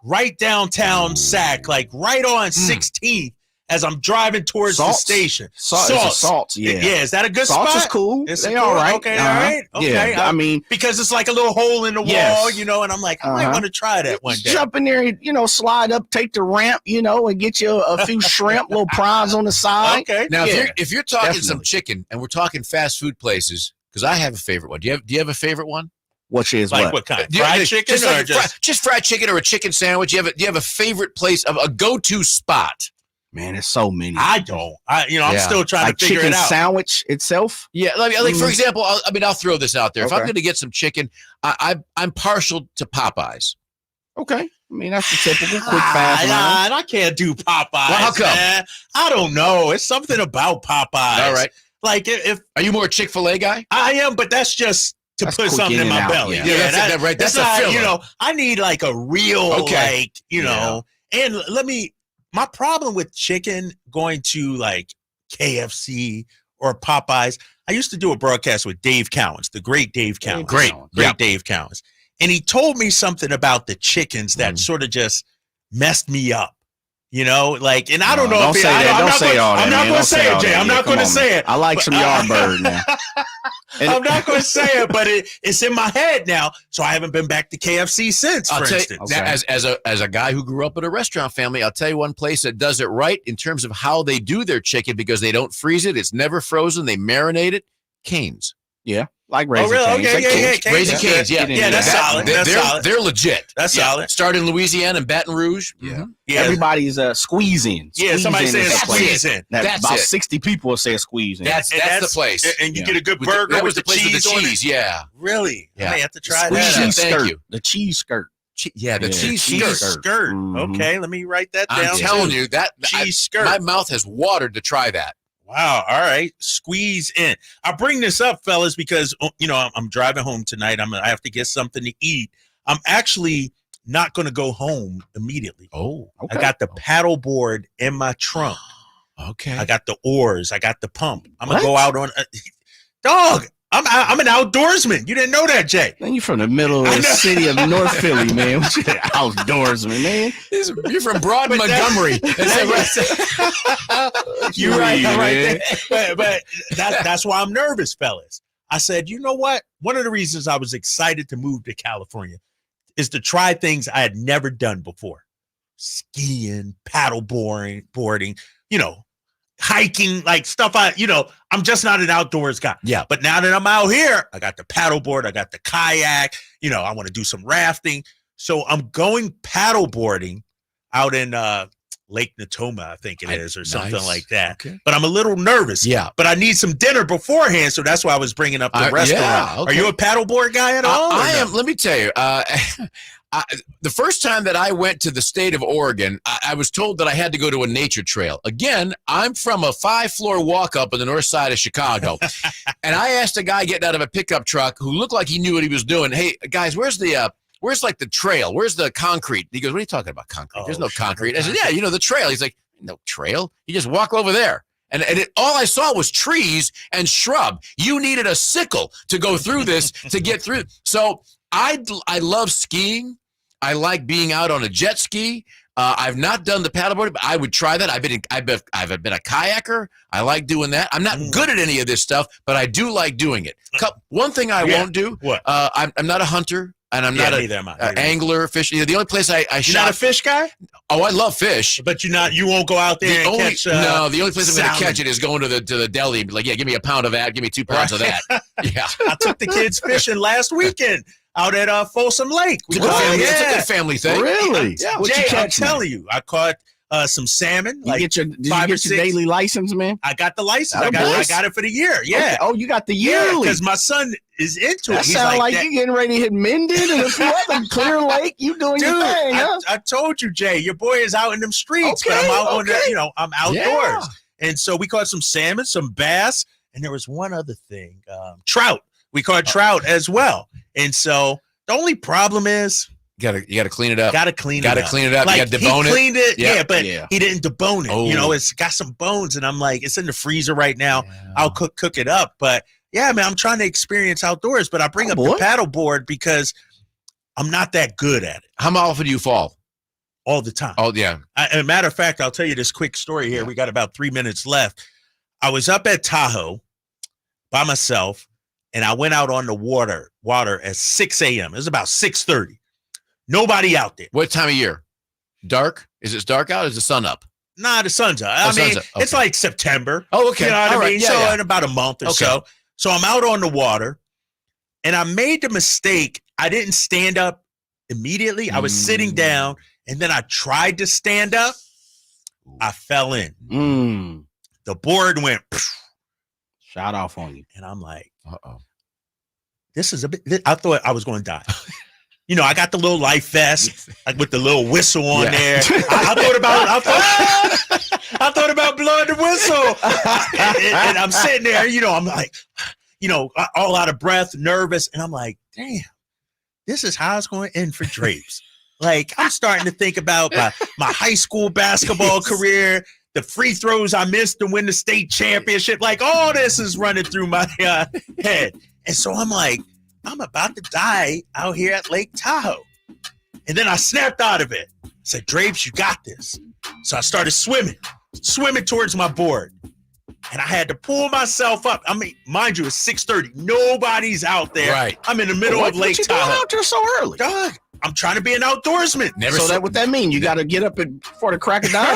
right downtown Sac, like right on 16th as I'm driving towards the station. Salts. Yeah. Yeah. Is that a good Salts spot? is cool. It's They cool? all right. Okay. All right. Okay. Yeah. I mean, because it's like a little hole in the wall, you know, and I'm like, I might want to try that one day. Jump in there, you know, slide up, take the ramp, you know, and get you a few shrimp, little prawns on the side. Okay. Now, if you're talking some chicken, and we're talking fast food places, because I have a favorite one. Do you have a favorite one? Which is like what kind? Fried chicken or just fried chicken or a chicken sandwich? Do you have a favorite place of a go-to spot? Man, there's so many. I don't. I'm still trying to figure it out. Chicken sandwich itself? Yeah, like for example, I'll throw this out there. If I'm going to get some chicken, I'm partial to Popeyes. Okay. I mean, that's the typical quick fast. And I can't do Popeyes. Well, how come? Man. I don't know. It's something about Popeyes. All right. Like if are you more a Chick-fil-A guy? I am, but that's just to put something in my belly. Yeah, that's not, a filler. You know, I need like a real and my problem with chicken going to like KFC or Popeyes, I used to do a broadcast with Dave Cowens, the great Dave Cowens. Great Dave Cowens. And he told me something about the chickens that sort of just messed me up. You know, like, and I don't know if I'm not going to say it, Jay. I'm not going to say it. I like some Yardbird now. I'm not going to say it, but it's in my head now. So I haven't been back to KFC since, for instance. As a guy who grew up in a restaurant family, I'll tell you one place that does it right in terms of how they do their chicken because they don't freeze it. It's never frozen. They marinate it. Cane's. Yeah. Like Raising Cane's. Okay, Raising Cane's, yeah. Yeah, that's solid. They're legit. That's solid. Started in Louisiana and Baton Rouge. Yeah. Everybody's squeezing. Yeah, somebody says squeezing. That's about 60 people will say squeezing. That's the place. And you get a good burger that with was the place with the cheese. Yeah. Really? Yeah. I have to try that. Thank you. The cheese skirt. The cheese skirt. Mm-hmm. Okay, let me write that down. I'm telling you, that cheese skirt. My mouth has watered to try that. Wow. All right. Squeeze in. I bring this up, fellas, because, you know, I'm driving home tonight. I have to get something to eat. I'm actually not going to go home immediately. Oh, okay. I got the paddle board in my trunk. Okay. I got the oars. I got the pump. I'm going to go out on dog. I'm an outdoorsman. You didn't know that, Jay. Man, you from the middle of the city of North Philly, man. Outdoorsman, man. You're from Broad Montgomery. You're right there. But that's why I'm nervous, fellas. I said, you know what? One of the reasons I was excited to move to California is to try things I had never done before. Skiing, paddle boarding, you know, hiking, like stuff I'm just not an outdoors guy. Yeah. But now that I'm out here, I got the paddle board, I got the kayak, I want to do some rafting. So I'm going paddle boarding out in Lake Natoma, I think it is, or something like that. Okay. But I'm a little nervous. Yeah. But I need some dinner beforehand, so that's why I was bringing up the restaurant. Yeah, okay. Are you a paddleboard guy at all? I am. Let me tell you, the first time that I went to the state of Oregon, I was told that I had to go to a nature trail. Again, I'm from a 5-floor walk up on the north side of Chicago. And I asked a guy getting out of a pickup truck who looked like he knew what he was doing. Hey, guys, where's like the trail? Where's the concrete? He goes, what are you talking about, concrete? There's no concrete. I said, yeah, the trail. He's like, no trail. You just walk over there. And all I saw was trees and shrub. You needed a sickle to go through this to get through. So I love skiing. I like being out on a jet ski. I've not done the paddleboard, but I would try that. I've been a kayaker. I like doing that. I'm not good at any of this stuff, but I do like doing it. One thing I won't do. What? I'm not a hunter. And I'm not an angler, fish. The only place I You're not a fish guy? Oh, I love fish. But you won't go out there and catch no, the only place I'm going to catch it is going to the deli and be like, yeah, give me a pound of that, give me 2 pounds of that. Yeah. I took the kids fishing last weekend out at Folsom Lake. It's a good family thing. Really? Yeah, Jay, I'm telling you, I caught some salmon. Did you get your daily license, man? I got the license. I got it for the year. Yeah. Okay. Oh, you got the yearly. Because my son is into it. That sounds like you getting ready to hit Minden and a few other Clear Lake. You doing your thing, huh? I told you, Jay, your boy is out in them streets, but I'm out on the, I'm outdoors. Yeah. And so we caught some salmon, some bass, and there was one other thing, trout. We caught trout as well. And so the only problem is you gotta clean it up. Gotta clean it up. Like, you gotta debone it. He cleaned it, but he didn't debone it. Oh. It's got some bones, and I'm like, it's in the freezer right now. Yeah. I'll cook it up. But yeah, man, I'm trying to experience outdoors, but I bring up the paddle board because I'm not that good at it. How often do you fall? all the time. Oh, yeah. As a matter of fact, I'll tell you this quick story here. Yeah. We got about 3 minutes left. I was up at Tahoe by myself, and I went out on the water at 6 a.m. It was about 6:30. Nobody out there. What time of year? Dark? Is it dark out? Or is the sun up? Nah, the sun's up. I mean, okay. It's like September. Oh, okay. You know what I mean? Yeah, so in about a month or so. So I'm out on the water, and I made the mistake. I didn't stand up immediately. I was sitting down, and then I tried to stand up. I fell in. The board went. Shot off on you. And I'm like, this is a bit. I thought I was going to die. You know, I got the little life vest, like with the little whistle on there. I thought about blowing the whistle, and I'm sitting there. You know, I'm like, you know, all out of breath, nervous, and I'm like, damn, this is how it's going to end for Drapes. Like, I'm starting to think about my high school basketball career, the free throws I missed to win the state championship. Like, all this is running through my head, and so I'm like, I'm about to die out here at Lake Tahoe. And then I snapped out of it. I said, Drapes, you got this. So I started swimming towards my board. And I had to pull myself up. I mean, mind you, it's 6:30. Nobody's out there. Right. I'm in the middle of Lake Tahoe. What you doing out there so early? Dog, I'm trying to be an outdoorsman. What that mean? You got to get up before the crack of dawn?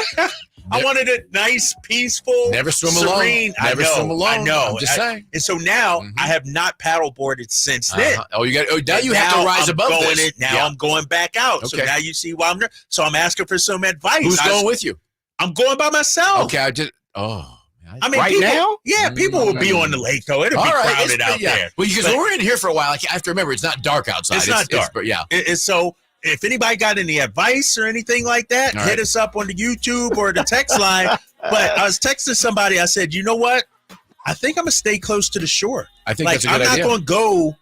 I wanted it nice, peaceful, never swim serene. alone. Never swim alone. I know. I'm just saying. And so now I have not paddleboarded since then. Oh, now you have to rise above this. I'm going back out. Okay. So now you see why I'm there. So I'm asking for some advice. Who's going with you? I'm going by myself. Okay, I mean, right people, now? Yeah, people will be on the lake, though. It'll be crowded out there. Well, because we're in here for a while. I have to remember, it's not dark outside. It's not dark. It's so if anybody got any advice or anything like that, hit us up on the YouTube or the text line. But I was texting somebody. I said, you know what? I think I'm going to stay close to the shore. I think that's a good idea. I'm not going to go,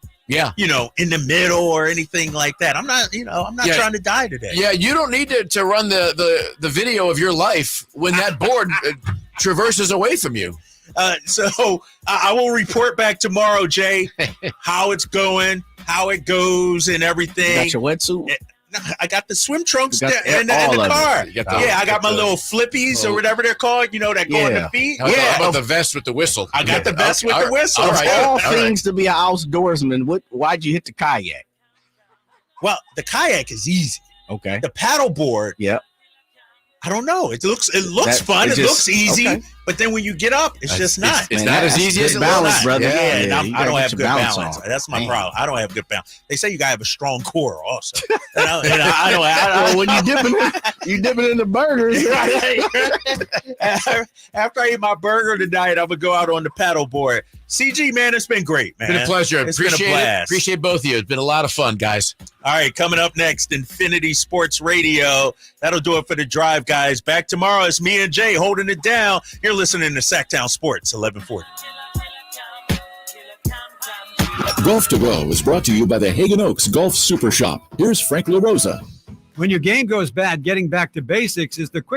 you know, in the middle or anything like that. I'm not, I'm not trying to die today. Yeah, you don't need to run the video of your life when that board traverses away from you. So I will report back tomorrow, Jay, how it's going, how it goes, and everything. You got your wetsuit? I got the swim trunks in the car. I got my little flippies or whatever they're called, that go on the feet. How about the vest with the whistle? I got the vest with the whistle. All things to be an outdoorsman. Why'd you hit the kayak? Well, the kayak is easy. Okay. The paddleboard. Yep. I don't know. It looks fun. It looks easy. But then when you get up, it's just not. It's not as easy as it balance, brother. Yeah, I don't have good balance. On. That's my problem. I don't have good balance. They say you gotta have a strong core also. I don't. When you dipping in the burgers. After I eat my burger tonight, I'm gonna go out on the paddleboard. CG, man, it's been great, man. Been a pleasure. It's been a blast. Appreciate both of you. It's been a lot of fun, guys. All right, coming up next, Infinity Sports Radio. That'll do it for the drive, guys. Back tomorrow. It's me and Jay holding it down. You're listening to Sacktown Sports 1140. Golf to Go is brought to you by the Hagen Oaks Golf Super Shop. Here's Frank LaRosa. When your game goes bad, getting back to basics is the quick